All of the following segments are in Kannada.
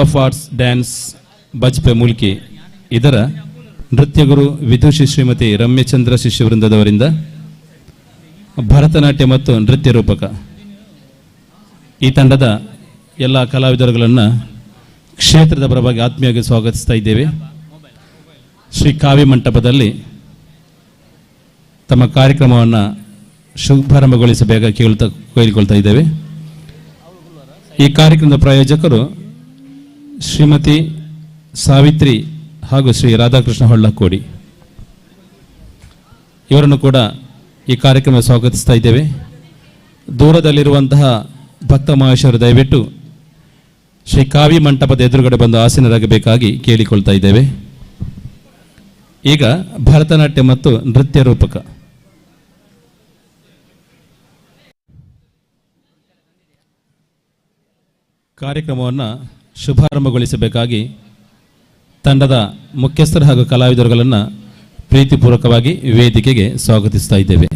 Of arts dance Bajpe Mulki ಇದರ ನೃತ್ಯಗುರು ವಿದುಷಿ ಶ್ರೀಮತಿ ರಮ್ಯಚಂದ್ರ ಶಿಷ್ಯವೃಂದದವರಿಂದ ಭರತನಾಟ್ಯ ಮತ್ತು ನೃತ್ಯ ರೂಪಕ ಈ ತಂಡದ ಎಲ್ಲ ಕಲಾವಿದರುಗಳನ್ನು ಕ್ಷೇತ್ರದ ಪರವಾಗಿ ಆತ್ಮೀಯವಾಗಿ ಸ್ವಾಗತಿಸ್ತಾ ಇದ್ದೇವೆ. ಶ್ರೀ ಕಾವ್ಯ ಮಂಟಪದಲ್ಲಿ ತಮ್ಮ ಕಾರ್ಯಕ್ರಮವನ್ನು ಶುಭಾರಂಭಗೊಳಿಸಬೇಕಾಗಿ ಕೇಳಿಕೊಳ್ತಾ ಇದ್ದೇವೆ. ಈ ಕಾರ್ಯಕ್ರಮದ ಪ್ರಾಯೋಜಕರು ಶ್ರೀಮತಿ ಸಾವಿತ್ರಿ ಹಾಗೂ ಶ್ರೀ ರಾಧಾಕೃಷ್ಣ ಹೊಳ್ಳಕೋಡಿ. ಇವರನ್ನು ಕೂಡ ಈ ಕಾರ್ಯಕ್ರಮ ಸ್ವಾಗತಿಸ್ತಾ ಇದ್ದೇವೆ. ದೂರದಲ್ಲಿರುವಂತಹ ಭಕ್ತ ಮಹೇಶ್ವರು ದಯವಿಟ್ಟು ಶ್ರೀ ಕಾವ್ಯ ಮಂಟಪದ ಎದುರುಗಡೆ ಬಂದು ಆಸೀನರಾಗಬೇಕಾಗಿ ಕೇಳಿಕೊಳ್ತಾ ಇದ್ದೇವೆ. ಈಗ ಭರತನಾಟ್ಯ ಮತ್ತು ನೃತ್ಯ ರೂಪಕ ಕಾರ್ಯಕ್ರಮವನ್ನು ಶುಭಾರಂಭಗೊಳಿಸಬೇಕಾಗಿ ತಂಡದ ಮುಖ್ಯಸ್ಥರು ಹಾಗೂ ಕಲಾವಿದರುಗಳನ್ನು ಪ್ರೀತಿಪೂರ್ವಕವಾಗಿ ವೇದಿಕೆಗೆ ಸ್ವಾಗತಿಸ್ತಾ ಇದ್ದೇವೆ.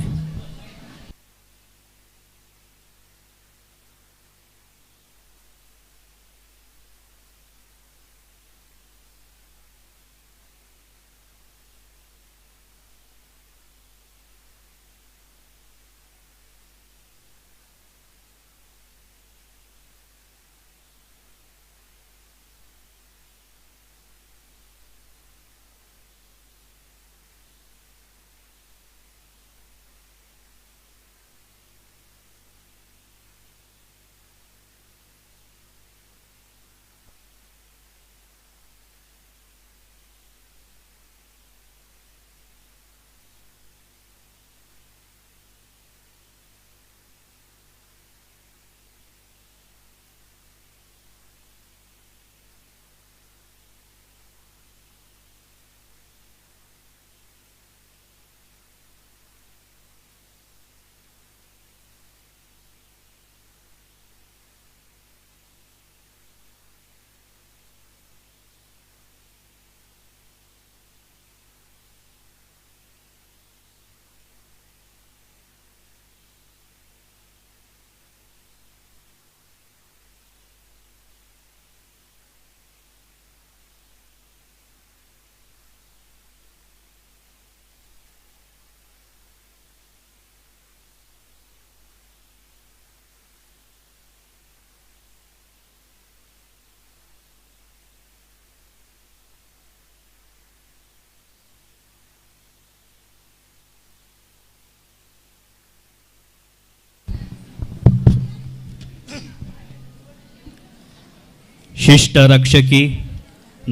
ಶಿಷ್ಟ ರಕ್ಷಕಿ,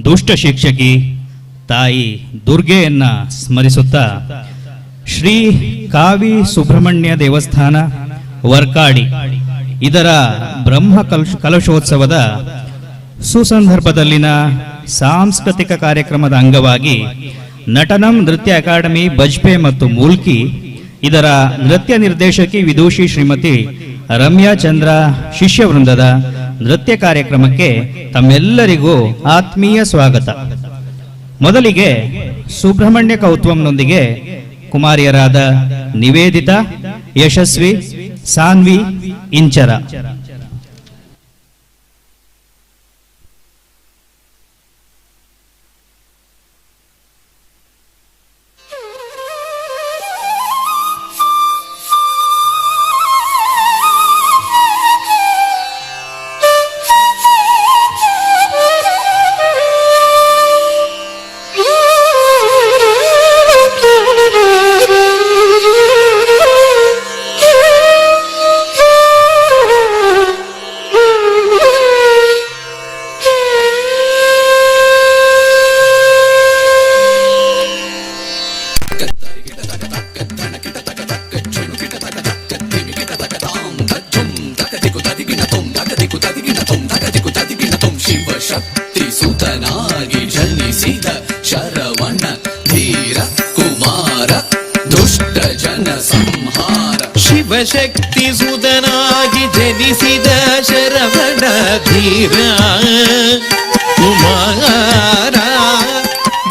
ದುಷ್ಟ ಶಿಕ್ಷಕಿ ತಾಯಿ ದುರ್ಗೆಯನ್ನ ಸ್ಮರಿಸುತ್ತಾ ಶ್ರೀ ಕಾವಿ ಸುಬ್ರಹ್ಮಣ್ಯ ದೇವಸ್ಥಾನ ವರ್ಕಾಡಿ ಇದರ ಬ್ರಹ್ಮ ಕಲಶೋತ್ಸವದ ಸುಸಂದರ್ಭದಲ್ಲಿನ ಸಾಂಸ್ಕೃತಿಕ ಕಾರ್ಯಕ್ರಮದ ಅಂಗವಾಗಿ ನಟನಂ ನೃತ್ಯ ಅಕಾಡೆಮಿ ಬಜ್ಪೆ ಮತ್ತು ಮೂಲ್ಕಿ ಇದರ ನೃತ್ಯ ನಿರ್ದೇಶಕಿ ವಿದುಷಿ ಶ್ರೀಮತಿ ರಮ್ಯಚಂದ್ರ ಶಿಷ್ಯವೃಂದದ ನೃತ್ಯ ಕಾರ್ಯಕ್ರಮಕ್ಕೆ ತಮ್ಮೆಲ್ಲರಿಗೂ ಆತ್ಮೀಯ ಸ್ವಾಗತ. ಮೊದಲಿಗೆ ಸುಬ್ರಹ್ಮಣ್ಯ ಕೌತ್ವಂನೊಂದಿಗೆ ಕುಮಾರಿಯರಾದ ನಿವೇದಿತಾ, ಯಶಸ್ವಿ, ಸಾನ್ವಿ, ಇಂಚರ. ಶಕ್ತಿಸುತನಾಗಿ ಜನಿಸಿದ ಶರವಣ ಧೀರ ಕುಮಾರ ದುಷ್ಟ ಜನ ಸಂಹಾರ. ಶಿವಶಕ್ತಿಸುತನಾಗಿ ಜನಿಸಿದ ಶರವಣ ಧೀರ ಕುಮಾರ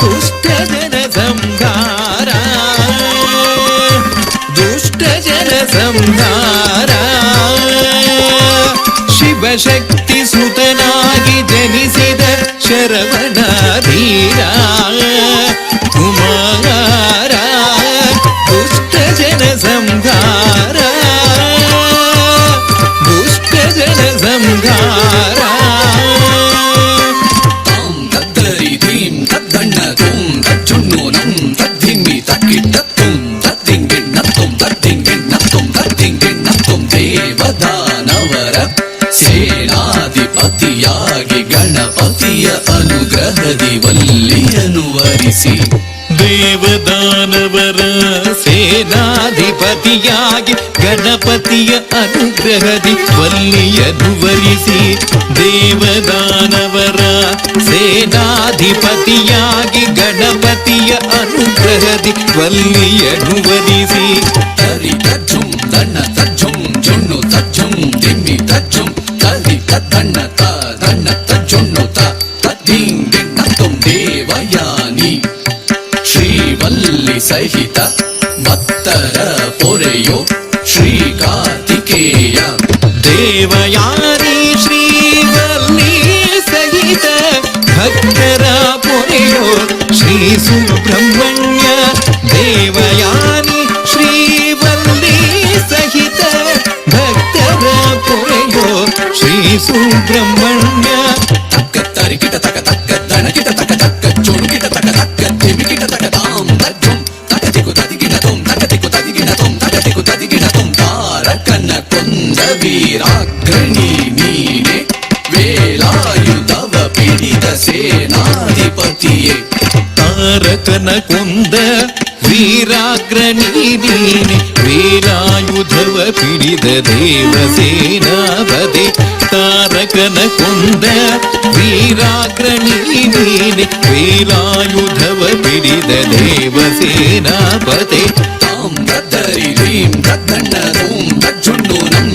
ದುಷ್ಟ ಜನ ಸಂಹಾರ, ದುಷ್ಟ ಜನ ಸಂಹಾರ. ಶಿವಶಕ್ತಿಸುತನಾಗಿ ಜನಿಸಿದ ಶರವಣ ಧೀರ ಕುಮಾರ ದುಷ್ಟ ಜನ ಸಂಹಾರ ದುಷ್ಟ ಜನ ಸಂಹಾರ ತಾಂ ತದ್ದರಿ ಧೀಂ ತದ್ದಣ್ಣ ತೋಂ ತಜ್ಜುಣ್ಣು ನಂ ತದ್ಧಿಮ್ಮಿ ತಕ್ಕಿಟ್ಟತ್ತುಂ ತದ್ದಿಂಗಿಣ್ಣತ್ತುಂ ತದ್ದಿಂಗಿಣ್ಣತ್ತುಂ ತದ್ದಿಂಗಿಣ್ಣತ್ತುಂ ದೇವದಾನವರ ಸೇನಾಧಿಪತಿಯಾಗಿ ಗಣಪತಿಯ ಅನುಗ್ರಹದಿ ವಲ್ಲಿಯನು ವರಿಸಿ ದೇವದಾನವರ ಸೇನಾಧಿಪತಿಯಾಗಿ ಗಣಪತಿಯ ಅನುಗ್ರಹದಿ ವಲ್ಲಿಯನು ವರಿಸಿ ದೇವದಾನವರ ಸೇನಾಧಿಪತಿಯಾಗಿ ಗಣಪತಿಯ ಅನುಗ್ರಹದಿ ವಲ್ಲಿಯನು ವರಿಸಿ ತರಿ ತಜ್ಜುಂ ದಣ್ಣ ತಜ್ಜುಂ ಜುಣ್ಣು ತಜ್ಜುಂ ದಿಮ್ಮಿ ತಜ್ಜುಂ ತರಿ ತದ್ದಣ್ಣ ತಣ್ಣ ತಜ್ಜುಣ್ಣು ತದ್ದಿಂಗಿಣ್ಣತ್ತುಂ ದೇವಯಾನಿ ಶ್ರೀವಲ್ಲಿ ಸಹಿತ ಭಕ್ತರ ಪೊರೆಯೋ ಶ್ರೀ ಕಾರ್ತಿಕೇಯ ದೇವಯಾನಿ ಶ್ರೀವಲ್ಲಿ ಸಹಿತ ಭಕ್ತರ ಪೊರೆಯೋ ಶ್ರೀ ಸುಬ್ರಹ್ಮಣ್ಯ ದೇವಯಾನಿ ಶ್ರೀವಲ್ಲಿ ಸಹಿತ ಭಕ್ತರ ಪೊರೆಯೋ ಶ್ರೀ ಸುಬ್ರಹ್ಮಣ್ಯ ತಕ್ಕ ತರಿಕಿಟ ತಕ ತಕ್ಕ ದಣಕಿಟ ತಕ ತಕ್ಕ ಚುಣುಕಿಟ ತಕ ತಕ್ಕ ತಿಮಿಕಿಟ ತಕ ತಾಂ ತಜ್ಜುಂ ತಕತಿಕು ತದಿಗಿನ ತೋಂ ತಕತಿಕು ತದಿಗಿನ ತೋಂ ತಕತಿಕು ತದಿಗಿನ ತೋಂ ತಾರಕನ ಕೊಂದ ವೀರಾಗ್ರಣಿ ನೀನೆ ವೇಲಾಯುಧವ ಪಿಡಿದ ಸೇನಾಧಿಪತಿಯೇ ತಾರಕನ ಕೊಂದ ವೀರಾಗ್ರಣಿ ನೀನೆ ವೇಲಾಯುಧವ ಪಿಡಿದ ದೇವಸೇನಾಪತಿ ತಾರಕನ ಕೊಂದ ವೀರಾಗ್ರಣಿ ನೀನೆ ವೇಲಾಯುಧವ ಪಿಡಿದ ದೇವಸೇನಾಪತಿ ತಾಂ ತದ್ದರಿ ಧೀಂ ತದ್ದಣ್ಣ ತೋಂ ತಜ್ಜುಣ್ಣು ನಂ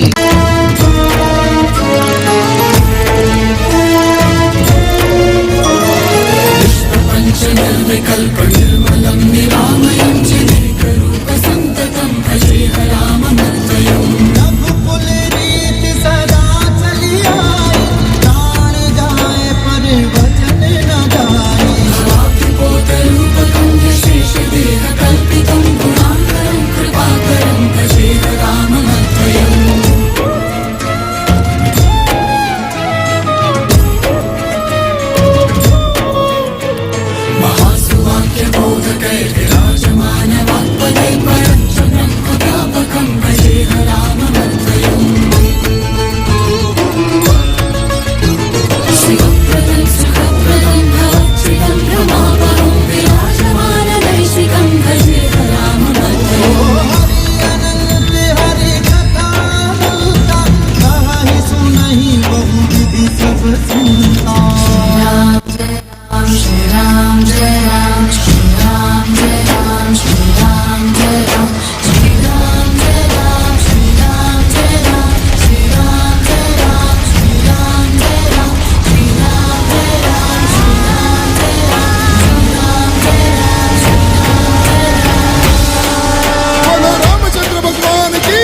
रघुकुल रीत सदा चली आई, प्राण जाए पर वचन न जाए। अनंत हरि कथा बोलता, कहि सुनहि बहु विधि सब सुनता। बोलो रामचंद्र भगवान की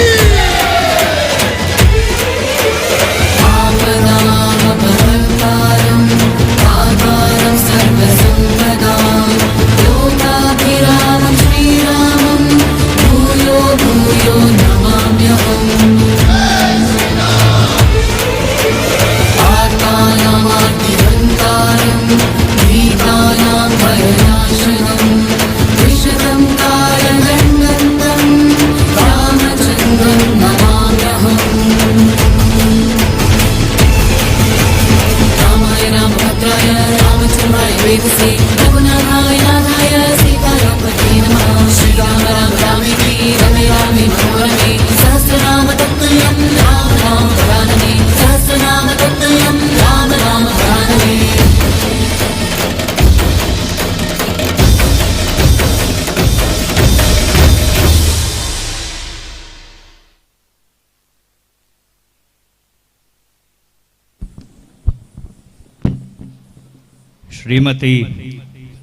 ಶ್ರೀಮತಿ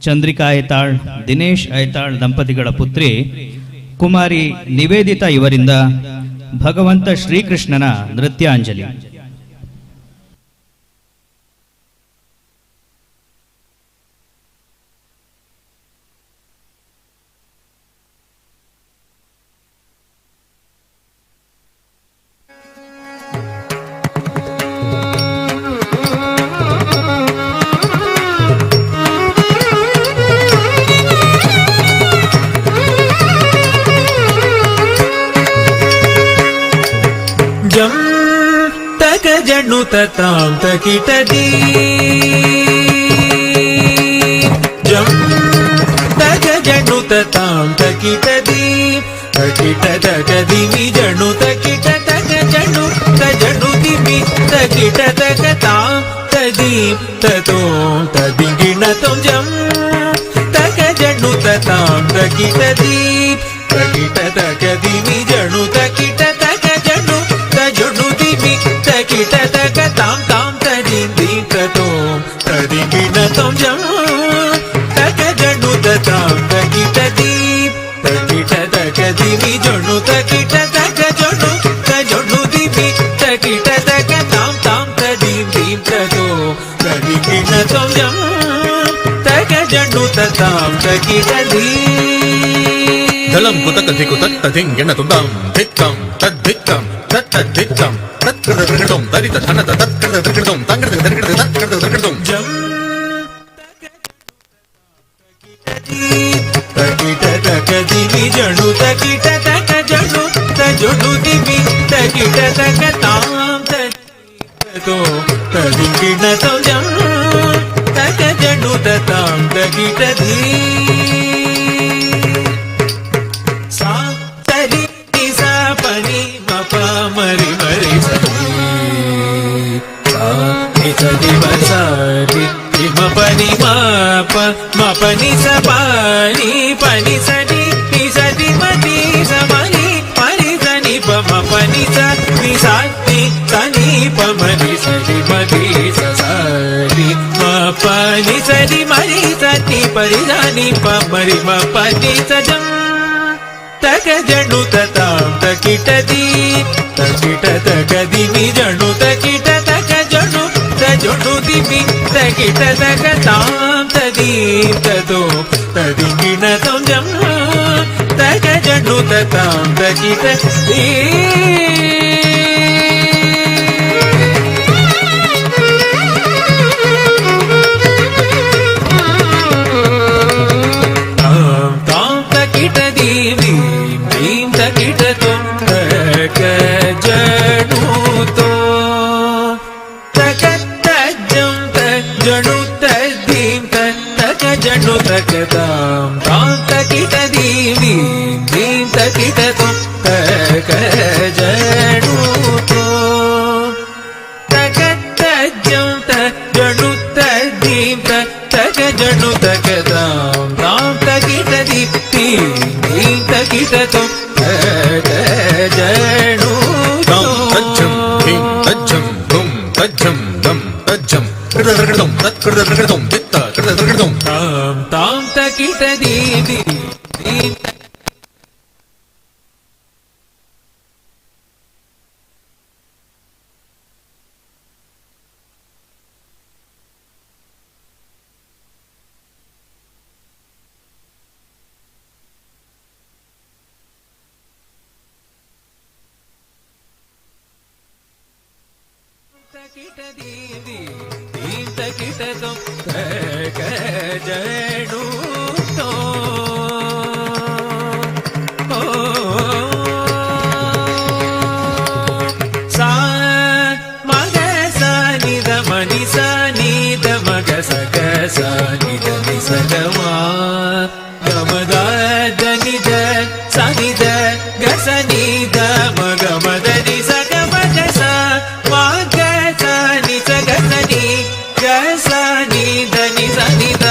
ಚಂದ್ರಿಕಾ ಐತಾಳ್ ದಿನೇಶ್ ಐತಾಳ್ ದಂಪತಿಗಳ ಪುತ್ರಿ ಕುಮಾರಿ ನಿವೇದಿತಾ ಇವರಿಂದ ಭಗವಂತ ಶ್ರೀಕೃಷ್ಣನ ನೃತ್ಯಾಂಜಲಿ. ಜಣ್ಣು ತತಾಂ ತಕಿಟದಿ ಜಂ ತಗ ಜಣ್ಣು ತತಾಂ ತಕಿಟದಿ ತಕಿಟ ತಗದಿಮಿ ಜಣ್ಣು ತಕಿಟ ತಗ ಜಣ್ಣು ತಜಣ್ಣು ದಿಮಿ ತಕಿಟ ತಗ ತಾಂ ತದೀಂ ತತೋಂ ತದಿಗಿಣ ತೋಂ ಜಂ ತಗ ಜಣ್ಣು ತತಾಂ ತಕಿಟದಿ ತಕಿಟ ತಗದಿಮಿ ಜಣ್ಣು ತಕಿಟ ತಗ ಜಣ್ಣು ತಜಣ್ಣು ದಿಮಿ ತಕಿಟ ತಗ ತಾಂ ತಾಂ ತದೀಂ ದೀಂ ತತೋಂ ತದಿಗಿಣ ತೋಂ ಜಂ ತಗ ಜಣ್ಣು ತತಾಂ ತಕಿಟದಿ ತಕಿಟ ತಗದಿಮಿ ಜಣ್ಣು ತಕಿಟ ತಗ ಜಣ್ಣು ತಜಣ್ಣು ದಿಮಿ ತಕಿಟ ತಗ ತಾಂ ತಾಂ ತದೀಂ ದೀಂ ತತೋಂ ತದಿಗಿಣ ತೋಂ ಜಂ ತಗ ಜಣ್ಣು ತತಾಂ ತಕಿಟದಿ ದಳಂ ಕುತಕ ದಿಕ್ಕು ತತ್ತ ದಿಂಗೆಣ ತುಂದಾಂ ದಿಕ್ಕಂ ತದ್ದಿಕ್ಕಂ ತತ್ತದ್ದಿಕ್ಕಂ ತತ್ಕೃತಂ ದರಿತ ಧನದ ತತ್ಕೃತಂ ತಂಗೃತ ದರ್ಗೃತ ತತ್ಕೃತ ದರ್ಗೃತಂ ಜಂ ತಕಿಟ ತಕದಿಮಿ ಜಣ್ಣು ತಕಿಟ ತಕ ಜಣ್ಣು ತಜಣ್ಣು ದಿಮಿ ತಕಿಟ ತಕ ತಾಂ ತೋ ತದಿಗಿಣ ತೋ ಜಂ ತಕ ಜಣ್ಣು ತತಾಂ ತಕಿಟ ಧೀ ಸಾ ಸರಿ ಸಾ ಪನಿ ಮಪ ಮರಿ ಮರಿ ಸರಿ ಸಾ ನಿ ಸರಿ ಬಸರಿ ಮ ಪನಿ ಮಪ ಮ ಪನಿ ಸ ಪನಿ ಪನಿ ಸರಿ ನಿ ಸರಿ ಮನಿ ಸ ಮನಿ ಮನಿ ಸನಿ ಪ ಮ ಪನಿ ಸ ನಿ ಸ ನಿ ಸನಿ ಪ ಮನಿ ಸರಿ ಮನಿ ಸ ಸರಿ ಮ ಪನಿ ಸರಿ ಮನಿ ಸನಿ ಪರಿ ಸನಿ ಪ ಮರಿ ಮ ಪನಿ ಸ ಜಂ ತಗ ಜಣ್ಣು ತತಾಂ ತಕಿಟದಿ ತಕಿಟ ತಗದಿಮಿ ಜಣ್ಣು ತಕಿಟ ತಗ ಜಣ್ಣು ತಜಣ್ಣು ದಿಮಿ ತಕಿಟ ತಗ ತಾಂ ತದೀಂ ತತೋ ತದಿಗಿಣ ತೋಂ ಜಂ ತಗ ಜಣ್ಣು ತತಾಂ ತಕಿಟ ದಿ ತಾಂ ತಕಿಟ ದಿಮಿ ದೀಂ ತಕಿಟ ತೋಂ ತಗ ಜಣ್ಣು ತೋ ತಗ ತಜ್ಜಂ ತಜ್ಜಣ್ಣು ತದ್ದೀಂ ತಗ ಜಣ್ಣು ತಗ ತಾಂ ತಾಂ ತಕಿಟ ದಿಮಿ ದೀಂ ತಕಿಟ ತೋಂ ತಗ ಜಣ್ಣು ತೋ ತಗ ತಜ್ಜಂ ತಜ್ಜಣ್ಣು ತದ್ದೀಂ ತಗ ಜಣ್ಣು ತಗ ತಾಂ ತಾಂ ತಕಿಟ ದೀಂ ದೀಂ ತಕಿಟ ತೋಂ ತಗ ಜಣ್ಣು ತಾಂ ತಜ್ಜಂ ಧಿಂ ತಜ್ಜಂ ಧುಂ ತಜ್ಜಂ ಧಂ ತಜ್ಜಂ ಕೃತದರ್ಗೃತಂ ತತ್ಕೃತದರ್ಗೃತಂ ದಿತ್ತ ಕೃತದರ್ಗೃತಂ ತಾಂ ತಾಂ ತಕಿಟ ದೀಂ ದೀಂ ತಕಿಟ ದೀಂ ತಕಿಟ ತೋಂ ತಗ ಜಣ್ಣು ತೋ ಸಾ ಮಗ ಸ ನಿದ ಮನಿ ಸ ನಿದ ಮಗ ಸಗ ಸ ನಿದ ನಿ ಸಗಮ ಗಮದ ದನಿದ ಸ ನಿದ ಗ ಸ ನಿದ ಮಗ ಮದ ನಿ ಸಗ ಮಗ ಸ ಮಗ ಸ ನಿ ಸಗ ಸ ನಿ ಗ ಸ ನಿ ದ ನಿ ಸ ನಿ ದ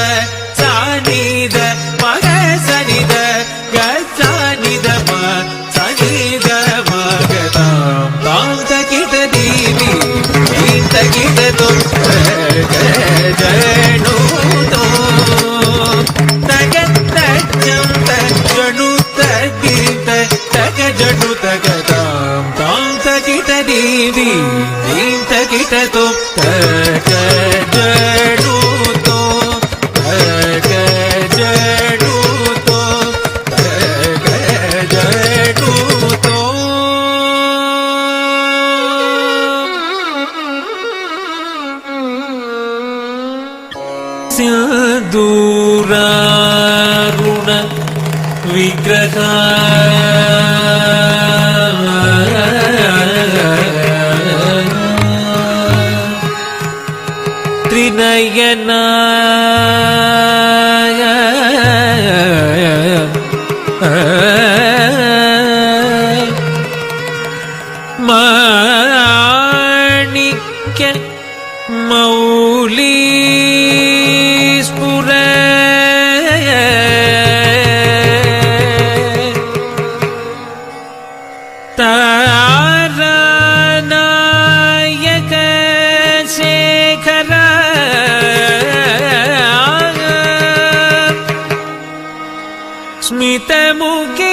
ಸ ನಿ ದ ಮಗ ಸ ನಿ ದ ಗ ಸ ನಿ ದ ಮ ಸ ನಿ ದ ಮಗ ತಾಂ ತಾಂ ತಕಿಟ ದೀವಿ ದೀಂ ತಕಿಟ ತೋಂ ತಗ ಜಣ್ಣು ತೋ ತಗ ತಜ್ಜಂ ತಜ್ಜಣ್ಣು ತದ್ದೀಂ ತಗ ಜಣ್ಣು ತಗ ತಾಂ ತಾಂ ತಕಿಟ ದೀವಿ ದೀಂ ತಕಿಟ ತೋಂ ತಗ ಜಣ್ಣು ತೋ ತಗ ಜಣ್ಣು ತೋ ತಗ ಜಣ್ಣು ತೋ ಸಿಂಧೂರಾರುಣ ವಿಗ್ರಹ ಮಾಣಿಕ್ಯ ಮೌಲಿ ಸ್ಫುರ ತಾರನಾಯಕ ಶೇಖರ ಸ್ಮಿತಮುಖಿ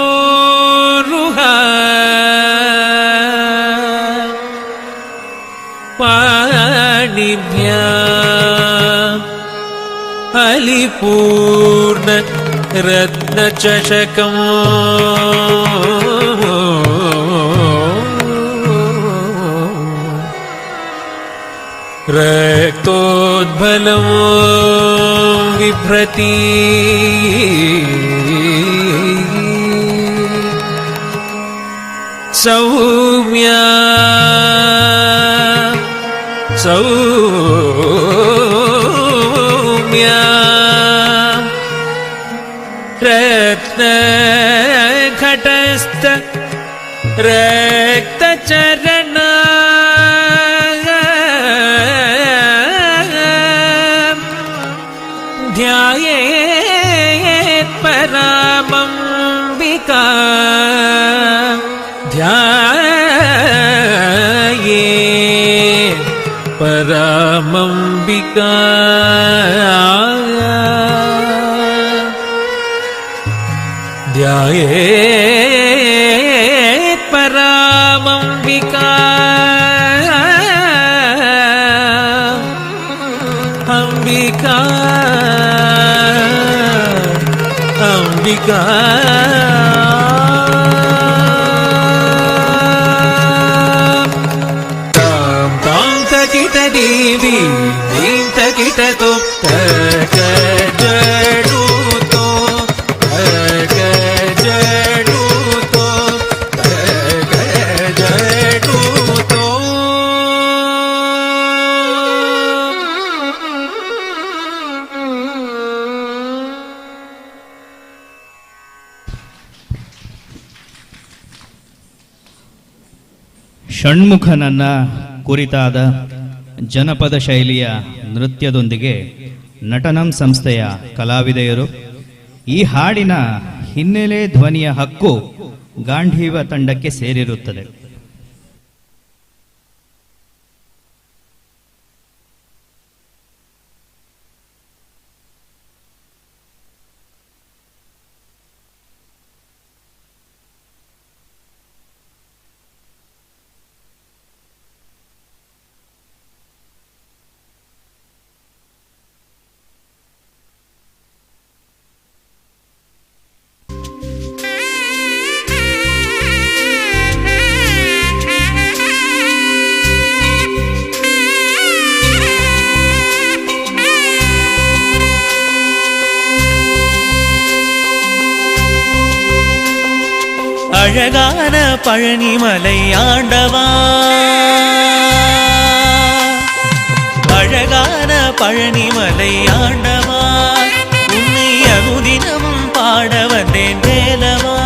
ಬೀನವಕ್ಷೋರುಹ ಪಾಣಿಭ್ಯ ಅಲಿಪೂರ್ಣ ರತ್ನಚಷಕಂ ರಕ್ತೋದ್ಬಲಂ ಬಿಭ್ರತಿ ಸೌಮ್ಯ ಸೌಮ್ಯ ರತ್ನ ಘಟಸ್ಥ ರಕ್ತಚರಣ ಧ್ಯಾಯೇತ್ ಪರಾಮಂಬಿಕಾ ಧ್ಯಾಯೇತ್ ಪರಾಮಂಬಿಕಾ ಧ್ಯಾಯೇತ್ ಪರಾಮಂಬಿಕಾ ಅಂಬಿಕಾ ಅಂಬಿಕಾ ತಾಂ ತಾಂ ತಕಿಟ ದೇವಿ ದೀಂ ತಕಿಟ ತೋ ತಕ ಜಡು ತೋ ತಕ ಜಡು ತೋ ತಕ ಜಡು ತೋ ಷಣ್ಮುಖನನ್ನ ಕುರಿತಾದ ಜನಪದ ಶೈಲಿಯ ನೃತ್ಯದೊಂದಿಗೆ ನಟನಂ ಸಂಸ್ಥೆಯ ಕಲಾವಿದೆಯರು ಈ ಹಾಡಿನ ಹಿನ್ನೆಲೆ ಧ್ವನಿಯ ಹಕ್ಕು ಗಾಂಧೀವ ತಂಡಕ್ಕೆ ಸೇರಿರುತ್ತದೆ. அழகான பழனிமலை ஆண்டவா, அழகான பழனிமலை ஆண்டவா, உன்னை அனுதினமும் பாட வந்தேன் வேலவா.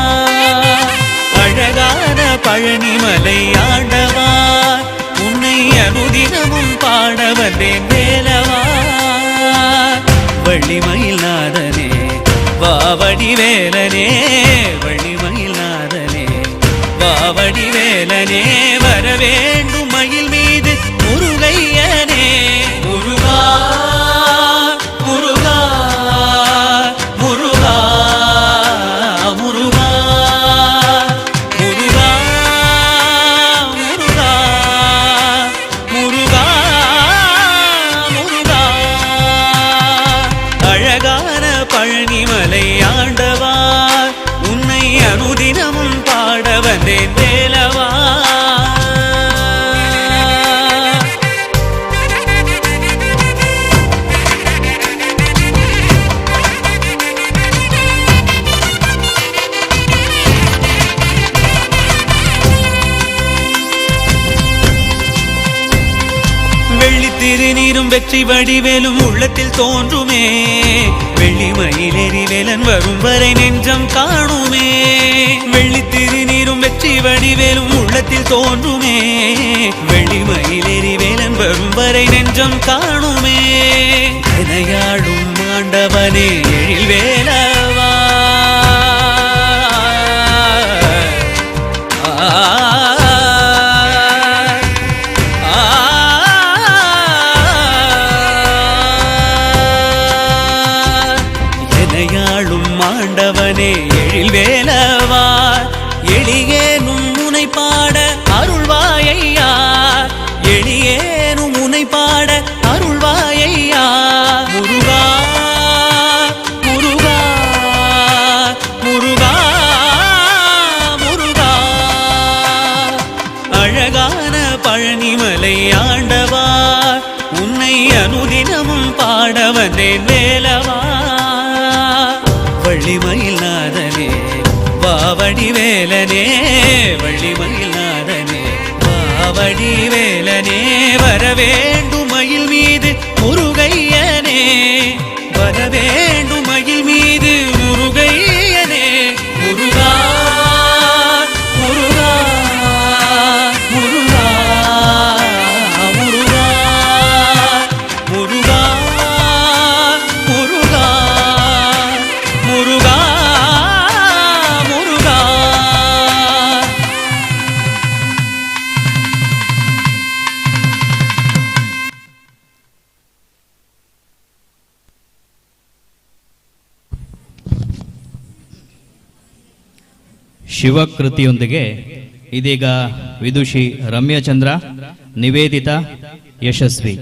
அழகான பழனிமலை ஆண்டவா, உன்னை அனுதினமும் பாட வந்தேன் வேலவா. வள்ளிமயில் நாதனே வாவடி வேலனே, வள்ளிமயில் நாதனே வாவடி வேலனே, வர வேண்டும் மயில் மீது முருகையனே. முருகா முருகா முருகா முருகா முருகா முருகா முருகா முருகா. அழகான பழனிமலை ஆண்டவா, உன்னை அனுதினமும் பாட வந்தேன் வேலவா. திருநீரும் வெற்றி வடிவேலும் உள்ளத்தில் தோன்றுமே. வெள்ளி மயிலேறி வேலன் வரும் வரை நெஞ்சம் காணுமே. வெள்ளி திருநீரும் வெற்றி வடிவேலும் உள்ளத்தில் தோன்றுமே. வெள்ளி மயிலேறி வேலன் வரும் வரை நெஞ்சம் காணுமே. எனையாளும் ஆண்டவனே எழில் வேலவா, ஆண்டவனே எழில் வேலவா, எளியேனும் முனை பாட அருள்வாயையா. எளியேனும் முனை பாட அருள்வாயையா. முருகா முருகா முருகா முருகா, அழகான பழனிமலை ஆண்டவா, உன்னை அனுதினமும் பாட வந்தேன் வேலவா. வள்ளிமயில் நாதனே வாவடி வேலனே, வள்ளிமயில் நாதனே வாவடி வேலனே, வரவேண்டும் மயில் மீது முருகையனே, வரவேண்டும் மயில் மீது முருகையனே. முருகா முருகா முருகா முருகா முருகா முருகா முருகா முருகா. ಶಿವಕೃತಿಯೊಂದಿಗೆ ಇದೀಗ ವಿದುಷಿ ರಮ್ಯಚಂದ್ರ, ನಿವೇದಿತಾ, ಯಶಸ್ವಿ.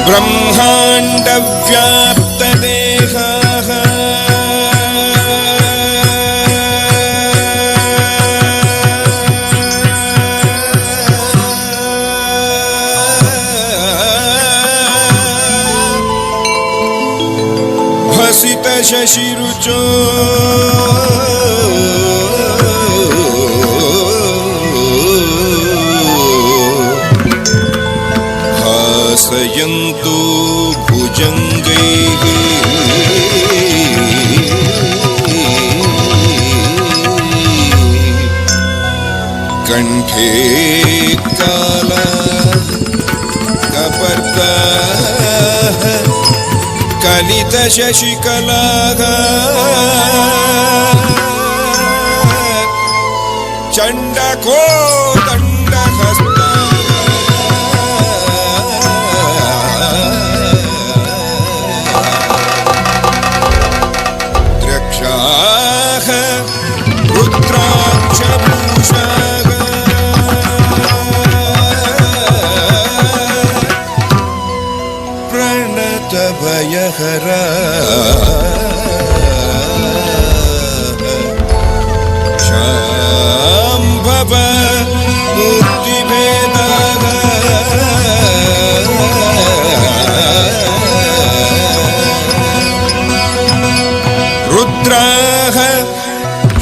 ब्रह्मांड व्याप्त देहाः भसित शशिरुचो भासयन्तु भुजङ्गैः कण्ठे कालकपर्दाः कलितशशिकलाः चण्डकोदण्डहस्ता द्रक्षाः रुद्राक्षभूषाः प्रणतभयहरा शाम्भव मूर्तिभेदाः रुद्राः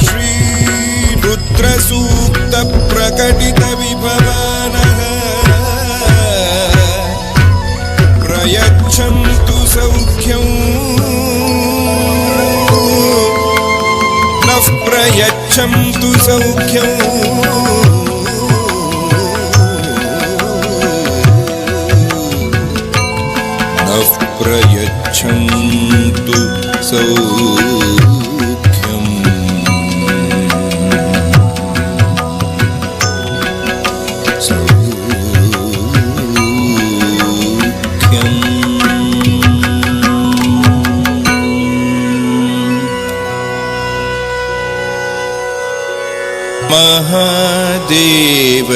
श्रीरुद्रसूक्तप्रकटितविभवानः प्रयच्छन्तु सौख्यं नः प्रयच्छन्तु सौख्यं नः प्रयच्छन्तु सौख्यम् महादेव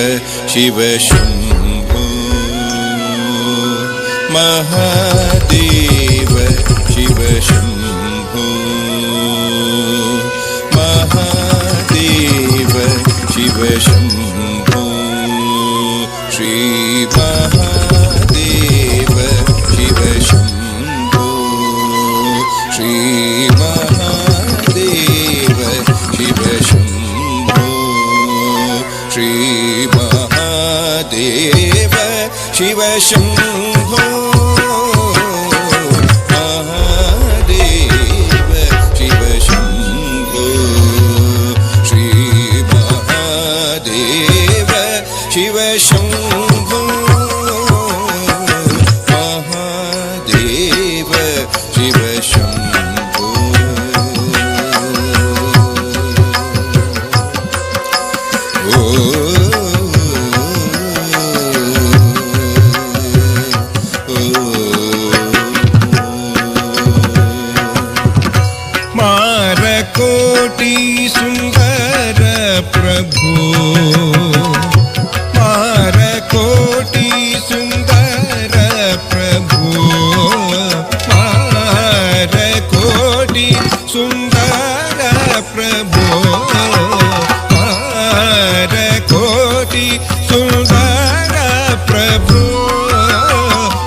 शिव शम्भो, महादेव शिव शम्भो, महादेव शिव शम्भो. शम्भो महादेव शिव शम्भो श्री महादेव शिव शम्भो महादेव शिव शम्भो मारकोटि सुंदर प्रभु मारकोटि सुंदर प्रभु मारकोटि सुंदर प्रभु मारकोटि सुंदर प्रभु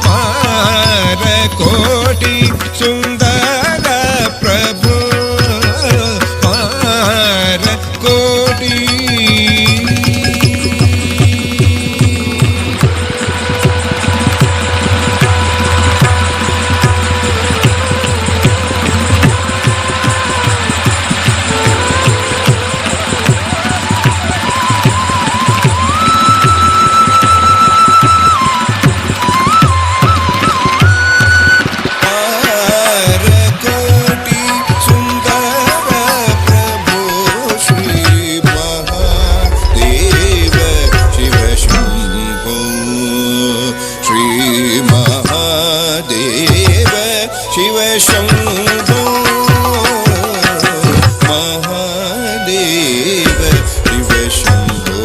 मारकोटि सुंदर प्रभु मारकोटि मारकोटि सुंदर प्रभु श्री महादेव शिव शम्भो श्री महादेव शिव शम्भो महादेव शिव शम्भो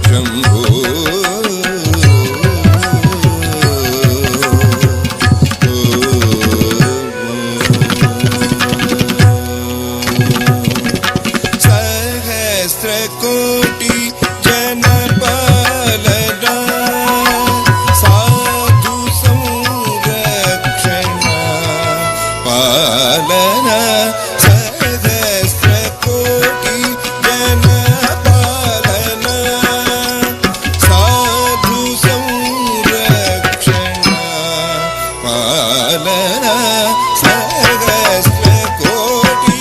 शम्भो सहस्रकोटि जनपालना साधु संरक्षणा पालना सहस्रकोटि जनपालना साधु संरक्षणा पालना सहस्रकोटि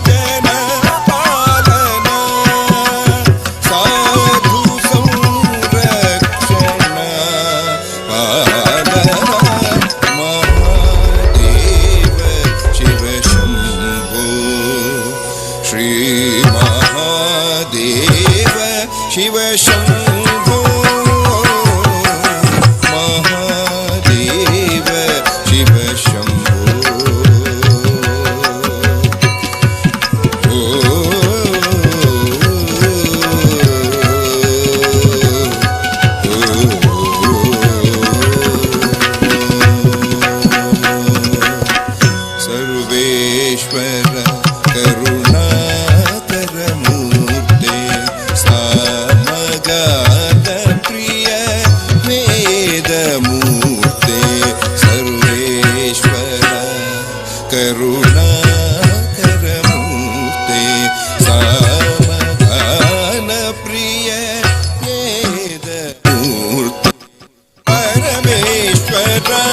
जनपालना साधु संरक्षणा पालना महादेव शिव शम्भो श्री महादेव शिव शम्भो महादेव शिव शम्भो सर्वेश्वर करुणाकर मूर्ते सामगान प्रिय वेद मूर्ते सर्वेश्वर करुणाकर मूर्ते सामगान प्रिय वेद मूर्ते परमेश्वरा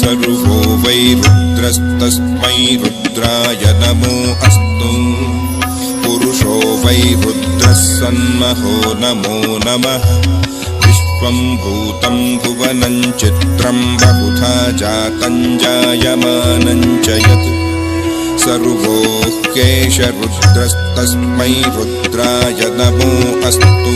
सर्वो वै रुद्रस्तस्मै रुद्राय नमो अस्तु पुरुषो वै रुद्रः सन्महो नमो नमः विश्वं भूतं भुवनं चित्रं बहुधा जातं जायमानं च यत् सर्वो ह्येष रुद्रस्तस्मै रुद्राय नमो अस्तु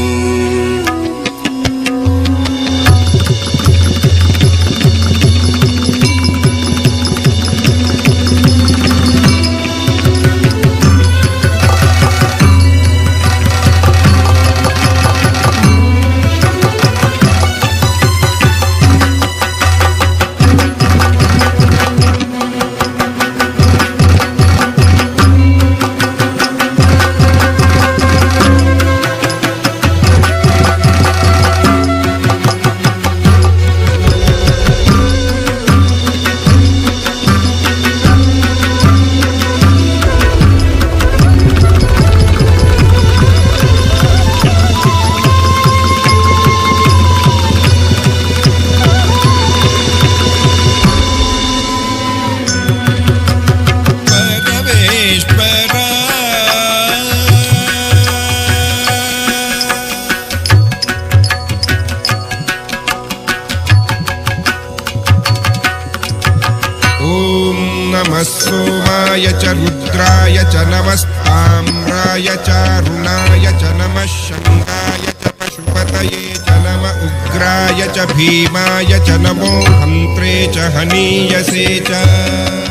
नमः सोमाय च रुद्राय च नमस्ताम्राय च अरुणाय च नमः शङ्गाय च पशुपतये च नम उग्राय च भीमाय च नमो हन्त्रे च हनीयसे च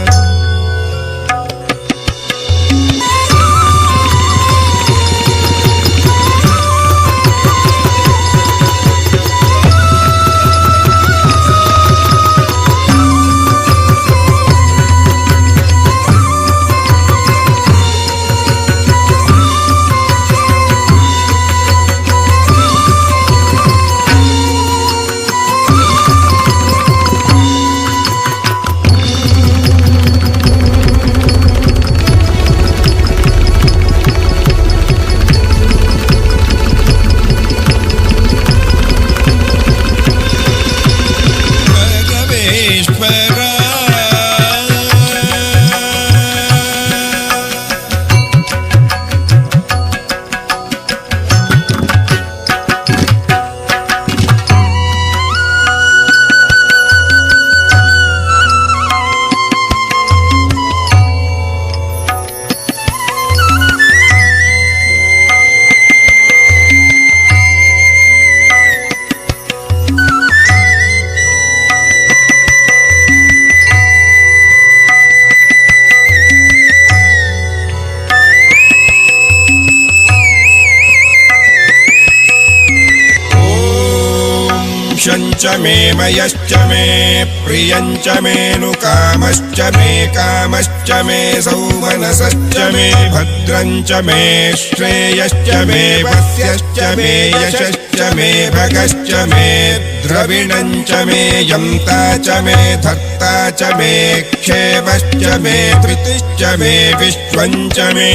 शञ्च मे मयश्च मे प्रियञ्च मे नुकामश्च मे कामश्च मे सौमनसश्च मे भद्रञ्च मे श्रेयश्च मे वस्यश्च मे यशश्च मे भगश्च मे द्रविणञ्च मे यन्ता च मे धर्ता च मे क्षेमश्च मे धृतिश्च मे विश्वञ्च मे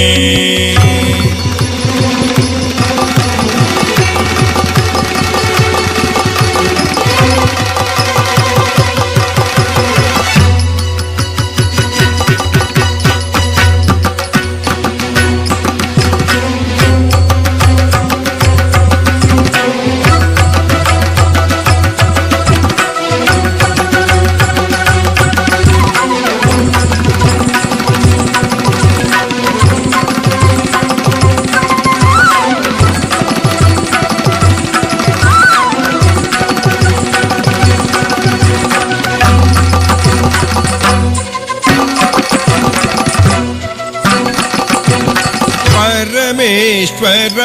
परमेश्वर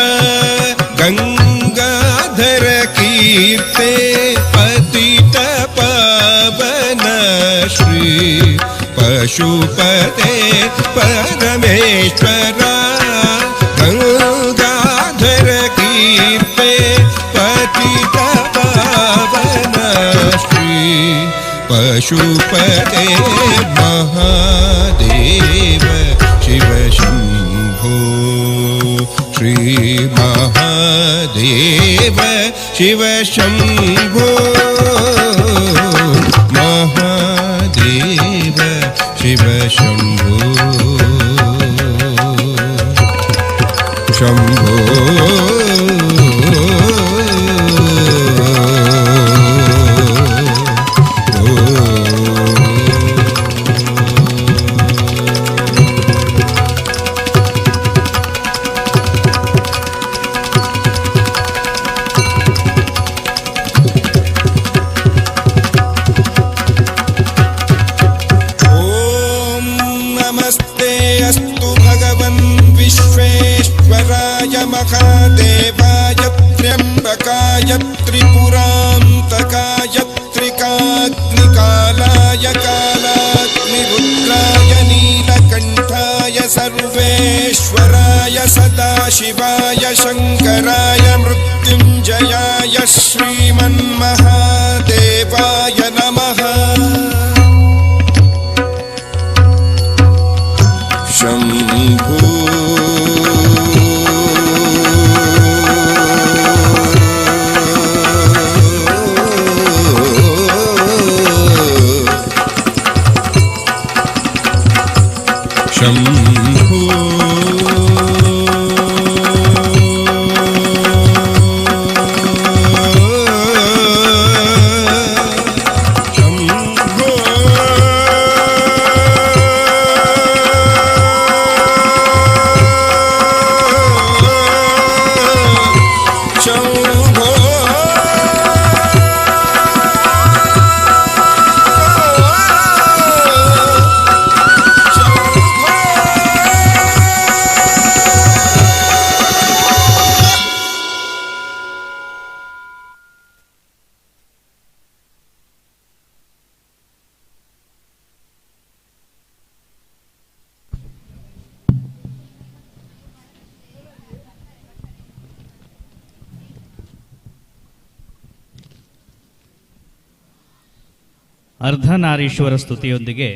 गंगाधर कीर्ते पतित पावन श्री पशुपते परमेश्वर गंगाधर कीर्ते पतित पावन श्री पशुपते महादेव शिव शंभो श्री महादेव शिव शंभो महादेव शिव शंभो शंभो महादेवाय त्र्यंबकाय त्रिपुरांतकाय त्रिकाग्निकालाय कालाग्निरुद्राय नीलकंठाय सर्वेश्वराय सदाशिवाय शंकराय मृत्युंजयाय श्रीमन्महादेवाय नमः शंभो ಅರ್ಧನಾರೀಶ್ವರ ಸ್ತುತಿಯೊಂದಿಗೆ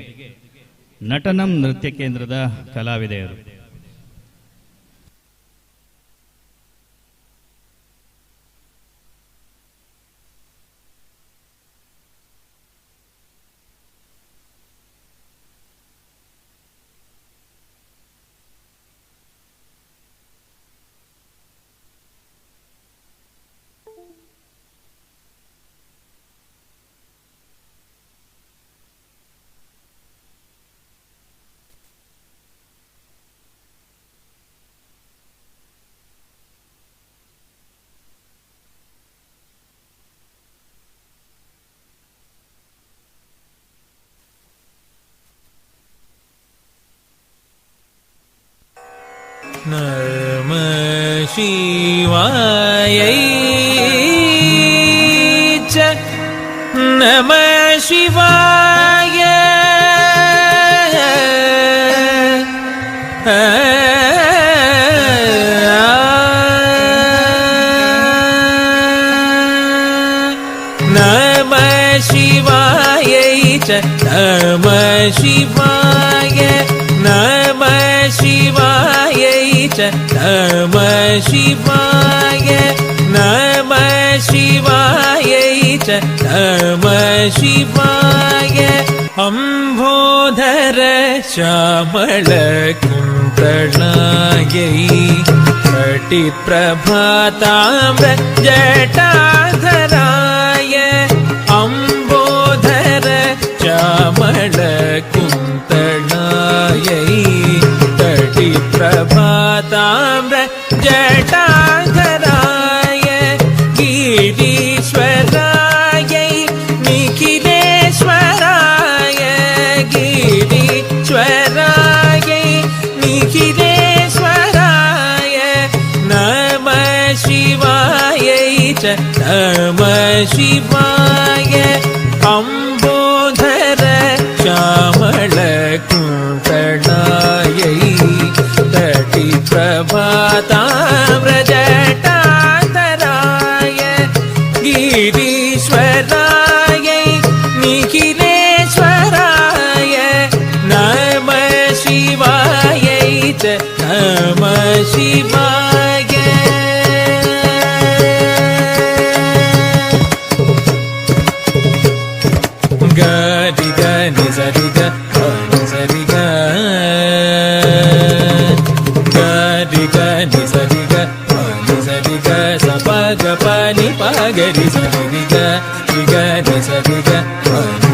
ನಟನಂ ನೃತ್ಯ ಕೇಂದ್ರದ ಕಲಾವಿದೆಯರು. नमः शिवायै च नमः शिवाय नमः शिवायै च नमः शिवाय नमः शिवायै च नमः शिवाय नमः शिवायै च नमः शिवाय अम्भोधर श्यामल कुन्तलायै कटिप्रभाताम्र जटाधराय अम्बोधर श्यामल कुन्तलायै कटिप्रभाताम्र जटाधराय गिरीश्वरायै निखिलेश्वराय गिरीश्वरायै निखिलेश्वराय नमः शिवायै च नमः शिवाय अम्बोधर श्यामल कुन्तलायै कटिप्रभाताम्र जटाधराय गिरीश्वरायै निखिलेश्वराय नमः शिवायै च नमः शिवाय गरि गनि सरि ग सरि ग गरि गनि सरि ग सरि ग स प ग प नि प गरि सरि ग गनि सरि ग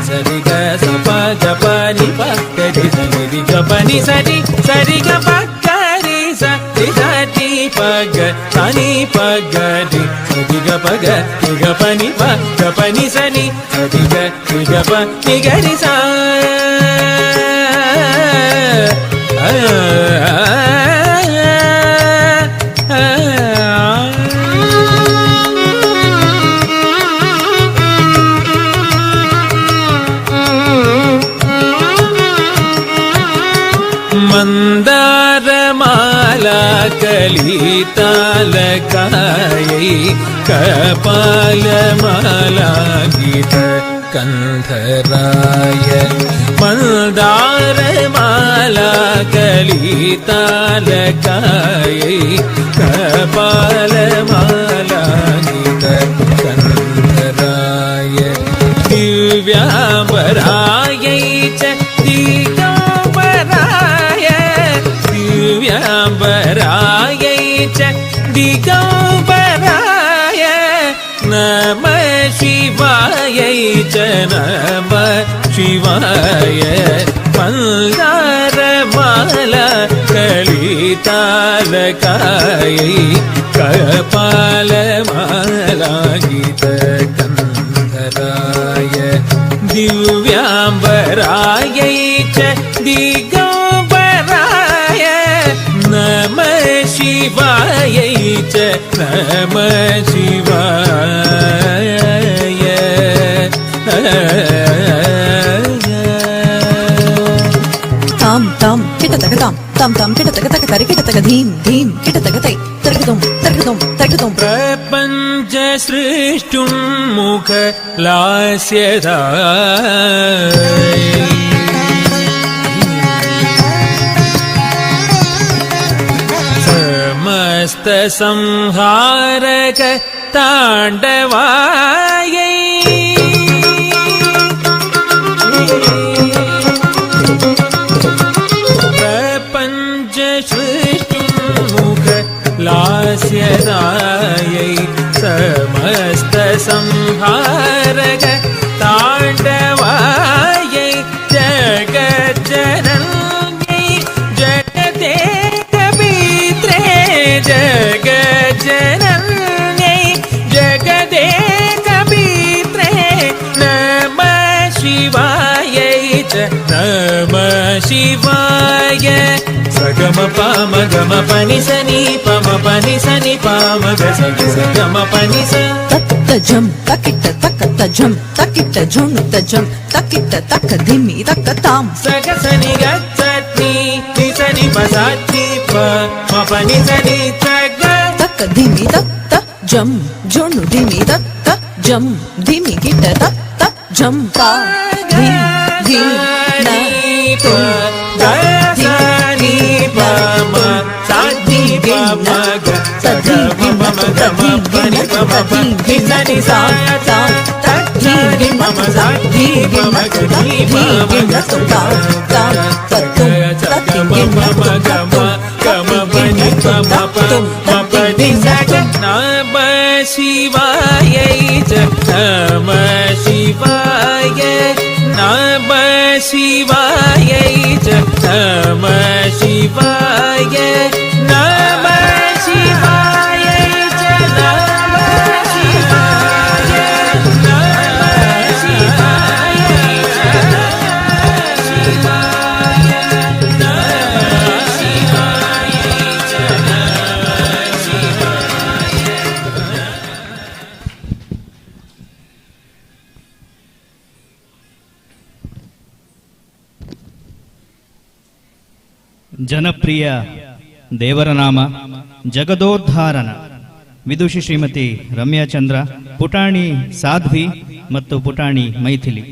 सरि ग स प ग प नि प गरि सरि ग प नि सरि सरि ग प गरि सरि सरि प ग सनि प गरि सरि ग प ग प नि प ग प नि सनि सरि ग प नि गरि सा मंदारमाला कलितालकायै कपालमाला गीत कंधराय मंदारमाला कलितालकायै कपालमाला गीत कंधराय दिव्याम्बरायै च दिगम्बराय दिव्याम्बरायै च दिगम्बराय नमः शिवायै च नमः शिवाय मंदारमाला कलितालकायै कपालमाला गीत कंधराय दिव्याम्बरायै च दिगम्बराय नमः शिवायै च नमः शिवाय ताम ताम किट तक ताम ताम किट तक तरि किट तक धीम धीम किट तक तै तरगदुम तरगदुम तरगदुम प्रपंच सृष्टुन्मुख लास्यदा समस्त संहारक ताण्डवायै प्रपञ्च सृष्टुन्मुख लास्यदायै समस्त संहारक ताण्डवायै जगज्जनन्यै जगदेकपित्रे जगज्जनन्यै जगदेकपित्रे नमः शिवायै च नमः शिवाय सगम पाम गम पनि सनि पम पनि सनि पाम ग सनि सगम पनि स तजम तकिट तकत जम तकिट झुन तजम तकिट तक धिमी तक ताम सग सनि ग सनि नि सनि प सनि प म पनि सनि सग तक धिमी तक जम झुन धिमी तक जम धिमी किट तक जम ता धी धी ना तुम सनि प म सनि प म ग सग म प म ग म पनि प म प नि सनि सा सा तक धी म म सा धी प म ग धी प म ग ता ता तक तक म प म ग म ग म पनि प म प म पनि सग नमः शिवायै च नमः शिवाय नमः शिवायै च नमः शिवाय नमः शिवायै च नमः शिवाय नमः शिवायै च नमः शिवाय नमः शिवायै च नमः शिवाय ಜನಪ್ರಿಯ ದೇವರ ನಾಮ ಜಗದೋದ್ಧಾರನ ವಿದುಷಿ ಶ್ರೀಮತಿ ರಮ್ಯಾ ಚಂದ್ರ, ಪುಟಾಣಿ ಸಾಧ್ವಿ ಮತ್ತು ಪುಟಾಣಿ ಮೈಥಿಲಿ.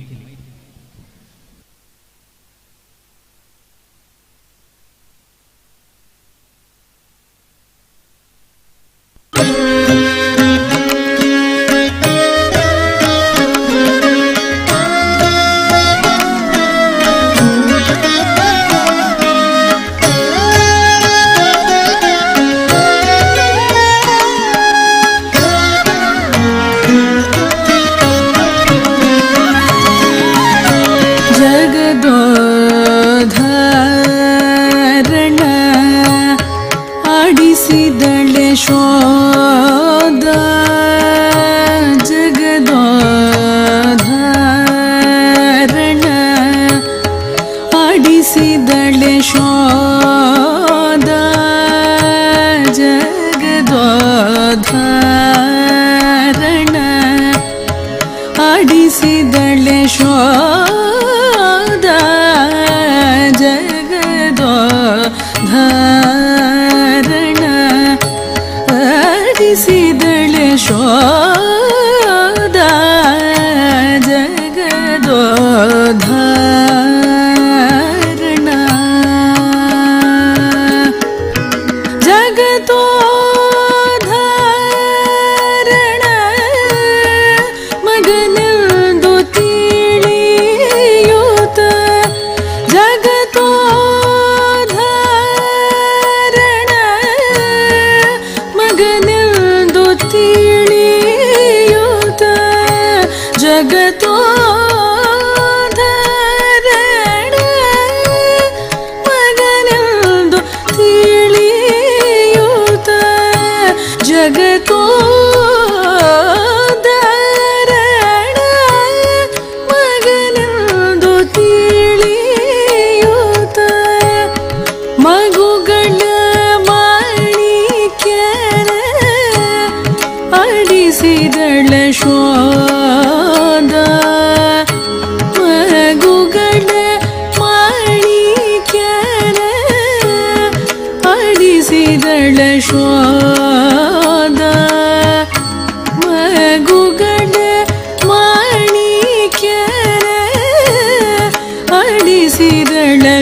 ಶೋಧ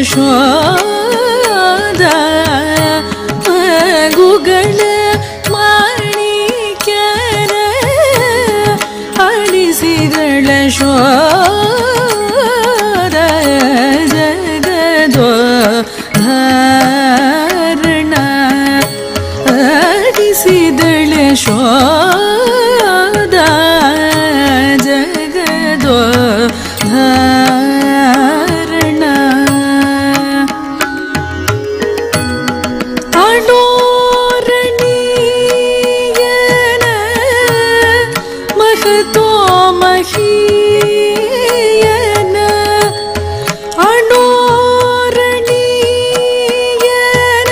ಶೋಧ ಗುಗಳ ಮಾಣಿಕ್ಯನ ಅಳಿಸಿದಳ ಶೋಧ ಜಗದೋದ್ಧಾರಣ ಅಳಿಸಿದಳ ಶೋಧ ಜಗದೋದ್ಧಾರಣ ಅಣೋರಣೀಯನ ಮಹತೋ ಮಹೀಯನ ಅಣೋರಣೀಯನ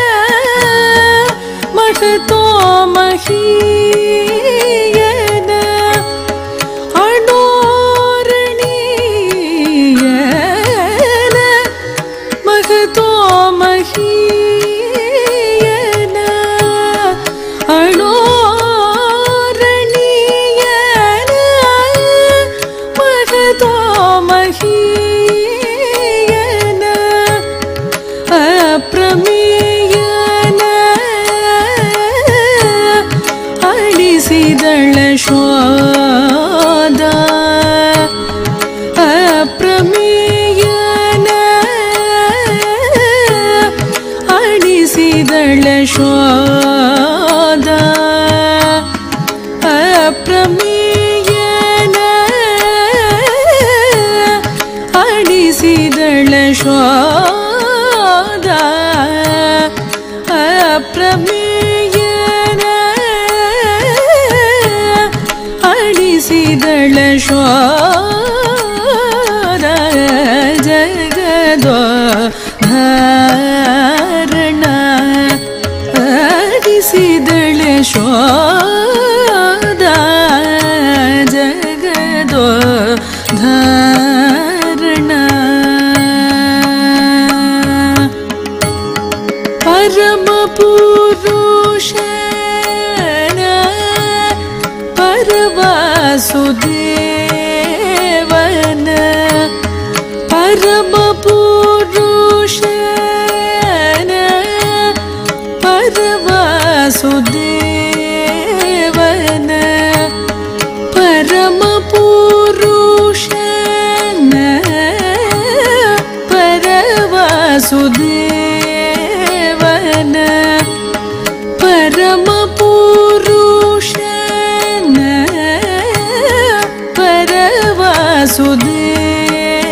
ಮಹತೋ ಮಹೀಯನ ಅಣೋರಣೀಯನ ಮಹತೋ ಮಹೀಯನ ಅಣೋರಣೀಯನ ಮಹತೋ ಮಹೀಯನ ಅಪ್ರಮೇಯನ ಅಳಿಸಿದಳ ಶೋಧ ಅಪ್ರಮೇಯನ ಅಳಿಸಿದಳ ಶೋಧ ಅಪ್ರಮೇಯನ ಅಳಿಸಿದಳ ಶೋಧ ಅಪ್ರಮೇಯನ ಅಳಿಸಿದಳ ಶೋಧ ಜಗದೋದ್ಧಾರಣ ಅಳಿಸಿದಳ ಶೋಧ ಜಗದೋದ್ಧಾರಣ ಪರಮ ಪುರುಷನ ಪರವಾಸುದೇವನ ಪರಮ ಪುರುಷನ ಪರವಾಸುದೇವನ ಪರಮ ಪುರುಷನ ಪರವಾಸುದೇವನ ಪರಮ ಪುರುಷನ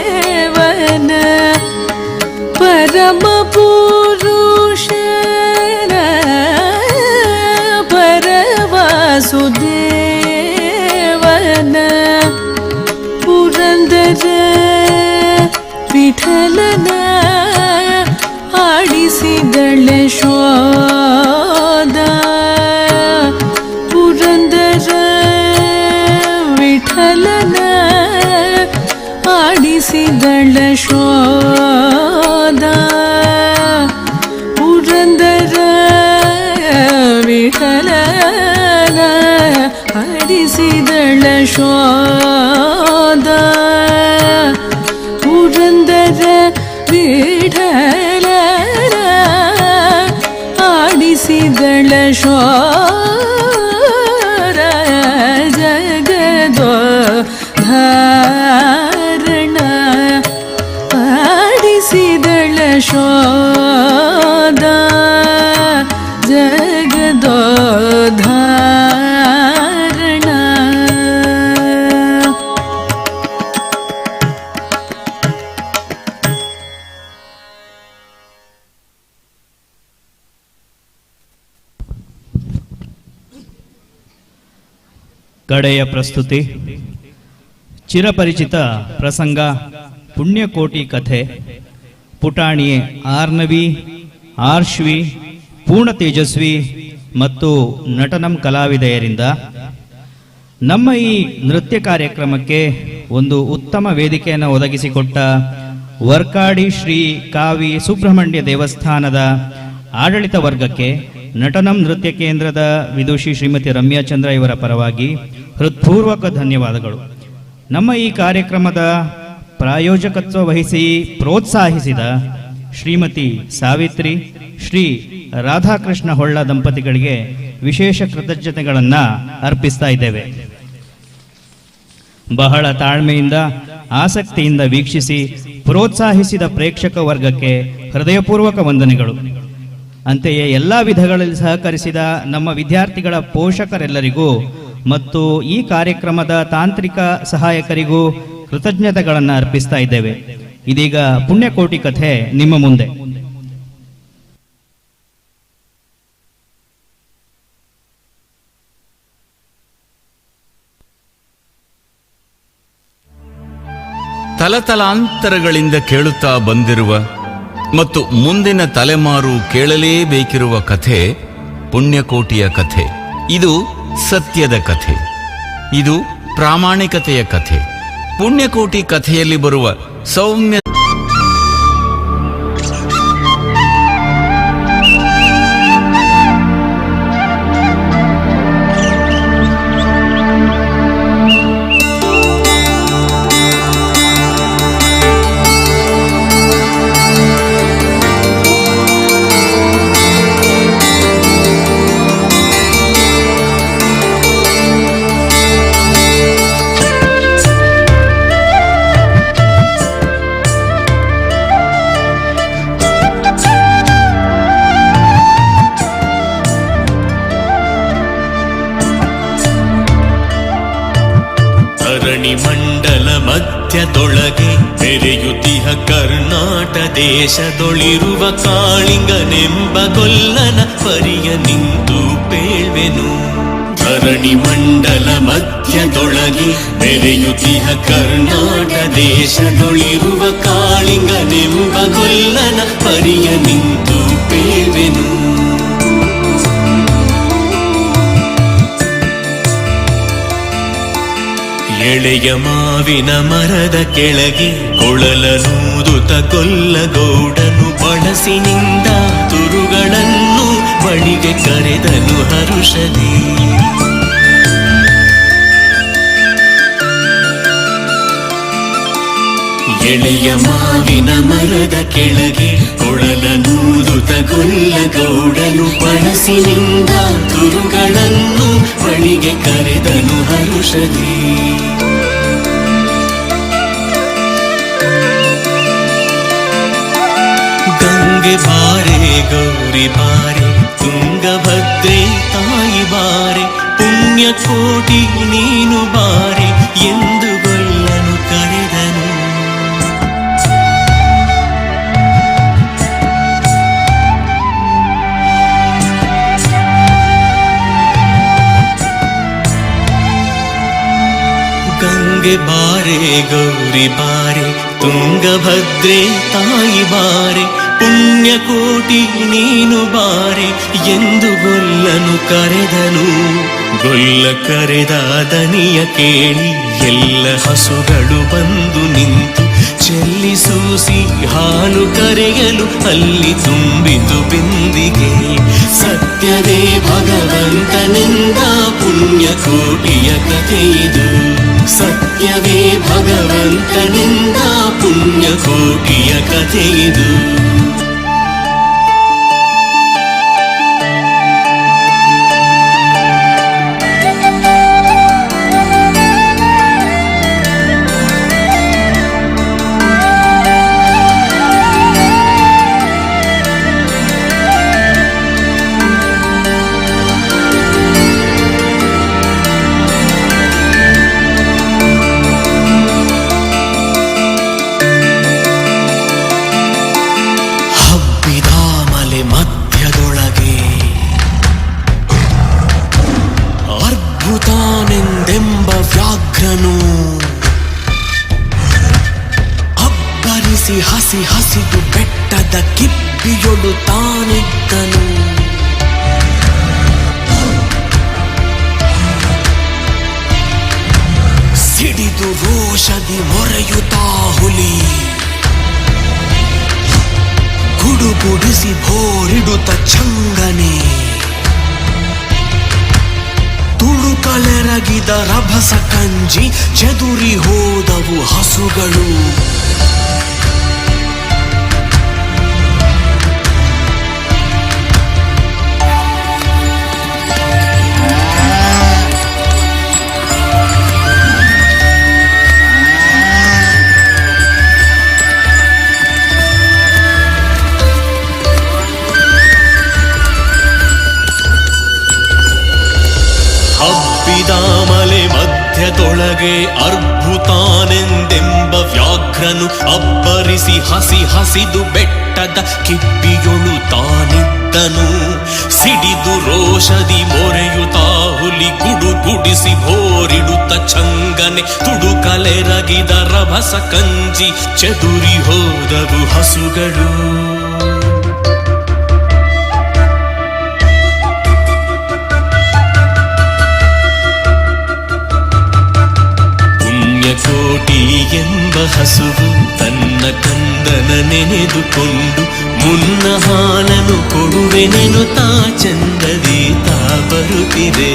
ಪರವಾಸುದೇವನ ಪರಮ ಪುರುಷನ ಪರವಾಸುದೇವನ ಪುರಂದರ ವಿಠಲನ ಆಡಿಸಿದಳ ಶೋಧ ಪುರಂದರ ವಿಠಲನ ಆಡಿಸಿದಳ ಶೋಧ ಪುರಂದರ ವಿಠಲನ ಆಡಿಸಿದಳ ಶೋಧ ಪುರಂದರ ವಿಠಲನ ಆಡಿಸಿದಳ ಶೋಧ ಜಗದೋದ್ಧಾರಣ ಆಡಿಸಿದಳ ಶೋಧ ಜಗದೋದ್ಧಾರಣ ಕಡೆಯ ಪ್ರಸ್ತುತಿ ಚಿರಪರಿಚಿತ ಪ್ರಸಂಗ ಪುಣ್ಯಕೋಟಿ ಕಥೆ ಪುಟಾಣಿ ಆರ್ನವಿ ಆರ್ಶ್ವಿ ಪೂರ್ಣ ತೇಜಸ್ವಿ ಮತ್ತು ನಟನಂ ಕಲಾವಿದೆಯರಿಂದ ನಮ್ಮ ಈ ನೃತ್ಯ ಕಾರ್ಯಕ್ರಮಕ್ಕೆ ಒಂದು ಉತ್ತಮ ವೇದಿಕೆಯನ್ನು ಒದಗಿಸಿಕೊಟ್ಟ ವರ್ಕಾಡಿ ಶ್ರೀ ಕಾವಿ ಸುಬ್ರಹ್ಮಣ್ಯ ದೇವಸ್ಥಾನದ ಆಡಳಿತ ವರ್ಗಕ್ಕೆ ನಟನಂ ನೃತ್ಯ ಕೇಂದ್ರದ ವಿದುಷಿ ಶ್ರೀಮತಿ ರಮ್ಯಾ ಚಂದ್ರ ಇವರ ಪರವಾಗಿ ಹೃತ್ಪೂರ್ವಕ ಧನ್ಯವಾದಗಳು. ನಮ್ಮ ಈ ಕಾರ್ಯಕ್ರಮದ ಪ್ರಾಯೋಜಕತ್ವ ವಹಿಸಿ ಪ್ರೋತ್ಸಾಹಿಸಿದ ಶ್ರೀಮತಿ ಸಾವಿತ್ರಿ, ಶ್ರೀ ರಾಧಾಕೃಷ್ಣ ಹೊಳ್ಳ ದಂಪತಿಗಳಿಗೆ ವಿಶೇಷ ಕೃತಜ್ಞತೆಗಳನ್ನು ಅರ್ಪಿಸ್ತಾ ಇದ್ದೇವೆ. ಬಹಳ ತಾಳ್ಮೆಯಿಂದ ಆಸಕ್ತಿಯಿಂದ ವೀಕ್ಷಿಸಿ ಪ್ರೋತ್ಸಾಹಿಸಿದ ಪ್ರೇಕ್ಷಕ ವರ್ಗಕ್ಕೆ ಹೃದಯಪೂರ್ವಕ ವಂದನೆಗಳು. ಅಂತೆಯೇ ಎಲ್ಲ ವಿಧಗಳಲ್ಲಿ ಸಹಕರಿಸಿದ ನಮ್ಮ ವಿದ್ಯಾರ್ಥಿಗಳ ಪೋಷಕರೆಲ್ಲರಿಗೂ ಮತ್ತು ಈ ಕಾರ್ಯಕ್ರಮದ ತಾಂತ್ರಿಕ ಸಹಾಯಕರಿಗೂ ಕೃತಜ್ಞತೆಗಳನ್ನು ಅರ್ಪಿಸ್ತಾ ಇದ್ದೇವೆ. ಇದೀಗ ಪುಣ್ಯಕೋಟಿ ಕಥೆ ನಿಮ್ಮ ಮುಂದೆ. ತಲತಲಾಂತರಗಳಿಂದ ಕೇಳುತ್ತಾ ಬಂದಿರುವ ಮತ್ತು ಮುಂದಿನ ತಲೆಮಾರು ಕೇಳಲೇಬೇಕಿರುವ ಕಥೆ ಪುಣ್ಯಕೋಟಿಯ ಕಥೆ. ಇದು ಸತ್ಯದ ಕಥೆ, ಇದು ಪ್ರಾಮಾಣಿಕತೆಯ ಕಥೆ. ಪುಣ್ಯಕೋಟಿ ಕಥೆಯಲ್ಲಿ ಬರುವ ಸೌಮ್ಯ ಮಂಡಲ ಮಧ್ಯದೊಳಗೆ ಬೆರೆಯುತ್ತಿಹ ಕರ್ನಾಟ ದೇಶದೊಳಿರುವ ಕಾಳಿಂಗನೆಂಬ ಗೊಲ್ಲನ ಪರಿಯ ನಿಂತು ಪೇಳ್ವೆನು. ಧರಣಿ ಮಂಡಲ ಮಧ್ಯದೊಳಗೆ ಬೆರೆಯುತ್ತಿಹ ಕರ್ನಾಟ ದೇಶದೊಳಿರುವ ಕಾಳಿಂಗನೆಂಬ ಗೊಲ್ಲನ ಪರಿಯ ನಿಂತು ಪೇಳ್ವೆನು. ಎಳೆಯ ಮಾವಿನ ಮರದ ಕೆಳಗೆ ಕೊಳಲನೂದುತ ಗೊಲ್ಲಗೌಡನು ಬಳಸಿನಿಂದ ತುರುಗಳನ್ನು ಬಳಿಗೆ ಕರೆದನು ಹರುಷದಿ. ಎಳೆಯ ಮಾವಿನ ಮರದ ಕೆಳಗೆ ಕೊಳಲನೂದುತ ಗೊಲ್ಲಗೌಡನು ಬಳಸಿನಿಂದ ತುರುಗಳನ್ನು ಬಳಿಗೆ ಕರೆದನು ಹರುಷದಿ. ಗಂಗೆ ಬಾರೆ ಗೌರಿ ಬಾರೆ ತುಂಗಭದ್ರೆ ತಾಯಿ ಬಾರೆ ಪುಣ್ಯಕೋಟಿ ನೀನು ಬಾರೆ ಎಂದು ಗೊಲ್ಲನು ಕರೆದನು. ಗಂಗೆ ಬಾರೆ ಗೌರಿ ಬಾರೆ ತುಂಗಭದ್ರೆ ತಾಯಿ ಬಾರೆ ಪುಣ್ಯಕೋಟಿ ನೀನು ಬಾರೆ ಎಂದು ಗೊಲ್ಲನು ಕರೆದನು. ಗೊಲ್ಲ ಕರೆದ ದನಿಯ ಕೇಳಿ ಎಲ್ಲ ಹಸುಗಳು ಬಂದು ನಿಂತು ಚೆಲ್ಲಿಸೂಸಿ ಹಾಲು ಕರೆಯಲು ಅಲ್ಲಿ ತುಂಬಿತು ಬಿಂದಿಗೆ. ಸತ್ಯವೇ ಭಗವಂತನಿಂದ ಪುಣ್ಯಕೋಟಿಯ ಕಥೆಯಿದು. ಸತ್ಯವೇ ಭಗವಂತನಿಂದ ಪುಣ್ಯಕೋಟಿಯ ಕಥೆಯಿದು. ಹಸಿ ಹಸಿದು ಬೆಟ್ಟದ ಕಿಪ್ಪಿಯೊಳು ತಾನಿದ್ದನು. ಸಿಡಿದು ರೋಷದಿ ಮೊರೆಯುತ್ತಾ ಹುಲಿ ಗುಡುಗುಡಿಸಿ ಭೋರಿಡುತ್ತ ಚಂಗನೆ. ತುಳುಕಲೆರಗಿದ ರಭಸ ಕಂಜಿ ಚೆದುರಿ ಹೋದವು ಹಸುಗಳು. ಹೊಲದೊಳಗೆ ಅರ್ಭುತಾನೆಂದೆಂಬ ವ್ಯಾಘ್ರನು ಅಬ್ಬರಿಸಿ ಹಸಿದು ಬೆಟ್ಟದ ಕಿಪ್ಪಿಯೊಳು ತಾನಿದ್ದನು. ಸಿಡಿದು ರೋಷದಿ ಮೊರೆಯುತ್ತಾ ಹುಲಿ ಗುಡುಗುಡಿಸಿ ಭೋರಿಡುತ್ತ ಚಂಗನೆ ತುಡುಕಲೆರಗಿದ ರಭಸ ಕಂಜಿ ಚದುರಿ ಹೋದವು ಹಸುಗಳು. ಕೋಟಿ ಎಂಬ ಹಸುವು ತನ್ನ ಕಂದನ ನೆನೆದುಕೊಂಡು ಮುನ್ನ ಹಾಲನು ಕೊಡುವೆನೆನು ತಾ ಚಂದದಿ ತಾ ಬರುತ್ತಿದೆ.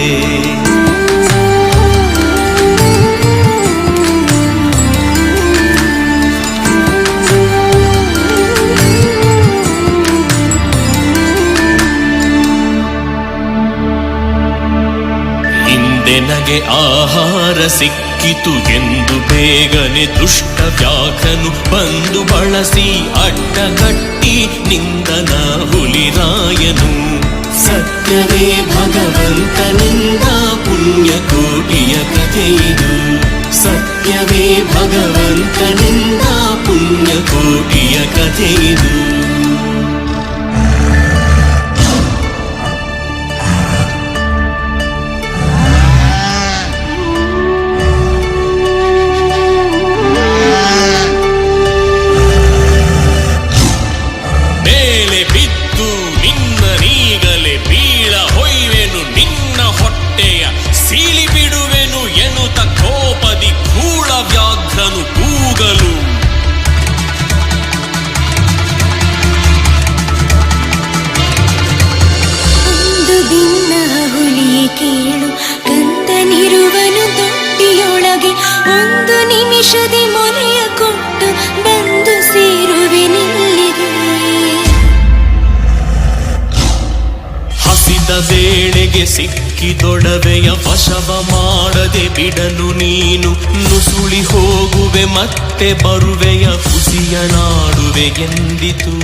ನಗೆ ಆಹಾರ ಸಿಕ್ಕಿತು ಎಂದು ಬೇಗನೆ ದುಷ್ಟ ವ್ಯಾಘ್ರನು ಬಂದು ಬಳಸಿ ಅಡ್ಡಗಟ್ಟಿ ನಿಂದನ ಹುಲಿರಾಯನು. ಸತ್ಯವೇ ಭಗವಂತನಿಂದ ಪುಣ್ಯಕೋಟಿಯ ಕಥೆಯಿದು. ಸತ್ಯವೇ ಭಗವಂತನಿಂದ ಪುಣ್ಯಕೋಟಿಯ ಕಥೆಯಿದು. ಕೇಳು ಕಂದನಿರುವನು ತೊಟ್ಟಿಯೊಳಗೆ ಒಂದು ನಿಮಿಷದಿ ಮೊರೆಯ ಕೊಟ್ಟು ಬಂದು ಸೇರುವೆ ನಿಲ್ಲಿಗೆ. ಹಸಿದ ವೇಳೆಗೆ ಸಿಕ್ಕಿದೊಡವೆಯ ವಶವ ಮಾಡದೆ ಬಿಡಲು ನೀನು ನುಸುಳಿ ಹೋಗುವೆ ಮತ್ತೆ ಬರುವೆಯ ಕುಸಿಯ ನಾಡುವೆ ಎಂದಿತು.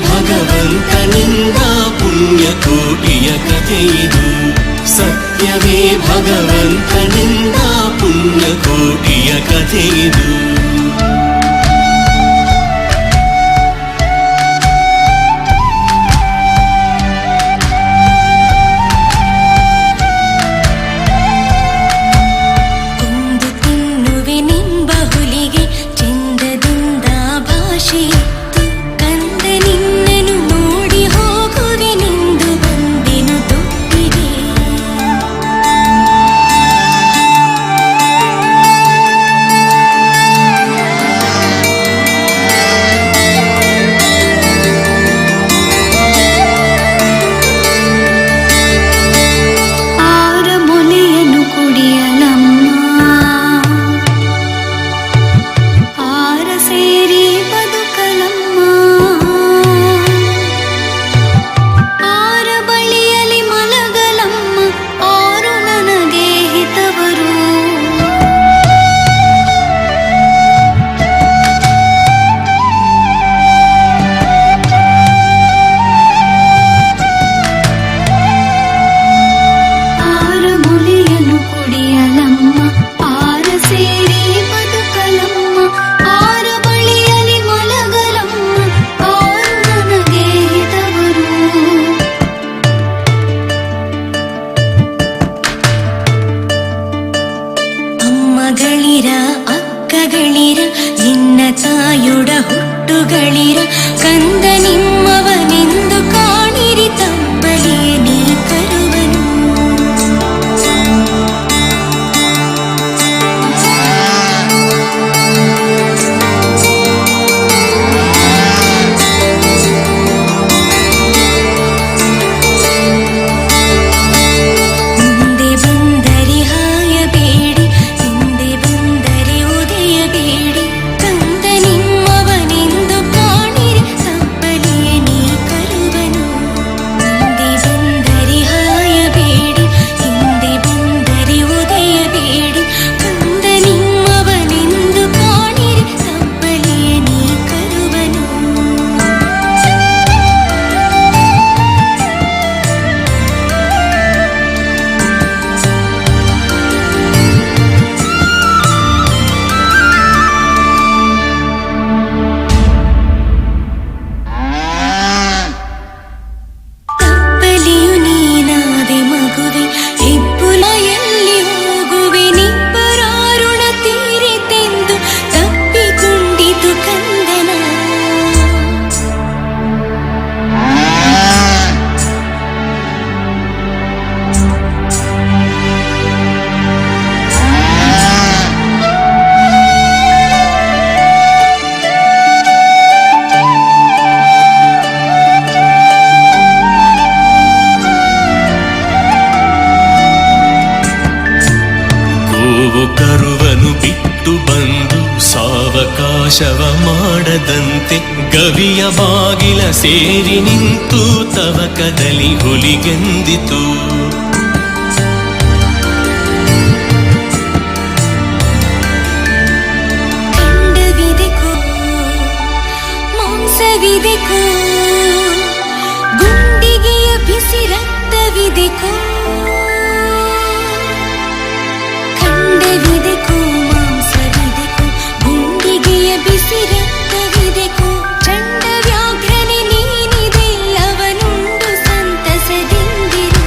ಭಗವಂತನಿಂದ ಪುಣ್ಯಕೋಟಿಯ ಕಥೆಯಿದು. ಸತ್ಯವೇ ಭಗವಂತನಿಂದ ಪುಣ್ಯಕೋಟಿಯ ಕಥೆಯಿದು. ಬಳಿರ ಕಂದ ನಿಮ್ಮವನೆಂದು ಕಾಣಿರಿ ತಪ್ಪಲಿಯೇ ನೀ ಕರುವನು. ಮುಂದೆ ಬಂದರೆ ಹಾಯಬೇಡಿ, ಹಿಂದೆ ಬಂದರೆ ಉದಯಬೇಡಿ, ಕಂದ ನಿಮ್ಮವನೆಂದು ಕಾಣಿರಿ ತಪ್ಪಲಿಯೇ ನೀ ಕರುವನು. ಮುಂದೆ ಬಂದರೆ ಹಾಯಬೇಡಿ, ಹಿಂದೆ ಬಂದರೆ ಉದಯಬೇಡಿ, ಕಂದ ನಿಮ್ಮವನೆಂದು ಕಾಣಿರಿ ತಪ್ಪಲಿಯೇ ನೀ ಕರುವನು. ತಪ್ಪಲಿಯು ನೀನಾದೆ ಮಗುವೆ, ಹೆಬ್ಬುಲ ಎಲ್ಲಿ ಹೋಗುವೆ, ನಿಬ್ಬರಾರುಣ ತೀರಿತೆಂದು ತಪ್ಪಿಕೊಂಡಿತು ಕಂದನ. ಗೋವು ಕರುವನು ಬಿಟ್ಟು ಬಂದು ಸಾವಕಾಶವ ಮಾಡದಂತೆ ಗವಿಯ ಬಾಗಿಲ ಸೇರಿ ನಿಂತು ತವಕದಲ್ಲಿ ಹುಲಿಗೆಂದಿತು. ಖಂಡವಿದೆಕೋ ಮಾಂಸವಿದೆಕೋ, ಗುಂಡಿಗೆಯ ಬಿಸಿ ರಕ್ತವಿದೆಕೋ. ಖಂಡವಿದೆಕೋ ಮಾಂಸವಿದೆಕೋ, ಗುಂಡಿಗೆಯ ಬಿಸಿ ರಕ್ತವಿದೆಕೋ. ಚಂಡ ವ್ಯಾಘ್ರನೆ ನೀನಿದೆಲ್ಲವನುಂಡು ಸಂತಸದಿಂದಿರು.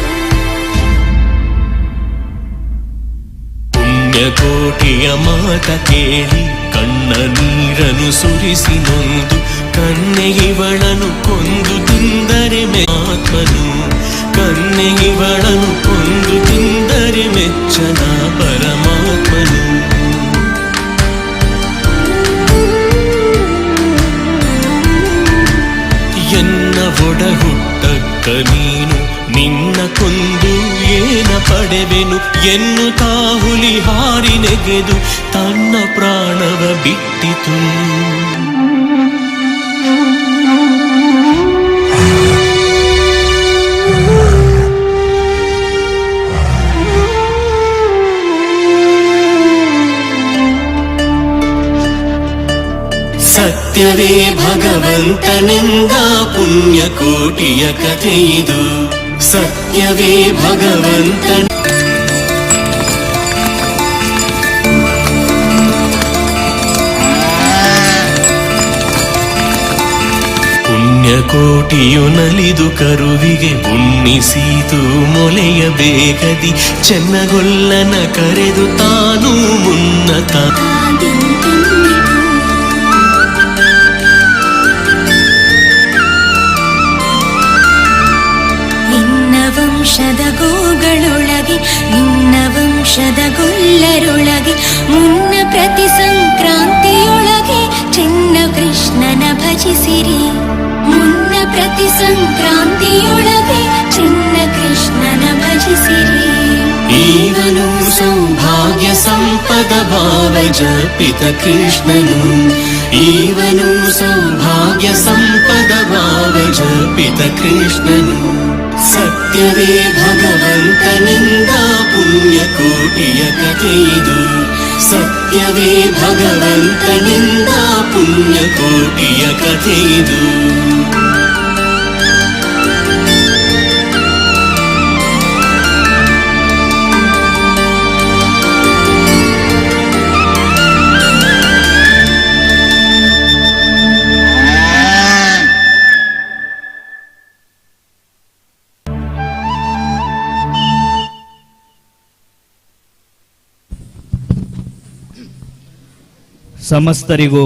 ಪುಣ್ಯಕೋಟಿಯ ಮಾತ ಕೇಳಿ ಕಣ್ಣ ನೀರನು ಸುರಿಸಿ ನೊಂದು ಕನ್ನೆಗಿವಳನು ಕೊಂದು ತಿಂದರೆ ಆತ್ಮನು. ಕನ್ನೆಗಿವಳನು ಕೊಂದು ತಿಂದರೆ ಮೆಚ್ಚನ ಪರಮಾತ್ಮನು. ಎನ್ನ ಒಡ ಹುಟ್ಟಕ್ಕ ನೀನು ನಿನ್ನ ಕೊಂದು ಏನ ಪಡೆವೆನು ಎನ್ನುತ್ತಾ ಹುಲಿ ಹಾರಿ ನೆಗೆದು ತನ್ನ ಪ್ರಾಣವ ಬಿಟ್ಟಿತು. ಸತ್ಯವೇ ಭಗವಂತನೆಂದ ಪುಣ್ಯಕೋಟಿಯ ಕಥೆಯಿದು. ಸತ್ಯವೇ ಭಗವಂತನ ಪುಣ್ಯಕೋಟಿಯು ನಲಿದು ಕರುವಿಗೆ ಉಣ್ಣಿಸೀತು ಮೊಲೆಯ ಬೇಗದಿ. ಚೆನ್ನಗೊಲ್ಲನ ಕರೆದು ತಾನು ಮುನ್ನತ ನಿನ್ನ ವಂಶದ ಗೋಗಳೊಳಗೆ, ನಿನ್ನ ವಂಶದ ಗೊಲ್ಲರೊಳಗೆ, ಮುನ್ನ ಪ್ರತಿ ಸಂಕ್ರಾಂತಿಯೊಳಗೆ ಚೆನ್ನ ಕೃಷ್ಣನ ಭಜಿಸಿರಿ. ಮುನ್ನ ಪ್ರತಿ ಸಂಕ್ರಾಂತಿಯೊಳಗೆ ಚೆನ್ನ ಕೃಷ್ಣನ ಭಜಿಸಿರಿ. ಈವನು ಸೌಭಾಗ್ಯ ಸಂಪದ ಭಾವ ಜಪಿತ ಕೃಷ್ಣನು. ಈವನು ಸೌಭಾಗ್ಯ ಸಂಪದ ಭಾವ ಜಪಿತ ಕೃಷ್ಣನು. ಸತ್ಯವೇ ಭಗವಂತನಿಂದ ಪುಣ್ಯಕೋಟಿಯ ಕಥೆಯಿದು. ಸತ್ಯವೇ ಭಗವಂತನಿಂದ ಪುಣ್ಯಕೋಟಿಯ ಕಥೆಯಿದು. ಸಮಸ್ತರಿಗೂ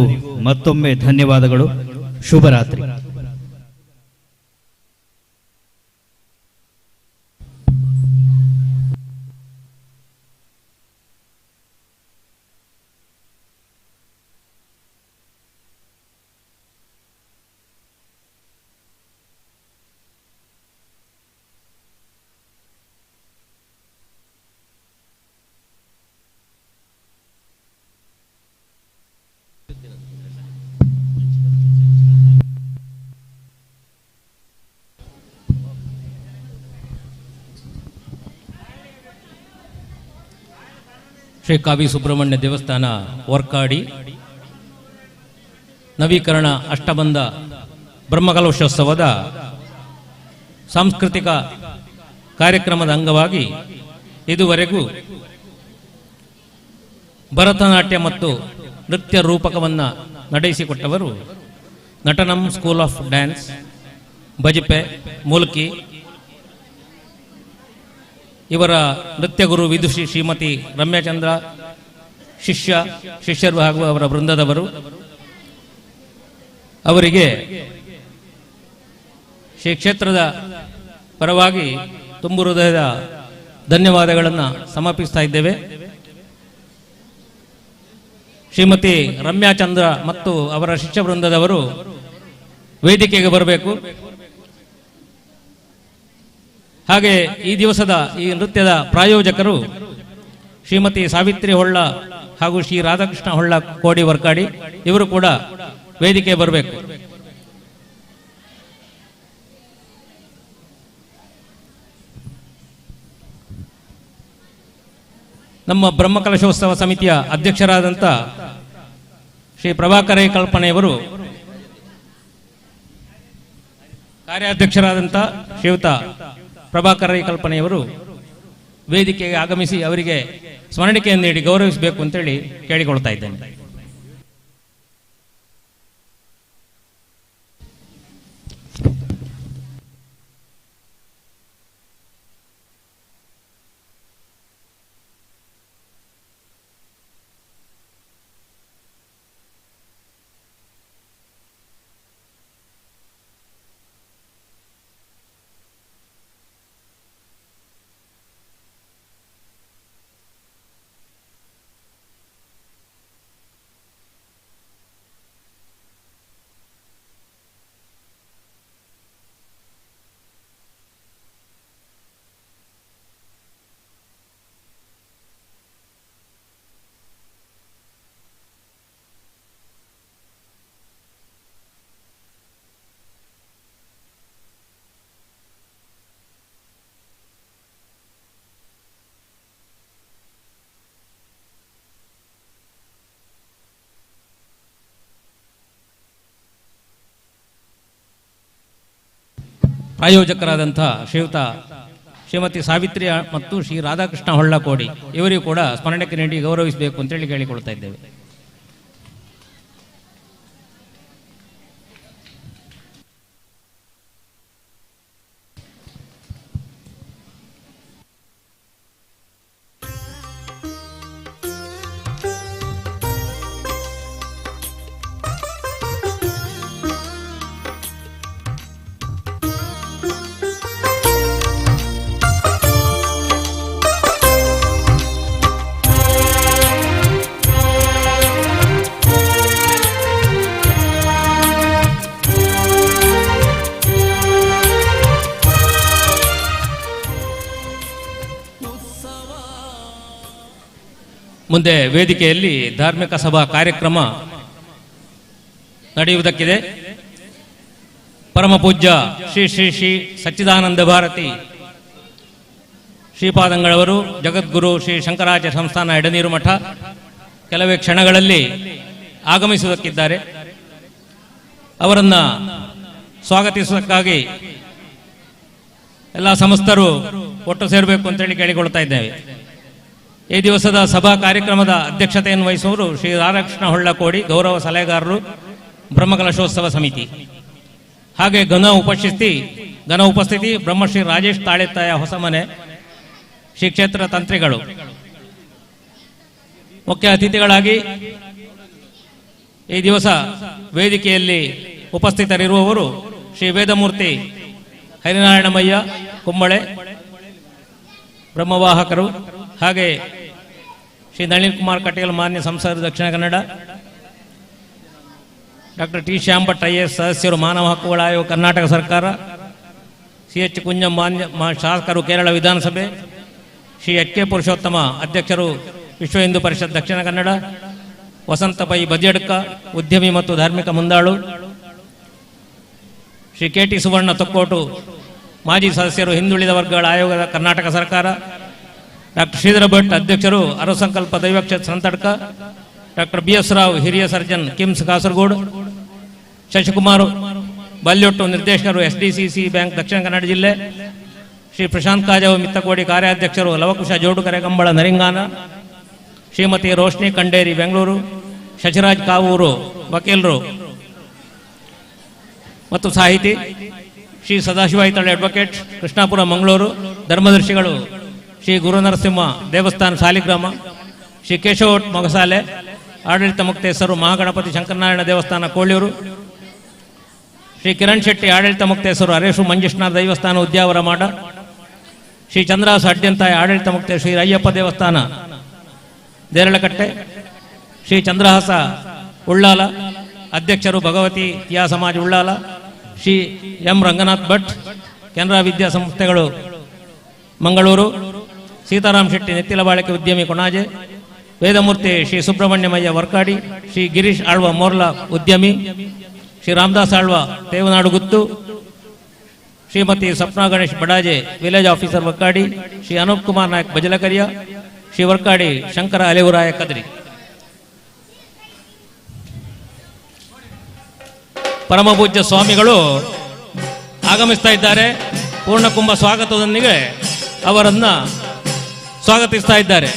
ಮತ್ತೊಮ್ಮೆ ಧನ್ಯವಾದಗಳು. ಶುಭರಾತ್ರಿ. ಶ್ರೀ ಕಾವಿ ಸುಬ್ರಹ್ಮಣ್ಯ ದೇವಸ್ಥಾನ ವರ್ಕಾಡಿ ನವೀಕರಣ ಅಷ್ಟಬಂಧ ಬ್ರಹ್ಮಕಲಶೋತ್ಸವದ ಸಾಂಸ್ಕೃತಿಕ ಕಾರ್ಯಕ್ರಮದ ಅಂಗವಾಗಿ ಇದುವರೆಗೂ ಭರತನಾಟ್ಯ ಮತ್ತು ನೃತ್ಯ ರೂಪಕವನ್ನು ನಡೆಸಿಕೊಟ್ಟವರು Natanam school of dance, Bajpe, Mulki. ಇವರ ನೃತ್ಯ ಗುರು ವಿದುಷಿ ಶ್ರೀಮತಿ ರಮ್ಯಚಂದ್ರ, ಶಿಷ್ಯರು ಹಾಗೂ ಅವರ ಬೃಂದದವರು. ಅವರಿಗೆ ಶ್ರೀ ಕ್ಷೇತ್ರದ ಪರವಾಗಿ ತುಂಬು ಹೃದಯದ ಧನ್ಯವಾದಗಳನ್ನು ಸಮರ್ಪಿಸ್ತಾ ಇದ್ದೇವೆ. ಶ್ರೀಮತಿ ರಮ್ಯಾಚಂದ್ರ ಮತ್ತು ಅವರ ಶಿಷ್ಯ ಬೃಂದದವರು ವೇದಿಕೆಗೆ ಬರಬೇಕು. ಹಾಗೆ ಈ ದಿವಸದ ಈ ನೃತ್ಯದ ಪ್ರಾಯೋಜಕರು ಶ್ರೀಮತಿ ಸಾವಿತ್ರಿ ಹೊಳ್ಳ ಹಾಗೂ ಶ್ರೀ ರಾಧಾಕೃಷ್ಣ ಹೊಳ್ಳ ಕೋಡಿ ವರ್ಕಾಡಿ. ಇವರು ಕೂಡ ವೇದಿಕೆ ಬರಬೇಕು. ನಮ್ಮ ಬ್ರಹ್ಮಕಲಶೋತ್ಸವ ಸಮಿತಿಯ ಅಧ್ಯಕ್ಷರಾದಂಥ ಶ್ರೀ ಪ್ರಭಾಕರ ಕಲ್ಪನೆಯವರು, ಕಾರ್ಯಾಧ್ಯಕ್ಷರಾದಂಥ ಶ್ರೀಯುತ ಪ್ರಭಾಕರ ಕಲ್ಪನೆಯವರು ವೇದಿಕೆಗೆ ಆಗಮಿಸಿ ಅವರಿಗೆ ಸ್ಮರಣಿಕೆಯನ್ನು ನೀಡಿ ಗೌರವಿಸಬೇಕು ಅಂತೇಳಿ ಕೇಳಿಕೊಳ್ತಾ ಇದ್ದೇನೆ. ಪ್ರಾಯೋಜಕರಾದಂಥ ಶ್ರೀಮತಿ ಸಾವಿತ್ರಿ ಮತ್ತು ಶ್ರೀ ರಾಧಾಕೃಷ್ಣ ಹೊಳ್ಳ ಕೋಡಿ ಇವರಿಗೂ ಕೂಡ ಸ್ಮರಣಕ್ಕೆ ನೀಡಿ ಗೌರವಿಸಬೇಕು ಅಂತೇಳಿ ಕೇಳಿಕೊಳ್ತಾ ಇದ್ದೇವೆ. ಮುಂದೆ ವೇದಿಕೆಯಲ್ಲಿ ಧಾರ್ಮಿಕ ಸಭಾ ಕಾರ್ಯಕ್ರಮ ನಡೆಯುವುದಕ್ಕಿದೆ. ಪರಮ ಪೂಜ್ಯ ಶ್ರೀ ಶ್ರೀ ಶ್ರೀ ಸಚ್ಚಿದಾನಂದ ಭಾರತಿ ಶ್ರೀಪಾದಂಗಳವರು, ಜಗದ್ಗುರು ಶ್ರೀ ಶಂಕರಾಚಾರ್ಯ ಸಂಸ್ಥಾನ ಎಡನೀರು ಮಠ ಕೆಲವೇ ಕ್ಷಣಗಳಲ್ಲಿ ಆಗಮಿಸುವುದಕ್ಕಿದ್ದಾರೆ. ಅವರನ್ನು ಸ್ವಾಗತಿಸುವುದಕ್ಕಾಗಿ ಎಲ್ಲ ಸಮಸ್ತರು ಒಟ್ಟು ಸೇರಬೇಕು ಅಂತೇಳಿ ಕೇಳಿಕೊಳ್ತಾ ಇದ್ದೇವೆ. ಈ ದಿವಸದ ಸಭಾ ಕಾರ್ಯಕ್ರಮದ ಅಧ್ಯಕ್ಷತೆಯನ್ನು ವಹಿಸುವವರು ಶ್ರೀ ರಾಧಾಕೃಷ್ಣ ಹೊಳ್ಳ ಕೋಡಿ, ಗೌರವ ಸಲಹೆಗಾರರು, ಬ್ರಹ್ಮಕಲಶೋತ್ಸವ ಸಮಿತಿ. ಹಾಗೆ ಘನ ಉಪಸ್ಥಿತಿ ಬ್ರಹ್ಮಶ್ರೀ ರಾಜೇಶ್ ತಾಳೆತ್ತಾಯ ಹೊಸಮನೆ, ಶ್ರೀ ಕ್ಷೇತ್ರ ತಂತ್ರಿಗಳು. ಮುಖ್ಯ ಅತಿಥಿಗಳಾಗಿ ಈ ದಿವಸ ವೇದಿಕೆಯಲ್ಲಿ ಉಪಸ್ಥಿತರಿರುವವರು ಶ್ರೀ ವೇದಮೂರ್ತಿ ಹರಿನಾರಾಯಣಮಯ್ಯ ಕುಂಬಳೆ ಬ್ರಹ್ಮವಾಹಕರು, ಹಾಗೆ ಶ್ರೀ ನಳಿನ್ ಕುಮಾರ್ ಕಟೀಲ್ ಮಾನ್ಯ ಸಂಸದರು Dakshina Kannada, doctor T Shyam Bhat IAS ಸದಸ್ಯರು ಮಾನವ ಹಕ್ಕುಗಳ ಆಯೋಗ ಕರ್ನಾಟಕ ಸರ್ಕಾರ, CH ಕುಂಜಂ ಮಾನ್ಯ ಶಾಸಕರು ಕೇರಳ ವಿಧಾನಸಭೆ, ಶ್ರೀ HK ಪುರುಷೋತ್ತಮ ಅಧ್ಯಕ್ಷರು ವಿಶ್ವ ಹಿಂದೂ ಪರಿಷತ್ ದಕ್ಷಿಣ ಕನ್ನಡ, ವಸಂತ ಪೈ ಬದಿಯಡ್ಕ ಉದ್ಯಮಿ ಮತ್ತು ಧಾರ್ಮಿಕ ಮುಂದಾಳು, ಶ್ರೀ KT ಸುವರ್ಣ ತೊಕ್ಕೋಟು ಮಾಜಿ ಸದಸ್ಯರು ಹಿಂದುಳಿದ ವರ್ಗಗಳ ಆಯೋಗದ ಕರ್ನಾಟಕ ಸರ್ಕಾರ, ಡಾಕ್ಟರ್ ಶ್ರೀಧರ ಭಟ್ ಅಧ್ಯಕ್ಷರು ಅರುಸಂಕಲ್ಪ ದೈವಕ್ಷೇತ್ರ ಸಂತಡ್ಕ, ಡಾಕ್ಟರ್ BS ರಾವ್ ಹಿರಿಯ ಸರ್ಜನ್ ಕಿಮ್ಸ್ ಕಾಸರಗೋಡು, ಶಶಿಕುಮಾರ್ ಬಲ್ಯೊಟ್ಟು ನಿರ್ದೇಶಕರು SDCC ಬ್ಯಾಂಕ್ ದಕ್ಷಿಣ ಕನ್ನಡ ಜಿಲ್ಲೆ, ಶ್ರೀ ಪ್ರಶಾಂತ್ ಕಾಜಾವ್ ಮಿತ್ತಕೋಡಿ ಕಾರ್ಯಾಧ್ಯಕ್ಷರು ಲವಕುಶ ಜೋಡುಕರೆ ಕಂಬಳ ನರಿಂಗಾನ, ಶ್ರೀಮತಿ ರೋಶ್ನಿ ಕಂಡೇರಿ ಬೆಂಗಳೂರು, ಶಶಿರಾಜ್ ಕಾವೂರು ವಕೀಲರು ಮತ್ತು ಸಾಹಿತಿ, ಶ್ರೀ ಸದಾಶಿವ ಐತಳೆ ಅಡ್ವೊಕೇಟ್ ಕೃಷ್ಣಾಪುರ ಮಂಗಳೂರು, ಧರ್ಮದರ್ಶಿಗಳು ಶ್ರೀ ಗುರುನರಸಿಂಹ ದೇವಸ್ಥಾನ ಸಾಲಿಗ್ರಾಮ, ಶ್ರೀ ಕೇಶವ ಮೊಗಸಾಲೆ ಆಡಳಿತ ಮುಕ್ತೇಶ್ವರು ಮಹಾಗಣಪತಿ ಶಂಕರನಾರಾಯಣ ದೇವಸ್ಥಾನ ಕೋಳಿಯೂರು, ಶ್ರೀ ಕಿರಣ್ ಶೆಟ್ಟಿ ಆಡಳಿತ ಮುಕ್ತೇಶ್ವರು ಅರೇಶು ಮಂಜುಷ್ಣಾಥ ದೇವಸ್ಥಾನ ಉದ್ಯಾವರ ಮಾಡ, ಶ್ರೀ ಚಂದ್ರಾಸ ಅಡ್ಯಂತಾಯ ಆಡಳಿತ ಮುಕ್ತೇಶ್ವರ ಶ್ರೀ ಅಯ್ಯಪ್ಪ ದೇವಸ್ಥಾನ ದೇರಳಕಟ್ಟೆ, ಶ್ರೀ ಚಂದ್ರಹಾಸ ಉಳ್ಳಾಲ ಅಧ್ಯಕ್ಷರು ಭಗವತಿ ಯಾ ಸಮಾಜ ಉಳ್ಳಾಲ, ಶ್ರೀ M ರಂಗನಾಥ್ ಭಟ್ ಕೆನರಾ ವಿದ್ಯಾಸಂಸ್ಥೆಗಳು ಮಂಗಳೂರು, ಸೀತಾರಾಮ್ ಶೆಟ್ಟಿ ನೆತ್ತಿಲ ಬಾಳಿಕೆ ಉದ್ಯಮಿ ಕೊಣಾಜೆ, ವೇದಮೂರ್ತಿ ಶ್ರೀ ಸುಬ್ರಹ್ಮಣ್ಯಮಯ್ಯ ವರ್ಕಾಡಿ, ಶ್ರೀ ಗಿರೀಶ್ ಆಳ್ವ ಮೋರ್ಲಾ ಉದ್ಯಮಿ, ಶ್ರೀ ರಾಮದಾಸ್ ಆಳ್ವ ದೇವನಾಡು ಗುತ್ತು, ಶ್ರೀಮತಿ ಸಪ್ನಾ ಗಣೇಶ್ ಬಡಾಜೆ ವಿಲೇಜ್ ಆಫೀಸರ್ ವರ್ಕಾಡಿ, ಶ್ರೀ ಅನೂಪ್ ಕುಮಾರ್ ನಾಯಕ್ ಬಜಲಕರಿಯ, ಶ್ರೀ ವರ್ಕಾಡಿ ಶಂಕರ ಅಲೆವುರಾಯ ಕದ್ರಿ. ಪರಮಪೂಜ್ಯ ಸ್ವಾಮಿಗಳು ಆಗಮಿಸ್ತಾ ಇದ್ದಾರೆ. ಪೂರ್ಣಕುಂಭ ಸ್ವಾಗತದೊಂದಿಗೆ ಅವರನ್ನು ಸ್ವಾಗತಿಸ್ತಾ ಇದ್ದಾರೆ.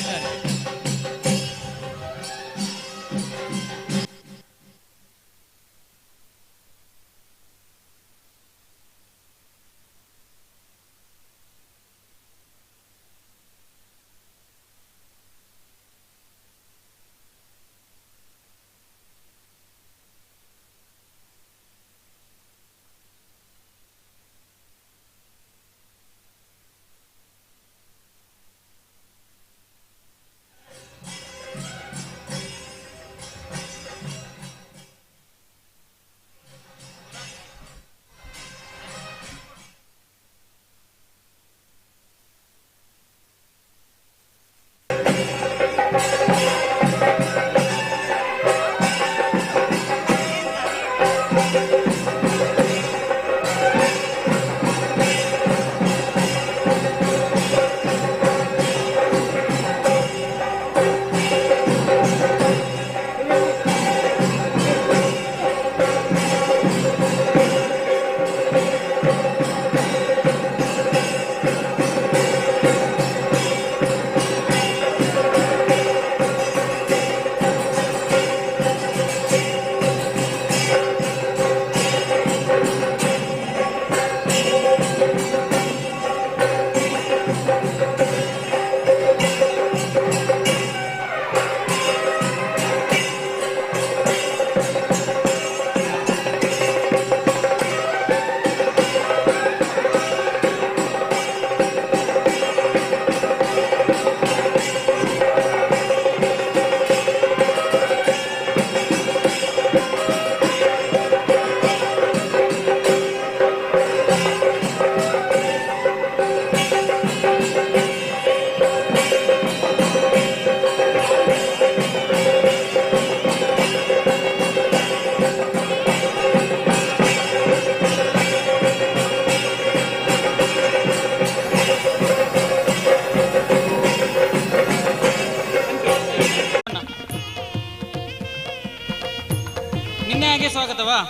ಸ್ವಾಗತವಾ?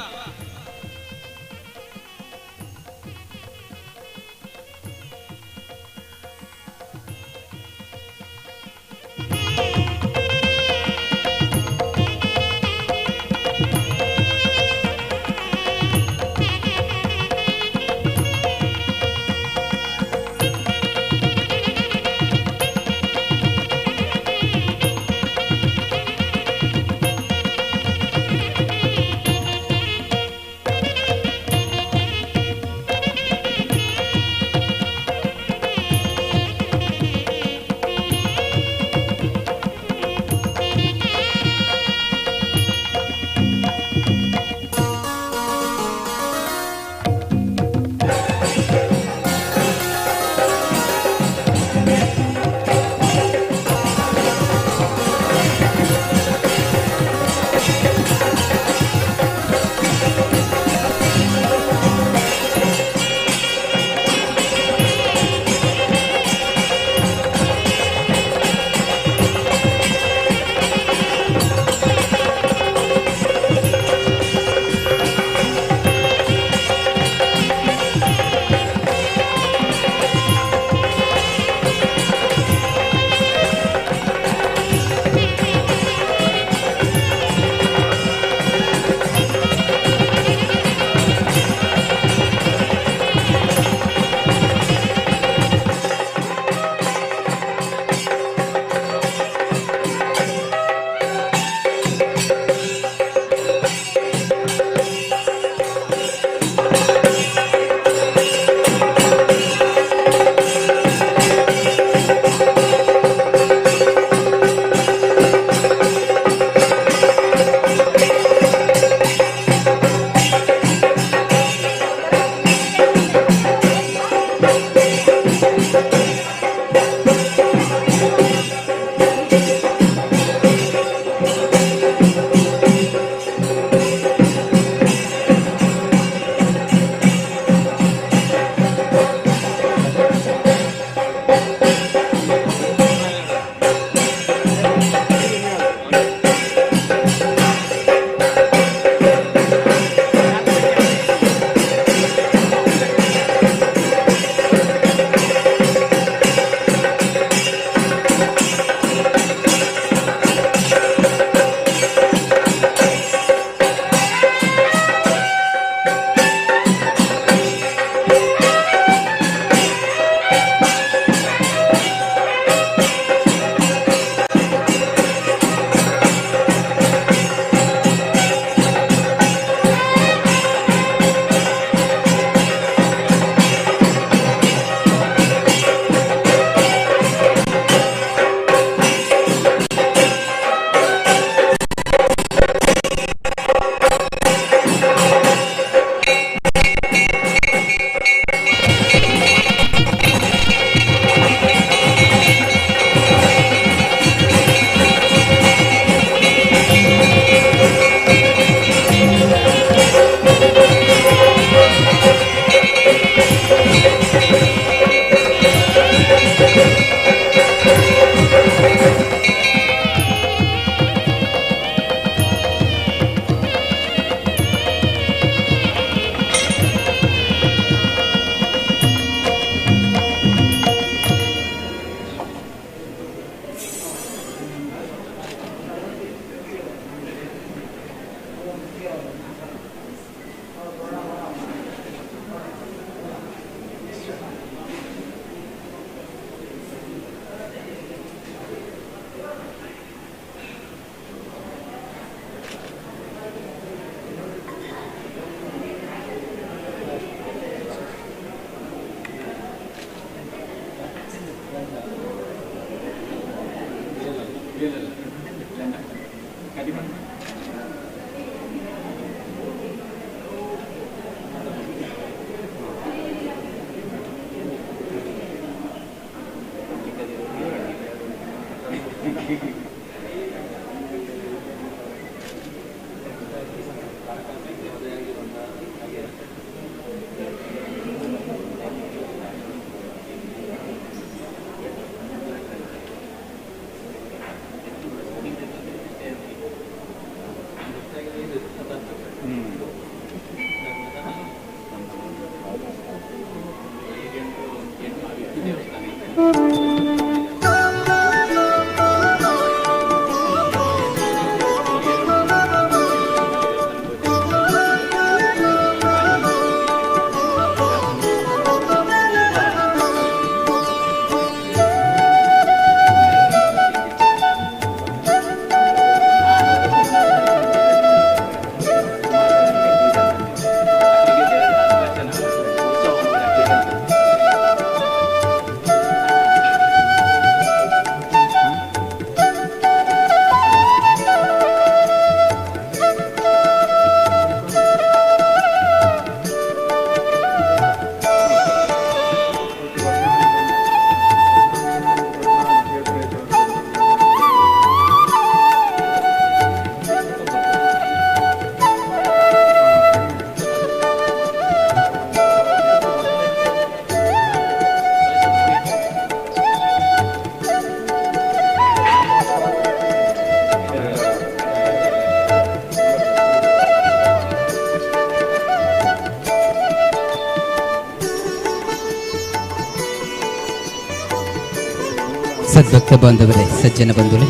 ಸದ್ಭಕ್ತ ಬಾಂಧವರೇ, ಸಜ್ಜನ ಬಂಧುಗಳೇ,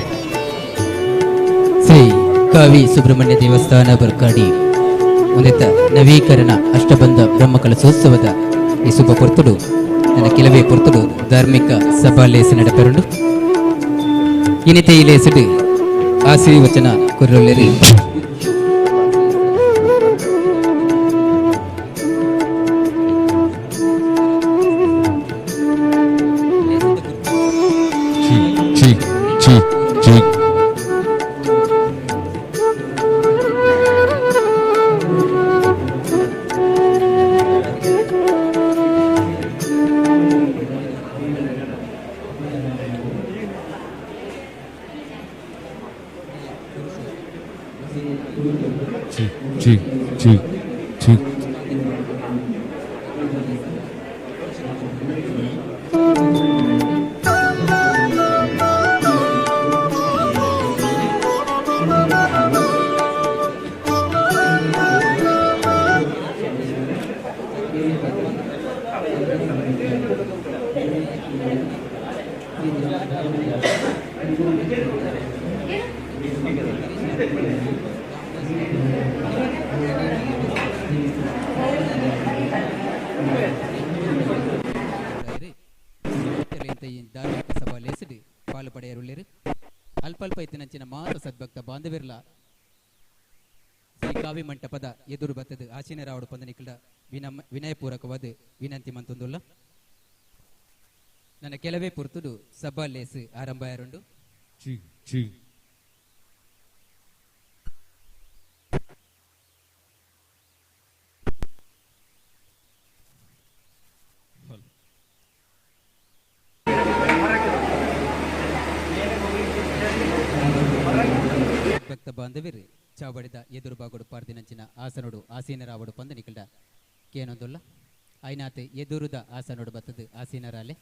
ಶ್ರೀ ಕಾವಿ ಸುಬ್ರಹ್ಮಣ್ಯ ದೇವಸ್ಥಾನ ಬರ್ಕಾಡಿ ಉನ್ನತ ನವೀಕರಣ ಅಷ್ಟಬಂಧ ಬ್ರಹ್ಮಕಲಶೋತ್ಸವದ ಈ ಶುಭ ಪೊರ್ತುಡು ನನ್ನ ಕೆಲವೇ ಪೊರ್ತುಡು ಧಾರ್ಮಿಕ ಸಭಾಲೇಸ ನಡಪೆರುಂಡು ಇನಿತೆ ಇಲೇಸಿಡು ಆಶೀರ್ವಚನ ಕೊರೊಲ್ಲೆರಿ ಧಾರ್ಮಿಕ ಸಭಾಲೇಸಿಡು ಪಾಲು ಪಡೆಯರುಳ್ಳೆರು ಅಲ್ಪಲ್ಪ ಇತ್ತಿನಂಚಿನ ಮಾತ್ರ ಸದ್ಭಕ್ತ ಬಾಂಧವಿರ್ಲ ಶ್ರೀ ಕಾವಿ ಮಂಟಪದ ಎದುರು ಬತ್ತದ ಆಶೀನರಾವಡು ಪಂದನಿಕಲ ವಿನಯಪೂರ್ವಕವಾದ ವಿನಂತಿ ಮಂತೊಂದುಲ್ಲ ನನ್ನ ಕೆಲವೇ ಪುರ್ತುಡು ಸಭಾಲೇಸು ಆರಂಭ ಯಾರುಂಡು ಭಕ್ತ ಬಾಂಧವಿರು ಚಾವಡಿದ ಎದುರು ಬಾಗೋಡು ಪಾರ್ದಿನಂಚಿನ ಆಸನೋಡು ಆಸೀನರಾವಡು ಪಂದನಿಕಲ್ಡ ಕೇನೊಂದುಲ್ಲ ಐನಾತೆ ಎದುರುದ ಆಸನೋಡು ಬತ್ತದು ಆಸೀನರಾಲೆ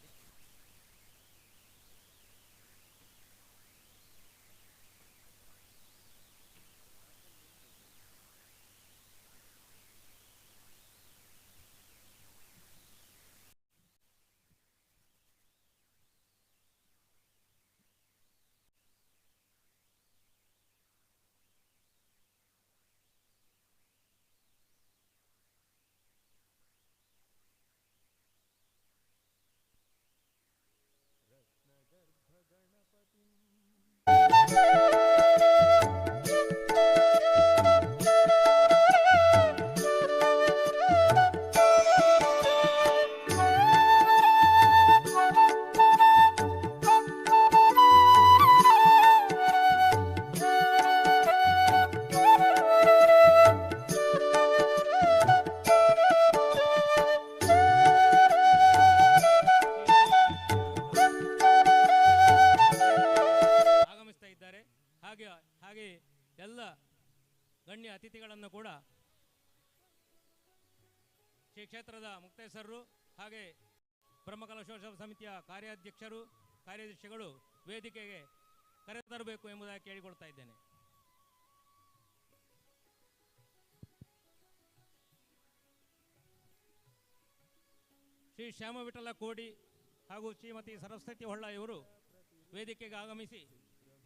ಶ್ರೀ ಕ್ಷೇತ್ರದ ಮುಕ್ತೇಶ್ವರರು ಹಾಗೆ ಬ್ರಹ್ಮಕಲಶೋತ್ಸವ ಸಮಿತಿಯ ಕಾರ್ಯದರ್ಶಿಗಳು ವೇದಿಕೆಗೆ ಕರೆತರಬೇಕು ಎಂಬುದಾಗಿ ಕೇಳಿಕೊಳ್ತಾ ಇದ್ದೇನೆ. ಶ್ರೀ ಶ್ಯಾಮವಿಠಲ ಕೋಡಿ ಹಾಗೂ ಶ್ರೀಮತಿ ಸರಸ್ವತಿ ಹೊಳ್ಳ ಇವರು ವೇದಿಕೆಗೆ ಆಗಮಿಸಿ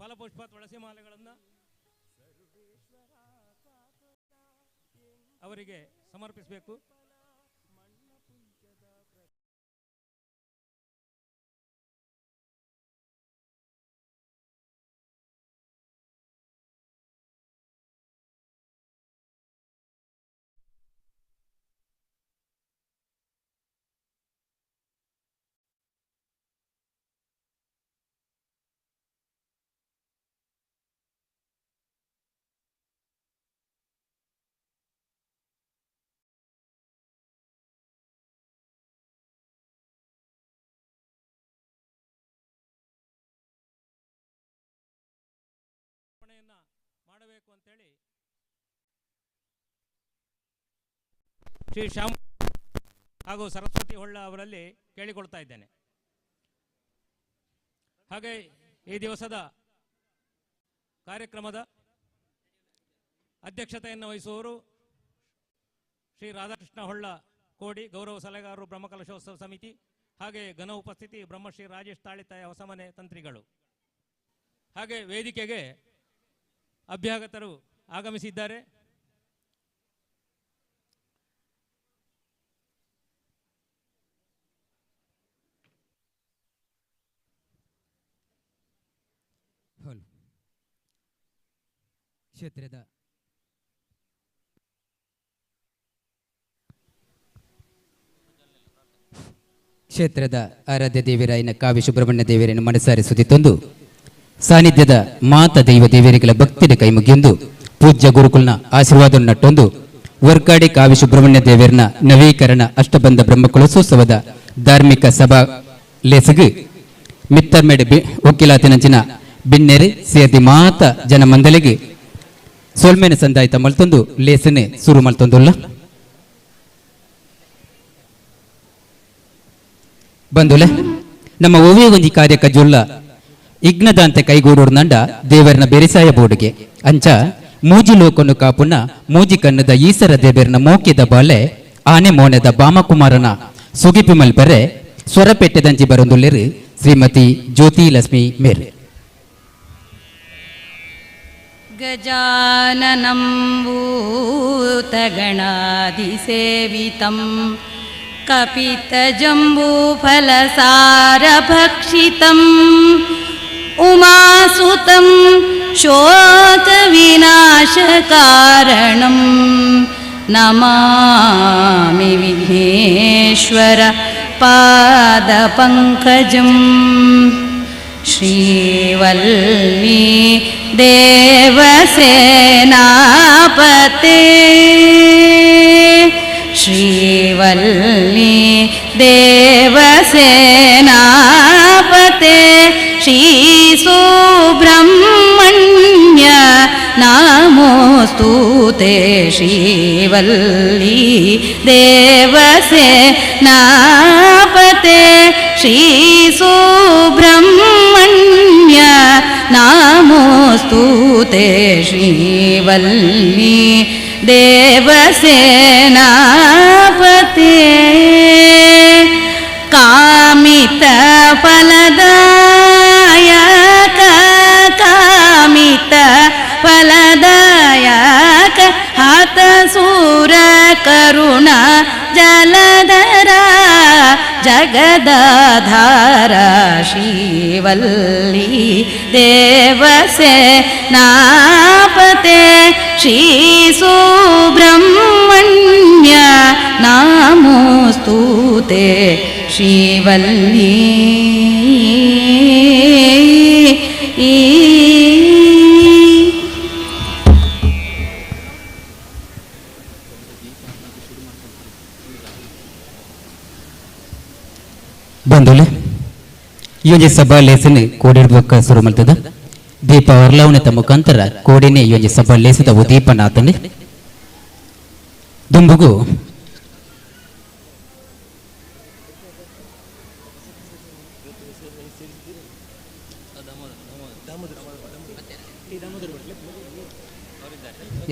ಫಲಪುಷ್ಪ ತುಳಸಿ ಮಾಲೆಗಳನ್ನು ಅವರಿಗೆ ಸಮರ್ಪಿಸಬೇಕು. ಮಾಡಬೇಕು ಅಂತೇಳಿ ಶ್ರೀ ಶ್ಯಾಮ್ ಹಾಗೂ ಸರಸ್ವತಿ ಹೊಳ್ಳ ಅವರಲ್ಲಿ ಕೇಳಿಕೊಳ್ತಾ ಇದ್ದೇನೆ. ಹಾಗೆ ಈ ದಿವಸದ ಕಾರ್ಯಕ್ರಮದ ಅಧ್ಯಕ್ಷತೆಯನ್ನು ವಹಿಸುವವರು ಶ್ರೀ ರಾಧಾಕೃಷ್ಣ ಹೊಳ್ಳ ಕೋಡಿ, ಗೌರವ ಸಲಹೆಗಾರರು ಬ್ರಹ್ಮಕಲಶೋತ್ಸವ ಸಮಿತಿ. ಹಾಗೆ ಘನ ಉಪಸ್ಥಿತಿ ಬ್ರಹ್ಮಶ್ರೀ ರಾಜೇಶ್ ತಾಳಿತಾಯ ಹೊಸಮನೆ ತಂತ್ರಿಗಳು. ಹಾಗೆ ವೇದಿಕೆಗೆ ಅಭ್ಯಾಗತರು ಆಗಮಿಸಿದ್ದಾರೆ. ಕ್ಷೇತ್ರದ ಆರಾಧ್ಯ ದೇವರಾಯನ ಕಾವ್ಯ ಸುಬ್ರಹ್ಮಣ್ಯ ದೇವರನ್ನು ಮನಸಾರಿ ಸುದ್ದಿತೊಂದು ಸಾನ್ನಿಧ್ಯದ ಮಾತ ದೈವ ದೇವರಿಗಳ ಭಕ್ತಿಯ ಕೈಮುಗಿಯೊಂದು ಪೂಜ್ಯ ಗುರುಕುಲ್ನ ಆಶೀರ್ವಾದ ನಟ್ಟೊಂದು ವರ್ಕಾಡಿ ಕಾವ್ಯ ಸುಬ್ರಹ್ಮಣ್ಯ ದೇವರನ ನವೀಕರಣ ಅಷ್ಟಬಂಧ ಬ್ರಹ್ಮಕಲಶೋತ್ಸವದ ಧಾರ್ಮಿಕ ಸಭಾ ಲೇಸಗು ಮಿತ್ತರ್ಮೇಡ್ ಒಕ್ಕಿಲಾತಿನಂಚಿನ ಬಿನ್ನೆರೆ ಸೇರ್ದಿ ಮಾತ ಜನ ಮಂದಲಿಗೆ ಸೋಲ್ಮೇನ ಸಂದಾಯಿತ ಮಲ್ತೊಂದು ಲೇಸನೆ ಶುರು ಮಲ್ತೊಂದುಲ್ಲ ಬಂಧುಲೆ ನಮ್ಮ ಓವೇ ಒಂಜಿ ಕಾರ್ಯಕ ಜೊಲ್ಲ ಇಗ್ನದಾಂತೆ ಕೈಗೂಡೂರು ನಂಡ ದೇವರನ ಬೆರಿಸಾಯ ಬೋರ್ಡ್ಗೆ ಅಂಚ ಮೂಜಿ ಲೋಕನು ಕಾಪುನ ಮೂಜಿ ಕನ್ನದ ಈಸರ ದೇವರನ ಮೋಕ್ಯದ ಬಾಲೆ ಆನೆ ಮೋನೆದ ಬಾಮಕುಮಾರನ ಸುಗಿಪಿ ಮಲ್ಪೆರೆ ಸ್ವರಪೆಟ್ಟೆದಂಚಿ ಬರೊಂದುಲ್ಲೆರು ಶ್ರೀಮತಿ ಜ್ಯೋತಿ ಲಕ್ಷ್ಮಿ ಮೇರ್. ಗಜಾನನಂ ಭೂತಗಣಾಧಿಸೇವಿತಂ ಕಪಿತಜಂಬೂಫಲಸಾರಭಕ್ಷಿತಂ ಉಮಾಸುತಂ ಶೋಕವಿನಾಶಕಾರಣಂ ನಮಾಮಿ ವಿಘ್ನೇಶ್ವರ ಪಾದಪಂಕಜಂ. ಶ್ರೀವಲ್ಲೀ ದೇವಸೇನಾಪತೆ ಶ್ರೀವಲ್ಲೀ ದೇವಸೇನಾಪತೆ ಶ್ರೀ ಸುಬ್ರಹ್ಮಣ್ಯ ನಮೋಸ್ತುತೆ ಶ್ರೀವಲ್ಲೀ ದೇವಸೇನಾಪತೆ ಶ್ರೀ ಸುಬ್ರಹ್ಮಣ್ಯ ನಮೋಸ್ತುತೆ ಶ್ರೀವಲ್ಲೀ ದೇವಸೇನಾಪತೆ. ಕಾಮಿತ ಫಲದಾಯಕ ಕಾಮಿತ ಫಲದಾಯಕ ಹತಸೂರ ಕರುಣ ಜಲಧರ ಜಗದಾಧಾರ ಶ್ರೀವಲ್ಲೀ ದೇವಸೇನಾಪತೆ ಶ್ರೀ ಸುಬ್ರಹ್ಮಣ್ಯ ನಮೋಸ್ತುತೆ ಶ್ರೀವಲ್ಲೀ. ಬಂಧುಲೆ ಈ ಒಂದು ಸಭಾ ಲೇಸನ್ ಕೋಡಿರ್ಬೇಕ ಶುರು ಮಾಡ್ತದ ದೀಪ ವರ್ಲಾವಣೆತ ಮುಖಾಂತರ ಕೋಡಿನೇ ಈ ಒಂದು ಸಭಾ ಲೇಸದ ದೀಪನಾಥನೆ ದುಂಬುಗು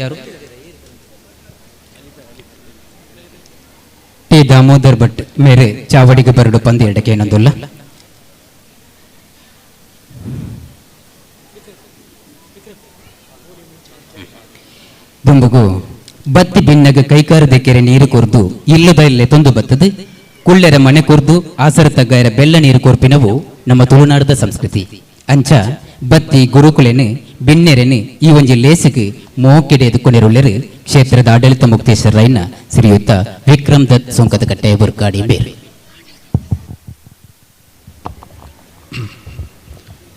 ಯಾರು? ಟಿ ದಾಮೋದರ್ ಭಟ್ ಮೇರೆ ಚಾವಡಿಗೆ ಬರಡು ಪಂದ್ಯ ಎಡಕ್ಕೆ ಏನೊಂದಿಲ್ಲ. ದುಂಬುಗು ಬತ್ತಿ ಬಿನ್ನಗ ಕೈಕಾರದ ಕೆರೆ ನೀರು ಕೊರ್ದು ಇಲ್ಲದ ಇಲ್ಲೇ ತೊಂದು ಬತ್ತದು ಕುಳ್ಳೆರ ಮನೆ ಕೊರ್ದು ಆಸರ ತಗ್ಗಾಯರ ಬೆಲ್ಲ ನೀರು ಕೊರ್ಪಿನವು ನಮ್ಮ ತುಳುನಾಡದ ಸಂಸ್ಕೃತಿ. ಅಂಚ ಬತ್ತಿ ಗುರುಕುಲೆನು ಬಿನ್ನೆರೆನು ಈ ಒಂಜಿ ಲೇಸಿಗೆ ಮೋಕೆಡೆ ಎದುಕೊಂಡಿರುಳ್ಳೆರು ಕ್ಷೇತ್ರದ ಆಡಳಿತ ಮುಕ್ತೇಶ್ವರಯ್ಯನ ಶ್ರೀಯುತ ವಿಕ್ರಮ್ ದತ್ ಸೋಂಕದ ಕಟ್ಟೆ ಬುರ್ಕಾಡಿ ಬೇರೆ.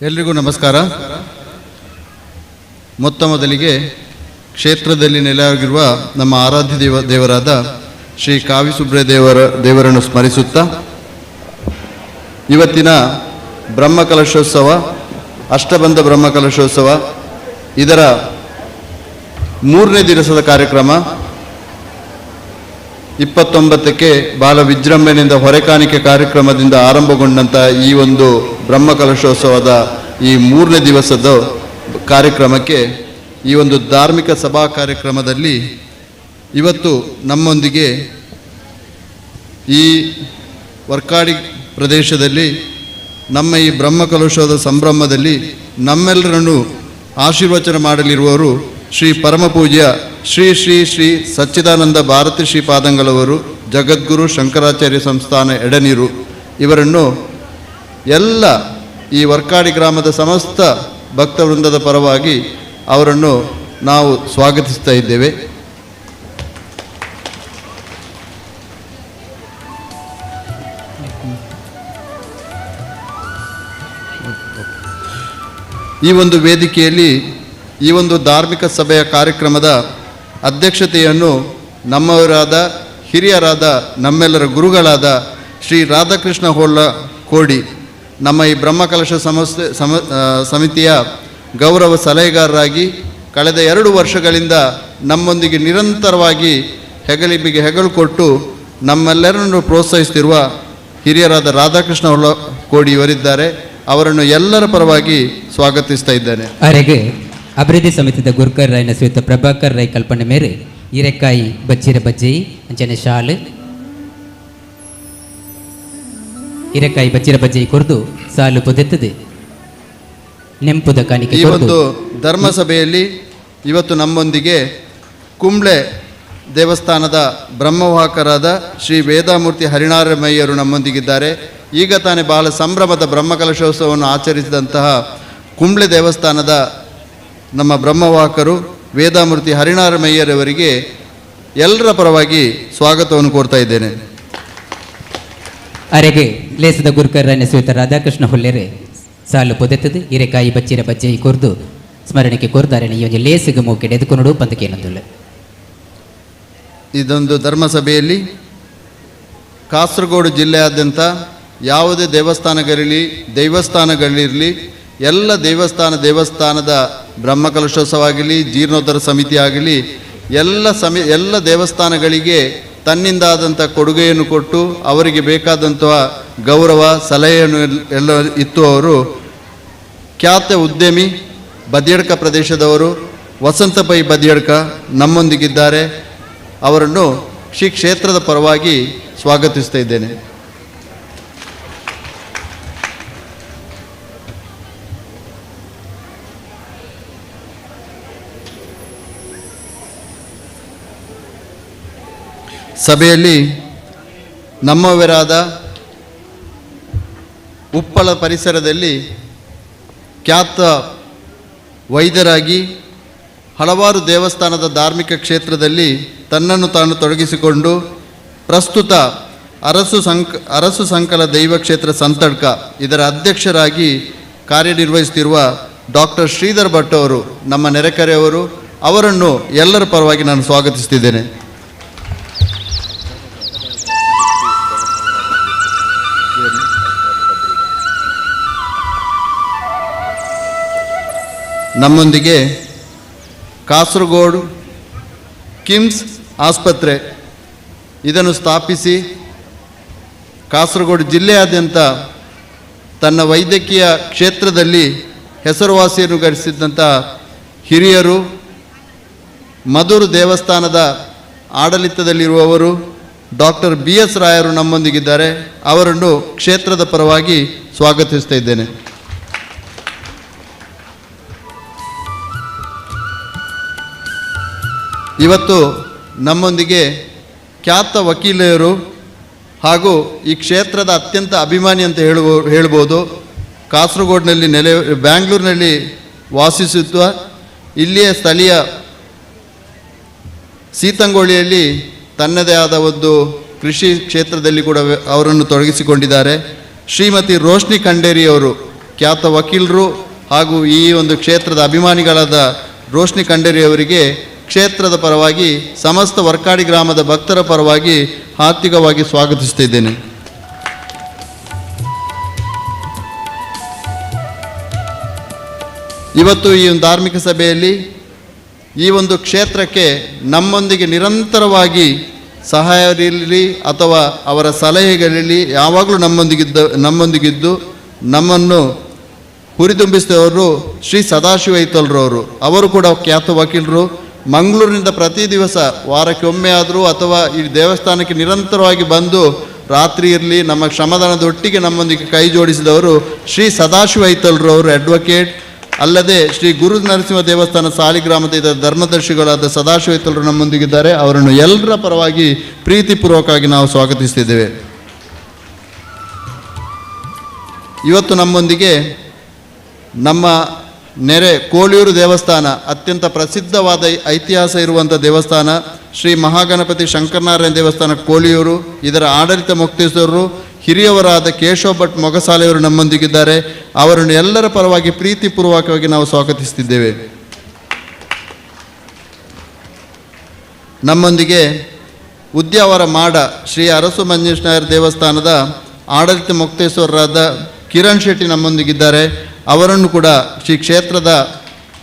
ಎಲ್ರಿಗೂ ನಮಸ್ಕಾರ. ಮೊತ್ತ ಮೊದಲಿಗೆ ಕ್ಷೇತ್ರದಲ್ಲಿ ನೆಲೆಯಾಗಿರುವ ನಮ್ಮ ಆರಾಧ್ಯ ದೇವರಾದ ಶ್ರೀ ಕಾವಿಸುಬ್ರಹ್ಮಣ್ಯ ದೇವರನ್ನು ಸ್ಮರಿಸುತ್ತಾ ಇವತ್ತಿನ ಬ್ರಹ್ಮಕಲಶೋತ್ಸವ, ಅಷ್ಟಬಂಧ ಬ್ರಹ್ಮಕಲಶೋತ್ಸವ ಇದರ 3ನೇ ದಿವಸದ ಕಾರ್ಯಕ್ರಮ 29ಕ್ಕೆ ಬಾಲ ವಿಜೃಂಭಣೆಯಿಂದ ಹೊರೆಕಾಣಿಕೆ ಕಾರ್ಯಕ್ರಮದಿಂದ ಆರಂಭಗೊಂಡಂಥ ಈ ಒಂದು ಬ್ರಹ್ಮಕಲಶೋತ್ಸವದ ಈ 3ನೇ ದಿವಸದ ಕಾರ್ಯಕ್ರಮಕ್ಕೆ, ಈ ಒಂದು ಧಾರ್ಮಿಕ ಸಭಾ ಕಾರ್ಯಕ್ರಮದಲ್ಲಿ ಇವತ್ತು ನಮ್ಮೊಂದಿಗೆ ಈ ವರ್ಕಾಡಿ ಪ್ರದೇಶದಲ್ಲಿ ನಮ್ಮ ಈ ಬ್ರಹ್ಮಕಲಶೋತ್ಸವದ ಸಂಭ್ರಮದಲ್ಲಿ ನಮ್ಮೆಲ್ಲರನ್ನು ಆಶೀರ್ವಚನ ಮಾಡಲಿರುವವರು ಶ್ರೀ ಪರಮಪೂಜ್ಯ ಶ್ರೀ ಶ್ರೀ ಶ್ರೀ ಸಚ್ಚಿದಾನಂದ ಭಾರತಿ ಶ್ರೀಪಾದಂಗಳವರು, ಜಗದ್ಗುರು ಶಂಕರಾಚಾರ್ಯ ಸಂಸ್ಥಾನ ಎಡನೀರು. ಇವರನ್ನು ಎಲ್ಲ ಈ ವರ್ಕಾಡಿ ಗ್ರಾಮದ ಸಮಸ್ತ ಭಕ್ತವೃಂದದ ಪರವಾಗಿ ಅವರನ್ನು ನಾವು ಸ್ವಾಗತಿಸ್ತಾ ಇದ್ದೇವೆ. ಈ ಒಂದು ವೇದಿಕೆಯಲ್ಲಿ ಈ ಒಂದು ಧಾರ್ಮಿಕ ಸಭೆಯ ಕಾರ್ಯಕ್ರಮದ ಅಧ್ಯಕ್ಷತೆಯನ್ನು ನಮ್ಮವರಾದ ಹಿರಿಯರಾದ ನಮ್ಮೆಲ್ಲರ ಗುರುಗಳಾದ ಶ್ರೀ ರಾಧಾಕೃಷ್ಣ ಹೊಳ್ಳ ಕೋಡಿ, ನಮ್ಮ ಈ ಬ್ರಹ್ಮಕಲಶ ಸಮಿತಿಯ ಗೌರವ ಸಲಹೆಗಾರರಾಗಿ ಕಳೆದ 2 ವರ್ಷಗಳಿಂದ ನಮ್ಮೊಂದಿಗೆ ನಿರಂತರವಾಗಿ ಹೆಗಲಿಬಿಗೆ ಹೆಗಲು ಕೊಟ್ಟು ನಮ್ಮೆಲ್ಲರನ್ನು ಪ್ರೋತ್ಸಾಹಿಸುತ್ತಿರುವ ಹಿರಿಯರಾದ ರಾಧಾಕೃಷ್ಣ ಹೊಳ್ಳ ಕೋಡಿ ಇವರಿದ್ದಾರೆ. ಅವರನ್ನು ಎಲ್ಲರ ಪರವಾಗಿ ಸ್ವಾಗತಿಸ್ತಾ ಇದ್ದೇನೆ. ಅರೆಗೆ ಅಭಿವೃದ್ಧಿ ಸಮಿತಿದ ಗುರ್ಕರ್ ರಾಯ್ನ ಶ್ರೀಯುತ ಪ್ರಭಾಕರ್ ರೈ ಕಲ್ಪನೆ ಮೇರೆ ಹಿರೆಕಾಯಿ ಬಜ್ಜಿರ ಬಜ್ಜಿ ಅಂಚನೆ ಶಾಲು ಹಿರೆಕಾಯಿ ಬಜ್ಜಿರ ಬಜ್ಜಿ ಕೊರ್ದು ಸಾಲು ಪೊದೆತ್ತದೆ ನೆಂಪುದ ಕಾಣಿಕೆ. ಈ ಒಂದು ಧರ್ಮಸಭೆಯಲ್ಲಿ ಇವತ್ತು ನಮ್ಮೊಂದಿಗೆ ಕುಂಬ್ಳೆ ದೇವಸ್ಥಾನದ ಬ್ರಹ್ಮವಾಹಕರಾದ ಶ್ರೀ ವೇದಾಮೂರ್ತಿ ಹರಿನಾರಮಯ್ಯರು ನಮ್ಮೊಂದಿಗಿದ್ದಾರೆ. ಈಗ ತಾನೇ ಬಹಳ ಸಂಭ್ರಮದ ಬ್ರಹ್ಮಕಲಶೋತ್ಸವವನ್ನು ಆಚರಿಸಿದಂತಹ ಕುಂಬ್ಳೆ ದೇವಸ್ಥಾನದ ನಮ್ಮ ಬ್ರಹ್ಮವಾಹಕರು ವೇದಾಮೂರ್ತಿ ಹರಿನಾರಮಯ್ಯರವರಿಗೆ ಎಲ್ಲರ ಪರವಾಗಿ ಸ್ವಾಗತವನ್ನು ಕೋರ್ತಾ ಇದ್ದೇನೆ. ಅರೆಗೆ ಲೇಸದ ಗುರುಕರ್ ರಾಯ್ನ ಶ್ರೀಯುತ ರಾಧಾಕೃಷ್ಣ ಹೊಲ್ಲೆರೆ ಸಾಲು ಪೊದೆತ್ತದೆ ಹಿರೆಕಾಯಿ ಬಚ್ಚಿರ ಬಜ್ಜಿ ಕೊರ್ದು ಸ್ಮರಣೆಗೆ ಕೊರ್ದಾರೆ. ಈ ಒಂದು ಲೇಸಿಗೆ ಮೂಕೆಡೆ ಎದುಕೊಂಡು ಪಂದಕ್ಕೆ ಏನಂದಿಲ್ಲ. ಇದೊಂದು ಧರ್ಮಸಭೆಯಲ್ಲಿ ಕಾಸರಗೋಡು ಜಿಲ್ಲೆಯಾದ್ಯಂತ ಯಾವುದೇ ದೇವಸ್ಥಾನಗಳಿರಲಿ ಎಲ್ಲ ದೇವಸ್ಥಾನದ ಬ್ರಹ್ಮಕಲಶೋತ್ಸವ ಆಗಲಿ, ಜೀರ್ಣೋದ್ಧಾರ ಸಮಿತಿ ಆಗಲಿ, ಎಲ್ಲ ದೇವಸ್ಥಾನಗಳಿಗೆ ತನ್ನಿಂದಾದಂಥ ಕೊಡುಗೆಯನ್ನು ಕೊಟ್ಟು ಅವರಿಗೆ ಬೇಕಾದಂತಹ ಗೌರವ ಸಲಹೆಯನ್ನು ಎಲ್ಲ ಇತ್ತು. ಅವರು ಖ್ಯಾತ ಉದ್ಯಮಿ ಬದಿಯಡ್ಕ ಪ್ರದೇಶದವರು ವಸಂತ ಪೈ ಬದಿಯಡ್ಕ ನಮ್ಮೊಂದಿಗಿದ್ದಾರೆ. ಅವರನ್ನು ಶ್ರೀ ಕ್ಷೇತ್ರದ ಪರವಾಗಿ ಸ್ವಾಗತಿಸ್ತಾ ಇದ್ದೇನೆ. ಸಭೆಯಲ್ಲಿ ನಮ್ಮವರಾದ ಉಪ್ಪಳ ಪರಿಸರದಲ್ಲಿ ಖ್ಯಾತ ವೈದ್ಯರಾಗಿ ಹಲವಾರು ದೇವಸ್ಥಾನದ ಧಾರ್ಮಿಕ ಕ್ಷೇತ್ರದಲ್ಲಿ ತನ್ನನ್ನು ತಾನು ತೊಡಗಿಸಿಕೊಂಡು ಪ್ರಸ್ತುತ ಅರಸು ಸಂಕಲ ದೈವ ಕ್ಷೇತ್ರ ಸಂತಡ್ಕ ಇದರ ಅಧ್ಯಕ್ಷರಾಗಿ ಕಾರ್ಯನಿರ್ವಹಿಸುತ್ತಿರುವ ಡಾಕ್ಟರ್ ಶ್ರೀಧರ್ ಭಟ್ ಅವರು ನಮ್ಮ ನೆರೆಕರೆಯವರು. ಅವರನ್ನು ಎಲ್ಲರ ಪರವಾಗಿ ನಾನು ಸ್ವಾಗತಿಸ್ತಿದ್ದೇನೆ. ನಮ್ಮೊಂದಿಗೆ ಕಾಸರಗೋಡು ಕಿಮ್ಸ್ ಆಸ್ಪತ್ರೆ ಇದನ್ನು ಸ್ಥಾಪಿಸಿ ಕಾಸರಗೋಡು ಜಿಲ್ಲೆಯಾದ್ಯಂತ ತನ್ನ ವೈದ್ಯಕೀಯ ಕ್ಷೇತ್ರದಲ್ಲಿ ಹೆಸರುವಾಸಿಯನ್ನು ಗಳಿಸಿದಂಥ ಹಿರಿಯರು, ಮಧುರ್ ದೇವಸ್ಥಾನದ ಆಡಳಿತದಲ್ಲಿರುವವರು ಡಾಕ್ಟರ್ BS ರಾಯರು ನಮ್ಮೊಂದಿಗಿದ್ದಾರೆ. ಅವರನ್ನು ಕ್ಷೇತ್ರದ ಪರವಾಗಿ ಸ್ವಾಗತಿಸ್ತಾ ಇದ್ದೇನೆ. ಇವತ್ತು ನಮ್ಮೊಂದಿಗೆ ಖ್ಯಾತ ವಕೀಲರು ಹಾಗೂ ಈ ಕ್ಷೇತ್ರದ ಅತ್ಯಂತ ಅಭಿಮಾನಿ ಅಂತ ಹೇಳ್ಬೋದು. ಕಾಸರಗೋಡಿನಲ್ಲಿ ಬ್ಯಾಂಗ್ಳೂರಿನಲ್ಲಿ ವಾಸಿಸುತ್ತ ಇಲ್ಲಿಯ ಸ್ಥಳೀಯ ಸೀತಂಗೋಳಿಯಲ್ಲಿ ತನ್ನದೇ ಆದ ಒಂದು ಕೃಷಿ ಕ್ಷೇತ್ರದಲ್ಲಿ ಕೂಡ ಅವರನ್ನು ತೊಡಗಿಸಿಕೊಂಡಿದ್ದಾರೆ. ಶ್ರೀಮತಿ ರೋಶ್ನಿ ಖಂಡೇರಿ ಅವರು ಖ್ಯಾತ ವಕೀಲರು ಹಾಗೂ ಈ ಒಂದು ಕ್ಷೇತ್ರದ ಅಭಿಮಾನಿಗಳಾದ ರೋಶ್ನಿ ಖಂಡೇರಿ ಅವರಿಗೆ ಕ್ಷೇತ್ರದ ಪರವಾಗಿ ಸಮಸ್ತ ವರ್ಕಾಡಿ ಗ್ರಾಮದ ಭಕ್ತರ ಪರವಾಗಿ ಹಾರ್ದಿಕವಾಗಿ ಸ್ವಾಗತಿಸುತ್ತಿದ್ದೇನೆ. ಇವತ್ತು ಈ ಒಂದು ಧಾರ್ಮಿಕ ಸಭೆಯಲ್ಲಿ ಈ ಒಂದು ಕ್ಷೇತ್ರಕ್ಕೆ ನಮ್ಮೊಂದಿಗೆ ನಿರಂತರವಾಗಿ ಸಹಾಯರಿರಲಿ ಅಥವಾ ಅವರ ಸಲಹೆಗಳಿರಲಿ ಯಾವಾಗಲೂ ನಮ್ಮೊಂದಿಗಿದ್ದು ನಮ್ಮನ್ನು ಹುರಿದುಂಬಿಸಿದವರು ಶ್ರೀ ಸದಾಶಿವ ಐತಲ್ರವರು. ಅವರು ಕೂಡ ಖ್ಯಾತ ವಕೀಲರು. ಮಂಗಳೂರಿನಿಂದ ಪ್ರತಿ ದಿವಸ ವಾರಕ್ಕೆ ಒಮ್ಮೆ ಆದರೂ ಅಥವಾ ಈ ದೇವಸ್ಥಾನಕ್ಕೆ ನಿರಂತರವಾಗಿ ಬಂದು ರಾತ್ರಿ ಇರಲಿ ನಮ್ಮ ಶ್ರಮದಾನದೊಟ್ಟಿಗೆ ನಮ್ಮೊಂದಿಗೆ ಕೈ ಜೋಡಿಸಿದವರು ಶ್ರೀ ಸದಾಶಿವ ಐತಲ್ರವರು ಅಡ್ವೊಕೇಟ್. ಅಲ್ಲದೆ ಶ್ರೀ ಗುರು ನರಸಿಂಹ ದೇವಸ್ಥಾನ ಸಾಲಿಗ್ರಾಮದ ಧರ್ಮದರ್ಶಿಗಳಾದ ಸದಾಶಿವ ಐತಲ್ರು ನಮ್ಮೊಂದಿಗಿದ್ದಾರೆ. ಅವರನ್ನು ಎಲ್ಲರ ಪರವಾಗಿ ಪ್ರೀತಿಪೂರ್ವಕವಾಗಿ ನಾವು ಸ್ವಾಗತಿಸ್ತಿದ್ದೇವೆ. ಇವತ್ತು ನಮ್ಮೊಂದಿಗೆ ನಮ್ಮ ನೆರೆ ಕೋಳಿಯೂರು ದೇವಸ್ಥಾನ ಅತ್ಯಂತ ಪ್ರಸಿದ್ಧವಾದ ಇತಿಹಾಸ ಇರುವಂಥ ದೇವಸ್ಥಾನ ಶ್ರೀ ಮಹಾಗಣಪತಿ ಶಂಕರನಾರಾಯಣ ದೇವಸ್ಥಾನ ಕೋಳಿಯೂರು. ಇದರ ಆಡಳಿತ ಮುಕ್ತೇಶ್ವರರು ಹಿರಿಯವರಾದ ಕೇಶವ ಭಟ್ ಮೊಗಸಾಲೆಯವರು ನಮ್ಮೊಂದಿಗಿದ್ದಾರೆ. ಅವರನ್ನು ಎಲ್ಲರ ಪರವಾಗಿ ಪ್ರೀತಿಪೂರ್ವಕವಾಗಿ ನಾವು ಸ್ವಾಗತಿಸುತ್ತಿದ್ದೇವೆ. ನಮ್ಮೊಂದಿಗೆ ಉದ್ಯಾವರ ಮಾಡ ಶ್ರೀ ಅರಸು ಮಂಜೇಶ್ವರ ದೇವಸ್ಥಾನದ ಆಡಳಿತ ಮುಕ್ತೇಶ್ವರರಾದ ಕಿರಣ್ ಶೆಟ್ಟಿ ನಮ್ಮೊಂದಿಗಿದ್ದಾರೆ. ಅವರನ್ನು ಕೂಡ ಶ್ರೀ ಕ್ಷೇತ್ರದ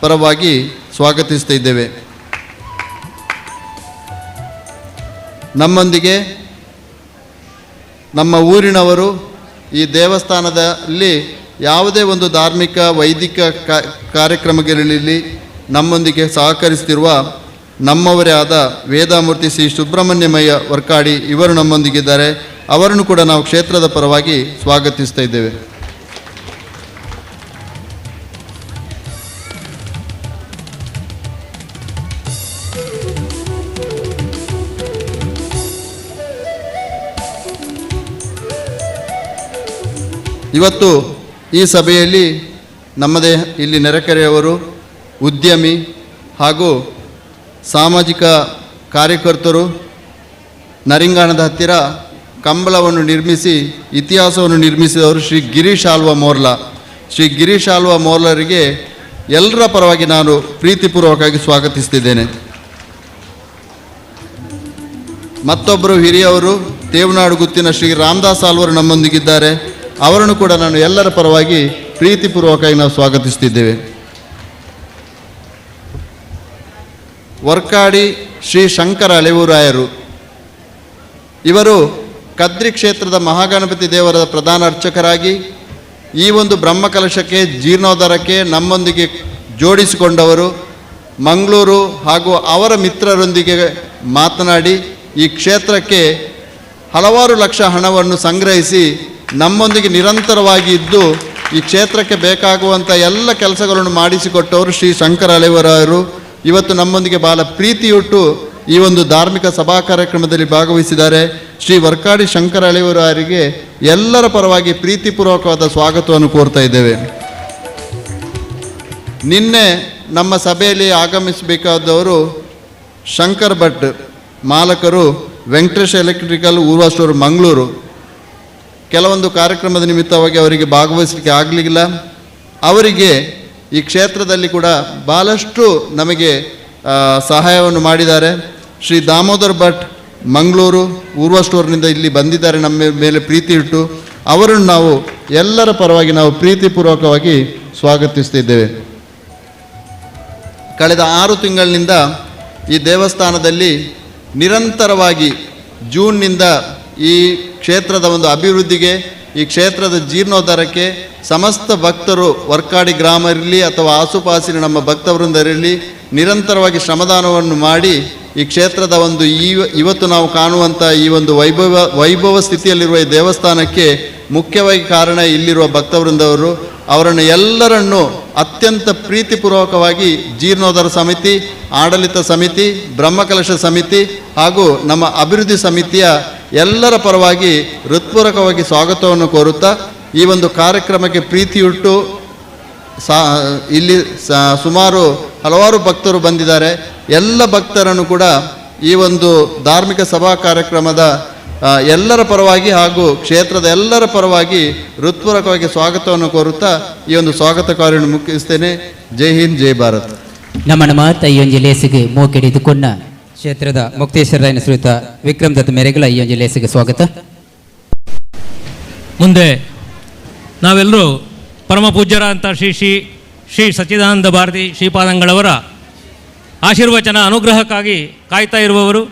ಪರವಾಗಿ ಸ್ವಾಗತಿಸ್ತಾ ಇದ್ದೇವೆ. ನಮ್ಮೊಂದಿಗೆ ನಮ್ಮ ಊರಿನವರು ಈ ದೇವಸ್ಥಾನದಲ್ಲಿ ಯಾವುದೇ ಒಂದು ಧಾರ್ಮಿಕ ವೈದಿಕ ಕಾರ್ಯಕ್ರಮಗಳಿರಲಿ ನಮ್ಮೊಂದಿಗೆ ಸಹಕರಿಸುತ್ತಿರುವ ನಮ್ಮವರೇ ಆದ ವೇದಾಮೂರ್ತಿ ಶ್ರೀ ಸುಬ್ರಹ್ಮಣ್ಯಮಯ್ಯ ವರ್ಕಾಡಿ ಇವರು ನಮ್ಮೊಂದಿಗಿದ್ದಾರೆ. ಅವರನ್ನು ಕೂಡ ನಾವು ಕ್ಷೇತ್ರದ ಪರವಾಗಿ ಸ್ವಾಗತಿಸ್ತಾ ಇದ್ದೇವೆ. ಇವತ್ತು ಈ ಸಭೆಯಲ್ಲಿ ನಮ್ಮದೇ ಇಲ್ಲಿ ನೆರೆಕೆರೆಯವರು, ಉದ್ಯಮಿ ಹಾಗೂ ಸಾಮಾಜಿಕ ಕಾರ್ಯಕರ್ತರು ನರಿಂಗಾಣದ ಹತ್ತಿರ ಕಂಬಳವನ್ನು ನಿರ್ಮಿಸಿ ಇತಿಹಾಸವನ್ನು ನಿರ್ಮಿಸಿದವರು ಶ್ರೀ ಗಿರೀಶ್ ಆಳ್ವ ಮೋರ್ಲಾ. ಶ್ರೀ ಗಿರೀಶ್ ಆಳ್ವ ಮೋರ್ಲರಿಗೆ ಎಲ್ಲರ ಪರವಾಗಿ ನಾನು ಪ್ರೀತಿಪೂರ್ವಕವಾಗಿ ಸ್ವಾಗತಿಸ್ತಿದ್ದೇನೆ. ಮತ್ತೊಬ್ಬರು ಹಿರಿಯವರು ತೇವನಾಡು ಗುತ್ತಿನ ಶ್ರೀ ರಾಮದಾಸ್ ಆಳ್ವರು ನಮ್ಮೊಂದಿಗಿದ್ದಾರೆ. ಅವರನ್ನು ಕೂಡ ನಾನು ಎಲ್ಲರ ಪರವಾಗಿ ಪ್ರೀತಿಪೂರ್ವಕವಾಗಿ ನಾವು ಸ್ವಾಗತಿಸ್ತಿದ್ದೇವೆ. ವರ್ಕಾಡಿ ಶ್ರೀ ಶಂಕರ ಅಳೆವೂರಾಯರು ಇವರು ಕದ್ರಿ ಕ್ಷೇತ್ರದ ಮಹಾಗಣಪತಿ ದೇವರ ಪ್ರಧಾನ ಅರ್ಚಕರಾಗಿ ಈ ಒಂದು ಬ್ರಹ್ಮಕಲಶಕ್ಕೆ ಜೀರ್ಣೋದ್ಧಾರಕ್ಕೆ ನಮ್ಮೊಂದಿಗೆ ಜೋಡಿಸಿಕೊಂಡವರು. ಮಂಗಳೂರು ಹಾಗೂ ಅವರ ಮಿತ್ರರೊಂದಿಗೆ ಮಾತನಾಡಿ ಈ ಕ್ಷೇತ್ರಕ್ಕೆ ಹಲವಾರು ಲಕ್ಷ ಹಣವನ್ನು ಸಂಗ್ರಹಿಸಿ ನಮ್ಮೊಂದಿಗೆ ನಿರಂತರವಾಗಿ ಇದ್ದು ಈ ಕ್ಷೇತ್ರಕ್ಕೆ ಬೇಕಾಗುವಂಥ ಎಲ್ಲ ಕೆಲಸಗಳನ್ನು ಮಾಡಿಸಿಕೊಟ್ಟವರು ಶ್ರೀ ಶಂಕರ ಅಳೆವರಾಯರು. ಇವತ್ತು ನಮ್ಮೊಂದಿಗೆ ಬಹಳ ಪ್ರೀತಿಯುಟ್ಟು ಈ ಒಂದು ಧಾರ್ಮಿಕ ಸಭಾ ಕಾರ್ಯಕ್ರಮದಲ್ಲಿ ಭಾಗವಹಿಸಿದ್ದಾರೆ. ಶ್ರೀ ವರ್ಕಾಡಿ ಶಂಕರ ಅಳೆವರಾಯರಿಗೆ ಎಲ್ಲರ ಪರವಾಗಿ ಪ್ರೀತಿಪೂರ್ವಕವಾದ ಸ್ವಾಗತವನ್ನು ಕೋರ್ತಾ ಇದ್ದೇವೆ. ನಿನ್ನೆ ನಮ್ಮ ಸಭೆಯಲ್ಲಿ ಆಗಮಿಸಬೇಕಾದವರು ಶಂಕರ್ ಭಟ್ ಮಾಲಕರು, ವೆಂಕಟೇಶ್ ಎಲೆಕ್ಟ್ರಿಕಲ್ ಊರ್ವ ಸ್ಟೋರ್ ಮಂಗಳೂರು. ಕೆಲವೊಂದು ಕಾರ್ಯಕ್ರಮದ ನಿಮಿತ್ತವಾಗಿ ಅವರಿಗೆ ಭಾಗವಹಿಸಲಿಕ್ಕೆ ಆಗಲಿಲ್ಲ. ಅವರಿಗೆ ಈ ಕ್ಷೇತ್ರದಲ್ಲಿ ಕೂಡ ಭಾಳಷ್ಟು ನಮಗೆ ಸಹಾಯವನ್ನು ಮಾಡಿದ್ದಾರೆ. ಶ್ರೀ ದಾಮೋದರ್ ಭಟ್ ಮಂಗಳೂರು ಊರ್ವ ಸ್ಟೋರ್ನಿಂದ ಇಲ್ಲಿ ಬಂದಿದ್ದಾರೆ, ನಮ್ಮ ಮೇಲೆ ಪ್ರೀತಿ ಇಟ್ಟು ಅವರನ್ನು ನಾವು ಎಲ್ಲರ ಪರವಾಗಿ ನಾವು ಪ್ರೀತಿಪೂರ್ವಕವಾಗಿ ಸ್ವಾಗತಿಸ್ತಿದ್ದೇವೆ. ಕಳೆದ 6 ತಿಂಗಳಿನಿಂದ ಈ ದೇವಸ್ಥಾನದಲ್ಲಿ ನಿರಂತರವಾಗಿ ಜೂನ್ನಿಂದ ಈ ಕ್ಷೇತ್ರದ ಒಂದು ಅಭಿವೃದ್ಧಿಗೆ ಈ ಕ್ಷೇತ್ರದ ಜೀರ್ಣೋದ್ಧಾರಕ್ಕೆ ಸಮಸ್ತ ಭಕ್ತರು ವರ್ಕಾಡಿ ಗ್ರಾಮ ಇರಲಿ ಅಥವಾ ಆಸುಪಾಸಿನ ನಮ್ಮ ಭಕ್ತವೃಂದರಿರಲಿ ನಿರಂತರವಾಗಿ ಶ್ರಮದಾನವನ್ನು ಮಾಡಿ ಈ ಕ್ಷೇತ್ರದ ಒಂದು ಇವತ್ತು ನಾವು ಕಾಣುವಂಥ ಈ ಒಂದು ವೈಭವ ಸ್ಥಿತಿಯಲ್ಲಿರುವ ಈ ದೇವಸ್ಥಾನಕ್ಕೆ ಮುಖ್ಯವಾಗಿ ಕಾರಣ ಇಲ್ಲಿರುವ ಭಕ್ತವೃಂದವರು. ಅವರನ್ನು ಎಲ್ಲರನ್ನು ಅತ್ಯಂತ ಪ್ರೀತಿಪೂರ್ವಕವಾಗಿ ಜೀರ್ಣೋದ್ಧಾರ ಸಮಿತಿ, ಆಡಳಿತ ಸಮಿತಿ, ಬ್ರಹ್ಮಕಲಶ ಸಮಿತಿ ಹಾಗೂ ನಮ್ಮ ಅಭಿವೃದ್ಧಿ ಸಮಿತಿಯ ಎಲ್ಲರ ಪರವಾಗಿ ಹೃತ್ಪೂರ್ವಕವಾಗಿ ಸ್ವಾಗತವನ್ನು ಕೋರುತ್ತಾ ಈ ಒಂದು ಕಾರ್ಯಕ್ರಮಕ್ಕೆ ಪ್ರೀತಿಯುಟ್ಟು ಇಲ್ಲಿ ಸುಮಾರು ಹಲವಾರು ಭಕ್ತರು ಬಂದಿದ್ದಾರೆ. ಎಲ್ಲ ಭಕ್ತರನ್ನು ಕೂಡ ಈ ಒಂದು ಧಾರ್ಮಿಕ ಸಭಾ ಕಾರ್ಯಕ್ರಮದ ಎಲ್ಲರ ಪರವಾಗಿ ಹಾಗೂ ಕ್ಷೇತ್ರದ ಎಲ್ಲರ ಪರವಾಗಿ ಹೃತ್ಪೂರ್ವಕವಾಗಿ ಸ್ವಾಗತವನ್ನು ಕೋರುತ್ತಾ ಈ ಒಂದು ಸ್ವಾಗತ ಕಾರ್ಯವನ್ನು ಮುಗಿಸ್ತೇನೆ. ಜೈ ಹಿಂದ್, ಜೈ ಭಾರತ್. ನಮ್ಮ ಮಾತ ಈ ಒಂದು ಲೇಸಿಗೆ ಮೋಕೆಡಿದುಕೊಂಡ ಕ್ಷೇತ್ರದ ಮುಕ್ತೇಶ್ವರರಾಯನ ಶ್ರೀಯುತ ವಿಕ್ರಮ್ ದತ್ ಮೇರೆಗಳ ಈ ಒಂದು ಲೇಸಿಗೆ ಸ್ವಾಗತ. ಮುಂದೆ ನಾವೆಲ್ಲರೂ ಪರಮ ಪೂಜ್ಯರ ಅಂತ ಶ್ರೀ ಸಚ್ಚಿದಾನಂದ ಭಾರತಿ ಶ್ರೀಪಾದಂಗಳವರ ಆಶೀರ್ವಚನ ಅನುಗ್ರಹಕ್ಕಾಗಿ ಕಾಯ್ತಾ ಇರುವವರು.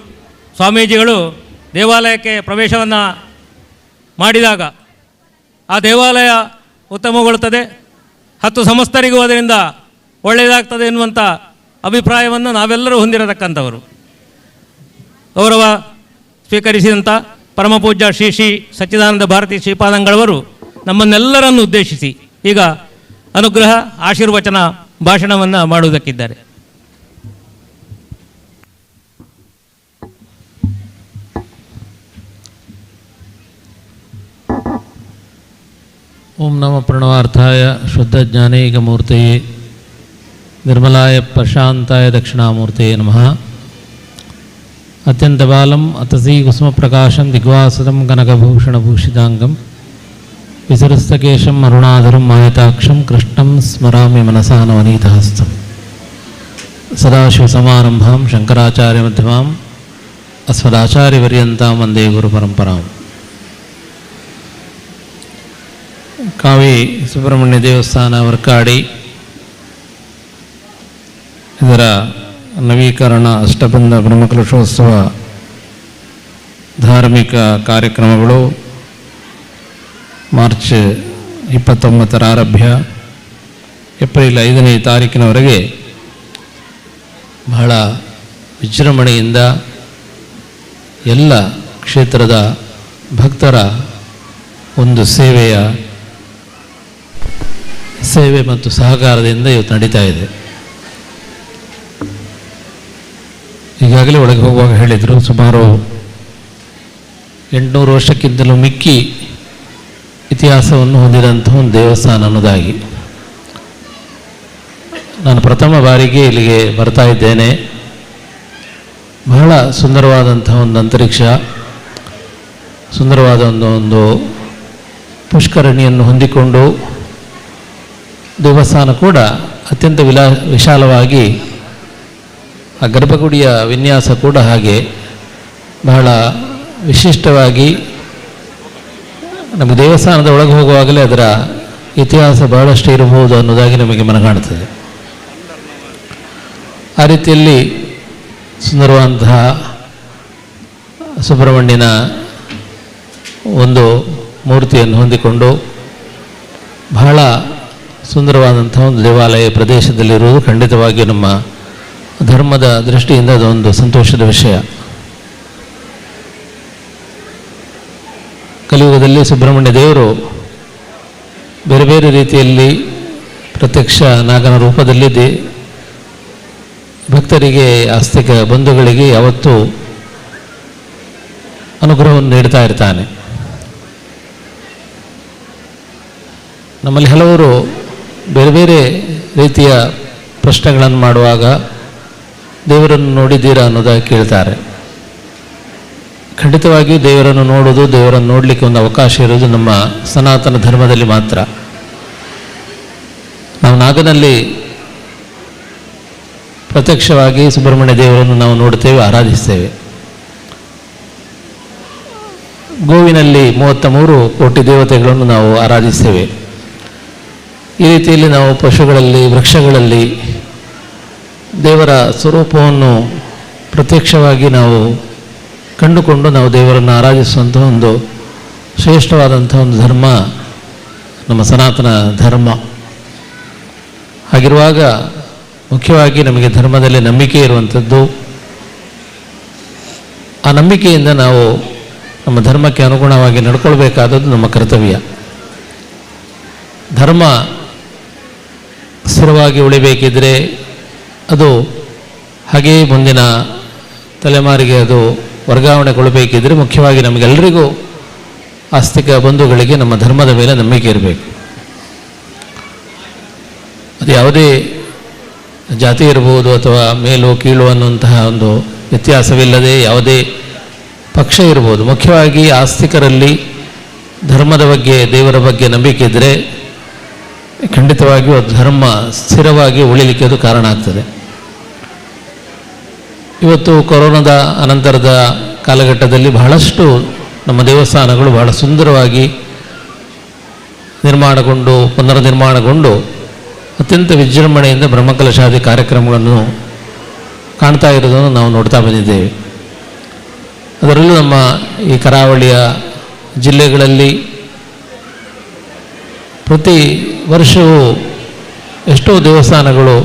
ಸ್ವಾಮೀಜಿಗಳು ದೇವಾಲಯಕ್ಕೆ ಪ್ರವೇಶವನ್ನು ಮಾಡಿದಾಗ ಆ ದೇವಾಲಯ ಉತ್ತಮಗೊಳ್ಳುತ್ತದೆ, 10 ಸಂವತ್ಸರಿಗೂ ಅದರಿಂದ ಒಳ್ಳೆಯದಾಗ್ತದೆ ಎನ್ನುವಂಥ ಅಭಿಪ್ರಾಯವನ್ನು ನಾವೆಲ್ಲರೂ ಹೊಂದಿರತಕ್ಕಂಥವರು. ಗೌರವ ಸ್ವೀಕರಿಸಿದಂಥ ಪರಮ ಪೂಜ್ಯ ಶ್ರೀ ಸಚ್ಚಿದಾನಂದ ಭಾರತಿ ಶ್ರೀಪಾದಂಗಳವರು ನಮ್ಮನ್ನೆಲ್ಲರನ್ನು ಉದ್ದೇಶಿಸಿ ಈಗ ಅನುಗ್ರಹ ಆಶೀರ್ವಚನ ಭಾಷಣವನ್ನು ಮಾಡುವುದಕ್ಕಿದ್ದಾರೆ. ಓಂ ನಮಃ ಪ್ರಣವಾರ್ಥಾಯ ಶುದ್ಧಜ್ಞಾನೈಕಮೂರ್ತಯೇ ನಿರ್ಮಲಾಯ ಪ್ರಶಾಂತಾಯ ದಕ್ಷಿಣಾಮೂರ್ತಯೇ ನಮಃ. ಅತ್ಯಂತಬಾಲಂ ಅತಸೀ ಕುಸುಮಪ್ರಕಾಶಂ ದಿಗ್ವಾಸದಂ ಕನಕಭೂಷಣಭೂಷಿತಾಂಗಂ ವಿಸೃಸ್ತಕೇಶಂ ಅರುಣಾಧರಂ ಮಾಯತಾಕ್ಷಂ ಕೃಷ್ಣಂ ಸ್ಮರಾಮಿ ಮನಸಾ ನವನೀತಹಸ್ತಂ. ಸದಾಶಿವಸಮಾರಂಭಾಂ ಶಂಕರಾಚಾರ್ಯಮಧ್ಯಮಾಂ ಅಸ್ಮದಾಚಾರ್ಯವರ್ಯಂತಾಂ ವಂದೇ ಗುರುಪರಂಪರಾಂ. ಕಾವಿ ಸುಬ್ರಹ್ಮಣ್ಯ ದೇವಸ್ಥಾನ ವರ್ಕಾಡಿ ಇದರ ನವೀಕರಣ ಅಷ್ಟಬಂಧ ಬ್ರಹ್ಮಕಲಶೋತ್ಸವ ಧಾರ್ಮಿಕ ಕಾರ್ಯಕ್ರಮಗಳು ಮಾರ್ಚ್ 29 ಆರಭ್ಯ ಏಪ್ರಿಲ್ 5ನೇ ತಾರೀಕಿನವರೆಗೆ ಬಹಳ ವಿಜೃಂಭಣೆಯಿಂದ ಎಲ್ಲ ಕ್ಷೇತ್ರದ ಭಕ್ತರ ಒಂದು ಸೇವೆ ಮತ್ತು ಸಹಕಾರದಿಂದ ಇವತ್ತು ನಡೀತಾ ಇದೆ. ಈಗಾಗಲೇ ಒಳಗೆ ಹೋಗುವಾಗ ಹೇಳಿದರು, ಸುಮಾರು 800 ವರ್ಷಕ್ಕಿಂತಲೂ ಮಿಕ್ಕಿ ಇತಿಹಾಸವನ್ನು ಹೊಂದಿದಂಥ ಒಂದು ದೇವಸ್ಥಾನ ಅನ್ನೋದಾಗಿ. ನಾನು ಪ್ರಥಮ ಬಾರಿಗೆ ಇಲ್ಲಿಗೆ ಬರ್ತಾ ಇದ್ದೇನೆ. ಬಹಳ ಸುಂದರವಾದಂಥ ಒಂದು ಅಂತರಿಕ್ಷ, ಸುಂದರವಾದ ಒಂದು ಪುಷ್ಕರಣಿಯನ್ನು ಹೊಂದಿಕೊಂಡು ದೇವಸ್ಥಾನ ಕೂಡ ಅತ್ಯಂತ ವಿಶಾಲವಾಗಿ, ಆ ಗರ್ಭಗುಡಿಯ ವಿನ್ಯಾಸ ಕೂಡ ಹಾಗೆ ಬಹಳ ವಿಶಿಷ್ಟವಾಗಿ ನಮಗೆ ದೇವಸ್ಥಾನದ ಒಳಗೆ ಹೋಗುವಾಗಲೇ ಅದರ ಇತಿಹಾಸ ಬಹಳಷ್ಟು ಇರಬಹುದು ಅನ್ನೋದಾಗಿ ನಮಗೆ ಮನಗಾಣುತ್ತದೆ. ಆ ರೀತಿಯಲ್ಲಿ ಸುಂದರವಾದಂತಹ ಸುಬ್ರಹ್ಮಣ್ಯನ ಒಂದು ಮೂರ್ತಿಯನ್ನು ಹೊಂದಿಕೊಂಡು ಬಹಳ ಸುಂದರವಾದಂಥ ಒಂದು ದೇವಾಲಯ ಪ್ರದೇಶದಲ್ಲಿರುವುದು ಖಂಡಿತವಾಗಿಯೂ ನಮ್ಮ ಧರ್ಮದ ದೃಷ್ಟಿಯಿಂದ ಅದೊಂದು ಸಂತೋಷದ ವಿಷಯ. ಕಲಿಯುಗದಲ್ಲಿ ಸುಬ್ರಹ್ಮಣ್ಯ ದೇವರು ಬೇರೆ ಬೇರೆ ರೀತಿಯಲ್ಲಿ ಪ್ರತ್ಯಕ್ಷ ನಾಗನ ರೂಪದಲ್ಲಿ ಭಕ್ತರಿಗೆ, ಆಸ್ತಿಕ ಬಂಧುಗಳಿಗೆ ಯಾವತ್ತೂ ಅನುಗ್ರಹವನ್ನು ನೀಡ್ತಾ ಇರ್ತಾನೆ. ನಮ್ಮಲ್ಲಿ ಹಲವರು ಬೇರೆ ಬೇರೆ ರೀತಿಯ ಪ್ರಶ್ನೆಗಳನ್ನು ಮಾಡುವಾಗ ದೇವರನ್ನು ನೋಡಿದ್ದೀರಾ ಅನ್ನೋದಾಗಿ ಕೇಳ್ತಾರೆ. ಖಂಡಿತವಾಗಿಯೂ ದೇವರನ್ನು ನೋಡೋದು, ದೇವರನ್ನು ನೋಡಲಿಕ್ಕೆ ಒಂದು ಅವಕಾಶ ಇರೋದು ನಮ್ಮ ಸನಾತನ ಧರ್ಮದಲ್ಲಿ ಮಾತ್ರ. ನಾವು ನಾಗನಲ್ಲಿ ಪ್ರತ್ಯಕ್ಷವಾಗಿ ಸುಬ್ರಹ್ಮಣ್ಯ ದೇವರನ್ನು ನಾವು ನೋಡ್ತೇವೆ, ಆರಾಧಿಸ್ತೇವೆ. ಗೋವಿನಲ್ಲಿ 33 ಕೋಟಿ ದೇವತೆಗಳನ್ನು ನಾವು ಆರಾಧಿಸ್ತೇವೆ. ಈ ರೀತಿಯಲ್ಲಿ ನಾವು ಪಶುಗಳಲ್ಲಿ, ವೃಕ್ಷಗಳಲ್ಲಿ ದೇವರ ಸ್ವರೂಪವನ್ನು ಪ್ರತ್ಯಕ್ಷವಾಗಿ ನಾವು ಕಂಡುಕೊಂಡು ನಾವು ದೇವರನ್ನು ಆರಾಧಿಸುವಂಥ ಒಂದು ಶ್ರೇಷ್ಠವಾದಂಥ ಒಂದು ಧರ್ಮ ನಮ್ಮ ಸನಾತನ ಧರ್ಮ. ಹಾಗಿರುವಾಗ ಮುಖ್ಯವಾಗಿ ನಮಗೆ ಧರ್ಮದಲ್ಲಿ ನಂಬಿಕೆ ಇರುವಂಥದ್ದು. ಆ ನಂಬಿಕೆಯಿಂದ ನಾವು ನಮ್ಮ ಧರ್ಮಕ್ಕೆ ಅನುಗುಣವಾಗಿ ನಡ್ಕೊಳ್ಬೇಕಾದದ್ದು ನಮ್ಮ ಕರ್ತವ್ಯ. ಧರ್ಮ ಸ್ಥಿರವಾಗಿ ಉಳಿಬೇಕಿದ್ರೆ ಅದು ಹಾಗೆಯೇ ಮುಂದಿನ ತಲೆಮಾರಿಗೆ ಅದು ವರ್ಗಾವಣೆಗೊಳ್ಳಬೇಕಿದ್ರೆ ಮುಖ್ಯವಾಗಿ ನಮಗೆಲ್ಲರಿಗೂ ಆಸ್ತಿಕ ಬಂಧುಗಳಿಗೆ ನಮ್ಮ ಧರ್ಮದ ಮೇಲೆ ನಂಬಿಕೆ ಇರಬೇಕು. ಅದು ಯಾವುದೇ ಜಾತಿ ಇರ್ಬೋದು ಅಥವಾ ಮೇಲು ಕೀಳು ಅನ್ನುವಂತಹ ಒಂದು ವ್ಯತ್ಯಾಸವಿಲ್ಲದೆ ಯಾವುದೇ ಪಕ್ಷ ಇರ್ಬೋದು, ಮುಖ್ಯವಾಗಿ ಆಸ್ತಿಕರಲ್ಲಿ ಧರ್ಮದ ಬಗ್ಗೆ ದೇವರ ಬಗ್ಗೆ ನಂಬಿಕೆ ಇದ್ದರೆ ಖಂಡಿತವಾಗಿಯೂ ಅದು ಧರ್ಮ ಸ್ಥಿರವಾಗಿ ಉಳಿಲಿಕ್ಕೆ ಅದು ಕಾರಣ ಆಗ್ತದೆ. ಇವತ್ತು ಕೊರೋನಾದ ಅನಂತರದ ಕಾಲಘಟ್ಟದಲ್ಲಿ ಬಹಳಷ್ಟು ನಮ್ಮ ದೇವಸ್ಥಾನಗಳು ಬಹಳ ಸುಂದರವಾಗಿ ನಿರ್ಮಾಣಗೊಂಡು ಪುನರ್ನಿರ್ಮಾಣಗೊಂಡು ಅತ್ಯಂತ ವಿಜೃಂಭಣೆಯಿಂದ ಬ್ರಹ್ಮಕಲಶಾದಿ ಕಾರ್ಯಕ್ರಮಗಳನ್ನು ಕಾಣ್ತಾ ಇರೋದನ್ನು ನಾವು ನೋಡ್ತಾ ಬಂದಿದ್ದೇವೆ. ಅದರಲ್ಲೂ ನಮ್ಮ ಈ ಕರಾವಳಿಯ ಜಿಲ್ಲೆಗಳಲ್ಲಿ ಪ್ರತಿ ವರ್ಷವೂ ಎಷ್ಟೋ ದೇವಸ್ಥಾನಗಳು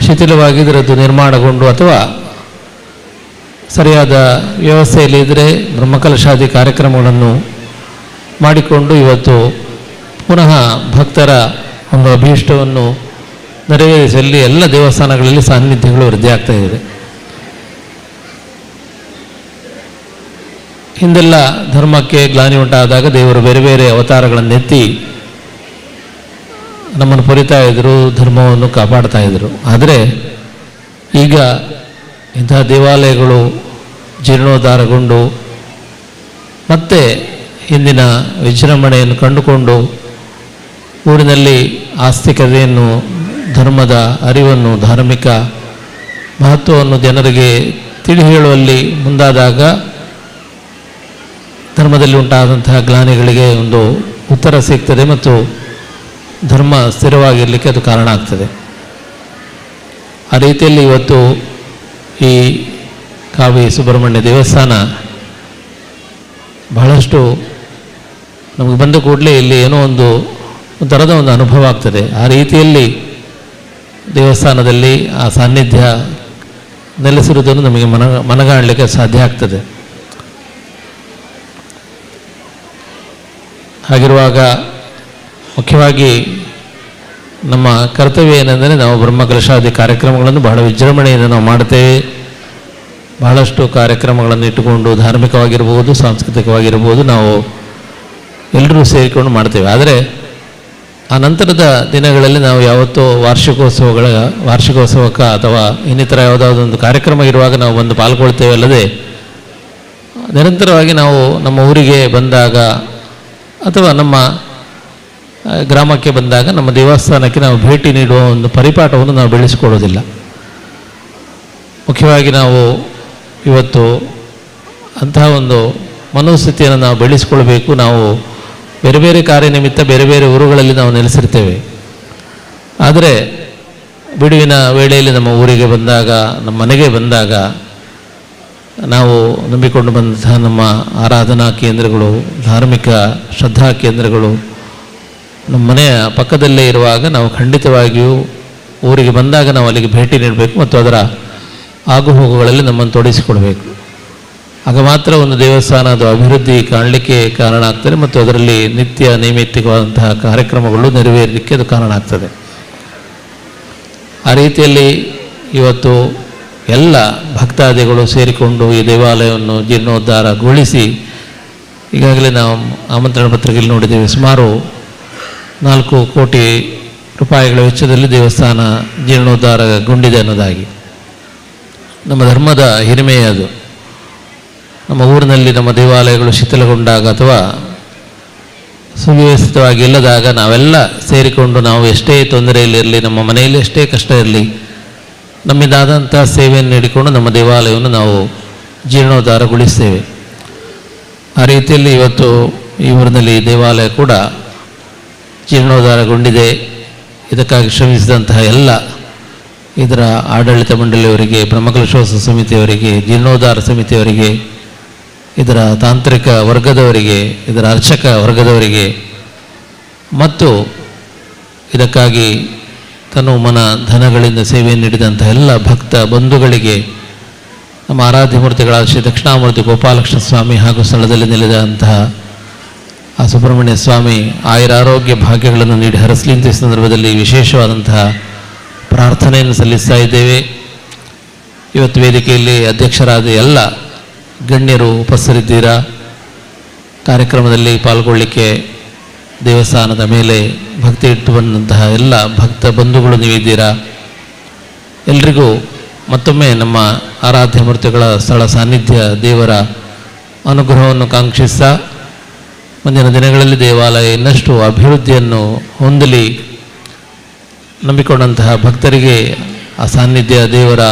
ಶಿಥಿಲವಾಗಿದ್ದರದ್ದು ನಿರ್ಮಾಣಗೊಂಡು ಅಥವಾ ಸರಿಯಾದ ವ್ಯವಸ್ಥೆಯಲ್ಲಿ ಇದ್ದರೆ ಬ್ರಹ್ಮಕಲಶಾದಿ ಕಾರ್ಯಕ್ರಮಗಳನ್ನು ಮಾಡಿಕೊಂಡು ಇವತ್ತು ಪುನಃ ಭಕ್ತರ ಒಂದು ಅಭೀಷ್ಟವನ್ನು ನೆರವೇರಿಸಲಿ ಎಲ್ಲ ದೇವಸ್ಥಾನಗಳಲ್ಲಿ ಸಾನ್ನಿಧ್ಯಗಳು ವೃದ್ಧಿಯಾಗ್ತಾ ಇದೆ. ಹಿಂದೆಲ್ಲ ಧರ್ಮಕ್ಕೆ ಗ್ಲಾನಿ ಉಂಟಾದಾಗ ದೇವರು ಬೇರೆ ಬೇರೆ ಅವತಾರಗಳನ್ನೆತ್ತಿ ನಮ್ಮನ್ನು ಪೊರಿತಾ ಇದ್ದರು, ಧರ್ಮವನ್ನು ಕಾಪಾಡ್ತಾ ಇದ್ದರು. ಆದರೆ ಈಗ ಇಂತಹ ದೇವಾಲಯಗಳು ಜೀರ್ಣೋದ್ಧಾರಗೊಂಡು ಮತ್ತೆ ಹಿಂದಿನ ವಿಜೃಂಭಣೆಯನ್ನು ಕಂಡುಕೊಂಡು ಊರಿನಲ್ಲಿ ಆಸ್ತಿಕತೆಯನ್ನು, ಧರ್ಮದ ಅರಿವನ್ನು, ಧಾರ್ಮಿಕ ಮಹತ್ವವನ್ನು ಜನರಿಗೆ ತಿಳಿ ಹೇಳುವಲ್ಲಿ ಮುಂದಾದಾಗ ಧರ್ಮದಲ್ಲಿ ಉಂಟಾದಂತಹ ಗ್ಲಾನಿಗಳಿಗೆ ಒಂದು ಉತ್ತರ ಸಿಗ್ತದೆ ಮತ್ತು ಧರ್ಮ ಸ್ಥಿರವಾಗಿರಲಿಕ್ಕೆ ಅದು ಕಾರಣ ಆಗ್ತದೆ. ಆ ರೀತಿಯಲ್ಲಿ ಇವತ್ತು ಈ ಕಾವಿ ಸುಬ್ರಹ್ಮಣ್ಯ ದೇವಸ್ಥಾನ ಬಹಳಷ್ಟು ನಮಗೆ ಬಂದ ಕೂಡಲೇ ಇಲ್ಲಿ ಏನೋ ಒಂದು ಥರದ ಒಂದು ಅನುಭವ ಆಗ್ತದೆ. ಆ ರೀತಿಯಲ್ಲಿ ದೇವಸ್ಥಾನದಲ್ಲಿ ಆ ಸಾನ್ನಿಧ್ಯ ನೆಲೆಸಿರುವುದನ್ನು ನಮಗೆ ಮನಗಾಣಲಿಕ್ಕೆ ಸಾಧ್ಯ ಆಗ್ತದೆ. ಹಾಗಿರುವಾಗ ಮುಖ್ಯವಾಗಿ ನಮ್ಮ ಕರ್ತವ್ಯ ಏನೆಂದರೆ ನಾವು ಬ್ರಹ್ಮಕಲಶಾದಿ ಕಾರ್ಯಕ್ರಮಗಳನ್ನು ಬಹಳ ವಿಜೃಂಭಣೆಯಿಂದ ನಾವು ಮಾಡ್ತೇವೆ. ಬಹಳಷ್ಟು ಕಾರ್ಯಕ್ರಮಗಳನ್ನು ಇಟ್ಟುಕೊಂಡು ಧಾರ್ಮಿಕವಾಗಿರ್ಬೋದು, ಸಾಂಸ್ಕೃತಿಕವಾಗಿರ್ಬೋದು ನಾವು ಎಲ್ಲರೂ ಸೇರಿಕೊಂಡು ಮಾಡ್ತೇವೆ. ಆದರೆ ಆ ನಂತರದ ದಿನಗಳಲ್ಲಿ ನಾವು ಯಾವತ್ತೋ ವಾರ್ಷಿಕೋತ್ಸವಕ್ಕೆ ಅಥವಾ ಇನ್ನಿತರ ಯಾವುದಾದೊಂದು ಕಾರ್ಯಕ್ರಮ ಇರುವಾಗ ನಾವು ಬಂದು ಪಾಲ್ಗೊಳ್ತೇವೆ. ಅಲ್ಲದೆ ನಿರಂತರವಾಗಿ ನಾವು ನಮ್ಮ ಊರಿಗೆ ಬಂದಾಗ ಅಥವಾ ನಮ್ಮ ಗ್ರಾಮಕ್ಕೆ ಬಂದಾಗ ನಮ್ಮ ದೇವಸ್ಥಾನಕ್ಕೆ ನಾವು ಭೇಟಿ ನೀಡುವ ಒಂದು ಪರಿಪಾಠವನ್ನು ನಾವು ಬೆಳೆಸಿಕೊಳ್ಳೋದಿಲ್ಲ. ಮುಖ್ಯವಾಗಿ ನಾವು ಇವತ್ತು ಅಂತಹ ಒಂದು ಮನೋಸ್ಥಿತಿಯನ್ನು ನಾವು ಬೆಳೆಸಿಕೊಳ್ಬೇಕು. ನಾವು ಬೇರೆ ಬೇರೆ ಕಾರ್ಯನಿಮಿತ್ತ ಬೇರೆ ಬೇರೆ ಊರುಗಳಲ್ಲಿ ನಾವು ನೆಲೆಸಿರ್ತೇವೆ. ಆದರೆ ಬಿಡುವಿನ ವೇಳೆಯಲ್ಲಿ ನಮ್ಮ ಊರಿಗೆ ಬಂದಾಗ, ನಮ್ಮ ಮನೆಗೆ ಬಂದಾಗ ನಾವು ನಂಬಿಕೊಂಡು ಬಂದಂತಹ ನಮ್ಮ ಆರಾಧನಾ ಕೇಂದ್ರಗಳು, ಧಾರ್ಮಿಕ ಶ್ರದ್ಧಾ ಕೇಂದ್ರಗಳು ನಮ್ಮ ಮನೆಯ ಪಕ್ಕದಲ್ಲೇ ಇರುವಾಗ ನಾವು ಖಂಡಿತವಾಗಿಯೂ ಊರಿಗೆ ಬಂದಾಗ ನಾವು ಅಲ್ಲಿಗೆ ಭೇಟಿ ನೀಡಬೇಕು ಮತ್ತು ಅದರ ಆಗುಹೋಗುಗಳಲ್ಲಿ ನಮ್ಮನ್ನು ತೊಡಗಿಸಿಕೊಳ್ಬೇಕು. ಆಗ ಮಾತ್ರ ಒಂದು ದೇವಸ್ಥಾನ ಅದು ಅಭಿವೃದ್ಧಿ ಕಾಣಲಿಕ್ಕೆ ಕಾರಣ ಆಗ್ತದೆ ಮತ್ತು ಅದರಲ್ಲಿ ನಿತ್ಯ ನೈಮಿತ್ತಿಕವಾದಂತಹ ಕಾರ್ಯಕ್ರಮಗಳು ನೆರವೇರಲಿಕ್ಕೆ ಅದು ಕಾರಣ ಆಗ್ತದೆ. ಆ ರೀತಿಯಲ್ಲಿ ಇವತ್ತು ಎಲ್ಲ ಭಕ್ತಾದಿಗಳು ಸೇರಿಕೊಂಡು ಈ ದೇವಾಲಯವನ್ನು ಜೀರ್ಣೋದ್ಧಾರಗೊಳಿಸಿ ಈಗಾಗಲೇ ನಾವು ಆಮಂತ್ರಣ ಪತ್ರಿಕೆಯಲ್ಲಿ ನೋಡಿದ್ದೇವೆ, ಸುಮಾರು 4 ಕೋಟಿ ರೂಪಾಯಿಗಳ ವೆಚ್ಚದಲ್ಲಿ ದೇವಸ್ಥಾನ ಜೀರ್ಣೋದ್ಧಾರಗೊಂಡಿದೆ ಅನ್ನೋದಾಗಿ. ನಮ್ಮ ಧರ್ಮದ ಹಿರಿಮೆಯೇ ಅದು. ನಮ್ಮ ಊರಿನಲ್ಲಿ ನಮ್ಮ ದೇವಾಲಯಗಳು ಶಿಥಿಲಗೊಂಡಾಗ ಅಥವಾ ಸುವ್ಯವಸ್ಥಿತವಾಗಿ ಇಲ್ಲದಾಗ ನಾವೆಲ್ಲ ಸೇರಿಕೊಂಡು ನಾವು ಎಷ್ಟೇ ತೊಂದರೆಯಲ್ಲಿರಲಿ, ನಮ್ಮ ಮನೆಯಲ್ಲಿ ಎಷ್ಟೇ ಕಷ್ಟ ಇರಲಿ, ನಮ್ಮಿಂದಾದಂಥ ಸೇವೆಯನ್ನು ನೀಡಿಕೊಂಡು ನಮ್ಮ ದೇವಾಲಯವನ್ನು ನಾವು ಜೀರ್ಣೋದ್ಧಾರಗೊಳಿಸ್ತೇವೆ. ಆ ರೀತಿಯಲ್ಲಿ ಇವತ್ತು ಈ ಊರಿನಲ್ಲಿ ದೇವಾಲಯ ಕೂಡ ಜೀರ್ಣೋದ್ಧಾರಗೊಂಡಿದೆ. ಇದಕ್ಕಾಗಿ ಶ್ರಮಿಸಿದಂತಹ ಎಲ್ಲ ಇದರ ಆಡಳಿತ ಮಂಡಳಿಯವರಿಗೆ, ಬ್ರಹ್ಮಕಲಶೋತ್ಸವ ಸಮಿತಿಯವರಿಗೆ, ಜೀರ್ಣೋದ್ಧಾರ ಸಮಿತಿಯವರಿಗೆ ಇದರ ತಾಂತ್ರಿಕ ವರ್ಗದವರಿಗೆ, ಇದರ ಅರ್ಚಕ ವರ್ಗದವರಿಗೆ ಮತ್ತು ಇದಕ್ಕಾಗಿ ತನು ಮನ ಧನಗಳಿಂದ ಸೇವೆ ನೀಡಿದಂಥ ಎಲ್ಲ ಭಕ್ತ ಬಂಧುಗಳಿಗೆ, ನಮ್ಮ ಆರಾಧ್ಯ ಮೂರ್ತಿಗಳಾದ ಶ್ರೀ ದಕ್ಷಿಣಾಮೂರ್ತಿ ಗೋಪಾಲಕೃಷ್ಣ ಸ್ವಾಮಿ ಹಾಗೂ ಸ್ಥಳದಲ್ಲಿ ನೆಲೆದಂತಹ ಆ ಸುಬ್ರಹ್ಮಣ್ಯ ಸ್ವಾಮಿ ಆಯುರಾರೋಗ್ಯ ಭಾಗ್ಯಗಳನ್ನು ನೀಡಿ ಹರಸಲಿ ಅಂತ ಈ ಸಂದರ್ಭದಲ್ಲಿ ವಿಶೇಷವಾದಂತಹ ಪ್ರಾರ್ಥನೆಯನ್ನು ಸಲ್ಲಿಸ್ತಾ ಇದ್ದೇವೆ. ಇವತ್ತು ವೇದಿಕೆಯಲ್ಲಿ ಅಧ್ಯಕ್ಷರಾದ ಎಲ್ಲ ಗಣ್ಯರು ಉಪಸ್ಥಿತಿದ್ದೀರಾ. ಕಾರ್ಯಕ್ರಮದಲ್ಲಿ ಪಾಲ್ಗೊಳ್ಳಿಕ್ಕೆ ದೇವಸ್ಥಾನದ ಮೇಲೆ ಭಕ್ತಿ ಇಟ್ಟು ಬಂದಂತಹ ಎಲ್ಲ ಭಕ್ತ ಬಂಧುಗಳು ನೀವಿದ್ದೀರಾ. ಎಲ್ರಿಗೂ ಮತ್ತೊಮ್ಮೆ ನಮ್ಮ ಆರಾಧ್ಯ ಮೂರ್ತಿಗಳ ಸ್ಥಳ ಸಾನ್ನಿಧ್ಯ ದೇವರ ಅನುಗ್ರಹವನ್ನು ಕಾಂಕ್ಷಿಸ್ತಾ ಮುಂದಿನ ದಿನಗಳಲ್ಲಿ ದೇವಾಲಯ ಇನ್ನಷ್ಟು ಅಭಿವೃದ್ಧಿಯನ್ನು ಹೊಂದಲಿ, ನಂಬಿಕೊಂಡಂತಹ ಭಕ್ತರಿಗೆ ಆ ಸಾನ್ನಿಧ್ಯ ದೇವರ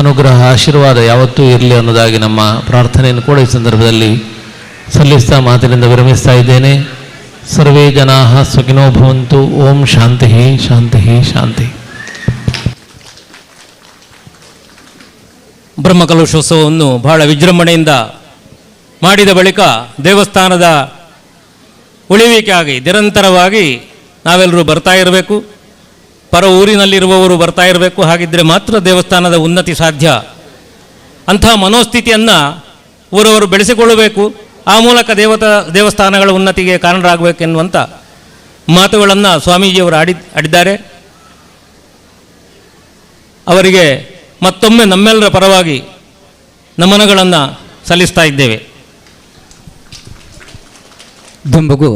ಅನುಗ್ರಹ ಆಶೀರ್ವಾದ ಯಾವತ್ತೂ ಇರಲಿ ಅನ್ನೋದಾಗಿ ನಮ್ಮ ಪ್ರಾರ್ಥನೆಯನ್ನು ಕೂಡ ಈ ಸಂದರ್ಭದಲ್ಲಿ ಸಲ್ಲಿಸ್ತಾ ಮಾತಿನಿಂದ ವಿರಮಿಸ್ತಾ ಇದ್ದೇನೆ. ಸರ್ವೇ ಜನಾಃ ಸುಖಿನೋ ಭವಂತು. ಓಂ ಶಾಂತಿ ಶಾಂತಿ ಶಾಂತಿ. ಬ್ರಹ್ಮಕಲಶೋತ್ಸವವನ್ನು ಬಹಳ ವಿಜೃಂಭಣೆಯಿಂದ ಮಾಡಿದ ಬಳಿಕ ದೇವಸ್ಥಾನದ ಉಳಿವಿಕೆಯಾಗಿ ನಿರಂತರವಾಗಿ ನಾವೆಲ್ಲರೂ ಬರ್ತಾ ಇರಬೇಕು. ಪರ ಊರಿನಲ್ಲಿರುವವರು ಬರ್ತಾ ಇರಬೇಕು. ಹಾಗಿದ್ದರೆ ಮಾತ್ರ ದೇವಸ್ಥಾನದ ಉನ್ನತಿ ಸಾಧ್ಯ. ಅಂಥ ಮನೋಸ್ಥಿತಿಯನ್ನು ಊರವರು ಬೆಳೆಸಿಕೊಳ್ಳಬೇಕು. ಆ ಮೂಲಕ ದೇವಸ್ಥಾನಗಳ ಉನ್ನತಿಗೆ ಕಾರಣರಾಗಬೇಕೆನ್ನುವಂಥ ಮಾತುಗಳನ್ನು ಸ್ವಾಮೀಜಿಯವರು ಆಡಿದ್ದಾರೆ. ಅವರಿಗೆ ಮತ್ತೊಮ್ಮೆ ನಮ್ಮೆಲ್ಲರ ಪರವಾಗಿ ನಮನಗಳನ್ನು ಸಲ್ಲಿಸ್ತಾ ಇದ್ದೇವೆ. ದುಂಬುಗು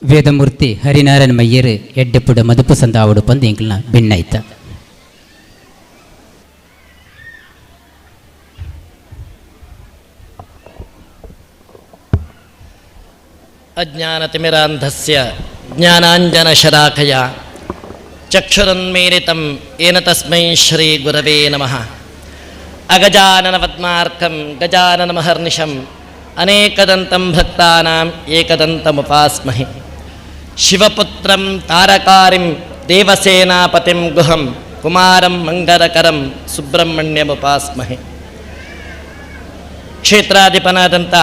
ವೇದಮೂರ್ತಿ ಹರಿನಾರಾಯಣ ಮಯ್ಯರ್ ಎಡ್ಡೆಪ್ಪುಡ ಮದುಪು ಸಂದಾವಡು ಪಂದು ಎಂಕ್ಲನ ಭಿನ್ನಾಯ್ತ. ಅಜ್ಞಾನತಿಮಿರಾಂಧಸ್ಯ ಜ್ಞಾನಾಂಜನಶಲಾಕಯ ಚಕ್ಷುರುನ್ಮೀಲಿತಂ ಏನ ತಸ್ಮೈ ಶ್ರೀ ಗುರವೇ ನಮಃ. ಅಗಜಾನನ ಪದ್ಮಾರ್ಕಂ ಗಜಾನನಮಹರ್ನಿಶಂ ಅನೇಕದಂತಂ ಭಕ್ತಾನಾಂ ಏಕದಂತಮುಪಾಸ್ಮಹೆ. ಶಿವಪುತ್ರಂ ತಾರಕಾರಿಂ ದೇವಸೇನಾಪತಿಂ ಗುಹಂ ಕುಮಾರಂ ಮಂಗಲಕರಂ ಸುಬ್ರಹ್ಮಣ್ಯಮುಪಾಸ್ಮಹೆ. ಕ್ಷೇತ್ರಾಧಿಪನಾದಂಥ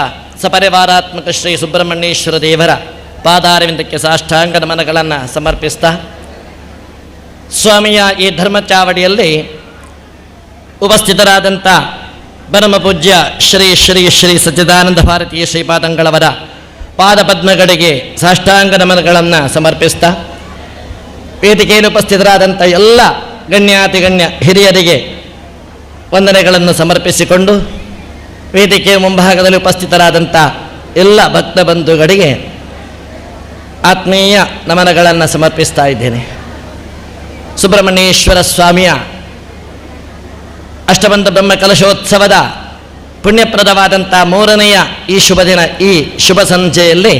ಸಪರಿವಾರಾತ್ಮಕ ಶ್ರೀ ಸುಬ್ರಹ್ಮಣ್ಯೇಶ್ವರ ದೇವರ ಪಾದಾರವಿಂದಕ್ಕೆ ಸಾಷ್ಟಾಂಗ ನಮನಗಳನ್ನು ಸಮರ್ಪಿಸ್ತಾ ಸ್ವಾಮಿಯ ಈ ಧರ್ಮಚಾವಡಿಯಲ್ಲಿ ಉಪಸ್ಥಿತರಾದಂಥ ಪರಮ ಪೂಜ್ಯ ಶ್ರೀ ಶ್ರೀ ಶ್ರೀ ಸಚ್ಚಿದಾನಂದ ಭಾರತೀಯ ಶ್ರೀಪಾದಂಗಳವರ ಪಾದಪದ್ಮಗಳಿಗೆ ಸಾಷ್ಟಾಂಗ ನಮನಗಳನ್ನು ಸಮರ್ಪಿಸ್ತಾ ವೇದಿಕೆಯಲ್ಲಿ ಉಪಸ್ಥಿತರಾದಂಥ ಎಲ್ಲ ಗಣ್ಯಾತಿಗಣ್ಯ ಹಿರಿಯರಿಗೆ ವಂದನೆಗಳನ್ನು ಸಮರ್ಪಿಸಿಕೊಂಡು ವೇದಿಕೆಯ ಮುಂಭಾಗದಲ್ಲಿ ಉಪಸ್ಥಿತರಾದಂಥ ಎಲ್ಲ ಭಕ್ತ ಬಂಧುಗಳಿಗೆ ಆತ್ಮೀಯ ನಮನಗಳನ್ನು ಸಮರ್ಪಿಸ್ತಾ ಇದ್ದೇನೆ. ಸುಬ್ರಹ್ಮಣ್ಯೇಶ್ವರ ಸ್ವಾಮಿಯ ಅಷ್ಟಬಂಧ ಬ್ರಹ್ಮ ಕಲಶೋತ್ಸವದ ಪುಣ್ಯಪ್ರದವಾದಂಥ 3ನೆಯ ಈ ಶುಭ ದಿನ, ಈ ಶುಭ ಸಂಜೆಯಲ್ಲಿ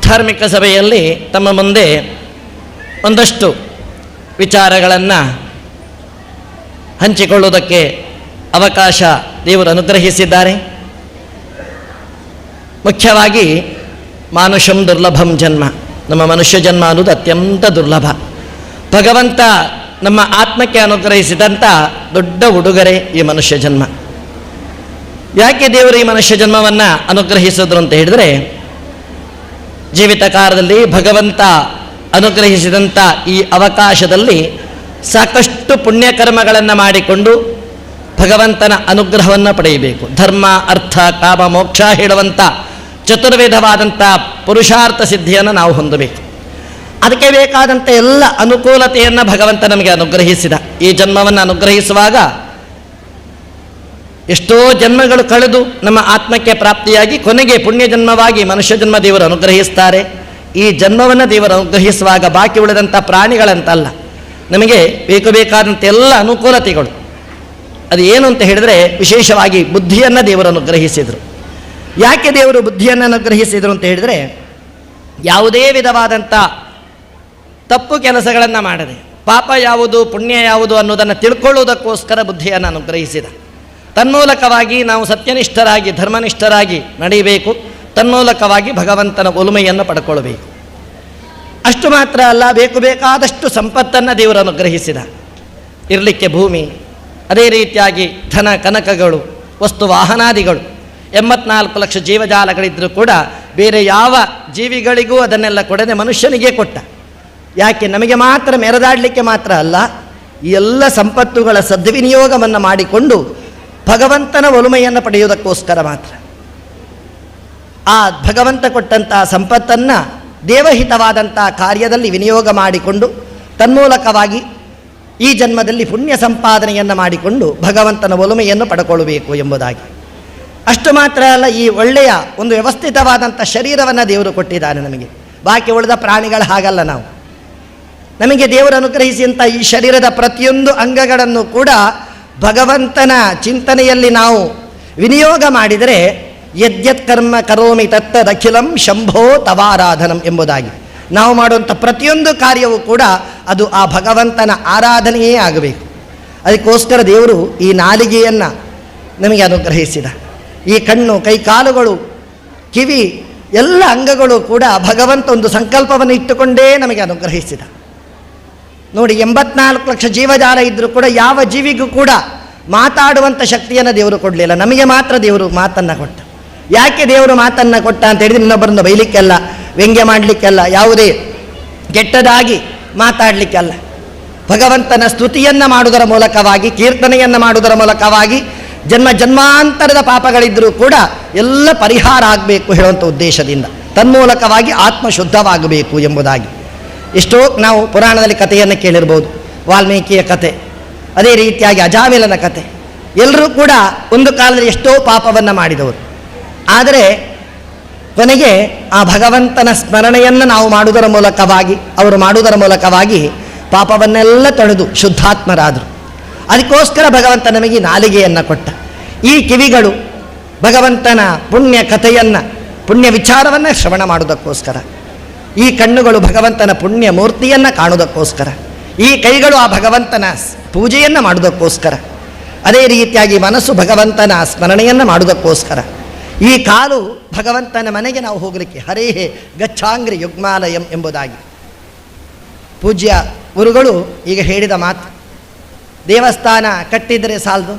ಧಾರ್ಮಿಕ ಸಭೆಯಲ್ಲಿ ತಮ್ಮ ಮುಂದೆ ಒಂದಷ್ಟು ವಿಚಾರಗಳನ್ನು ಹಂಚಿಕೊಳ್ಳುವುದಕ್ಕೆ ಅವಕಾಶ ದೇವರು ಅನುಗ್ರಹಿಸಿದ್ದಾರೆ. ಮುಖ್ಯವಾಗಿ ಮಾನುಷಂ ದುರ್ಲಭಂ ಜನ್ಮ, ನಮ್ಮ ಮನುಷ್ಯ ಜನ್ಮ ಅನ್ನೋದು ಅತ್ಯಂತ ದುರ್ಲಭ. ಭಗವಂತ ನಮ್ಮ ಆತ್ಮಕ್ಕೆ ಅನುಗ್ರಹಿಸಿದಂಥ ದೊಡ್ಡ ಉಡುಗೊರೆ ಈ ಮನುಷ್ಯ ಜನ್ಮ. ಯಾಕೆ ದೇವರು ಈ ಮನುಷ್ಯ ಜನ್ಮವನ್ನು ಅನುಗ್ರಹಿಸಿದ್ರು ಅಂತ ಹೇಳಿದರೆ, ಜೀವಿತ ಕಾಲದಲ್ಲಿ ಭಗವಂತ ಅನುಗ್ರಹಿಸಿದಂಥ ಈ ಅವಕಾಶದಲ್ಲಿ ಸಾಕಷ್ಟು ಪುಣ್ಯಕರ್ಮಗಳನ್ನು ಮಾಡಿಕೊಂಡು ಭಗವಂತನ ಅನುಗ್ರಹವನ್ನು ಪಡೆಯಬೇಕು. ಧರ್ಮ ಅರ್ಥ ಕಾಮ ಮೋಕ್ಷ ಹೇಳುವಂಥ ಚತುರ್ವೇದವಾದಂಥ ಪುರುಷಾರ್ಥ ಸಿದ್ಧಿಯನ್ನು ನಾವು ಹೊಂದಬೇಕು. ಅದಕ್ಕೆ ಬೇಕಾದಂಥ ಎಲ್ಲ ಅನುಕೂಲತೆಯನ್ನು ಭಗವಂತ ನಮಗೆ ಅನುಗ್ರಹಿಸಿದ. ಈ ಜನ್ಮವನ್ನು ಅನುಗ್ರಹಿಸುವಾಗ ಎಷ್ಟೋ ಜನ್ಮಗಳು ಕಳೆದು ನಮ್ಮ ಆತ್ಮಕ್ಕೆ ಪ್ರಾಪ್ತಿಯಾಗಿ ಕೊನೆಗೆ ಪುಣ್ಯ ಜನ್ಮವಾಗಿ ಮನುಷ್ಯ ಜನ್ಮ ದೇವರು ಅನುಗ್ರಹಿಸ್ತಾರೆ. ಈ ಜನ್ಮವನ್ನು ದೇವರು ಅನುಗ್ರಹಿಸುವಾಗ ಬಾಕಿ ಉಳಿದಂಥ ಪ್ರಾಣಿಗಳಂತಲ್ಲ, ನಮಗೆ ಬೇಕಾದಂಥ ಎಲ್ಲ ಅನುಕೂಲತೆಗಳು. ಅದು ಏನು ಅಂತ ಹೇಳಿದರೆ, ವಿಶೇಷವಾಗಿ ಬುದ್ಧಿಯನ್ನು ದೇವರು ಅನುಗ್ರಹಿಸಿದರು. ಯಾಕೆ ದೇವರು ಬುದ್ಧಿಯನ್ನು ಅನುಗ್ರಹಿಸಿದರು ಅಂತ ಹೇಳಿದರೆ, ಯಾವುದೇ ವಿಧವಾದಂಥ ತಪ್ಪು ಕೆಲಸಗಳನ್ನು ಮಾಡದೆ ಪಾಪ ಯಾವುದು ಪುಣ್ಯ ಯಾವುದು ಅನ್ನೋದನ್ನು ತಿಳ್ಕೊಳ್ಳುವುದಕ್ಕೋಸ್ಕರ ಬುದ್ಧಿಯನ್ನು ಅನುಗ್ರಹಿಸಿದ. ತನ್ಮೂಲಕವಾಗಿ ನಾವು ಸತ್ಯನಿಷ್ಠರಾಗಿ ಧರ್ಮನಿಷ್ಠರಾಗಿ ನಡೆಯಬೇಕು. ತನ್ಮೂಲಕವಾಗಿ ಭಗವಂತನ ಒಲುಮೆಯನ್ನು ಪಡ್ಕೊಳ್ಬೇಕು. ಅಷ್ಟು ಮಾತ್ರ ಅಲ್ಲ, ಬೇಕಾದಷ್ಟು ಸಂಪತ್ತನ್ನು ದೇವರು ಅನುಗ್ರಹಿಸಿದ. ಇರಲಿಕ್ಕೆ ಭೂಮಿ, ಅದೇ ರೀತಿಯಾಗಿ ಧನ ಕನಕಗಳು, ವಸ್ತು ವಾಹನಾದಿಗಳು, 84 ಲಕ್ಷ ಜೀವಜಾಲಗಳಿದ್ದರೂ ಕೂಡ ಬೇರೆ ಯಾವ ಜೀವಿಗಳಿಗೂ ಅದನ್ನೆಲ್ಲ ಕೊಡದೆ ಮನುಷ್ಯನಿಗೆ ಕೊಟ್ಟ. ಯಾಕೆ? ನಮಗೆ ಮಾತ್ರ ಮೆರೆದಾಡಲಿಕ್ಕೆ ಮಾತ್ರ ಅಲ್ಲ, ಈ ಎಲ್ಲ ಸಂಪತ್ತುಗಳ ಸದ್ವಿನಿಯೋಗವನ್ನು ಮಾಡಿಕೊಂಡು ಭಗವಂತನ ಒಲುಮೆಯನ್ನು ಪಡೆಯುವುದಕ್ಕೋಸ್ಕರ ಮಾತ್ರ. ಆ ಭಗವಂತ ಕೊಟ್ಟಂತಹ ಸಂಪತ್ತನ್ನು ದೇವಹಿತವಾದಂಥ ಕಾರ್ಯದಲ್ಲಿ ವಿನಿಯೋಗ ಮಾಡಿಕೊಂಡು ತನ್ಮೂಲಕವಾಗಿ ಈ ಜನ್ಮದಲ್ಲಿ ಪುಣ್ಯ ಸಂಪಾದನೆಯನ್ನು ಮಾಡಿಕೊಂಡು ಭಗವಂತನ ಒಲುಮೆಯನ್ನು ಪಡ್ಕೊಳ್ಳಬೇಕು ಎಂಬುದಾಗಿ. ಅಷ್ಟು ಮಾತ್ರ ಅಲ್ಲ, ಈ ಒಳ್ಳೆಯ ಒಂದು ವ್ಯವಸ್ಥಿತವಾದಂಥ ಶರೀರವನ್ನು ದೇವರು ಕೊಟ್ಟಿದ್ದಾನೆ ನಮಗೆ. ಬಾಕಿ ಉಳಿದ ಪ್ರಾಣಿಗಳು ಹಾಗಲ್ಲ. ನಮಗೆ ದೇವರು ಅನುಗ್ರಹಿಸಿದಂಥ ಈ ಶರೀರದ ಪ್ರತಿಯೊಂದು ಅಂಗಗಳನ್ನು ಕೂಡ ಭಗವಂತನ ಚಿಂತನೆಯಲ್ಲಿ ನಾವು ವಿನಿಯೋಗ ಮಾಡಿದರೆ ಯದ್ಯತ್ ಕರ್ಮ ಕರೋಮಿ ತತ್ತದಖಿಲಂ ಶಂಭೋ ತವಾರಾಧನಂ ಎಂಬುದಾಗಿ. ನಾವು ಮಾಡುವಂಥ ಪ್ರತಿಯೊಂದು ಕಾರ್ಯವೂ ಕೂಡ ಅದು ಆ ಭಗವಂತನ ಆರಾಧನೆಯೇ ಆಗಬೇಕು. ಅದಕ್ಕೋಸ್ಕರ ದೇವರು ಈ ನಾಲಿಗೆಯನ್ನು ನಮಗೆ ಅನುಗ್ರಹಿಸಿದ. ಈ ಕಣ್ಣು, ಕೈ ಕಾಲುಗಳು, ಕಿವಿ ಎಲ್ಲ ಅಂಗಗಳು ಕೂಡ ಭಗವಂತ ಒಂದು ಸಂಕಲ್ಪವನ್ನು ಇಟ್ಟುಕೊಂಡೇ ನಮಗೆ ಅನುಗ್ರಹಿಸಿದ. ನೋಡಿ, 84 ಲಕ್ಷ ಜೀವಜಾಲ ಇದ್ದರೂ ಕೂಡ ಯಾವ ಜೀವಿಗೂ ಕೂಡ ಮಾತಾಡುವಂಥ ಶಕ್ತಿಯನ್ನು ದೇವರು ಕೊಡಲಿಲ್ಲ. ನಮಗೆ ಮಾತ್ರ ದೇವರು ಮಾತನ್ನು ಕೊಟ್ಟ. ಯಾಕೆ ದೇವರು ಮಾತನ್ನು ಕೊಟ್ಟ ಅಂತ ಹೇಳಿದ್ರೆ ಇನ್ನೊಬ್ಬರನ್ನು ಬೈಲಿಕ್ಕೆಲ್ಲ, ವ್ಯಂಗ್ಯ ಮಾಡಲಿಕ್ಕೆಲ್ಲ, ಯಾವುದೇ ಕೆಟ್ಟದಾಗಿ ಮಾತಾಡಲಿಕ್ಕೆಲ್ಲ. ಭಗವಂತನ ಸ್ತುತಿಯನ್ನು ಮಾಡುವುದರ ಮೂಲಕವಾಗಿ, ಕೀರ್ತನೆಯನ್ನು ಮಾಡುವುದರ ಮೂಲಕವಾಗಿ ಜನ್ಮ ಜನ್ಮಾಂತರದ ಪಾಪಗಳಿದ್ದರೂ ಕೂಡ ಎಲ್ಲ ಪರಿಹಾರ ಆಗಬೇಕು ಹೇಳುವಂಥ ಉದ್ದೇಶದಿಂದ, ತನ್ಮೂಲಕವಾಗಿ ಆತ್ಮ ಶುದ್ಧವಾಗಬೇಕು ಎಂಬುದಾಗಿ. ಎಷ್ಟೋ ನಾವು ಪುರಾಣದಲ್ಲಿ ಕಥೆಯನ್ನು ಕೇಳಿರ್ಬೋದು. ವಾಲ್ಮೀಕಿಯ ಕತೆ, ಅದೇ ರೀತಿಯಾಗಿ ಅಜಾಮಿಲನ ಕತೆ. ಎಲ್ಲರೂ ಕೂಡ ಒಂದು ಕಾಲದಲ್ಲಿ ಎಷ್ಟೋ ಪಾಪವನ್ನು ಮಾಡಿದವರು. ಆದರೆ ಕೊನೆಗೆ ಆ ಭಗವಂತನ ಸ್ಮರಣೆಯನ್ನು ನಾವು ಮಾಡುವುದರ ಮೂಲಕವಾಗಿ, ಅವರು ಮಾಡುವುದರ ಮೂಲಕವಾಗಿ ಪಾಪವನ್ನೆಲ್ಲ ತೊಳೆದು ಶುದ್ಧಾತ್ಮರಾದರು. ಅದಕ್ಕೋಸ್ಕರ ಭಗವಂತ ನಮಗೆ ನಾಲಿಗೆಯನ್ನು ಕೊಟ್ಟ. ಈ ಕಿವಿಗಳು ಭಗವಂತನ ಪುಣ್ಯ ಕಥೆಯನ್ನು, ಪುಣ್ಯ ವಿಚಾರವನ್ನು ಶ್ರವಣ ಮಾಡುವುದಕ್ಕೋಸ್ಕರ. ಈ ಕಣ್ಣುಗಳು ಭಗವಂತನ ಪುಣ್ಯ ಮೂರ್ತಿಯನ್ನು ಕಾಣುವುದಕ್ಕೋಸ್ಕರ. ಈ ಕೈಗಳು ಆ ಭಗವಂತನ ಪೂಜೆಯನ್ನು ಮಾಡುವುದಕ್ಕೋಸ್ಕರ. ಅದೇ ರೀತಿಯಾಗಿ ಮನಸ್ಸು ಭಗವಂತನ ಸ್ಮರಣೆಯನ್ನು ಮಾಡುವುದಕ್ಕೋಸ್ಕರ. ಈ ಕಾಲು ಭಗವಂತನ ಮನೆಗೆ ನಾವು ಹೋಗಲಿಕ್ಕೆ, ಹರೇಹೇ ಗಚ್ಛಾಂಗ್ರಿ ಯುಗ್ಮಾಲಯಂ ಎಂಬುದಾಗಿ ಪೂಜ್ಯ ಗುರುಗಳು ಈಗ ಹೇಳಿದ ಮಾತು. ದೇವಸ್ಥಾನ ಕಟ್ಟಿದರೆ ಸಾಲದು,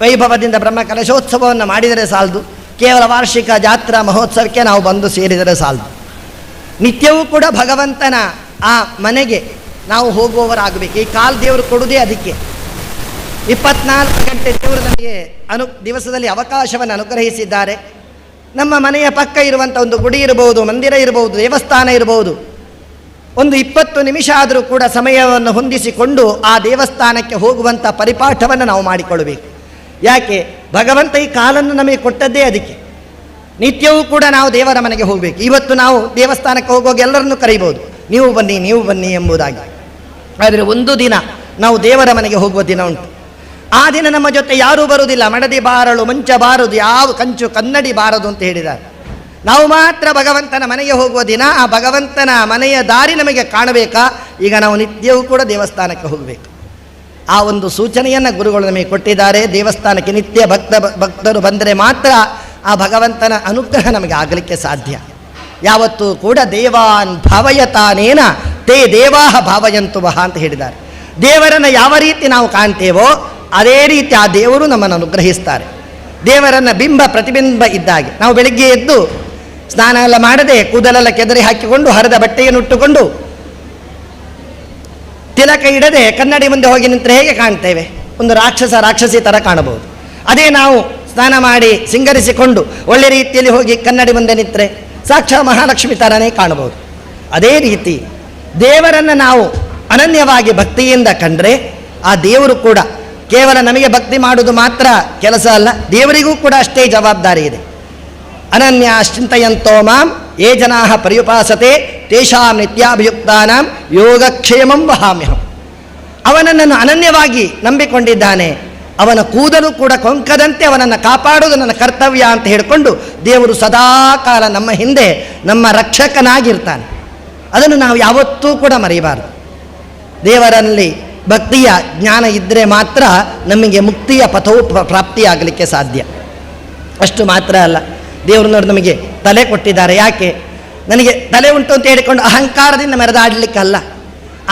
ವೈಭವದಿಂದ ಬ್ರಹ್ಮ ಕಲಶೋತ್ಸವವನ್ನು ಮಾಡಿದರೆ ಸಾಲದು, ಕೇವಲ ವಾರ್ಷಿಕ ಜಾತ್ರಾ ಮಹೋತ್ಸವಕ್ಕೆ ನಾವು ಬಂದು ಸೇರಿದರೆ ಸಾಲದು. ನಿತ್ಯವೂ ಕೂಡ ಭಗವಂತನ ಆ ಮನೆಗೆ ನಾವು ಹೋಗುವವರಾಗಬೇಕು. ಈ ಕಾಲು ದೇವರು ಕೊಡುವುದೇ ಅದಕ್ಕೆ. 24 ಗಂಟೆ ದೇವರು ನಮಗೆ ದಿವಸದಲ್ಲಿ ಅವಕಾಶವನ್ನು ಅನುಗ್ರಹಿಸಿದ್ದಾರೆ. ನಮ್ಮ ಮನೆಯ ಪಕ್ಕ ಇರುವಂಥ ಒಂದು ಗುಡಿ ಇರಬಹುದು, ಮಂದಿರ ಇರಬಹುದು, ದೇವಸ್ಥಾನ ಇರಬಹುದು. ಒಂದು 20 ನಿಮಿಷ ಆದರೂ ಕೂಡ ಸಮಯವನ್ನು ಹೊಂದಿಸಿಕೊಂಡು ಆ ದೇವಸ್ಥಾನಕ್ಕೆ ಹೋಗುವಂಥ ಪರಿಪಾಠವನ್ನು ನಾವು ಮಾಡಿಕೊಳ್ಳಬೇಕು. ಯಾಕೆ? ಭಗವಂತ ಈ ಕಾಲನ್ನು ನಮಗೆ ಕೊಟ್ಟದ್ದೇ ಅದಕ್ಕೆ. ನಿತ್ಯವೂ ಕೂಡ ನಾವು ದೇವರ ಮನೆಗೆ ಹೋಗಬೇಕು. ಇವತ್ತು ನಾವು ದೇವಸ್ಥಾನಕ್ಕೆ ಹೋಗುವಾಗ ಎಲ್ಲರನ್ನೂ ಕರೀಬೋದು, ನೀವು ಬನ್ನಿ, ನೀವು ಬನ್ನಿ ಎಂಬುದಾಗಿ. ಆದರೆ ಒಂದು ದಿನ ನಾವು ದೇವರ ಮನೆಗೆ ಹೋಗುವ ದಿನ ಉಂಟು. ಆ ದಿನ ನಮ್ಮ ಜೊತೆ ಯಾರೂ ಬರುವುದಿಲ್ಲ. ಮಡದಿ ಬಾರಳು, ಮಂಚ ಬಾರದು, ಯಾವ ಕಂಚು ಕನ್ನಡಿ ಬಾರದು ಅಂತ ಹೇಳಿದ್ದಾರೆ. ನಾವು ಮಾತ್ರ ಭಗವಂತನ ಮನೆಗೆ ಹೋಗುವ ದಿನ. ಆ ಭಗವಂತನ ಮನೆಯ ದಾರಿ ನಮಗೆ ಕಾಣಬೇಕಾ? ಈಗ ನಾವು ನಿತ್ಯವೂ ಕೂಡ ದೇವಸ್ಥಾನಕ್ಕೆ ಹೋಗಬೇಕು. ಆ ಒಂದು ಸೂಚನೆಯನ್ನು ಗುರುಗಳು ನಮಗೆ ಕೊಟ್ಟಿದ್ದಾರೆ. ದೇವಸ್ಥಾನಕ್ಕೆ ನಿತ್ಯ ಭಕ್ತರು ಬಂದರೆ ಮಾತ್ರ ಆ ಭಗವಂತನ ಅನುಗ್ರಹ ನಮಗೆ ಆಗಲಿಕ್ಕೆ ಸಾಧ್ಯ. ಯಾವತ್ತೂ ಕೂಡ ದೇವಾನ್ ಭಾವಯತಾನೇನ ತೇ ದೇವಾಹ ಭಾವಯಂತು ವಹ ಅಂತ ಹೇಳಿದ್ದಾರೆ. ದೇವರನ್ನು ಯಾವ ರೀತಿ ನಾವು ಕಾಣ್ತೇವೋ ಅದೇ ರೀತಿ ಆ ದೇವರು ನಮ್ಮನ್ನು ಅನುಗ್ರಹಿಸ್ತಾರೆ. ದೇವರನ್ನು ಬಿಂಬ ಪ್ರತಿಬಿಂಬ ಇದ್ದಾಗೆ. ನಾವು ಬೆಳಿಗ್ಗೆ ಎದ್ದು ಸ್ನಾನ ಎಲ್ಲ ಮಾಡದೆ ಕೂದಲೆಲ್ಲ ಕೆದರಿ ಹಾಕಿಕೊಂಡು ಹರಿದ ಬಟ್ಟೆಯನ್ನು ಉಟ್ಟುಕೊಂಡು ತಿಲಕ ಇಡದೆ ಕನ್ನಡಿ ಮುಂದೆ ಹೋಗಿ ನಿಂತರೆ ಹೇಗೆ ಕಾಣ್ತೇವೆ? ಒಂದು ರಾಕ್ಷಸಿ ಥರ ಕಾಣಬಹುದು. ಅದೇ ನಾವು ಸ್ನಾನ ಮಾಡಿ ಸಿಂಗರಿಸಿಕೊಂಡು ಒಳ್ಳೆ ರೀತಿಯಲ್ಲಿ ಹೋಗಿ ಕನ್ನಡಿ ಮುಂದೆ ನಿಂತರೆ ಸಾಕ್ಷಾತ್ ಮಹಾಲಕ್ಷ್ಮಿ ಥರನೇ ಕಾಣಬಹುದು. ಅದೇ ರೀತಿ ದೇವರನ್ನು ನಾವು ಅನನ್ಯವಾಗಿ ಭಕ್ತಿಯಿಂದ ಕಂಡ್ರೆ ಆ ದೇವರು ಕೂಡ ಕೇವಲ ನಮಗೆ ಭಕ್ತಿ ಮಾಡುವುದು ಮಾತ್ರ ಕೆಲಸ ಅಲ್ಲ, ದೇವರಿಗೂ ಕೂಡ ಅಷ್ಟೇ ಜವಾಬ್ದಾರಿ ಇದೆ. ಅನನ್ಯ ಚಿಂತಯಂತೋ ಮಾಂ ಯೇ ಜನಾಃ ಪರ್ಯುಪಾಸತೆ ತೇಷಾಂ ನಿತ್ಯಾಭಿಯುಕ್ತಾನಾಂ ಯೋಗಕ್ಷೇಮಂ ವಹಾಮ್ಯಹಂ. ಅವನನ್ನು ಅನನ್ಯವಾಗಿ ನಂಬಿಕೊಂಡಿದ್ದಾನೆ, ಅವನ ಕೂದಲು ಕೂಡ ಕೊಂಕದಂತೆ ಅವನನ್ನು ಕಾಪಾಡುವುದು ನನ್ನ ಕರ್ತವ್ಯ ಅಂತ ಹೇಳಿಕೊಂಡು ದೇವರು ಸದಾಕಾಲ ನಮ್ಮ ಹಿಂದೆ ನಮ್ಮ ರಕ್ಷಕನಾಗಿರ್ತಾನೆ. ಅದನ್ನು ನಾವು ಯಾವತ್ತೂ ಕೂಡ ಮರೆಯಬಾರದು. ದೇವರಲ್ಲಿ ಭಕ್ತಿಯ ಜ್ಞಾನ ಇದ್ದರೆ ಮಾತ್ರ ನಮಗೆ ಮುಕ್ತಿಯ ಪಥವು ಪ್ರಾಪ್ತಿಯಾಗಲಿಕ್ಕೆ ಸಾಧ್ಯ. ಅಷ್ಟು ಮಾತ್ರ ಅಲ್ಲ, ದೇವರು ನೋಡಿ ನಮಗೆ ತಲೆ ಕೊಟ್ಟಿದ್ದಾರೆ. ಯಾಕೆ? ನನಗೆ ತಲೆ ಉಂಟು ಅಂತ ಹೇಳಿಕೊಂಡು ಅಹಂಕಾರದಿಂದ ಮೆರೆದಾಡಲಿಕ್ಕಲ್ಲ.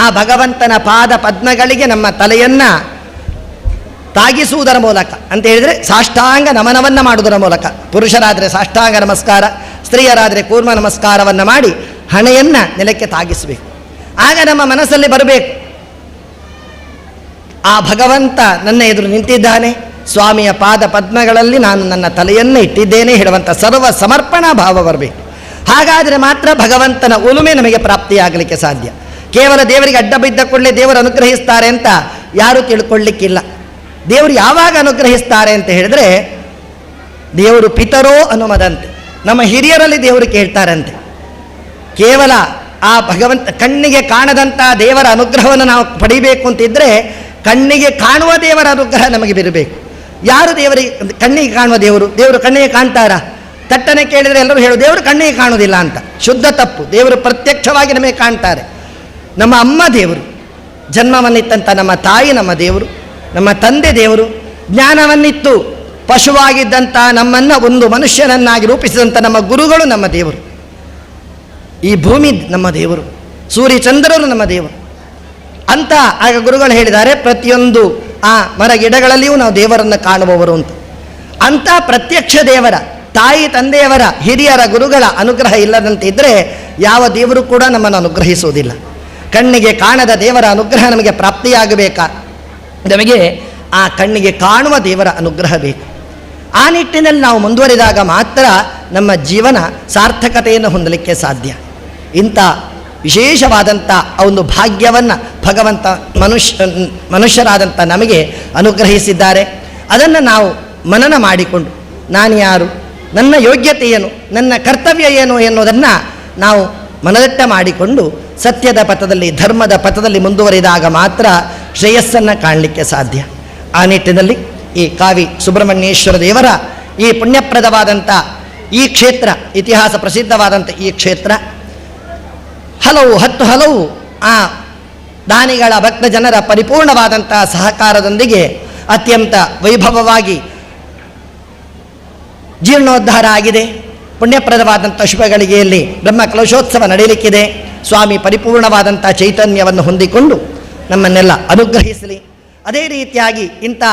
ಆ ಭಗವಂತನ ಪಾದ ಪದ್ಮಗಳಿಗೆ ನಮ್ಮ ತಲೆಯನ್ನು ತಾಗಿಸುವುದರ ಮೂಲಕ ಅಂತ ಹೇಳಿದರೆ ಸಾಷ್ಟಾಂಗ ನಮನವನ್ನು ಮಾಡುವುದರ ಮೂಲಕ, ಪುರುಷರಾದರೆ ಸಾಷ್ಟಾಂಗ ನಮಸ್ಕಾರ, ಸ್ತ್ರೀಯರಾದರೆ ಕೂರ್ಮ ನಮಸ್ಕಾರವನ್ನು ಮಾಡಿ ಹಣೆಯನ್ನು ನೆಲಕ್ಕೆ ತಾಗಿಸಬೇಕು. ಆಗ ನಮ್ಮ ಮನಸ್ಸಲ್ಲಿ ಬರಬೇಕು, ಆ ಭಗವಂತ ನನ್ನ ಎದುರು ನಿಂತಿದ್ದಾನೆ, ಸ್ವಾಮಿಯ ಪಾದ ಪದ್ಮಗಳಲ್ಲಿ ನಾನು ನನ್ನ ತಲೆಯನ್ನು ಇಟ್ಟಿದ್ದೇನೆ ಹೇಳುವಂಥ ಸರ್ವ ಸಮರ್ಪಣಾ ಭಾವ ಬರಬೇಕು. ಹಾಗಾದರೆ ಮಾತ್ರ ಭಗವಂತನ ಒಲುಮೆ ನಮಗೆ ಪ್ರಾಪ್ತಿಯಾಗಲಿಕ್ಕೆ ಸಾಧ್ಯ. ಕೇವಲ ದೇವರಿಗೆ ಅಡ್ಡ ಬಿದ್ದ ಕೂಡಲೇ ದೇವರು ಅನುಗ್ರಹಿಸ್ತಾರೆ ಅಂತ ಯಾರೂ ತಿಳ್ಕೊಳ್ಳಿಕ್ಕಿಲ್ಲ. ದೇವರು ಯಾವಾಗ ಅನುಗ್ರಹಿಸ್ತಾರೆ ಅಂತ ಹೇಳಿದ್ರೆ, ದೇವರು ಪಿತರೋ ಅನ್ನುವುದಂತೆ, ನಮ್ಮ ಹಿರಿಯರಲ್ಲಿ ದೇವರು ಕೇಳ್ತಾರಂತೆ. ಕೇವಲ ಆ ಭಗವಂತ ಕಣ್ಣಿಗೆ ಕಾಣದಂಥ ದೇವರ ಅನುಗ್ರಹವನ್ನು ನಾವು ಪಡಿಬೇಕು ಅಂತಿದ್ರೆ ಕಣ್ಣಿಗೆ ಕಾಣುವ ದೇವರ ಅನುಗ್ರಹ ನಮಗೆ ಬರಬೇಕು. ಯಾರು ದೇವರಿಗೆ ಕಣ್ಣಿಗೆ ಕಾಣುವ ದೇವರು? ದೇವರು ಕಣ್ಣಿಗೆ ಕಾಣ್ತಾರಾ? ತಟ್ಟನೆ ಕೇಳಿದರೆ ಎಲ್ಲರೂ ಹೇಳು ದೇವರು ಕಣ್ಣಿಗೆ ಕಾಣುವುದಿಲ್ಲ ಅಂತ. ಶುದ್ಧ ತಪ್ಪು. ದೇವರು ಪ್ರತ್ಯಕ್ಷವಾಗಿ ನಮಗೆ ಕಾಣ್ತಾರೆ. ನಮ್ಮ ಅಮ್ಮ ದೇವರು, ಜನ್ಮವನ್ನಿತ್ತಂಥ ನಮ್ಮ ತಾಯಿ ನಮ್ಮ ದೇವರು, ನಮ್ಮ ತಂದೆ ದೇವರು, ಜ್ಞಾನವನ್ನಿತ್ತು ಪಶುವಾಗಿದ್ದಂಥ ನಮ್ಮನ್ನು ಒಂದು ಮನುಷ್ಯನನ್ನಾಗಿ ರೂಪಿಸಿದಂಥ ನಮ್ಮ ಗುರುಗಳು ನಮ್ಮ ದೇವರು, ಈ ಭೂಮಿ ನಮ್ಮ ದೇವರು, ಸೂರ್ಯ ಚಂದ್ರರು ನಮ್ಮ ದೇವರು ಅಂತ ಆಗ ಗುರುಗಳು ಹೇಳಿದ್ದಾರೆ. ಪ್ರತಿಯೊಂದು ಆ ಮರ ಗಿಡಗಳಲ್ಲಿಯೂ ನಾವು ದೇವರನ್ನು ಕಾಣುವವರು ಅಂತ. ಅಂಥ ಪ್ರತ್ಯಕ್ಷ ದೇವರ, ತಾಯಿ ತಂದೆಯವರ, ಹಿರಿಯರ, ಗುರುಗಳ ಅನುಗ್ರಹ ಇಲ್ಲದಂತಿದ್ದರೆ ಯಾವ ದೇವರು ಕೂಡ ನಮ್ಮನ್ನು ಅನುಗ್ರಹಿಸುವುದಿಲ್ಲ. ಕಣ್ಣಿಗೆ ಕಾಣದ ದೇವರ ಅನುಗ್ರಹ ನಮಗೆ ಪ್ರಾಪ್ತಿಯಾಗಬೇಕಾ? ನಮಗೆ ಆ ಕಣ್ಣಿಗೆ ಕಾಣುವ ದೇವರ ಅನುಗ್ರಹ ಬೇಕು. ಆ ನಿಟ್ಟಿನಲ್ಲಿ ನಾವು ಮುಂದುವರಿದಾಗ ಮಾತ್ರ ನಮ್ಮ ಜೀವನ ಸಾರ್ಥಕತೆಯನ್ನು ಹೊಂದಲಿಕ್ಕೆ ಸಾಧ್ಯ. ಇಂಥ ವಿಶೇಷವಾದಂಥ ಒಂದು ಭಾಗ್ಯವನ್ನು ಭಗವಂತ ಮನುಷ್ಯರಾದಂಥ ನಮಗೆ ಅನುಗ್ರಹಿಸಿದ್ದಾರೆ. ಅದನ್ನು ನಾವು ಮನನ ಮಾಡಿಕೊಂಡು ನಾನು ಯಾರು, ನನ್ನ ಯೋಗ್ಯತೆ ಏನು, ನನ್ನ ಕರ್ತವ್ಯ ಏನು ಎನ್ನುವುದನ್ನು ನಾವು ಮನದಟ್ಟ ಮಾಡಿಕೊಂಡು ಸತ್ಯದ ಪಥದಲ್ಲಿ, ಧರ್ಮದ ಪಥದಲ್ಲಿ ಮುಂದುವರಿದಾಗ ಮಾತ್ರ ಶ್ರೇಯಸ್ಸನ್ನು ಕಾಣಲಿಕ್ಕೆ ಸಾಧ್ಯ. ಆ ನಿಟ್ಟಿನಲ್ಲಿ ಈ ಕಾವಿ ಸುಬ್ರಹ್ಮಣ್ಯೇಶ್ವರ ದೇವರ ಈ ಪುಣ್ಯಪ್ರದವಾದಂಥ ಈ ಕ್ಷೇತ್ರ, ಇತಿಹಾಸ ಪ್ರಸಿದ್ಧವಾದಂಥ ಈ ಕ್ಷೇತ್ರ ಹಲವು ಆ ದಾನಿಗಳ, ಭಕ್ತ ಜನರ ಪರಿಪೂರ್ಣವಾದಂಥ ಸಹಕಾರದೊಂದಿಗೆ ಅತ್ಯಂತ ವೈಭವವಾಗಿ ಜೀರ್ಣೋದ್ಧಾರ ಆಗಿದೆ. ಪುಣ್ಯಪ್ರದವಾದಂಥ ಶುಭಗಳಿಗೆಯಲ್ಲಿ ಬ್ರಹ್ಮ ಕಲಶೋತ್ಸವ ನಡೆಯಲಿಕ್ಕಿದೆ. ಸ್ವಾಮಿ ಪರಿಪೂರ್ಣವಾದಂಥ ಚೈತನ್ಯವನ್ನು ಹೊಂದಿಕೊಂಡು ನಮ್ಮನ್ನೆಲ್ಲ ಅನುಗ್ರಹಿಸಲಿ. ಅದೇ ರೀತಿಯಾಗಿ ಇಂಥ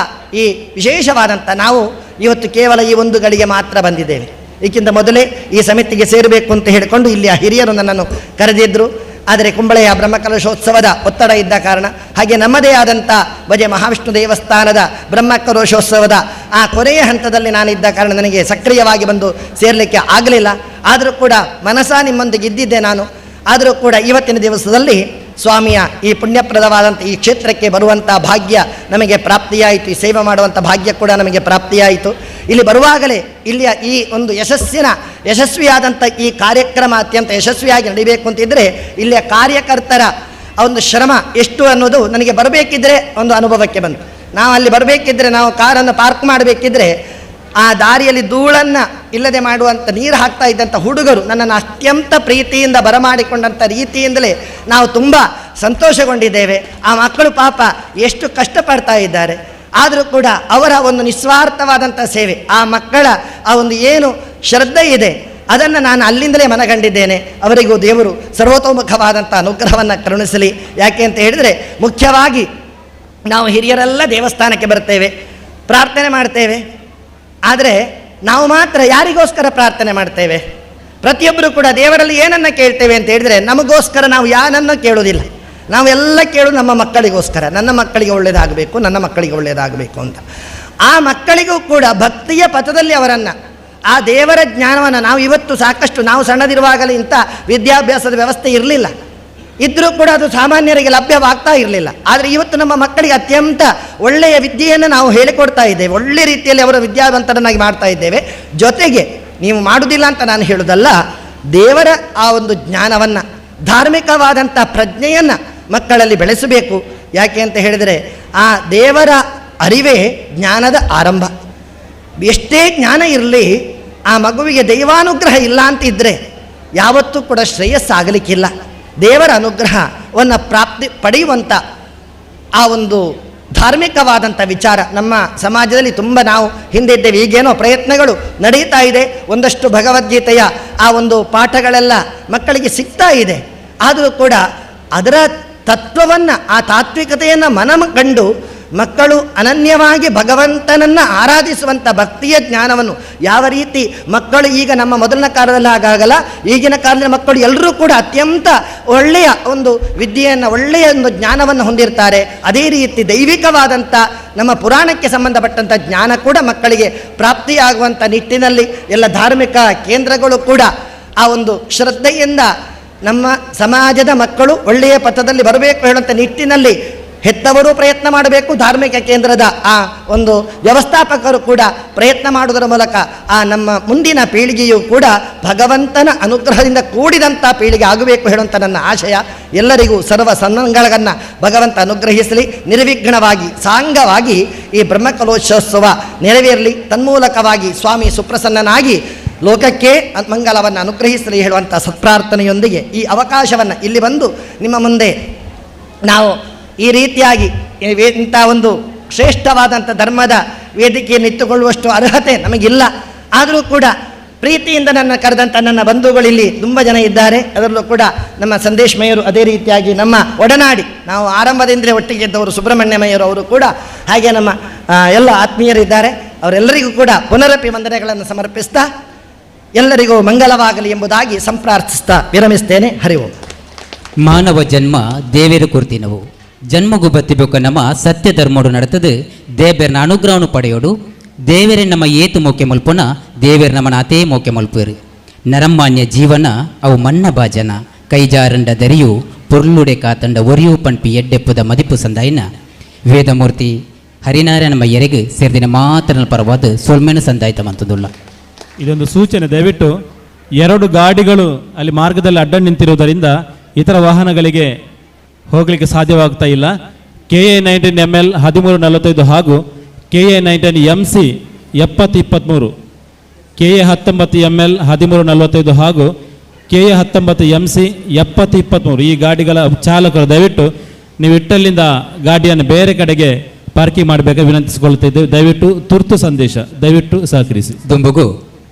ಈ ವಿಶೇಷವಾದಂಥ ನಾವು ಇವತ್ತು ಕೇವಲ ಈ ಒಂದು ಗಳಿಗೆ ಮಾತ್ರ ಬಂದಿದ್ದೇವೆ. ಏಕೆಂದ ಮೊದಲೇ ಈ ಸಮಿತಿಗೆ ಸೇರಬೇಕು ಅಂತ ಹೇಳಿಕೊಂಡು ಇಲ್ಲಿಯ ಹಿರಿಯರು ನನ್ನನ್ನು ಕರೆದಿದ್ದರು. ಆದರೆ ಕುಂಬಳೆಯ ಬ್ರಹ್ಮಕಲಶೋತ್ಸವದ ಒತ್ತಡ ಇದ್ದ ಕಾರಣ, ಹಾಗೆ ನಮ್ಮದೇ ಆದಂಥ ಬಜೆ ಮಹಾವಿಷ್ಣು ದೇವಸ್ಥಾನದ ಬ್ರಹ್ಮಕಲಶೋತ್ಸವದ ಆ ಕೊನೆಯ ಹಂತದಲ್ಲಿ ನಾನಿದ್ದ ಕಾರಣ ನನಗೆ ಸಕ್ರಿಯವಾಗಿ ಬಂದು ಸೇರಲಿಕ್ಕೆ ಆಗಲಿಲ್ಲ. ಆದರೂ ಕೂಡ ಮನಸ್ಸಾ ನಿಮ್ಮೊಂದಿಗೆ ಇದ್ದಿದ್ದೆ ನಾನು. ಆದರೂ ಕೂಡ ಇವತ್ತಿನ ದಿವಸದಲ್ಲಿ ಸ್ವಾಮಿಯ ಈ ಪುಣ್ಯಪ್ರದವಾದಂಥ ಈ ಕ್ಷೇತ್ರಕ್ಕೆ ಬರುವಂಥ ಭಾಗ್ಯ ನಮಗೆ ಪ್ರಾಪ್ತಿಯಾಯಿತು. ಈ ಸೇವೆ ಮಾಡುವಂಥ ಭಾಗ್ಯ ಕೂಡ ನಮಗೆ ಪ್ರಾಪ್ತಿಯಾಯಿತು. ಇಲ್ಲಿ ಬರುವಾಗಲೇ ಇಲ್ಲಿಯ ಈ ಒಂದು ಯಶಸ್ವಿಯಾದಂಥ ಈ ಕಾರ್ಯಕ್ರಮ ಅತ್ಯಂತ ಯಶಸ್ವಿಯಾಗಿ ನಡೀಬೇಕು ಅಂತಿದ್ದರೆ ಇಲ್ಲಿಯ ಕಾರ್ಯಕರ್ತರ ಒಂದು ಶ್ರಮ ಎಷ್ಟು ಅನ್ನೋದು ನನಗೆ ಬರಬೇಕಿದ್ರೆ ಒಂದು ಅನುಭವಕ್ಕೆ ಬಂತು. ನಾವು ಅಲ್ಲಿ ಬರಬೇಕಿದ್ರೆ, ನಾವು ಕಾರನ್ನು ಪಾರ್ಕ್ ಮಾಡಬೇಕಿದ್ರೆ ಆ ದಾರಿಯಲ್ಲಿ ಧೂಳನ್ನು ಇಲ್ಲದೆ ಮಾಡುವಂಥ, ನೀರು ಹಾಕ್ತಾ ಇದ್ದಂಥ ಹುಡುಗರು ನನ್ನನ್ನು ಅತ್ಯಂತ ಪ್ರೀತಿಯಿಂದ ಬರಮಾಡಿಕೊಂಡಂಥ ರೀತಿಯಿಂದಲೇ ನಾವು ತುಂಬ ಸಂತೋಷಗೊಂಡಿದ್ದೇವೆ. ಆ ಮಕ್ಕಳು ಪಾಪ ಎಷ್ಟು ಕಷ್ಟಪಡ್ತಾ ಇದ್ದಾರೆ, ಆದರೂ ಕೂಡ ಅವರ ಒಂದು ನಿಸ್ವಾರ್ಥವಾದಂಥ ಸೇವೆ, ಆ ಮಕ್ಕಳ ಆ ಒಂದು ಏನು ಶ್ರದ್ಧೆ ಇದೆ ಅದನ್ನು ನಾನು ಅಲ್ಲಿಂದಲೇ ಮನಗಂಡಿದ್ದೇನೆ. ಅವರಿಗೂ ದೇವರು ಸರ್ವತೋಮುಖವಾದಂಥ ಅನುಗ್ರಹವನ್ನು ಕರುಣಿಸಲಿ. ಯಾಕೆ ಅಂತ ಹೇಳಿದರೆ, ಮುಖ್ಯವಾಗಿ ನಾವು ಹಿರಿಯರೆಲ್ಲ ದೇವಸ್ಥಾನಕ್ಕೆ ಬರ್ತೇವೆ, ಪ್ರಾರ್ಥನೆ ಮಾಡ್ತೇವೆ. ಆದರೆ ನಾವು ಮಾತ್ರ ಯಾರಿಗೋಸ್ಕರ ಪ್ರಾರ್ಥನೆ ಮಾಡ್ತೇವೆ? ಪ್ರತಿಯೊಬ್ಬರು ಕೂಡ ದೇವರಲ್ಲಿ ಏನನ್ನು ಕೇಳ್ತೇವೆ ಅಂತ ಹೇಳಿದರೆ, ನಮಗೋಸ್ಕರ ನಾವು ಯಾರನ್ನು ಕೇಳೋದಿಲ್ಲ. ನಾವೆಲ್ಲ ಕೇಳೋದು ನಮ್ಮ ಮಕ್ಕಳಿಗೋಸ್ಕರ, ನನ್ನ ಮಕ್ಕಳಿಗೆ ಒಳ್ಳೆಯದಾಗಬೇಕು, ನನ್ನ ಮಕ್ಕಳಿಗೆ ಒಳ್ಳೆಯದಾಗಬೇಕು ಅಂತ. ಆ ಮಕ್ಕಳಿಗೂ ಕೂಡ ಭಕ್ತಿಯ ಪಥದಲ್ಲಿ ಅವರನ್ನು, ಆ ದೇವರ ಜ್ಞಾನವನ್ನು ನಾವು ಇವತ್ತು ಸಾಕಷ್ಟು, ನಾವು ಸಣ್ಣದಿರುವಾಗಲೇ ಇಂಥ ವಿದ್ಯಾಭ್ಯಾಸದ ವ್ಯವಸ್ಥೆ ಇರಲಿಲ್ಲ, ಇದ್ದರೂ ಕೂಡ ಅದು ಸಾಮಾನ್ಯರಿಗೆ ಲಭ್ಯವಾಗ್ತಾ ಇರಲಿಲ್ಲ. ಆದರೆ ಇವತ್ತು ನಮ್ಮ ಮಕ್ಕಳಿಗೆ ಅತ್ಯಂತ ಒಳ್ಳೆಯ ವಿದ್ಯೆಯನ್ನು ನಾವು ಹೇಳಿಕೊಡ್ತಾ ಇದ್ದೇವೆ, ಒಳ್ಳೆ ರೀತಿಯಲ್ಲಿ ಅವರ ವಿದ್ಯಾವಂತರನ್ನಾಗಿ ಮಾಡ್ತಾ ಇದ್ದೇವೆ. ಜೊತೆಗೆ ನೀವು ಮಾಡುವುದಿಲ್ಲ ಅಂತ ನಾನು ಹೇಳೋದಲ್ಲ, ದೇವರ ಆ ಒಂದು ಜ್ಞಾನವನ್ನು, ಧಾರ್ಮಿಕವಾದಂಥ ಪ್ರಜ್ಞೆಯನ್ನು ಮಕ್ಕಳಲ್ಲಿ ಬೆಳೆಸಬೇಕು. ಯಾಕೆ ಅಂತ ಹೇಳಿದರೆ, ಆ ದೇವರ ಅರಿವೇ ಜ್ಞಾನದ ಆರಂಭ. ಎಷ್ಟೇ ಜ್ಞಾನ ಇರಲಿ, ಆ ಮಗುವಿಗೆ ದೈವಾನುಗ್ರಹ ಇಲ್ಲ ಅಂತಿದ್ದರೆ ಯಾವತ್ತೂ ಕೂಡ ಶ್ರೇಯಸ್ಸಾಗಲಿಕ್ಕಿಲ್ಲ. ದೇವರ ಅನುಗ್ರಹವನ್ನು ಪಡೆಯುವಂಥ ಆ ಒಂದು ಧಾರ್ಮಿಕವಾದಂಥ ವಿಚಾರ ನಮ್ಮ ಸಮಾಜದಲ್ಲಿ ತುಂಬ ನಾವು ಹಿಂದೆ ಇದ್ದೇವೆ. ಈಗೇನೋ ಪ್ರಯತ್ನಗಳು ನಡೀತಾ ಇದೆ, ಒಂದಷ್ಟು ಭಗವದ್ಗೀತೆಯ ಆ ಒಂದು ಪಾಠಗಳೆಲ್ಲ ಮಕ್ಕಳಿಗೆ ಸಿಗ್ತಾ ಇದೆ. ಆದರೂ ಕೂಡ ಅದರ ತತ್ವವನ್ನು, ಆ ತಾತ್ವಿಕತೆಯನ್ನು ಮನಗಂಡು ಮಕ್ಕಳು ಅನನ್ಯವಾಗಿ ಭಗವಂತನನ್ನು ಆರಾಧಿಸುವಂಥ ಭಕ್ತಿಯ ಜ್ಞಾನವನ್ನು ಯಾವ ರೀತಿ ಮಕ್ಕಳು ಈಗ ನಮ್ಮ ಮೊದಲಿನ ಕಾಲದಲ್ಲಿ ಆಗಾಗಲ್ಲ, ಈಗಿನ ಕಾಲದಲ್ಲಿ ಮಕ್ಕಳು ಎಲ್ಲರೂ ಕೂಡ ಅತ್ಯಂತ ಒಳ್ಳೆಯ ಒಂದು ವಿದ್ಯೆಯನ್ನು, ಒಳ್ಳೆಯ ಒಂದು ಜ್ಞಾನವನ್ನು ಹೊಂದಿರ್ತಾರೆ. ಅದೇ ರೀತಿ ದೈವಿಕವಾದಂಥ ನಮ್ಮ ಪುರಾಣಕ್ಕೆ ಸಂಬಂಧಪಟ್ಟಂಥ ಜ್ಞಾನ ಕೂಡ ಮಕ್ಕಳಿಗೆ ಪ್ರಾಪ್ತಿಯಾಗುವಂಥ ನಿಟ್ಟಿನಲ್ಲಿ ಎಲ್ಲ ಧಾರ್ಮಿಕ ಕೇಂದ್ರಗಳು ಕೂಡ ಆ ಒಂದು ಶ್ರದ್ಧೆಯಿಂದ ನಮ್ಮ ಸಮಾಜದ ಮಕ್ಕಳು ಒಳ್ಳೆಯ ಪಥದಲ್ಲಿ ಬರಬೇಕು ಹೇಳುವಂಥ ನಿಟ್ಟಿನಲ್ಲಿ ಹೆತ್ತವರು ಪ್ರಯತ್ನ ಮಾಡಬೇಕು, ಧಾರ್ಮಿಕ ಕೇಂದ್ರದ ಆ ಒಂದು ವ್ಯವಸ್ಥಾಪಕರು ಕೂಡ ಪ್ರಯತ್ನ ಮಾಡುವುದರ ಮೂಲಕ ಆ ನಮ್ಮ ಮುಂದಿನ ಪೀಳಿಗೆಯು ಕೂಡ ಭಗವಂತನ ಅನುಗ್ರಹದಿಂದ ಕೂಡಿದಂಥ ಪೀಳಿಗೆ ಆಗಬೇಕು ಹೇಳುವಂಥ ನನ್ನ ಆಶಯ. ಎಲ್ಲರಿಗೂ ಸರ್ವ ಸನ್ಮಂಗಳಗಳನ್ನು ಭಗವಂತ ಅನುಗ್ರಹಿಸಲಿ. ನಿರ್ವಿಘ್ನವಾಗಿ ಸಾಂಗವಾಗಿ ಈ ಬ್ರಹ್ಮಕಲಶೋತ್ಸವ ನೆರವೇರಲಿ. ತನ್ಮೂಲಕವಾಗಿ ಸ್ವಾಮಿ ಸುಪ್ರಸನ್ನನಾಗಿ ಲೋಕಕ್ಕೆ ಮಂಗಲವನ್ನು ಅನುಗ್ರಹಿಸಲಿ ಹೇಳುವಂಥ ಸತ್ಪ್ರಾರ್ಥನೆಯೊಂದಿಗೆ ಈ ಅವಕಾಶವನ್ನು ಇಲ್ಲಿ ಬಂದು ನಿಮ್ಮ ಮುಂದೆ ನಾವು ಈ ರೀತಿಯಾಗಿ ಇಂಥ ಒಂದು ಶ್ರೇಷ್ಠವಾದಂಥ ಧರ್ಮದ ವೇದಿಕೆಯನ್ನು ಇಟ್ಟುಕೊಳ್ಳುವಷ್ಟು ಅರ್ಹತೆ ನಮಗಿಲ್ಲ. ಆದರೂ ಕೂಡ ಪ್ರೀತಿಯಿಂದ ನನ್ನ ಕರೆದಂಥ ನನ್ನ ಬಂಧುಗಳಿಲ್ಲಿ ತುಂಬ ಜನ ಇದ್ದಾರೆ. ಅದರಲ್ಲೂ ಕೂಡ ನಮ್ಮ ಸಂದೇಶ್ ಮೇಯರು, ಅದೇ ರೀತಿಯಾಗಿ ನಮ್ಮ ಒಡನಾಡಿ ನಾವು ಆರಂಭದಿಂದಲೇ ಒಟ್ಟಿಗೆ ಇದ್ದವರು ಸುಬ್ರಹ್ಮಣ್ಯ ಮೇಯರು ಅವರು ಕೂಡ, ಹಾಗೆ ನಮ್ಮ ಎಲ್ಲ ಆತ್ಮೀಯರಿದ್ದಾರೆ. ಅವರೆಲ್ಲರಿಗೂ ಕೂಡ ಪುನರಪಿ ವಂದನೆಗಳನ್ನು ಸಮರ್ಪಿಸ್ತಾ ಎಲ್ಲರಿಗೂ ಮಂಗಲವಾಗಲಿ ಎಂಬುದಾಗಿ ಸಂಪ್ರಾರ್ಥಿಸ್ತಾ ವಿರಮಿಸ್ತೇನೆ. ಹರಿ ಓಂ. ಮಾನವ ಜನ್ಮ ದೇವೇರು ಕೊರ್ತಿನವು ಜನ್ಮಗೂ ಬತ್ತಿಬೇಕು ನಮ್ಮ ಸತ್ಯ ಧರ್ಮೋಡು ನಡತದು ದೇವೇರನ ಅನುಗ್ರಹವನ್ನು ಪಡೆಯೋಡು ದೇವರೇ ನಮ್ಮ ಏತು ಮೋಕೆ ಮಲ್ಪುನ ದೇವೇರ್ ನಮ್ಮನ ಅತೇ ಮೋಕೆ ಮಲ್ಪರು ನರಮಾನ್ಯ ಜೀವನ ಅವು ಮನ್ನ ಭಾಜನ ಕೈಜಾರಂಡ ದರಿಯು ಪೊರ್ಲುಡೆ ಕಾತಂಡ ಒರಿಯು ಪಣ್ಪಿ ಎಡ್ಡೆಪ್ಪುದ ಮದಿಪು ಸಂದಾಯಿನ ವೇದಮೂರ್ತಿ ಹರಿನಾರಾಯಣ ಮಯ್ಯರಿಗೆ ಸೇರಿದಿನ ಮಾತ್ರ ಪರವಾದ ಸೊಲ್ಮೆನ ಸಂದಾಯಿತ ಮಂತದುಲ್ಲ. ಇದೊಂದು ಸೂಚನೆ, ದಯವಿಟ್ಟು 2 ಗಾಡಿಗಳು ಅಲ್ಲಿ ಮಾರ್ಗದಲ್ಲಿ ಅಡ್ಡ ನಿಂತಿರುವುದರಿಂದ ಇತರ ವಾಹನಗಳಿಗೆ ಹೋಗಲಿಕ್ಕೆ ಸಾಧ್ಯವಾಗ್ತಾ ಇಲ್ಲ. KA19ML 1345 ಹಾಗೂ KA19MC 7023, KA19ML 1345 ಹಾಗೂ KA19MC 7023 ಈ ಗಾಡಿಗಳ ಚಾಲಕರು ದಯವಿಟ್ಟು ನೀವು ಇಟ್ಟಲ್ಲಿಂದ ಗಾಡಿಯನ್ನು ಬೇರೆ ಕಡೆಗೆ ಪಾರ್ಕಿಂಗ್ ಮಾಡಬೇಕು ವಿನಂತಿಸಿಕೊಳ್ಳುತ್ತಿದ್ದೇವೆ. ದಯವಿಟ್ಟು ತುರ್ತು ಸಂದೇಶ, ದಯವಿಟ್ಟು ಸಹಕರಿಸಿ. ದುಂಬುಗು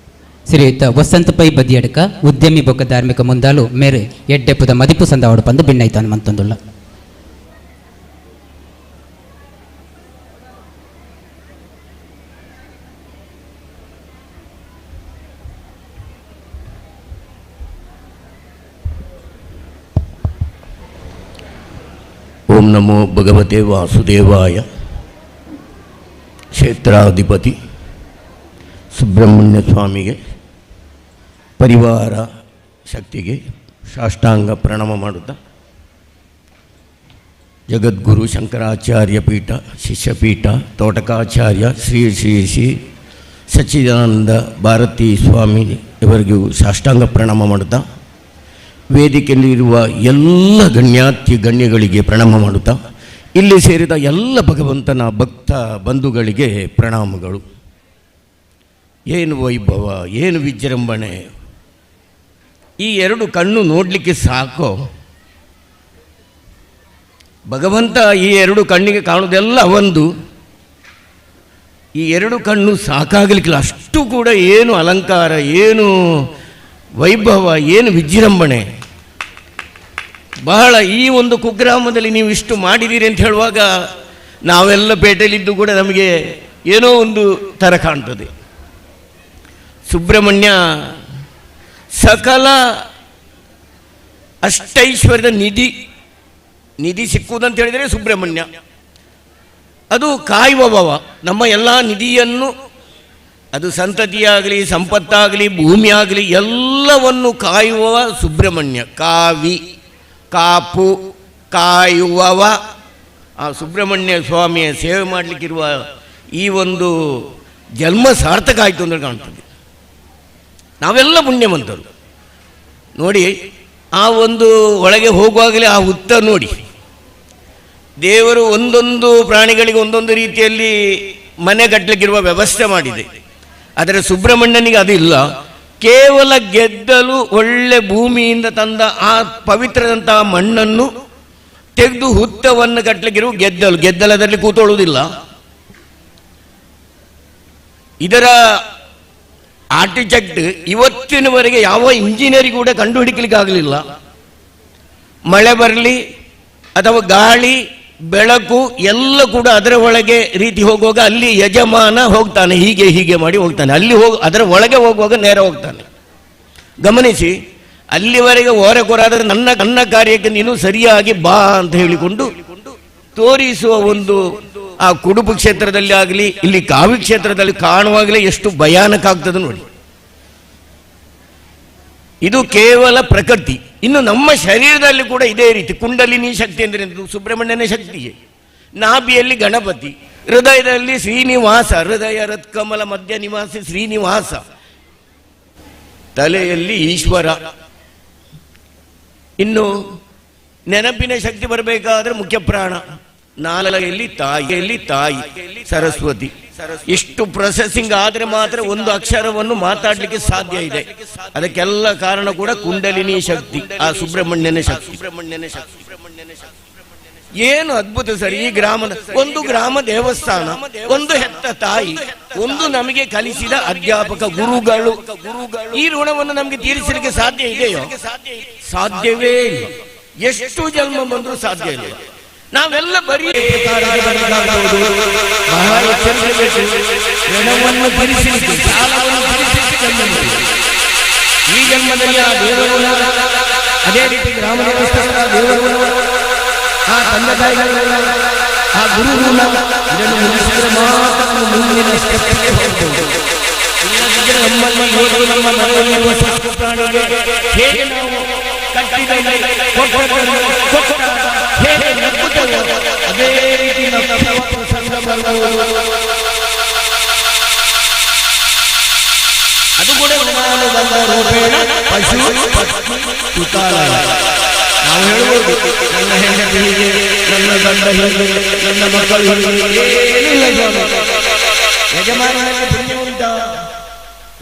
ಶ್ರೀಯುತ ವಸಂತ ಪೈ ಬದಿಯಡಕ ಉದ್ಯಮಿ ಬೊಕ್ಕ ಧಾರ್ಮಿಕ ಮುಂದಾಲು ಮೇರೆ ಎಡ್ಡೆಪ್ಪುದ ಮದಿಪು ಸಂದಾವಡು ಬಂದು ಬಿಣ್ಣೈತಾನೆ ಮಂತೊಂದುಲ್ಲ. ಓಂ ನಮೋ ಭಗವತೆ ವಾಸುದೇವಾಯ. ಕ್ಷೇತ್ರಾಧಿಪತಿ ಸುಬ್ರಹ್ಮಣ್ಯ ಸ್ವಾಮಿಗೆ, ಪರಿವಾರ ಶಕ್ತಿಗೆ ಸಾಷ್ಟಾಂಗ ಪ್ರಣಾಮ ಮಾಡುತ್ತಾ, ಜಗದ್ಗುರು ಶಂಕರಾಚಾರ್ಯ ಪೀಠ, ಶಿಷ್ಯಪೀಠ, ತೋಟಕಾಚಾರ್ಯ ಶ್ರೀ ಶ್ರೀ ಶ್ರೀ ಸಚ್ಚಿದಾನಂದ ಭಾರತೀ ಸ್ವಾಮಿ ಇವರಿಗೂ ಸಾಷ್ಟಾಂಗ ಪ್ರಣಾಮ ಮಾಡುತ್ತಾ, ವೇದಿಕೆಯಲ್ಲಿರುವ ಎಲ್ಲ ಗಣ್ಯಾತಿ ಗಣ್ಯಗಳಿಗೆ ಪ್ರಣಾಮ ಮಾಡುತ್ತಾ, ಇಲ್ಲಿ ಸೇರಿದ ಎಲ್ಲ ಭಗವಂತನ ಭಕ್ತ ಬಂಧುಗಳಿಗೆ ಪ್ರಣಾಮಗಳು. ಏನು ವೈಭವ, ಏನು ವಿಜೃಂಭಣೆ! ಈ 2 ಕಣ್ಣು ನೋಡಲಿಕ್ಕೆ ಸಾಕು. ಭಗವಂತ ಈ 2 ಕಣ್ಣಿಗೆ ಕಾಣುವುದೆಲ್ಲ ಒಂದು. ಈ 2 ಕಣ್ಣು ಸಾಕಾಗಲಿಕ್ಕಿಲ್ಲ. ಅಷ್ಟು ಕೂಡ ಏನು ಅಲಂಕಾರ, ಏನು ವೈಭವ, ಏನು ವಿಜೃಂಭಣೆ! ಬಹಳ ಈ ಒಂದು ಕುಗ್ರಾಮದಲ್ಲಿ ನೀವು ಇಷ್ಟು ಮಾಡಿದ್ದೀರಿ ಅಂತ ಹೇಳುವಾಗ ನಾವೆಲ್ಲ ಪೇಟೆಯಲ್ಲಿದ್ದು ಕೂಡ ನಮಗೆ ಏನೋ ಒಂದು ಥರ ಕಾಣ್ತದೆ. ಸುಬ್ರಹ್ಮಣ್ಯ ಸಕಲ ಅಷ್ಟೈಶ್ವರ್ಯದ ನಿಧಿ ಸಿಕ್ಕುವುದಂತ ಹೇಳಿದರೆ ಸುಬ್ರಹ್ಮಣ್ಯ. ಅದು ಕಾಯುವವ, ನಮ್ಮ ಎಲ್ಲ ನಿಧಿಯನ್ನು, ಅದು ಸಂತತಿಯಾಗಲಿ ಸಂಪತ್ತಾಗಲಿ ಭೂಮಿ ಆಗಲಿ ಎಲ್ಲವನ್ನು ಕಾಯುವವ ಸುಬ್ರಹ್ಮಣ್ಯ. ಕಾಪು ಕಾಯುವವ ಆ ಸುಬ್ರಹ್ಮಣ್ಯ ಸ್ವಾಮಿಯ ಸೇವೆ ಮಾಡಲಿಕ್ಕಿರುವ ಈ ಒಂದು ಜನ್ಮ ಸಾರ್ಥಕ ಆಯಿತು ಅಂದರೆ ಕಾಣ್ತದೆ. ನಾವೆಲ್ಲ ಪುಣ್ಯವಂತರು. ನೋಡಿ, ಆ ಒಂದು ಒಳಗೆ ಹೋಗುವಾಗಲೇ ಆ ಹುತ್ತ ನೋಡಿ, ದೇವರು ಒಂದೊಂದು ಪ್ರಾಣಿಗಳಿಗೆ ಒಂದೊಂದು ರೀತಿಯಲ್ಲಿ ಮನೆ ಕಟ್ಟಲಿಕ್ಕಿರುವ ವ್ಯವಸ್ಥೆ ಮಾಡಿದೆ. ಆದರೆ ಸುಬ್ರಹ್ಮಣ್ಯನಿಗೆ ಅದಿಲ್ಲ. ಕೇವಲ ಗೆದ್ದಲು ಒಳ್ಳೆ ಭೂಮಿಯಿಂದ ತಂದ ಆ ಪವಿತ್ರದಂತಹ ಮಣ್ಣನ್ನು ತೆಗೆದು ಹುತ್ತವನ್ನು ಕಟ್ಟಲಿಕ್ಕಿರುವ ಗೆದ್ದಲದಲ್ಲಿ ಕೂತೊಳ್ಳುವುದಿಲ್ಲ. ಇದರ ಆರ್ಟಿಟೆಕ್ಟ್ ಇವತ್ತಿನವರೆಗೆ ಯಾವ ಇಂಜಿನಿಯರಿಂಗ್ ಕೂಡ ಕಂಡುಹಿಡಿಕಲಿಕ್ಕೆ ಆಗಲಿಲ್ಲ. ಮಳೆ ಬರಲಿ ಅಥವಾ ಗಾಳಿ ಬೆಳಕು ಎಲ್ಲ ಕೂಡ ಅದರ ಒಳಗೆ ರೀತಿ ಹೋಗುವಾಗ ಅಲ್ಲಿ ಯಜಮಾನ ಹೋಗ್ತಾನೆ, ಹೀಗೆ ಹೀಗೆ ಮಾಡಿ ಹೋಗ್ತಾನೆ. ಅಲ್ಲಿ ಅದರ ಒಳಗೆ ಹೋಗುವಾಗ ನೇರ ಹೋಗ್ತಾನೆ. ಗಮನಿಸಿ, ಅಲ್ಲಿವರೆಗೆ ಓರೆಕೊರಾದರೆ ನನ್ನ ಕಾರ್ಯಕ್ಕೆ ನೀನು ಸರಿಯಾಗಿ ಬಾ ಅಂತ ಹೇಳಿಕೊಂಡು ತೋರಿಸುವ ಒಂದು ಆ ಕುಡುಪು ಕ್ಷೇತ್ರದಲ್ಲಿ ಆಗಲಿ ಇಲ್ಲಿ ಕಾವಿ ಕ್ಷೇತ್ರದಲ್ಲಿ ಕಾಣುವಾಗಲೇ ಎಷ್ಟು ಭಯಾನಕ ಆಗ್ತದೆ ನೋಡಿ. ಇದು ಕೇವಲ ಪ್ರಕೃತಿ. ಇನ್ನು ನಮ್ಮ ಶರೀರದಲ್ಲಿ ಕೂಡ ಇದೇ ರೀತಿ ಕುಂಡಲಿನಿ ಶಕ್ತಿ ಅಂದರೆ ಸುಬ್ರಹ್ಮಣ್ಯನ ಶಕ್ತಿಯೇ. ನಾಭಿಯಲ್ಲಿ ಗಣಪತಿ, ಹೃದಯದಲ್ಲಿ ಶ್ರೀನಿವಾಸ, ಹೃದಯ ರತ್ಕಮಲ ಮಧ್ಯ ನಿವಾಸಿ ಶ್ರೀನಿವಾಸ, ತಲೆಯಲ್ಲಿ ಈಶ್ವರ. ಇನ್ನು ನೆನಪಿನ ಶಕ್ತಿ ಬರಬೇಕಾದ್ರೆ ಮುಖ್ಯ ಪ್ರಾಣ, ನಾಲಿಗೆಯಲ್ಲಿ ತಾಯಿ ಸರಸ್ವತಿ. ಇಷ್ಟು ಪ್ರೊಸೆಸಿಂಗ್ ಆದ್ರೆ ಮಾತ್ರ ಒಂದು ಅಕ್ಷರವನ್ನು ಮಾತಾಡ್ಲಿಕ್ಕೆ ಸಾಧ್ಯ ಇದೆ. ಅದಕ್ಕೆಲ್ಲ ಕಾರಣ ಕೂಡ ಕುಂಡಲಿನಿ ಶಕ್ತಿ, ಆ ಸುಬ್ರಹ್ಮಣ್ಯನ ಶಕ್ತಿ. ಏನು ಅದ್ಭುತ ಸರ್! ಈ ಗ್ರಾಮದ ಒಂದು ಗ್ರಾಮ ದೇವಸ್ಥಾನ, ಒಂದು ಹೆತ್ತ ತಾಯಿ, ಒಂದು ನಮಗೆ ಕಲಿಸಿದ ಅಧ್ಯಾಪಕ ಗುರುಗಳು. ಈ ಋಣವನ್ನು ನಮಗೆ ತೀರಿಸಲಿಕ್ಕೆ ಸಾಧ್ಯ ಇದೆಯೋ? ಸಾಧ್ಯವೇ ಇಲ್ಲ. ಎಷ್ಟು ಜನ್ಮ ಬಂದರೂ ಸಾಧ್ಯ ಇಲ್ಲ. ನಾವೆಲ್ಲ ಬರೀ ಋಣವನ್ನು ತೀರಿಸಲಿಕ್ಕೆ, ಸಾಲವನ್ನು ತೀರಿಸಲಿಕ್ಕೆ ಈ ಜನ್ಮದಲ್ಲಿ ಆ ದೇವರು, ಅದೇ ರೀತಿ ಗ್ರಾಮ ದೇವಸ್ಥಾನದ ದೇವರು, ಆ ತಂದೆ ತಾಯಿಗಳ ಆ ಗುರು ಇದನ್ನು ಮುಗಿಸಿದರೆ ಮಾತ್ರ ಮುಂದಿನ ಸ್ಟೆಪ್ಗೆ ಹೋಗ್ತೇವೆ. ಇಲ್ಲದಿದ್ದರೆ ನಮ್ಮಲ್ಲಿ ಹೋಗಿ ನಮ್ಮ ಮನೆಯಲ್ಲಿರುವ ಸಾಕು ಪ್ರಾಣಿಗೆ ಹೇಗೆ ನಾವು ಕಟ್ಟಿದಲ್ಲಿ ಹೇಗೆ ನಕ್ಕುತ್ತೇವೆ, ಅದೇ ರೀತಿ ನಮ್ಮ ಪ್ರಸಂಗ ಬರುವುದು. ಅದು ಕೂಡ ನಾನು ಬಂದ ರೂಪೇಣ ಪಶು ಪಕ್ಷಿ ತುಕಾಲಯ. ನಾವು ಹೇಳ್ಬೋದು, ನನ್ನ ಹೆಂಡತಿ ಹೀಗೆ, ನನ್ನ ಗಂಡ ಹೀಗೆ, ನನ್ನ ಮಕ್ಕಳು ಹೀಗೆ, ಏನಿಲ್ಲ ಸ್ವಾಮಿ. ಯಜಮಾನನಲ್ಲಿ ಪುಣ್ಯ ಉಂಟ,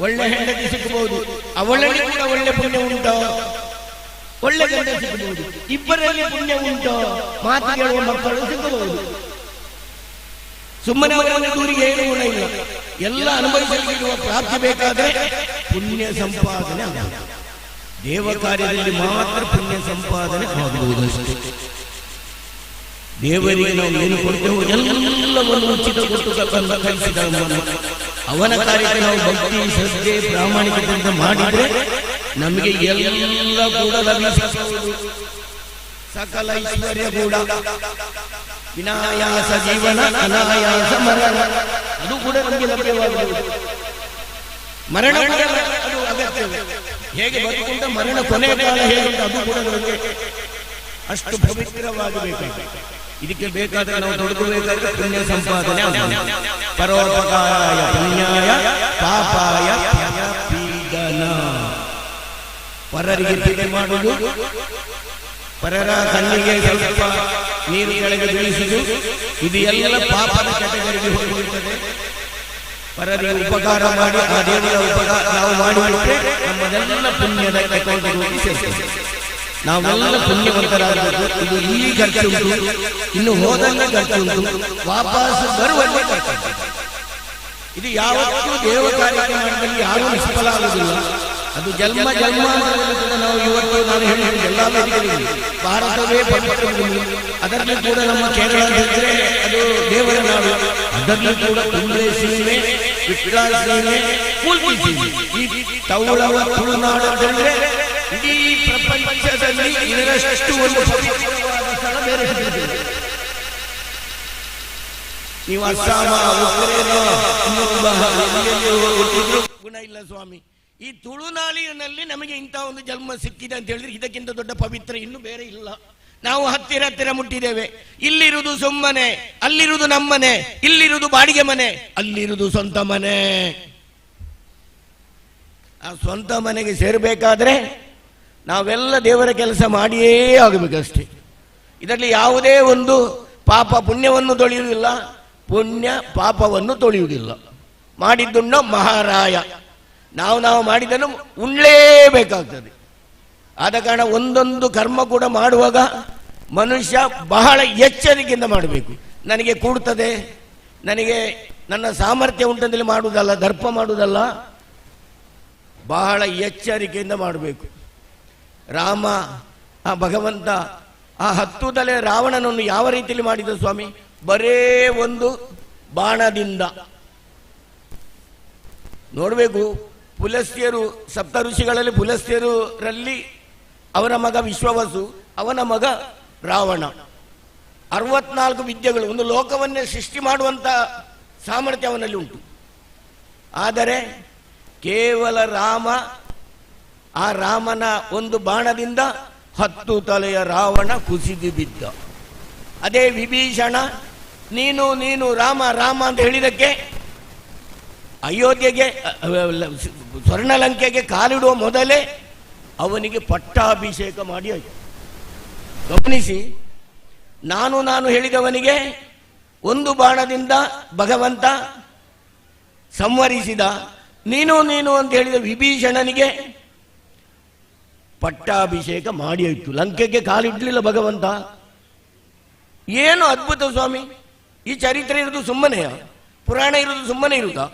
ಒಳ್ಳೆ ಹೆಂಡತಿ ಸಿಕ್ಕಬಹುದು, ಅವಳಲ್ಲಿ ಕೂಡ ಒಳ್ಳೆ ಪುಣ್ಯ ಉಂಟ, ಒಳ್ಳೆ ಗಂಡ ಸಿಕ್ಕಬಹುದು, ಇಬ್ಬರಲ್ಲಿ ಪುಣ್ಯ ಉಂಟ, ಮಾತು ಕೇಳುವ ಮಕ್ಕಳು ಸಿಕ್ಕಬಹುದು. ಸುಮ್ಮನೆ ಅವರನ್ನು ದೂರಿಗೆ ಏನು ಗುಣ ಇಲ್ಲ. ಎಲ್ಲ ಅನುಭವಿಸಲಿರುವ ಪ್ರಾಪ್ತಿ ಬೇಕಾದರೆ ಪುಣ್ಯ ಸಂಪಾದನೆ ಆಗುವುದು. ದೇವ ಕಾರ್ಯದಲ್ಲಿ ಮಾತ್ರ ಪುಣ್ಯ ಸಂಪಾದನೆ ಆಗುವುದಷ್ಟೇ. ದೇವರಿಗೆ ನಾವು ಏನು ಕೊಡ್ತೇವೆ ಎಲ್ಲವನ್ನು ಉಚಿತ ಕೊಟ್ಟು ಕಲಿಸಿದ ಅವನ ಕಾರ್ಯಕ್ಕೆ ನಾವು ಭಕ್ತಿ ಶ್ರದ್ಧೆ ಪ್ರಾಮಾಣಿಕತೆಯಿಂದ ಮಾಡಿದ್ರೆ ನಮಗೆ ಎಲ್ಲ ಕೂಡ ಲಭಿಸಬಹುದು. ಸಕಲ ಐಶ್ವರ್ಯ ಕೂಡ. ವಿನಾಯಾಸ ಜೀವನ, ಅನಾಯಾಸ ಮರಣ, ಅದು ಕೂಡ ನಮಗೆ ಲಭ್ಯವಾಗಬಹುದು. ಮರಣ ಕೂಡ ಅದು ಅಗತ್ಯವೇ. ಹೇಗೆ ಬದುಕೊಂಡ ಮರಣ ಕೊನೆಯ ಕಾಲ ಹೇಗುಂಟು ಅದು ಕೂಡ ನಮಗೆ ಅಷ್ಟು ಪವಿತ್ರವಾಗಬೇಕು. ಇದಕ್ಕೆ ಬೇಕಾದ್ರೆ ನಾವು ತೊಡಗಬೇಕಾದ್ರೆ ಪುಣ್ಯ ಸಂಪಾದನೆ. ಪರೋಪಕಾರಾಯ ಪುಣ್ಯಾಯ ಪಾಪಾಯ ಪೀಡನ. ಪರರಿಗೆ ಪೀಡೆ ಮಾಡುವುದು, ಪರರ ಕಣ್ಣಿಗೆ ಸ್ವಲ್ಪ ನೀರು ಕೆಳಗೆ ಬೀಳಿಸುವುದು, ಇದು ಎಲ್ಲ ಪಾಪದ ಕೆಟಗರಿಗೆ ಹೋಗಿರುತ್ತದೆ. ಪರರಿಗೆ ಉಪಕಾರ ಮಾಡಿ ಆ ದೇವರ ಉಪಕಾರ ನಾವು ಮಾಡಿಬಿಟ್ರೆ ನಮ್ಮದೆಲ್ಲ ಪುಣ್ಯದ ಅಕೌಂಟ್ಗೆ ಹೋಗಿ ಸೇರ್ತದೆ. ನಾವೆಲ್ಲ ಪುಣ್ಯವಂತರಾಗಬೇಕು. ಇದು ಇಲ್ಲಿ ಖರ್ಚುಂಟು, ಇನ್ನು ಹೋದಲ್ಲಿ ಖರ್ಚುಂಟು, ವಾಪಸ್ ಬರುವಲ್ಲಿ ಖರ್ಚುಂಟು. ಇದು ಯಾವತ್ತೂ ದೇವ ಕಾರ್ಯಕ್ರಮದಲ್ಲಿ ಯಾರೂ ನಿಷ್ಫಲ ಆಗುವುದಿಲ್ಲ. ಅದು ಜನ್ಮ ಜನ್ಮಾಂತರದಲ್ಲಿ ಕೂಡ ನಾವು ಇವತ್ತು ನಾನು ಹೇಳಿದ ಎಲ್ಲ ವೇದಿಕೆಗಳಲ್ಲಿ ಭಾರತವೇ ಪವಿತ್ರ ಭೂಮಿ. ಅದರಲ್ಲಿ ಕೂಡ ನಮ್ಮ ಕೇರಳ ಇದ್ದರೆ ಅದು ದೇವರ ನಾಡು. ಅದರಲ್ಲಿ ಕೂಡ ಕುಂಬ್ಳೆ ಸೀಮೆ, ವಿಟ್ಲ ಸೀಮೆ, ಮೂಲ್ಕಿ ಸೀಮೆ, ಈ ತೌಳವ ತುಳುನಾಡು ಅಂತಂದ್ರೆ ಇಡೀ ಪ್ರಪಂಚದಲ್ಲಿ ಇದರಷ್ಟು ಒಂದು ಪವಿತ್ರವಾದ ಸ್ಥಳ ಬೇರೆ ಸಿಗುತ್ತದೆ. ನೀವು ಅಸ್ಸಾಮ ಗುಣ ಇಲ್ಲ ಸ್ವಾಮಿ. ಈ ತುಳುನಾಡಿನಲ್ಲಿ ನಮಗೆ ಇಂಥ ಒಂದು ಜನ್ಮ ಸಿಕ್ಕಿದೆ ಅಂತ ಹೇಳಿದ್ರೆ ಇದಕ್ಕಿಂತ ದೊಡ್ಡ ಪವಿತ್ರ ಇನ್ನು ಬೇರೆ ಇಲ್ಲ. ನಾವು ಹತ್ತಿರ ಮುಟ್ಟಿದ್ದೇವೆ. ಇಲ್ಲಿರುವುದು ಸುಮ್ಮನೆ, ಅಲ್ಲಿರುವುದು ನಮ್ಮನೆ, ಇಲ್ಲಿರುವುದು ಬಾಡಿಗೆ ಮನೆ, ಅಲ್ಲಿರುವುದು ಸ್ವಂತ ಮನೆ. ಆ ಸ್ವಂತ ಮನೆಗೆ ಸೇರಬೇಕಾದ್ರೆ ನಾವೆಲ್ಲ ದೇವರ ಕೆಲಸ ಮಾಡಿಯೇ ಆಗಬೇಕಷ್ಟೇ. ಇದರಲ್ಲಿ ಯಾವುದೇ ಒಂದು ಪಾಪ ಪುಣ್ಯವನ್ನು ತೊಳೆಯುವುದಿಲ್ಲ, ಪುಣ್ಯ ಪಾಪವನ್ನು ತೊಳೆಯುವುದಿಲ್ಲ. ಮಾಡಿದ್ದುಣ್ಣ ಮಹಾರಾಯ. ನಾವು ಮಾಡಿದ್ದನ್ನು ಉಣ್ಲೇಬೇಕಾಗ್ತದೆ. ಆದ ಕಾರಣ ಒಂದೊಂದು ಕರ್ಮ ಕೂಡ ಮಾಡುವಾಗ ಮನುಷ್ಯ ಬಹಳ ಎಚ್ಚರಿಕೆಯಿಂದ ಮಾಡಬೇಕು. ನನಗೆ ಕೂಡ್ತದೆ, ನನಗೆ ನನ್ನ ಸಾಮರ್ಥ್ಯ ಉಂಟಂದಲ್ಲಿ ಮಾಡುವುದಲ್ಲ, ದರ್ಪ ಮಾಡುವುದಲ್ಲ, ಬಹಳ ಎಚ್ಚರಿಕೆಯಿಂದ ಮಾಡಬೇಕು. ರಾಮ ಆ ಭಗವಂತ ಆ 10 ತಲೆ ರಾವಣನನ್ನು ಯಾವ ರೀತಿಯಲ್ಲಿ ಮಾಡಿದ ಸ್ವಾಮಿ? ಬರೇ ಒಂದು ಬಾಣದಿಂದ. ನೋಡಬೇಕು, ಪುಲಸ್ತ್ಯರು, ಸಪ್ತ ಋಷಿಗಳಲ್ಲಿ ಪುಲಸ್ತ್ಯರಲ್ಲಿ ಅವರ ಮಗ ವಿಶ್ವವಸು, ಅವನ ಮಗ ರಾವಣ. 64 ವಿದ್ಯೆಗಳು, ಒಂದು ಲೋಕವನ್ನೇ ಸೃಷ್ಟಿ ಮಾಡುವಂಥ ಸಾಮರ್ಥ್ಯ ಅವನಲ್ಲಿ ಉಂಟು. ಆದರೆ ಕೇವಲ ರಾಮ, ಆ ರಾಮನ ಒಂದು ಬಾಣದಿಂದ 10 ತಲೆಯ ರಾವಣ ಕುಸಿದು ಬಿದ್ದ. ಅದೇ ವಿಭೀಷಣ, ನೀನು ರಾಮ ರಾಮ ಅಂತ ಹೇಳಿದಕ್ಕೆ ಅಯೋಧ್ಯೆಗೆ ಸ್ವರ್ಣಲಂಕೆಗೆ ಕಾಲಿಡುವ ಮೊದಲೇ ಅವನಿಗೆ ಪಟ್ಟಾಭಿಷೇಕ ಮಾಡಿ ಆಯಿತು. ಗಮನಿಸಿ, ನಾನು ಹೇಳಿದವನಿಗೆ ಒಂದು ಬಾಣದಿಂದ ಭಗವಂತ ಸಂವರಿಸಿದ. ನೀನು ಅಂತ ಹೇಳಿದ ವಿಭೀಷಣನಿಗೆ ಪಟ್ಟಾಭಿಷೇಕ ಮಾಡಿ ಆಯಿತು. ಲಂಕೆಗೆ ಕಾಲಿಡ್ಲಿಲ್ಲ ಭಗವಂತ. ಏನು ಅದ್ಭುತ ಸ್ವಾಮಿ! ಈ ಚರಿತ್ರೆ ಇರುವುದು ಸುಮ್ಮನೆಯ? ಪುರಾಣ ಇರುವುದು ಸುಮ್ಮನೆ ಇರುತ್ತಾ?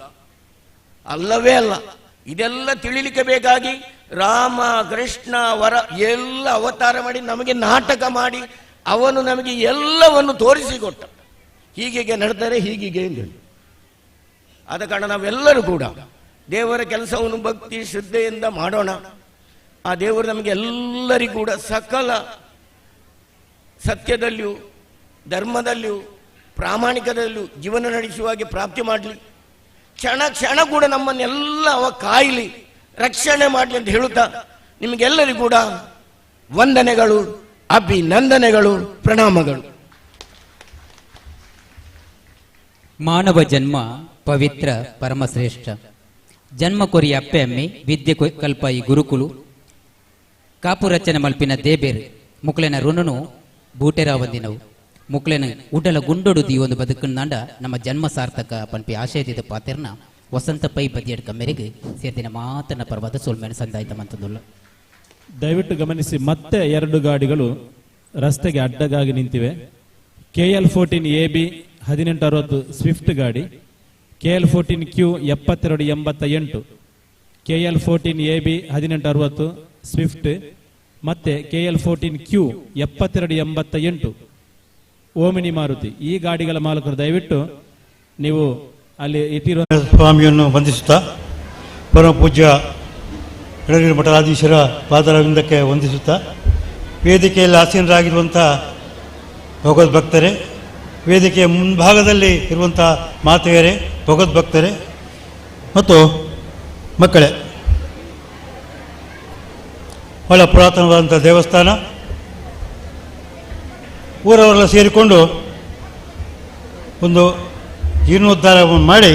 ಅಲ್ಲವೇ ಅಲ್ಲ. ಇದೆಲ್ಲ ತಿಳಿಲಿಕ್ಕೆ ಬೇಕಾಗಿ ರಾಮ, ಕೃಷ್ಣ, ವರ ಎಲ್ಲ ಅವತಾರ ಮಾಡಿ ನಮಗೆ ನಾಟಕ ಮಾಡಿ ಅವನು ನಮಗೆ ಎಲ್ಲವನ್ನು ತೋರಿಸಿಕೊಟ್ಟ. ಹೀಗೆ ನಡ್ತಾರೆ, ಹೀಗೆ ಹೇಳಿ. ಆದ ಕಾರಣ ನಾವೆಲ್ಲರೂ ಕೂಡ ದೇವರ ಕೆಲಸವನ್ನು ಭಕ್ತಿ ಶ್ರದ್ಧೆಯಿಂದ ಮಾಡೋಣ. ಆ ದೇವರು ನಮಗೆ ಎಲ್ಲರಿಗೂ ಕೂಡ ಸಕಲ ಸತ್ಯದಲ್ಲಿಯೂ ಧರ್ಮದಲ್ಲಿಯೂ ಪ್ರಾಮಾಣಿಕದಲ್ಲಿಯೂ ಜೀವನ ನಡೆಸುವಾಗೆ ಪ್ರಾಪ್ತಿ ಮಾಡಲಿ. ಕ್ಷಣ ಕೂಡ ನಮ್ಮನ್ನೆಲ್ಲ ಅವ ಕಾಯಲಿ, ರಕ್ಷಣೆ ಮಾಡಲಿ ಅಂತ ಹೇಳುತ್ತಾ ನಿಮಗೆಲ್ಲರಿಗೂ ಕೂಡ ವಂದನೆಗಳು, ಅಭಿನಂದನೆಗಳು, ಪ್ರಣಾಮಗಳು. ಮಾನವ ಜನ್ಮ ಪವಿತ್ರ ಪರಮಶ್ರೇಷ್ಠ. ಜನ್ಮ ಕೊರಿ ಅಪ್ಪೆ ಅಮ್ಮೆ ವಿದ್ಯೆ ಕಲ್ಪ ಈ ಗುರುಕುಲು ಕಾಪು ರಚನೆ ಮಲ್ಪಿನ ದೇಬೇರು ಮುಕ್ಲೆನ ಋಣನು ಬೂಟೆರ ಒಂದಿನವು ಮುಕ್ಲೆನ ಉಡಲ ಗುಂಡೊಡು ದಿ ಒಂದು ಬದುಕಂಡ ನಮ್ಮ ಜನ್ಮ ಸಾರ್ಥಕ ಪಂಪಿ ಆಶಯದ ಪಾತೆರ್ನ ವಸಂತ ಪೈ ಬದಿಯಡ್ಕ ಮೇರೆಗೆ ಸೇರ್ದಿನ ಮಾತನ ಪರ್ವತ ಸೋಲ್ಮೇನ ಸಂದಾಯಿತ ಮಂತದುಲ್ಲ. ದಯವಿಟ್ಟು ಗಮನಿಸಿ, ಮತ್ತೆ 2 ಗಾಡಿಗಳು ರಸ್ತೆಗೆ ಅಡ್ಡಗಾಗಿ ನಿಂತಿವೆ. KL14 AB 1860 ಸ್ವಿಫ್ಟ್ ಗಾಡಿ, KL14Q 7288, KL14 AB 1860 ಸ್ವಿಫ್ಟ್ ಮತ್ತೆ KL14Q 7288 ಓಮಿನಿ ಮಾರುತಿ. ಈ ಗಾಡಿಗಳ ಮಾಲಕರು ದಯವಿಟ್ಟು ನೀವು ಅಲ್ಲಿ ಇಟ್ಟಿರುವ ಸ್ವಾಮಿಯನ್ನು ವಂದಿಸುತ್ತಾ ಪರಮ ಪೂಜ್ಯ ಎಳನೀರು ಮಠಾಧೀಶರ ಪಾದರವಿಂದಕ್ಕೆ ವಂದಿಸುತ್ತಾ, ವೇದಿಕೆಯಲ್ಲಿ ಆಸೀನರಾಗಿರುವಂಥ ಭಗವದ್ಭಕ್ತರೇ, ವೇದಿಕೆಯ ಮುಂಭಾಗದಲ್ಲಿ ಇರುವಂಥ ಮಾತೆಯರೇ, ಭಗವದ್ಭಕ್ತರೇ ಮತ್ತು ಮಕ್ಕಳೇ, ಬಹಳ ಪುರಾತನವಾದಂಥ ದೇವಸ್ಥಾನ. ಊರವರೆಲ್ಲ ಸೇರಿಕೊಂಡು ಒಂದು ಜೀರ್ಣೋದ್ಧಾರವನ್ನು ಮಾಡಿ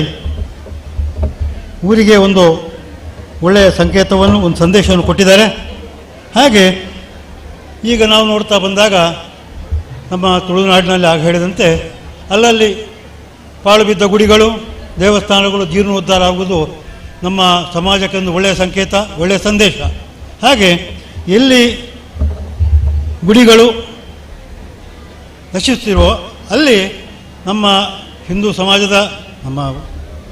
ಊರಿಗೆ ಒಂದು ಒಳ್ಳೆಯ ಸಂಕೇತವನ್ನು, ಒಂದು ಸಂದೇಶವನ್ನು ಕೊಟ್ಟಿದ್ದಾರೆ. ಹಾಗೆ ಈಗ ನಾವು ನೋಡ್ತಾ ಬಂದಾಗ ನಮ್ಮ ತುಳುನಾಡಿನಲ್ಲಿ ಆಗ ಹೇಳಿದಂತೆ ಅಲ್ಲಲ್ಲಿ ಪಾಳು ಬಿದ್ದ ಗುಡಿಗಳು, ದೇವಸ್ಥಾನಗಳು ಜೀರ್ಣೋದ್ಧಾರ ಆಗುವುದು ನಮ್ಮ ಸಮಾಜಕ್ಕೆ ಒಂದು ಒಳ್ಳೆಯ ಸಂಕೇತ, ಒಳ್ಳೆಯ ಸಂದೇಶ. ಹಾಗೆ ಎಲ್ಲಿ ಗುಡಿಗಳು ನಶಿಸುತ್ತಿರುವ ಅಲ್ಲಿ ನಮ್ಮ ಹಿಂದೂ ಸಮಾಜದ, ನಮ್ಮ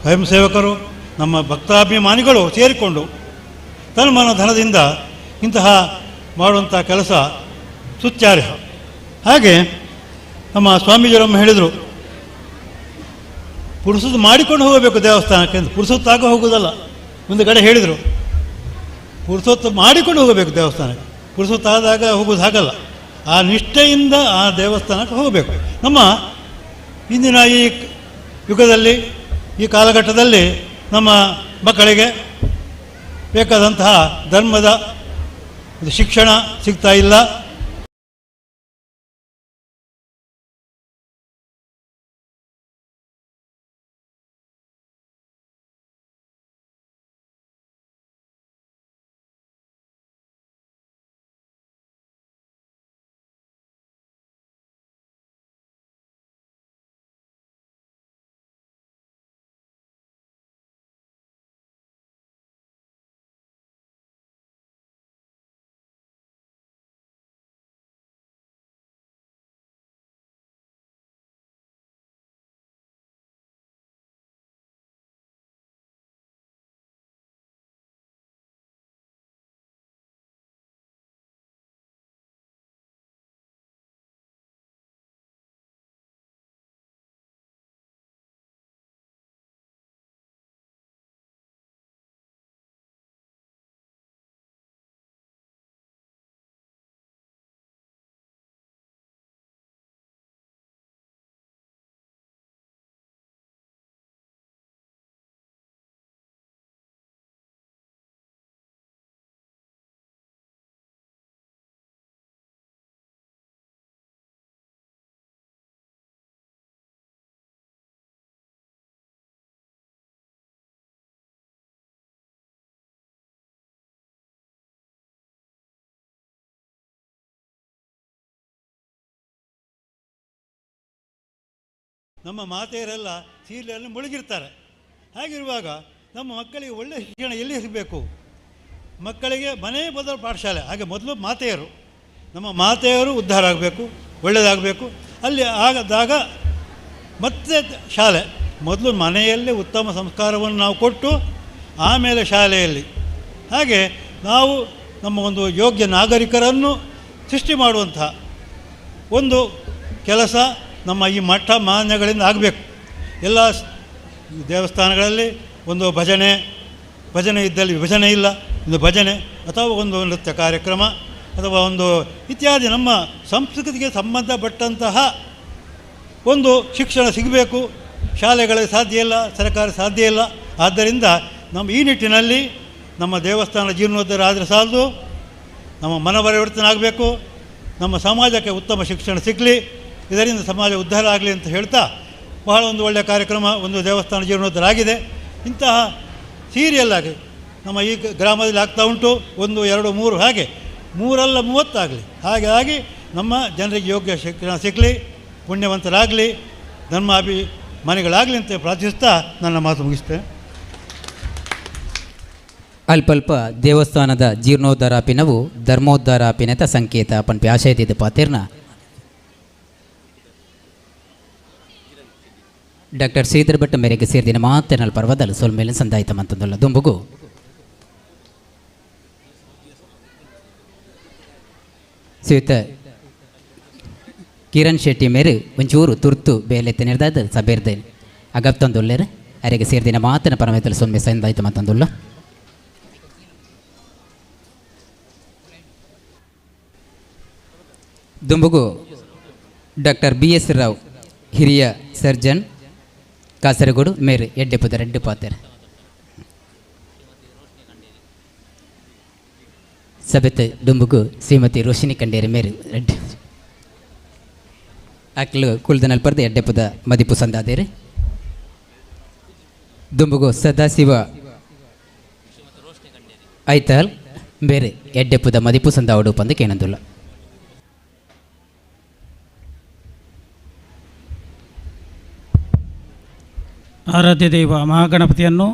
ಸ್ವಯಂ ಸೇವಕರು, ನಮ್ಮ ಭಕ್ತಾಭಿಮಾನಿಗಳು ಸೇರಿಕೊಂಡು ತನ್ಮನ ಧನದಿಂದ ಇಂತಹ ಮಾಡುವಂಥ ಕೆಲಸ ಸುತ್ಯಾರ್ಹ. ಹಾಗೆ ನಮ್ಮ ಸ್ವಾಮೀಜಿಯರಮ್ಮ ಹೇಳಿದರು, ಪುರುಸೊತ್ತು ಮಾಡಿಕೊಂಡು ಹೋಗಬೇಕು ದೇವಸ್ಥಾನಕ್ಕೆ ಅಂತ. ಪುರುಸೊತ್ತಾಗ ಹೋಗೋದಲ್ಲ. ಒಂದು ಕಡೆ ಹೇಳಿದರು, ಪುರುಸೊತ್ತು ಮಾಡಿಕೊಂಡು ಹೋಗಬೇಕು ದೇವಸ್ಥಾನಕ್ಕೆ, ಪುರುಸೊತ್ತಾದಾಗ ಹೋಗೋದು ಹಾಗಲ್ಲ. ಆ ನಿಷ್ಠೆಯಿಂದ ಆ ದೇವಸ್ಥಾನಕ್ಕೆ ಹೋಗಬೇಕು. ನಮ್ಮ ಇಂದಿನ ಈ ಯುಗದಲ್ಲಿ, ಈ ಕಾಲಘಟ್ಟದಲ್ಲಿ ನಮ್ಮ ಮಕ್ಕಳಿಗೆ ಬೇಕಾದಂತಹ ಧರ್ಮದ ಶಿಕ್ಷಣ ಸಿಗ್ತಾ ಇಲ್ಲ. ನಮ್ಮ ಮಾತೆಯರೆಲ್ಲ ಸೀರೆಯಲ್ಲಿ ಮುಳುಗಿರ್ತಾರೆ. ಹಾಗಿರುವಾಗ ನಮ್ಮ ಮಕ್ಕಳಿಗೆ ಒಳ್ಳೆಯ ಶಿಕ್ಷಣ ಎಲ್ಲಿ ಸಿಗಬೇಕು? ಮಕ್ಕಳಿಗೆ ಮನೆ ಬದಲು ಪಾಠಶಾಲೆ. ಹಾಗೆ ಮೊದಲು ಮಾತೆಯರು, ನಮ್ಮ ಮಾತೆಯರು ಉದ್ಧಾರ ಆಗಬೇಕು, ಒಳ್ಳೆಯದಾಗಬೇಕು. ಅಲ್ಲಿ ಆಗದಾಗ ಮತ್ತೆ ಶಾಲೆ. ಮೊದಲು ಮನೆಯಲ್ಲೇ ಉತ್ತಮ ಸಂಸ್ಕಾರವನ್ನು ನಾವು ಕೊಟ್ಟು ಆಮೇಲೆ ಶಾಲೆಯಲ್ಲಿ. ಹಾಗೆ ನಾವು ನಮ್ಮ ಒಂದು ಯೋಗ್ಯ ನಾಗರಿಕರನ್ನು ಸೃಷ್ಟಿ ಮಾಡುವಂತಹ ಒಂದು ಕೆಲಸ ನಮ್ಮ ಈ ಮಠ ಮಾನ್ಯಗಳಿಂದ ಆಗಬೇಕು. ಎಲ್ಲ ದೇವಸ್ಥಾನಗಳಲ್ಲಿ ಒಂದು ಭಜನೆ ಇದ್ದಲ್ಲಿ ವಿಭಜನೆ ಇಲ್ಲ, ಒಂದು ಭಜನೆ ಅಥವಾ ಒಂದು ನೃತ್ಯ ಕಾರ್ಯಕ್ರಮ ಅಥವಾ ಒಂದು ಇತ್ಯಾದಿ ನಮ್ಮ ಸಂಸ್ಕೃತಿಗೆ ಸಂಬಂಧಪಟ್ಟಂತಹ ಒಂದು ಶಿಕ್ಷಣ ಸಿಗಬೇಕು. ಶಾಲೆಗಳಿಗೆ ಸಾಧ್ಯ ಇಲ್ಲ, ಸರ್ಕಾರ ಸಾಧ್ಯ ಇಲ್ಲ. ಆದ್ದರಿಂದ ನಮ್ಮ ಈ ನಿಟ್ಟಿನಲ್ಲಿ ನಮ್ಮ ದೇವಸ್ಥಾನ ಜೀರ್ಣೋದ್ಧಾರ ಆದರೆ ಸಾಲದು, ನಮ್ಮ ಮನಪರಿವರ್ತನೆ ಆಗಬೇಕು, ನಮ್ಮ ಸಮಾಜಕ್ಕೆ ಉತ್ತಮ ಶಿಕ್ಷಣ ಸಿಗಲಿ, ಇದರಿಂದ ಸಮಾಜ ಉದ್ಧಾರ ಆಗಲಿ ಅಂತ ಹೇಳ್ತಾ ಬಹಳ ಒಂದು ಒಳ್ಳೆಯ ಕಾರ್ಯಕ್ರಮ. ಒಂದು ದೇವಸ್ಥಾನ ಜೀರ್ಣೋದ್ಧಾರ ಆಗಿದೆ. ಇಂತಹ ಸೀರಿಯಲ್ ಆಗಿ ನಮ್ಮ ಈ ಗ್ರಾಮದಲ್ಲಿ ಆಗ್ತಾ ಉಂಟು. 1, 2, 3 ಹಾಗೆ 3 ಅಲ್ಲ 30 ಆಗಲಿ. ಹಾಗೆ ಆಗಿ ನಮ್ಮ ಜನರಿಗೆ ಯೋಗ್ಯ ಶಿಕ್ಷಣ ಸಿಗಲಿ, ಪುಣ್ಯವಂತರಾಗಲಿ, ಧರ್ಮಾಭಿಮಾನಿಗಳಾಗಲಿ ಅಂತ ಪ್ರಾರ್ಥಿಸ್ತಾ ನನ್ನ ಮಾತು ಮುಗಿಸ್ತೇನೆ. ಅಲ್ಪ ದೇವಸ್ಥಾನದ ಜೀರ್ಣೋದ್ಧಾರಾಪಿನವು ಧರ್ಮೋದ್ಧಾರಾಪಿನತ ಸಂಕೇತ ಪನ್ ಪ್ಯಾಶಯದಿದ್ದ ಪಾತಿರ್ನ ಡಾಕ್ಟರ್ ಶ್ರೀಧರ್ ಭಟ್ ಮೇರೆಗೆ ಸೇರಿದಿನ ಮಾತೇನಲ್ ಪರ್ವದಲು ಸೊಲ್ಮೇಲೆ ಸಂದಾಯಿತ ಮಂತಂದುಲ್ಲ ದುಂಬುಗು ಶ್ರೀಯುತ ಕಿರಣ್ ಶೆಟ್ಟಿ ಮೇರೆ ಒಂಚೂರು ತುರ್ತು ಬೇಲೆತ್ತೆ ನಿರ್ದಾದ ಸಬೇರ್ದೆ ಅಗಪ್ತಂದುಲ್ಲೇರು ಅರೆಗೆ ಸೇರಿದಿನ ಮಾತನ ಪರಮೇತಲು ಸೊಲ್ಮೆ ಸಂದಾಯಿತ ಮಂತಂದುಲ್ಲ ದುಂಬುಗು ಡಾಕ್ಟರ್ BS ರಾವ್ ಹಿರಿಯ ಸರ್ಜನ್ ಕಾಸರಗೋಡು ಮೇರೆ ಎಡ್ಡೆಪುದ ರೆಡ್ಡು ಪಾತೆರ್ ಸಬೆತ್ ದುಂಬುಗು ಶ್ರೀಮತಿ ರೋಶಿನಿ ಕಂಡೇರಿ ಮೇರೆ ರೆಡ್ಡು ಅಕ್ಲು ಕುಳ್ದನಲ್ಲಿ ಪರ್ದೆ ಎಡ್ಡೆಪುದ ಮದಿಪು ಸಂದಾದೇರಿ ದುಂಬುಗು ಸದಾಶಿವ ಐತಾಲ್ ಬೇರೆ ಎಡ್ಡೆಪುದ ಮದಿಪು ಸಂದಾವಡು ಪಂದು ಕೇನಂದುಲ್ಲ ಆರಾಧ್ಯ ದೈವ ಮಹಾಗಣಪತಿಯನ್ನು,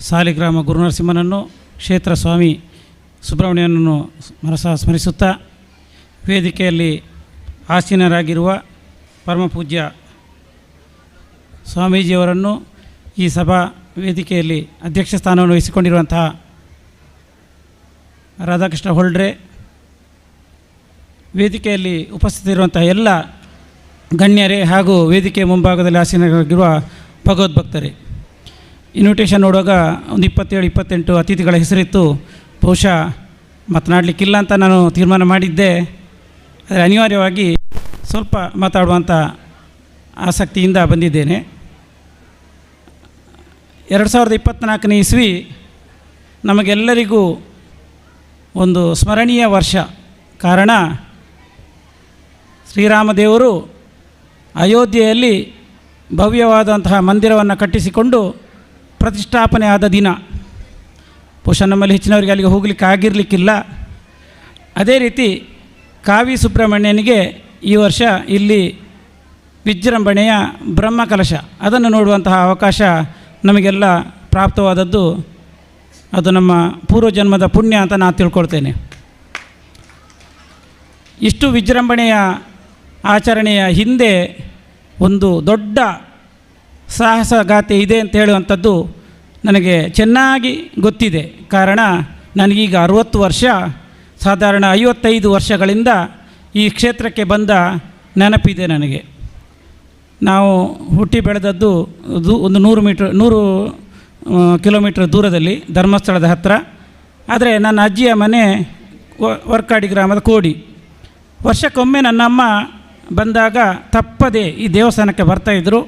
ಸಾಲಿಗ್ರಾಮ ಗುರುನರಸಿಂಹನನ್ನು, ಕ್ಷೇತ್ರ ಸ್ವಾಮಿ ಸುಬ್ರಹ್ಮಣ್ಯನನ್ನು ಸ್ಮರಿಸುತ್ತಾ ವೇದಿಕೆಯಲ್ಲಿ ಆಸೀನರಾಗಿರುವ ಪರಮಪೂಜ್ಯ ಸ್ವಾಮೀಜಿಯವರನ್ನು, ಈ ಸಭಾ ವೇದಿಕೆಯಲ್ಲಿ ಅಧ್ಯಕ್ಷ ಸ್ಥಾನವನ್ನು ವಹಿಸಿಕೊಂಡಿರುವಂತಹ ರಾಧಾಕೃಷ್ಣ ಹೊಳ್ಡ್ರೆ, ವೇದಿಕೆಯಲ್ಲಿ ಉಪಸ್ಥಿತರಿರುವಂಥ ಎಲ್ಲ ಗಣ್ಯರೇ ಹಾಗೂ ವೇದಿಕೆ ಮುಂಭಾಗದಲ್ಲಿ ಆಸೀನರಾಗಿರುವ ಭಗವದ್ಭಕ್ತರೇ, ಇನ್ವಿಟೇಷನ್ ನೋಡುವಾಗ ಒಂದು 27-28 ಅತಿಥಿಗಳ ಹೆಸರಿತ್ತು. ಬಹುಶಃ ಮಾತನಾಡಲಿಕ್ಕಿಲ್ಲ ಅಂತ ನಾನು ತೀರ್ಮಾನ ಮಾಡಿದ್ದೆ. ಆದರೆ ಅನಿವಾರ್ಯವಾಗಿ ಸ್ವಲ್ಪ ಮಾತಾಡುವಂಥ ಆಸಕ್ತಿಯಿಂದ ಬಂದಿದ್ದೇನೆ. 2024ನೇ ಇಸ್ವಿ ನಮಗೆಲ್ಲರಿಗೂ ಒಂದು ಸ್ಮರಣೀಯ ವರ್ಷ. ಕಾರಣ ಶ್ರೀರಾಮದೇವರು ಅಯೋಧ್ಯೆಯಲ್ಲಿ ಭವ್ಯವಾದಂತಹ ಮಂದಿರವನ್ನು ಕಟ್ಟಿಸಿಕೊಂಡು ಪ್ರತಿಷ್ಠಾಪನೆ ಆದ ದಿನ. ಬಹುಶಃ ನಮ್ಮಲ್ಲಿ ಹೆಚ್ಚಿನವರಿಗೆ ಅಲ್ಲಿಗೆ ಹೋಗಲಿಕ್ಕೆ ಆಗಿರಲಿಕ್ಕಿಲ್ಲ. ಅದೇ ರೀತಿ ಕಾವಿ ಸುಬ್ರಹ್ಮಣ್ಯನಿಗೆ ಈ ವರ್ಷ ಇಲ್ಲಿ ವಿಜೃಂಭಣೆಯ ಬ್ರಹ್ಮಕಲಶ ಅದನ್ನು ನೋಡುವಂತಹ ಅವಕಾಶ ನಮಗೆಲ್ಲ ಪ್ರಾಪ್ತವಾದದ್ದು. ಅದು ನಮ್ಮ ಪೂರ್ವಜನ್ಮದ ಪುಣ್ಯ ಅಂತ ನಾನು ತಿಳ್ಕೊಳ್ತೇನೆ. ಇಷ್ಟು ವಿಜೃಂಭಣೆಯ ಆಚರಣೆಯ ಹಿಂದೆ ಒಂದು ದೊಡ್ಡ ಸಾಹಸಗಾಥೆ ಇದೆ ಅಂತ ಹೇಳುವಂಥದ್ದು ನನಗೆ ಚೆನ್ನಾಗಿ ಗೊತ್ತಿದೆ. ಕಾರಣ ನನಗೀಗ 60 ವರ್ಷ, ಸಾಧಾರಣ 55 ವರ್ಷಗಳಿಂದ ಈ ಕ್ಷೇತ್ರಕ್ಕೆ ಬಂದ ನೆನಪಿದೆ ನನಗೆ. ನಾವು ಹುಟ್ಟಿ ಬೆಳೆದದ್ದು ಒಂದು 100 ಕಿಲೋಮೀಟರ್ ದೂರದಲ್ಲಿ ಧರ್ಮಸ್ಥಳದ ಹತ್ತಿರ. ಆದರೆ ನನ್ನ ಅಜ್ಜಿಯ ಮನೆ ವರ್ಕಾಡಿ ಗ್ರಾಮದ ಕೋಡಿ. ವರ್ಷಕ್ಕೊಮ್ಮೆ ನನ್ನಮ್ಮ ಬಂದಾಗ ತಪ್ಪದೆ ಈ ದೇವಸ್ಥಾನಕ್ಕೆ ಬರ್ತಾಯಿದ್ರು.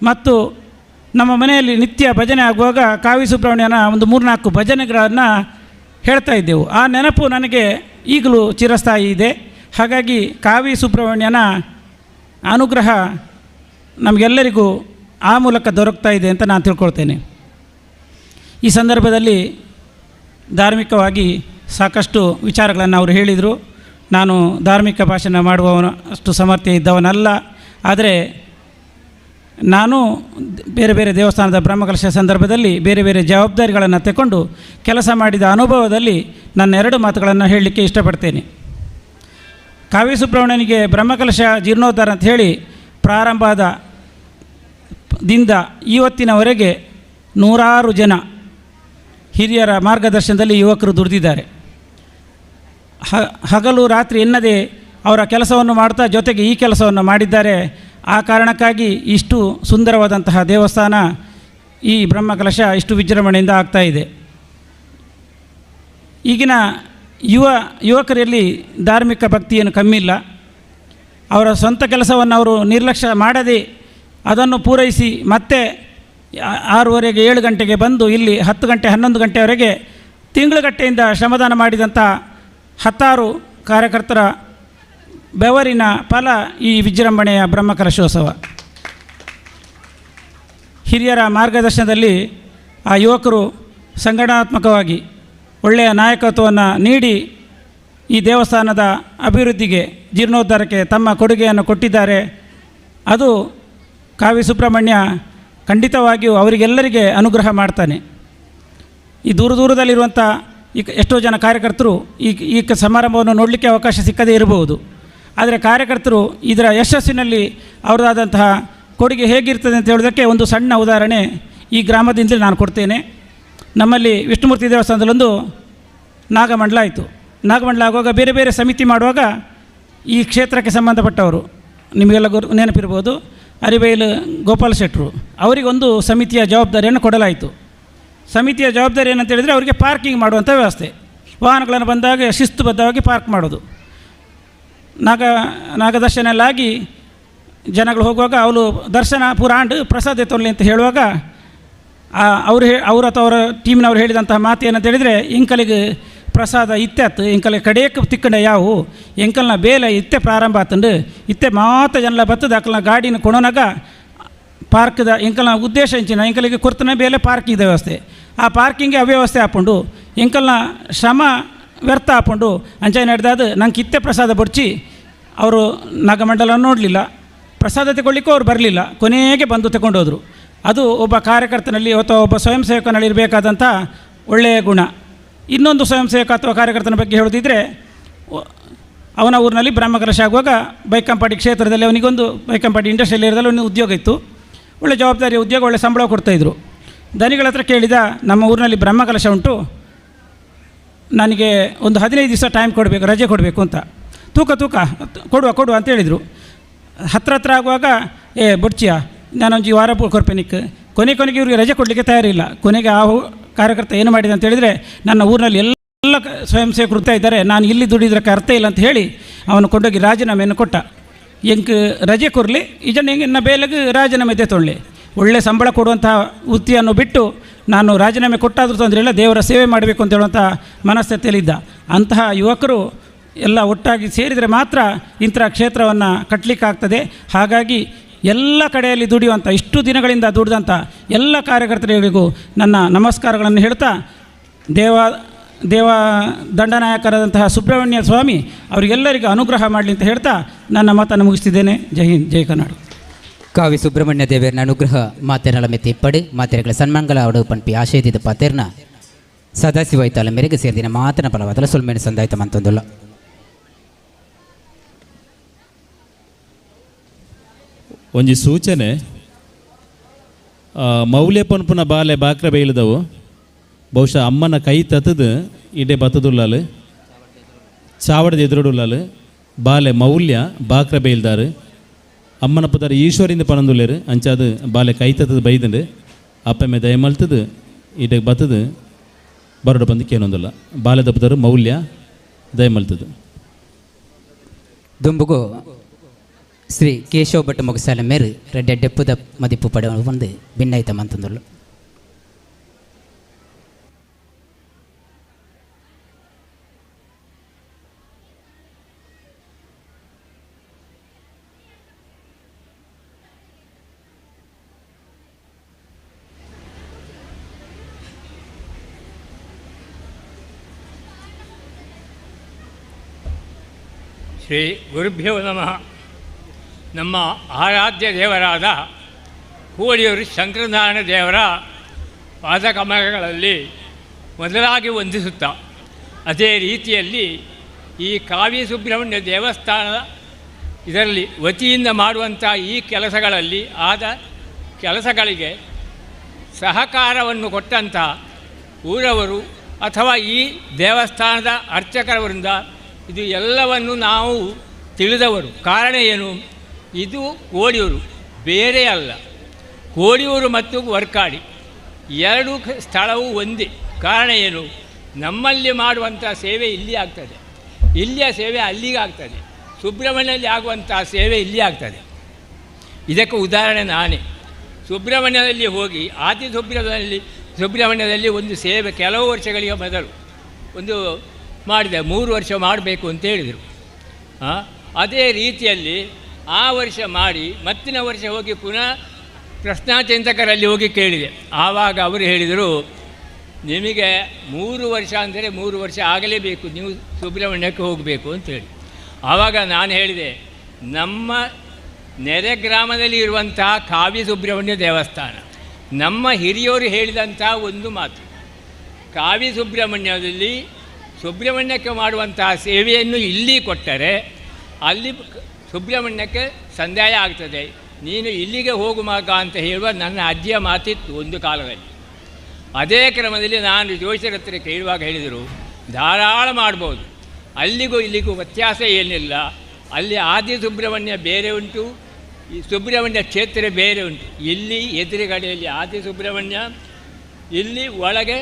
ಮತ್ತು ನಮ್ಮ ಮನೆಯಲ್ಲಿ ನಿತ್ಯ ಭಜನೆ ಆಗುವಾಗ ಕಾವಿ ಸುಬ್ರಹ್ಮಣ್ಯನ ಒಂದು 3-4 ಭಜನೆಗಳನ್ನು ಹೇಳ್ತಾ ಇದ್ದೆವು. ಆ ನೆನಪು ನನಗೆ ಈಗಲೂ ಚಿರಸ್ಥಾಯಿ ಇದೆ. ಹಾಗಾಗಿ ಕಾವಿ ಸುಬ್ರಹ್ಮಣ್ಯನ ಅನುಗ್ರಹ ನಮಗೆಲ್ಲರಿಗೂ ಆ ಮೂಲಕ ದೊರಕ್ತಾ ಇದೆ ಅಂತ ನಾನು ತಿಳ್ಕೊಳ್ತೇನೆ. ಈ ಸಂದರ್ಭದಲ್ಲಿ ಧಾರ್ಮಿಕವಾಗಿ ಸಾಕಷ್ಟು ವಿಚಾರಗಳನ್ನು ಅವರು ಹೇಳಿದರು. ನಾನು ಧಾರ್ಮಿಕ ಭಾಷಣ ಮಾಡುವವನು ಅಷ್ಟು ಸಮರ್ಥ ಇದ್ದವನಲ್ಲ. ಆದರೆ ನಾನು ಬೇರೆ ಬೇರೆ ದೇವಸ್ಥಾನದ ಬ್ರಹ್ಮಕಲಶ ಸಂದರ್ಭದಲ್ಲಿ ಬೇರೆ ಬೇರೆ ಜವಾಬ್ದಾರಿಗಳನ್ನು ತಗೊಂಡು ಕೆಲಸ ಮಾಡಿದ ಅನುಭವದಲ್ಲಿ ನನ್ನ 2 ಮಾತುಗಳನ್ನು ಹೇಳಲಿಕ್ಕೆ ಇಷ್ಟಪಡ್ತೇನೆ. ಕಾವಿ ಸುಬ್ರಹ್ಮಣ್ಯನಿಗೆ ಬ್ರಹ್ಮಕಲಶ ಜೀರ್ಣೋದ್ಧಾರ ಅಂತ ಹೇಳಿ ಪ್ರಾರಂಭದಿಂದ ಇವತ್ತಿನವರೆಗೆ 100 ಜನ ಹಿರಿಯರ ಮಾರ್ಗದರ್ಶನದಲ್ಲಿ ಯುವಕರು ದುಡಿದಿದ್ದಾರೆ. ಹಗಲು ರಾತ್ರಿ ಎನ್ನದೇ ಅವರ ಕೆಲಸವನ್ನು ಮಾಡ್ತಾ ಜೊತೆಗೆ ಈ ಕೆಲಸವನ್ನು ಮಾಡಿದ್ದಾರೆ. ಆ ಕಾರಣಕ್ಕಾಗಿ ಇಷ್ಟು ಸುಂದರವಾದಂತಹ ದೇವಸ್ಥಾನ, ಈ ಬ್ರಹ್ಮಕಲಶ ಇಷ್ಟು ವಿಜೃಂಭಣೆಯಿಂದ ಆಗ್ತಾಯಿದೆ. ಈಗಿನ ಯುವಕರಲ್ಲಿ ಧಾರ್ಮಿಕ ಭಕ್ತಿಯನ್ನು ಕಮ್ಮಿ ಇಲ್ಲ. ಅವರ ಸ್ವಂತ ಕೆಲಸವನ್ನು ಅವರು ನಿರ್ಲಕ್ಷ್ಯ ಮಾಡದೆ ಅದನ್ನು ಪೂರೈಸಿ ಮತ್ತೆ 6:30 7 ಗಂಟೆಗೆ ಬಂದು ಇಲ್ಲಿ 10 ಗಂಟೆ 11 ಗಂಟೆವರೆಗೆ ತಿಂಗಳುಗಟ್ಟೆಯಿಂದ ಶ್ರಮದಾನ ಮಾಡಿದಂಥ 10 ಕಾರ್ಯಕರ್ತರ ಬೆವರಿನ ಫಲ ಈ ವಿಜೃಂಭಣೆಯ ಬ್ರಹ್ಮಕಲಶೋತ್ಸವ. ಹಿರಿಯರ ಮಾರ್ಗದರ್ಶನದಲ್ಲಿ ಆ ಯುವಕರು ಸಂಘಟನಾತ್ಮಕವಾಗಿ ಒಳ್ಳೆಯ ನಾಯಕತ್ವವನ್ನು ನೀಡಿ ಈ ದೇವಸ್ಥಾನದ ಅಭಿವೃದ್ಧಿಗೆ ಜೀರ್ಣೋದ್ಧಾರಕ್ಕೆ ತಮ್ಮ ಕೊಡುಗೆಯನ್ನು ಕೊಟ್ಟಿದ್ದಾರೆ. ಅದು ಕಾವಿ ಸುಬ್ರಹ್ಮಣ್ಯ ಖಂಡಿತವಾಗಿಯೂ ಅವರಿಗೆಲ್ಲರಿಗೆ ಅನುಗ್ರಹ ಮಾಡ್ತಾನೆ. ಈ ದೂರದಲ್ಲಿರುವಂಥ ಎಷ್ಟೋ ಜನ ಕಾರ್ಯಕರ್ತರು ಈ ಸಮಾರಂಭವನ್ನು ನೋಡಲಿಕ್ಕೆ ಅವಕಾಶ ಸಿಕ್ಕದೇ ಇರಬಹುದು. ಆದರೆ ಕಾರ್ಯಕರ್ತರು ಇದರ ಯಶಸ್ಸಿನಲ್ಲಿ ಅವರದಾದಂತಹ ಕೊಡುಗೆ ಹೇಗಿರ್ತದೆ ಅಂತ ಹೇಳೋದಕ್ಕೆ ಒಂದು ಸಣ್ಣ ಉದಾಹರಣೆ ಈ ಗ್ರಾಮದಿಂದಲೇ ನಾನು ಕೊಡ್ತೇನೆ. ನಮ್ಮಲ್ಲಿ ವಿಷ್ಣುಮೂರ್ತಿ ದೇವಸ್ಥಾನದಲ್ಲೊಂದು ನಾಗಮಂಡಲ ಆಯಿತು. ನಾಗಮಂಡಲ ಆಗುವಾಗ ಬೇರೆ ಬೇರೆ ಸಮಿತಿ ಮಾಡುವಾಗ ಈ ಕ್ಷೇತ್ರಕ್ಕೆ ಸಂಬಂಧಪಟ್ಟವರು ನಿಮಗೆಲ್ಲ ನೆನಪಿರ್ಬೋದು, ಅರಿಬೈಲು ಗೋಪಾಲ ಶೆಟ್ಟರು ಅವರಿಗೊಂದು ಸಮಿತಿಯ ಜವಾಬ್ದಾರಿಯನ್ನು ಕೊಡಲಾಯಿತು. ಸಮಿತಿಯ ಜವಾಬ್ದಾರಿ ಏನಂತ ಹೇಳಿದರೆ ಅವರಿಗೆ ಪಾರ್ಕಿಂಗ್ ಮಾಡುವಂಥ ವ್ಯವಸ್ಥೆ, ವಾಹನಗಳನ್ನು ಬಂದಾಗ ಶಿಸ್ತುಬದ್ಧವಾಗಿ ಪಾರ್ಕ್ ಮಾಡೋದು. ನಾಗದರ್ಶನ ಎಲ್ಲ ಆಗಿ ಜನಗಳು ಹೋಗುವಾಗ ಅವಳು ದರ್ಶನ ಪುರಾಂಡ್ ಪ್ರಸಾದ ತೊಗೊಳ್ಳಿ ಅಂತ ಹೇಳುವಾಗ ಅವರು ಅಥವಾ ಅವರ ಟೀಮ್ನವ್ರು ಹೇಳಿದಂತಹ ಮಾತು ಏನಂತ ಹೇಳಿದರೆ, ಇಂಕಲಿಗೆ ಪ್ರಸಾದ ಇತ್ತೆತ್ತು ಇಂಕಲ ಕಡೆಯಕ್ಕೆ ತಿಕ್ಕಂಡ ಯಾವು ಎಂಕಲ್ನ ಬೇಲೆ ಇತ್ತೆ ಪ್ರಾರಂಭ ಆತಂಡು ಇತ್ತೆ ಮಾತ ಜನಲ ಬತ್ತದ ಅಕಲ್ನ ಗಾಡಿನ ಕೊಣೋನಾಗ ಪಾರ್ಕ್ದ ಎಂಕಲ್ನ ಉದ್ದೇಶ ಇಂಚಿನ ಎಂಕಲಿಗೆ ಕೊರ್ತನ ಬೇಲೆ ಪಾರ್ಕಿಂಗ್ ವ್ಯವಸ್ಥೆ, ಆ ಪಾರ್ಕಿಂಗ್ಗೆ ಅವ್ಯವಸ್ಥೆ ಹಾಕ್ಕೊಂಡು ಎಂಕಲ್ನ ಶ್ರಮ ವ್ಯರ್ಥ ಹಾಕ್ಕೊಂಡು ಅಂಚೆ ನಡೆದಾದ ನಂಗೆ ಇತ್ತೆ ಪ್ರಸಾದ ಬಡ್ಚಿ ಅವರು ನಾಗಮಂಡಲ ನೋಡಲಿಲ್ಲ, ಪ್ರಸಾದ ತಗೊಳ್ಳಿಕ್ಕೂ ಅವ್ರು ಬರಲಿಲ್ಲ, ಕೊನೆಗೆ ಬಂದು ತಗೊಂಡೋದ್ರು. ಅದು ಒಬ್ಬ ಕಾರ್ಯಕರ್ತನಲ್ಲಿ ಅಥವಾ ಒಬ್ಬ ಸ್ವಯಂ ಸೇವಕನಲ್ಲಿ ಇರಬೇಕಾದಂಥ ಒಳ್ಳೆಯ ಗುಣ. ಇನ್ನೊಂದು ಸ್ವಯಂ ಸೇವಕ ಅಥವಾ ಕಾರ್ಯಕರ್ತನ ಬಗ್ಗೆ ಹೇಳೋದಿದ್ದರೆ, ಅವನ ಊರಿನಲ್ಲಿ ಬ್ರಹ್ಮಕಲಶ ಆಗುವಾಗ ಬೈಕಂಪಾಡಿ ಕ್ಷೇತ್ರದಲ್ಲಿ ಅವನಿಗೊಂದು ಬೈಕಂಪಾಡಿ ಇಂಡಸ್ಟ್ರಿಯಲ್ ಏರಿಯಾದಲ್ಲಿ ಅವನಿಗೆ ಉದ್ಯೋಗ ಇತ್ತು, ಒಳ್ಳೆ ಜವಾಬ್ದಾರಿ ಉದ್ಯೋಗ, ಒಳ್ಳೆ ಸಂಬಳ ಕೊಡ್ತಾಯಿದ್ರು. ದನಿಗಳ ಹತ್ರ ಕೇಳಿದ, ನಮ್ಮ ಊರಿನಲ್ಲಿ ಬ್ರಹ್ಮಕಲಶ ಉಂಟು, ನನಗೆ ಒಂದು 15 ದಿವಸ ಟೈಮ್ ಕೊಡಬೇಕು, ರಜೆ ಕೊಡಬೇಕು ಅಂತ. ತೂಕ ಕೊಡುವ ಅಂತ ಹೇಳಿದರು. ಹತ್ರ ಆಗುವಾಗ ಬೊಡ್ಚಿಯ ನಾನೊಂದು ವಾರ ಕೊರ್ಪೆನಿಕ್ ಕೊನೆಗೆ ಇವ್ರಿಗೆ ರಜೆ ಕೊಡಲಿಕ್ಕೆ ತಯಾರಿಲ್ಲ. ಕೊನೆಗೆ ಆ ಕಾರ್ಯಕರ್ತ ಏನು ಮಾಡಿದೆ ಅಂತ ಹೇಳಿದರೆ, ನನ್ನ ಊರಿನಲ್ಲಿ ಎಲ್ಲ ಸ್ವಯಂ ಸೇವಕರು ಇದ್ದಾರೆ, ನಾನು ಇಲ್ಲಿ ದುಡಿದ್ರಕ್ಕೆ ಅರ್ಥ ಇಲ್ಲ ಅಂತ ಹೇಳಿ ಅವನು ಕೊಂಡೋಗಿ ರಾಜೀನಾಮೆಯನ್ನು ಕೊಟ್ಟ. ಎಂಗೆ ರಜೆ ಕೊರಲಿ ಈಜನ್ನು ಹೆಂಗೆ ಇನ್ನು ಬೇಲೆಗೆ ರಾಜೀನಾಮೆ ತೊಗೊಳ್ಳಿ, ಒಳ್ಳೆ ಸಂಬಳ ಕೊಡುವಂಥ ವೃತ್ತಿಯನ್ನು ಬಿಟ್ಟು ನಾನು ರಾಜೀನಾಮೆ ಕೊಟ್ಟಾದರೂ ತೊಂದರೆ ಇಲ್ಲ, ದೇವರ ಸೇವೆ ಮಾಡಬೇಕು ಅಂತ ಹೇಳುವಂಥ ಮನಸ್ಥಿತಿಯಲ್ಲಿದ್ದ. ಅಂತಹ ಯುವಕರು ಎಲ್ಲ ಒಟ್ಟಾಗಿ ಸೇರಿದರೆ ಮಾತ್ರ ಇಂಥ ಕ್ಷೇತ್ರವನ್ನು ಕಟ್ಟಲಿಕ್ಕಾಗ್ತದೆ. ಹಾಗಾಗಿ ಎಲ್ಲ ಕಡೆಯಲ್ಲಿ ದುಡಿಯುವಂಥ, ಇಷ್ಟು ದಿನಗಳಿಂದ ದುಡಿದಂಥ ಎಲ್ಲ ಕಾರ್ಯಕರ್ತರಿಗೂ ನನ್ನ ನಮಸ್ಕಾರಗಳನ್ನು ಹೇಳ್ತಾ, ದೇವ ದಂಡನಾಯಕರಾದಂತಹ ಸುಬ್ರಹ್ಮಣ್ಯ ಸ್ವಾಮಿ ಅವರಿಗೆಲ್ಲರಿಗೂ ಅನುಗ್ರಹ ಮಾಡಲಿ ಅಂತ ಹೇಳ್ತಾ ನನ್ನ ಮಾತನ್ನು ಮುಗಿಸ್ತಿದ್ದೇನೆ. ಜೈ ಹಿಂದ್, ಜೈ ಕರ್ನಾಟಕ. ಕಾವಿ ಸುಬ್ರಹ್ಮಣ್ಯ ದೇವರ ಅನುಗ್ರಹ ಮಾತೆರಳ ಮೆತ್ತಿ ಪಡು ಮಾತೆರೆಗಳ ಸನ್ಮಾನಗಳ ಅವಡು ಪಂಪಿ ಆಶಯದಿದ್ದ ಪಾತೆರ್ನ ಸದಾಶಿವ ಐತಾಲ ಮೇರೆಗೆ ಸೇರಿದಿನ ಮಾತನ ಫಲವಾದಲ ಸುಲ್ಮೇಣ ಸಂದಾಯಿತ ಮಂತೊಂದುಲ್ಲ. ಒಂಜಿ ಸೂಚನೆ, ಮೌಲ್ಯ ಪನ್ಪುನ ಬಾಲೆ ಬಾಕ್ರ ಬೇಯ್ಲದವು ಬಹುಶಃ ಅಮ್ಮನ ಕೈ ತತ್ತದು ಇಡೆ ಬತ್ತದುಲ್ಲಾಲು ಚಾವಡದ ಎದುರುಡುಲ್ಲಾಲು ಬಾಲೆ ಮೌಲ್ಯ ಬಾಕ್ರ ಬೇಯ್ಲ್ದಾರು ಅಮ್ಮನ ಪುದಾರ ಈಶ್ವರಿಂದ ಪನಂದುಲ್ಲೇರು ಅಂಚಾದು ಬಾಲೆ ಕೈ ತತ್ತದು ಬೈದಂಡು ಅಪ್ಪಮ್ಮೆ ದಯ ಮಲ್ತದು ಇಡೆ ಬತ್ತದು ಬರೋಡು ಬಂದು ಕೇನೊಂದಿಲ್ಲ ಬಾಲ್ಯದ ಪುದಾರು ಮೌಲ್ಯ ದಯ ಮಲ್ತದು. ದುಂಬುಗು ಶ್ರೀ ಕೇಶವ ಭಟ್ ಮೊಗಸಾಲ ಮೇರು ರೆಡ್ಡೆ ಡೆಪ್ಪುದ ಮದಿಪ್ಪು ಪಡೆ ಒಂದು ಭಿನ್ನಾಯಿತ ಮಂತಂದುಳ್ಳು. ಶ್ರೀ ಗುರುಭ್ಯೋ ನಮಃ. ನಮ್ಮ ಆರಾಧ್ಯ ದೇವರಾದ ಕೋಡಿಯೂರು ಶಂಕರನಾರಾಯಣ ದೇವರ ಪಾದಕಮಲಗಳಲ್ಲಿ ಮೊದಲಾಗಿ ವಂದಿಸುತ್ತಾ, ಅದೇ ರೀತಿಯಲ್ಲಿ ಈ ಕಾವಿ ಸುಬ್ರಹ್ಮಣ್ಯ ದೇವಸ್ಥಾನದ ಇದರಲ್ಲಿ ವತಿಯಿಂದ ಮಾಡುವಂಥ ಈ ಕೆಲಸಗಳಲ್ಲಿ ಆದ ಕೆಲಸಗಳಿಗೆ ಸಹಕಾರವನ್ನು ಕೊಟ್ಟಂಥ ಊರವರು ಅಥವಾ ಈ ದೇವಸ್ಥಾನದ ಅರ್ಚಕರವರಿಂದ ಇದು ಎಲ್ಲವನ್ನು ನಾವು ತಿಳಿದವರು. ಕಾರಣ ಏನು? ಇದು ಕೋಡಿಯೂರು, ಬೇರೆ ಅಲ್ಲ. ಕೋಡಿಯೂರು ಮತ್ತು ವರ್ಕಾಡಿ ಎರಡು ಸ್ಥಳವೂ ಒಂದೇ. ಕಾರಣ ಏನು? ನಮ್ಮಲ್ಲಿ ಮಾಡುವಂಥ ಸೇವೆ ಇಲ್ಲಿ ಆಗ್ತದೆ, ಇಲ್ಲಿಯ ಸೇವೆ ಅಲ್ಲಿಗೆ ಆಗ್ತದೆ, ಸುಬ್ರಹ್ಮಣ್ಯದಲ್ಲಿ ಆಗುವಂಥ ಸೇವೆ ಇಲ್ಲಿ ಆಗ್ತದೆ. ಇದಕ್ಕೆ ಉದಾಹರಣೆ ನಾನೇ. ಸುಬ್ರಹ್ಮಣ್ಯದಲ್ಲಿ ಹೋಗಿ ಸುಬ್ರಹ್ಮಣ್ಯದಲ್ಲಿ ಒಂದು ಸೇವೆ ಕೆಲವು ವರ್ಷಗಳಿಗೆ ಮೊದಲು ಒಂದು ಮಾಡಿದೆ, 3 ವರ್ಷ ಮಾಡಬೇಕು ಅಂತ ಹೇಳಿದರು. ಅದೇ ರೀತಿಯಲ್ಲಿ ಆ ವರ್ಷ ಮಾಡಿ ಮತ್ತಿನ ವರ್ಷ ಹೋಗಿ ಪುನಃ ಪ್ರಶ್ನಾಚಿಂತಕರಲ್ಲಿ ಹೋಗಿ ಕೇಳಿದೆ. ಆವಾಗ ಅವರು ಹೇಳಿದರು, ನಿಮಗೆ 3 ವರ್ಷ ಅಂದರೆ 3 ವರ್ಷ ಆಗಲೇಬೇಕು, ನೀವು ಸುಬ್ರಹ್ಮಣ್ಯಕ್ಕೆ ಹೋಗಬೇಕು ಅಂತೇಳಿ. ಆವಾಗ ನಾನು ಹೇಳಿದೆ, ನಮ್ಮ ನೆರೆ ಗ್ರಾಮದಲ್ಲಿ ಇರುವಂತಹ ಕಾವಿ ಸುಬ್ರಹ್ಮಣ್ಯ ದೇವಸ್ಥಾನ, ನಮ್ಮ ಹಿರಿಯವರು ಹೇಳಿದಂಥ ಒಂದು ಮಾತು, ಕಾವಿ ಸುಬ್ರಹ್ಮಣ್ಯಕ್ಕೆ ಮಾಡುವಂತಹ ಸೇವೆಯನ್ನು ಇಲ್ಲಿ ಕೊಟ್ಟರೆ ಅಲ್ಲಿ ಸುಬ್ರಹ್ಮಣ್ಯಕ್ಕೆ ಸಂದಾಯ ಆಗ್ತದೆ, ನೀನು ಇಲ್ಲಿಗೆ ಹೋಗು ಮಗ ಅಂತ ಹೇಳುವ ನನ್ನ ಅಜ್ಜಿಯ ಮಾತಿತ್ತು ಒಂದು ಕಾಲದಲ್ಲಿ. ಅದೇ ಕ್ರಮದಲ್ಲಿ ನಾನು ಜೋಯಿಸರ ಹತ್ರ ಕೇಳುವಾಗ ಹೇಳಿದರು, ಧಾರಾಳ ಮಾಡ್ಬೋದು, ಅಲ್ಲಿಗೂ ಇಲ್ಲಿಗೂ ವ್ಯತ್ಯಾಸ ಏನಿಲ್ಲ. ಅಲ್ಲಿ ಆದಿ ಸುಬ್ರಹ್ಮಣ್ಯ ಬೇರೆ ಉಂಟು, ಈ ಸುಬ್ರಹ್ಮಣ್ಯ ಕ್ಷೇತ್ರ ಬೇರೆ ಉಂಟು. ಇಲ್ಲಿ ಎದುರುಗಡೆಯಲ್ಲಿ ಆದಿ ಸುಬ್ರಹ್ಮಣ್ಯ, ಇಲ್ಲಿ ಒಳಗೆ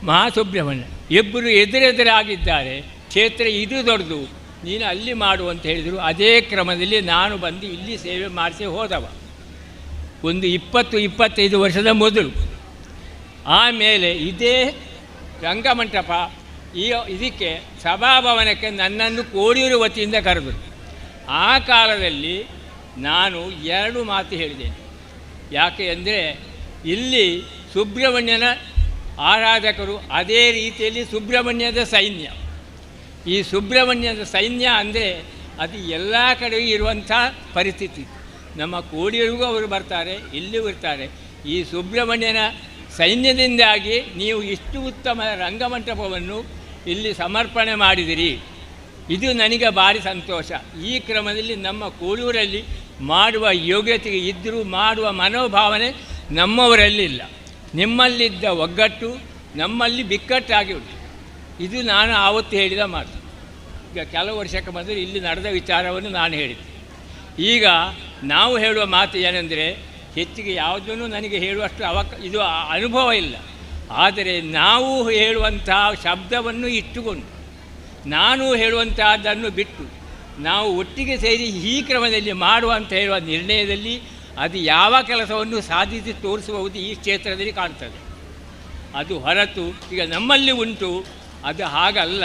ಮಹಾಸುಬ್ರಹ್ಮಣ್ಯ, ಇಬ್ಬರು ಎದುರೆದುರಾಗಿದ್ದಾರೆ. ಕ್ಷೇತ್ರ ಇದು ದೊಡ್ಡದು, ನೀನು ಅಲ್ಲಿ ಮಾಡು ಅಂತ ಹೇಳಿದರು. ಅದೇ ಕ್ರಮದಲ್ಲಿ ನಾನು ಬಂದು ಇಲ್ಲಿ ಸೇವೆ ಮಾಡಿಸಿ ಹೋದವ ಒಂದು 20-25 ವರ್ಷದ ಮೊದಲು. ಆಮೇಲೆ ಇದೇ ರಂಗಮಂಟಪ ಇದಕ್ಕೆ ಸಭಾಭವನಕ್ಕೆ ನನ್ನನ್ನು ಕೋಡಿಯೂರು ವತಿಯಿಂದ ಕರೆದರು. ಆ ಕಾಲದಲ್ಲಿ ನಾನು 2 ಮಾತು ಹೇಳಿದ್ದೇನೆ. ಯಾಕೆ ಅಂದರೆ ಇಲ್ಲಿ ಸುಬ್ರಹ್ಮಣ್ಯನ ಆರಾಧಕರು, ಅದೇ ರೀತಿಯಲ್ಲಿ ಸುಬ್ರಹ್ಮಣ್ಯದ ಸೈನ್ಯ. ಈ ಸುಬ್ರಹ್ಮಣ್ಯದ ಸೈನ್ಯ ಅಂದರೆ ಅದು ಎಲ್ಲ ಕಡೆಯೂ ಇರುವಂಥ ಪರಿಸ್ಥಿತಿ. ನಮ್ಮ ಕೋಡಿಯೂರಿಗೂ ಅವರು ಬರ್ತಾರೆ, ಇಲ್ಲಿಯೂ ಇರ್ತಾರೆ. ಈ ಸುಬ್ರಹ್ಮಣ್ಯನ ಸೈನ್ಯದಿಂದಾಗಿ ನೀವು ಇಷ್ಟು ಉತ್ತಮ ರಂಗಮಂಟಪವನ್ನು ಇಲ್ಲಿ ಸಮರ್ಪಣೆ ಮಾಡಿದಿರಿ, ಇದು ನನಗೆ ಭಾರಿ ಸಂತೋಷ. ಈ ಕ್ರಮದಲ್ಲಿ ನಮ್ಮ ಕೋಡಿಯೂರಲ್ಲಿ ಮಾಡುವ ಯೋಗ್ಯತೆ ಇದ್ದರೂ ಮಾಡುವ ಮನೋಭಾವನೆ ನಮ್ಮವರಲ್ಲಿಲ್ಲ. ನಿಮ್ಮಲ್ಲಿದ್ದ ಒಗ್ಗಟ್ಟು ನಮ್ಮಲ್ಲಿ ಬಿಕ್ಕಟ್ಟಾಗಿ ಉಂಟು. ಇದು ನಾನು ಆವತ್ತು ಹೇಳಿದ ಮಾತು. ಈಗ ಕೆಲವು ವರ್ಷಕ್ಕೆ ಮೊದಲು ಇಲ್ಲಿ ನಡೆದ ವಿಚಾರವನ್ನು ನಾನು ಹೇಳಿದೆ. ಈಗ ನಾವು ಹೇಳುವ ಮಾತು ಏನೆಂದರೆ, ಹೆಚ್ಚಿಗೆ ಯಾವುದನ್ನು ನನಗೆ ಹೇಳುವಷ್ಟು ಇದು ಅನುಭವ ಇಲ್ಲ. ಆದರೆ ನಾವು ಹೇಳುವಂಥ ಶಬ್ದವನ್ನು ಇಟ್ಟುಕೊಂಡು, ನಾನು ಹೇಳುವಂತಹದ್ದನ್ನು ಬಿಟ್ಟು ನಾವು ಒಟ್ಟಿಗೆ ಸೇರಿ ಈ ಕ್ರಮದಲ್ಲಿ ಮಾಡುವಂತ ಹೇಳುವ ನಿರ್ಣಯದಲ್ಲಿ ಅದು ಯಾವ ಕೆಲಸವನ್ನು ಸಾಧಿಸಿ ತೋರಿಸಬಹುದು ಈ ಕ್ಷೇತ್ರದಲ್ಲಿ ಕಾಣ್ತದೆ. ಅದು ಹೊರತು ಈಗ ನಮ್ಮಲ್ಲಿ ಉಂಟು, ಅದು ಹಾಗಲ್ಲ.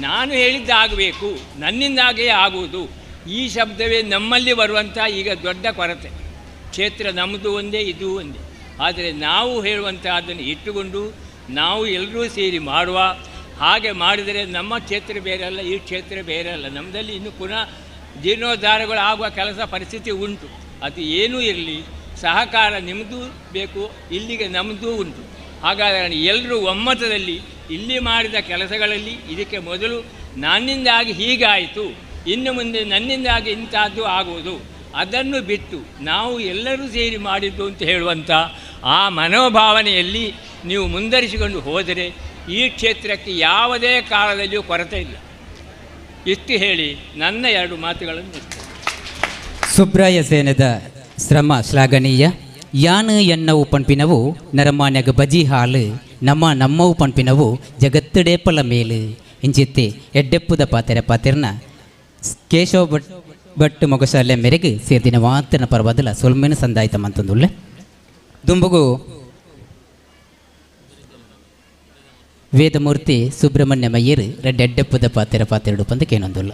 ನಾನು ಹೇಳಿದ್ದಾಗಬೇಕು, ನನ್ನಿಂದಾಗೇ ಆಗುವುದು, ಈ ಶಬ್ದವೇ ನಮ್ಮಲ್ಲಿ ಬರುವಂಥ ಈಗ ದೊಡ್ಡ ಕೊರತೆ. ಕ್ಷೇತ್ರ ನಮ್ಮದು ಒಂದೇ, ಇದು ಒಂದೇ. ಆದರೆ ನಾವು ಹೇಳುವಂತಹದ್ದನ್ನು ಇಟ್ಟುಕೊಂಡು ನಾವು ಎಲ್ಲರೂ ಸೇರಿ ಮಾಡುವ ಹಾಗೆ ಮಾಡಿದರೆ ನಮ್ಮ ಕ್ಷೇತ್ರ ಬೇರೆ ಅಲ್ಲ, ಈ ಕ್ಷೇತ್ರ ಬೇರೆ ಅಲ್ಲ. ನಮ್ಮದಲ್ಲಿ ಇನ್ನು ಪುನಃ ಜೀರ್ಣೋದ್ಧಾರಗಳು ಆಗುವ ಕೆಲಸ ಪರಿಸ್ಥಿತಿ ಉಂಟು. ಅದು ಏನೂ ಇರಲಿ, ಸಹಕಾರ ನಿಮ್ಮದು ಬೇಕು, ಇಲ್ಲಿಗೆ ನಮ್ಮದು ಉಂಟು. ಹಾಗಾದರೆ ಎಲ್ಲರೂ ಒಮ್ಮತದಲ್ಲಿ ಇಲ್ಲಿ ಮಾಡಿದ ಕೆಲಸಗಳಲ್ಲಿ ಇದಕ್ಕೆ ಮೊದಲು ನನ್ನಿಂದಾಗಿ ಹೀಗಾಯಿತು, ಇನ್ನು ಮುಂದೆ ನನ್ನಿಂದಾಗಿ ಇಂಥದ್ದು ಆಗುವುದು, ಅದನ್ನು ಬಿಟ್ಟು ನಾವು ಎಲ್ಲರೂ ಸೇರಿ ಮಾಡಿದ್ದು ಅಂತ ಹೇಳುವಂಥ ಆ ಮನೋಭಾವನೆಯಲ್ಲಿ ನೀವು ಮುಂದರಿಸಿಕೊಂಡು ಹೋದರೆ ಈ ಕ್ಷೇತ್ರಕ್ಕೆ ಯಾವುದೇ ಕಾಲದಲ್ಲಿಯೂ ಕೊರತೆ ಇಲ್ಲ. ಇಷ್ಟು ಹೇಳಿ ನನ್ನ 2 ಮಾತುಗಳನ್ನು ಸುಬ್ರಾಯ ಸೇನದ ಶ್ರಮ ಶ್ಲಾಘನೀಯ. ಯಾನು ಎನ್ನವು ಪಂಪಿನವು ನರಮಾನ್ಯಗ ಬಜಿ ಹಾಲು ನಮ್ಮವು ಪಂಪಿನವು ಜಗತ್ತಡೇಪಲ ಮೇಲು ಇಂಚಿತ್ತೆ ಎಡ್ಡೆಪ್ಪುದ ಪಾತೆರನ ಕೇಶವ ಭಟ್ ಮೊಗಶಾಲೆ ಮೇರೆಗೆ ಸೇರ್ದಿನ ವಾತನ ಪರ್ವದಲ ಸೊಲ್ಮೇನ ಸಂದಾಯಿತ ಮಂತಂದುಳ್ಳೆ ದುಂಬುಗು ವೇದಮೂರ್ತಿ ಸುಬ್ರಹ್ಮಣ್ಯ ಮಯ್ಯರು ರೆಡ್ಡೆಪ್ಪುದ ಪಾತೆರಡು ಪಂದಕ್ಕೇನೊಂದುಲ್ಲ.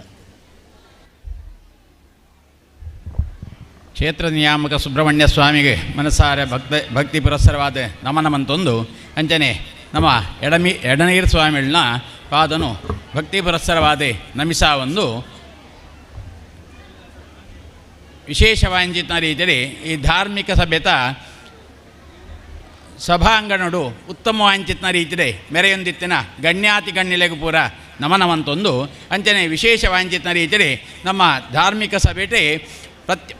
ಕ್ಷೇತ್ರ ನಿಯಾಮಕ ಸುಬ್ರಹ್ಮಣ್ಯ ಸ್ವಾಮಿಗೆ ಮನಸಾರೆ ಭಕ್ತಿ ಪುರಸ್ಸರವಾದ ನಮನಮಂತೊಂದು ಅಂಚನೆ ನಮ್ಮ ಎಡನೀರು ಸ್ವಾಮಿಗಳನ್ನ ಪಾದನು ಭಕ್ತಿ ಪುರಸ್ಸರವಾದ ನಮಿಸ ಒಂದು ವಿಶೇಷವಾಂಚಿತ ರೀತಿಯಲ್ಲಿ ಈ ಧಾರ್ಮಿಕ ಸಭ್ಯತ ಸಭಾಂಗಣಡು ಉತ್ತಮವಾಂಚಿತ್ನ ರೀತಿಡೆ ಮೆರೆಯೊಂದಿತ್ತಿನ ಗಣ್ಯಾತಿ ಗಣ್ಯಲೆಗೂ ಪೂರ ನಮನವಂತೊಂದು ಅಂಚನೆ ವಿಶೇಷವಾಂಚಿತ್ನ ರೀತಿಡೆ ನಮ್ಮ ಧಾರ್ಮಿಕ ಸಭೆಟೆ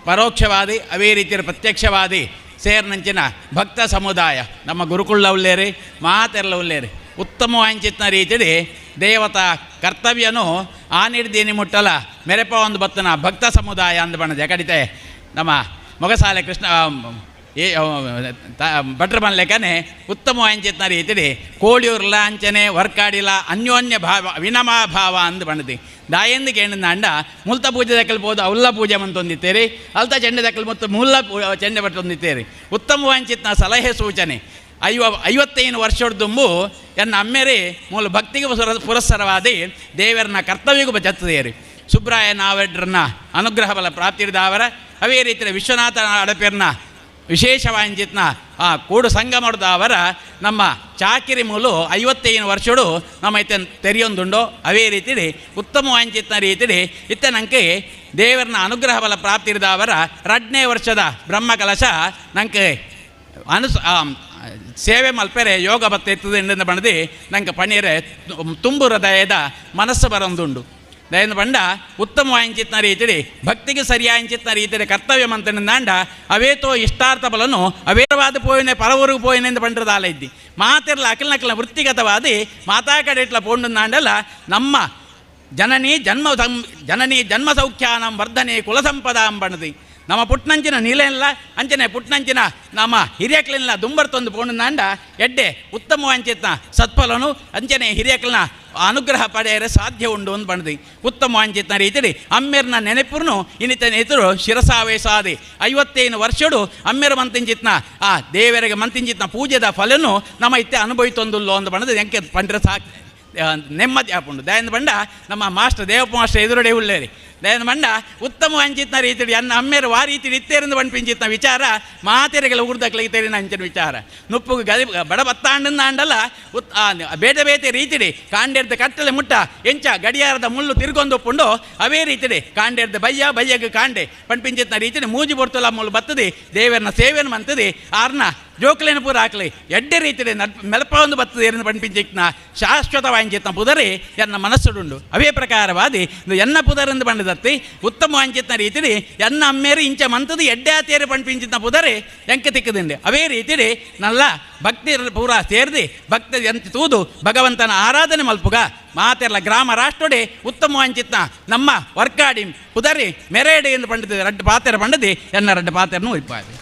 ಪರೋಕ್ಷವಾದಿ ಅವೇ ರೀತಿಯ ಪ್ರತ್ಯಕ್ಷವಾದಿ ಸೇರ್ನಂಚಿನ ಭಕ್ತ ಸಮುದಾಯ ನಮ್ಮ ಗುರುಕುಳ ಉಳ್ಳೇರಿ ಮಾತೆರ್ಲ ಉಳ್ಳೇರಿ ಉತ್ತಮವಾಂಚಿತ್ನ ರೀತಿಡೆ ದೇವತಾ ಕರ್ತವ್ಯನು ಆನಿಡ್ದೀನಿ ಮುಟ್ಟಲ ಮೆರೆಪ ಒಂದು ಬತ್ತನ ಭಕ್ತ ಸಮುದಾಯ ಅಂದು ಬಣ್ಣದೆ ಕಡಿತೆ ನಮ್ಮ ಮೊಗಸಾಲೆ ಕೃಷ್ಣ ಭಟ್ರ ಲೆಕ್ಕನೆ ಉತ್ತಮವಾಂಚಿತ್ನ ರೀತಿಡಿ ಕೋಳಿಯೂರ್ಲ ಅಂಚನೆ ವರ್ಕಾಡಿಲ ಅನ್ಯೋನ್ಯ ಭಾವ ವಿನಮಾ ಭಾವ ಅಂದು ಬಣ್ಣದಿ ದಾಯಂದು ಕೇಳಿದ ಅಂಡ ಮುಲ್ತ ಪೂಜೆ ದಕ್ಕಲ್ಬೋದು ಅವ್ಲ ಪೂಜೆ ಮಂತೊಂದಿತ್ತೇರಿ ಅಲ್ತ ಚೆಂಡೆ ದಕ್ಕಲ್ ಮತ್ತು ಮುಲ್ಲ ಚೆಂಡೆ ಬಟ್ಟೊಂದಿತ್ತೇರಿ ಉತ್ತಮವಾಂಚಿತ್ನ ಸಲಹೆ ಸೂಚನೆ 55 ವರ್ಷದ್ದು ಎನ್ನ ಅಮ್ಮೆರಿ ಮೂಲ ಭಕ್ತಿಗೆ ಪುರಸ್ಸರವಾದಿ ದೇವರನ್ನ ಕರ್ತವ್ಯಗೂ ಬಚ್ಚತ್ತದೇರಿ ಸುಬ್ರಾಯ ನಾವೆಡ್ರನ್ನ ಅನುಗ್ರಹ ಬಲ ಪ್ರಾಪ್ತಿರಿದವರ ಅವೇ ರೀತಿಯ ವಿಶ್ವನಾಥ ಅಡಪೇರ್ನ ವಿಶೇಷವಾಂಚಿತ್ನ ಆ ಕೂಡು ಸಂಘ ಮಾಡಿದವರ ನಮ್ಮ ಚಾಕಿರಿ ಮೂಲು 55 ವರ್ಷಡು ನಮ್ಮ ಇತ್ತ ತೆರೆಯೊಂದುಂಡು ಅವೇ ರೀತಿಡಿ ಉತ್ತಮವಾಂಚಿತ್ನ ರೀತಿಡಿ ಇತ್ತ ನಂಗೆ ದೇವರನ್ನ ಅನುಗ್ರಹ ಬಲ ಪ್ರಾಪ್ತಿರಿದವರ 2ನೇ ವರ್ಷದ ಬ್ರಹ್ಮಕಲಶ ನಂಗೆ ಸೇವೆ ಮಲ್ಪೆರೆ ಯೋಗ ಬತ್ತ ಎತ್ತದ ಎಂದ ಬಣ್ಣದಿ ನಂಗೆ ಪಣೀರೆ ತುಂಬು ಹೃದಯದ ಮನಸ್ಸು ಬರೊಂದುಂಡು ದಯನ ಬಂಡ ಉತ್ತಮವಾಂಚಿತ್ನ ರೀತಿಡಿ ಭಕ್ತಿಗೆ ಸರಿಯಾಂಚಿತ್ನ ರೀತಿಯ ಕರ್ತವ್ಯ ಮಂತನಿಂದಾಂಡ ಅವೇತೋ ಇಷ್ಟಾರ್ಥ ಬಲನು ಅವೇರವಾದ ಪೋಯಿನೆ ಪರವರೆಗೂ ಪೋಯಿನೆ ಎಂದು ಬಂಡ್ರದಾಲ ಇದ್ದಿ ಮಾತಿರ್ಲ ಅಕಲ್ನಕಲ್ನ ವೃತ್ತಿಗತವಾದಿ ಮಾತಾ ಕಡೆ ಇಟ್ಲ ಪೋಂಡುಂದಾಂಡಲ್ಲ ನಮ್ಮ ಜನನಿ ಜನ್ಮ ಸೌಖ್ಯಾನಂ ವರ್ಧನೆ ಕುಲಸಂಪದಾಂ ಬಣ್ಣದಿ ನಮ್ಮ ಪುಟ್ನಂಚಿನ ನೀಲೆಲ್ಲ ಅಂಚನೆ ಪುಟ್ನಂಚಿನ ನಮ್ಮ ಹಿರಿಯಕ್ಲಿನ ದುಂಬರ್ತೊಂದು ಪೋಂಡುಂದಾಂಡ ಎಡ್ಡೆ ಉತ್ತಮವಾಂಚಿತ್ನ ಸತ್ಫಲನು ಅಂಚನೆ ಹಿರಿಯಕ್ಲನ ಅನುಗ್ರಹ ಪಡೆಯರೆ ಸಾಧ್ಯ ಉಂಡು ಅಂತ ಬಣ್ಣದಿ ಉತ್ತಮವಾಂಚಿತ್ನ ರೀತಿಡಿ ಅಮ್ಮೆರ್ನ ನೆನಪುರ್ನು ಇನ್ನಿತ ನೆತರು ಶಿರಸಾವೇಸಾದಿ 55 ವರ್ಷಡು ಅಮ್ಮೆರ ಮಂತಿಂಚಿತ್ನ ಆ ದೇವರಿಗೆ ಮಂತಿಂಚಿತ್ನ ಪೂಜೆದ ಫಲನು ನಮ್ಮ ಇತ್ತೆ ಅನುಭವಿತೊಂದುಲ್ಲೋ ಅಂತ ಬಣ್ಣದ ಎಂಕೆ ಪಂಡ್ರೆ ಸಾಕು ನೆಮ್ಮದಿ ಆಪುಂಡು ದಯನ ಬಂಡ ನಮ್ಮ ಮಾಸ್ಟರ್ ದೇವಪ್ಪ ಮಾಸ್ಟರ್ ಎದುರುಡೆ ಉಳ್ಳೇರಿ ದಯನ ಬಂಡ ಉತ್ತಮವಾಂಚಿತ್ನ ರೀತಿಡಿ ಅನ್ನ ಅಮ್ಮೇರು ವಾ ರೀತಿ ಇತ್ತೇರಿಂದ ಬಂಡ್ಪಿಂಚಿತ್ನ ವಿಚಾರ ಮಾತೆರೆಗೆಲ್ಲ ಉರ್ದಕ್ಲಿತ್ತೇರಿನ ಅಂಚಿನ ವಿಚಾರ ನುಪ್ಪು ಗದಿ ಬಡ ಬತ್ತಾಂಡನ್ನ ಅಂಡಲ್ಲ ಬೇತೆ ಬೇತೆ ರೀತಿಡಿ ಕಾಂಡೆರ್ದ ಕಟ್ಟಲೆ ಮುಟ್ಟ ಎಂಚ ಗಡಿಯಾರದ ಮುಳ್ಳು ತಿರ್ಗೊಂದೊಪ್ಪುಂಡು ಅವೇ ರೀತಿಡಿ ಕಾಂಡೆರ್ದ ಬಯ್ಯಗೆ ಕಾಂಡೆ ಪಂಪಿಂಚಿತ್ನ ರೀತಿಡಿ ಮೂಜಿ ಬರ್ತಲ್ಲ ಮುಳ್ಳು ಬತ್ತದಿ ದೇವರನ್ನ ಸೇವೆಯನ್ನು ಮಂತದಿ ಆರ್ನ ಜೋಕ್ಲೇನ ಪೂರ ಹಾಕ್ಲಿ ಎಡ್ಡೆ ರೀತಿಡೆ ಮೆಲಪ ಒಂದು ಬತ್ತದ ಏರಿನ ಪಂಪಿಂಚಿತ್ನ ಶಾಶ್ವತವಾಂಚಿತ್ನ ಪುದರಿ ಎನ್ನ ಮನಸ್ಸುಡುಂಡು ಅವೇ ಪ್ರಕಾರವಾದಿ ಎನ್ನ ಪುದರಿಂದ ಬಂಡದತ್ತಿ ಉತ್ತಮವಾಂಚಿತ್ನ ರೀತಿಡಿ ಎನ್ನ ಅಮ್ಮೇರಿ ಇಂಚ ಮಂತದ ಎಡ್ಡೆ ಆತೇರಿ ಪಂಪಿಂಚಿತ್ನ ಪುದರಿ ಎಂಕೆ ತಿಕ್ಕದಿಂಡೆ ಅವೇ ರೀತಿಡಿ ನಲ್ಲ ಭಕ್ತಿ ಪೂರ ಸೇರಿದಿ ಭಕ್ತಿ ಎಂತ ತೂದು ಭಗವಂತನ ಆರಾಧನೆ ಮಲ್ಪುಗ ಮಾತೆರ್ಲ ಗ್ರಾಮ ರಾಷ್ಟ್ರಡೆ ಉತ್ತಮವಾಂಚಿತ್ನ ನಮ್ಮ ವರ್ಕಾಡಿ ಪುದರಿ ಮೆರೆಡೆ ಎಂದು ಪಂಡಿತ 2 ಪಾತೆರ ಪಂಡದಿ ಎನ್ನ 2 ಪಾತೆರನು ಇಪ್ಪಾದಿ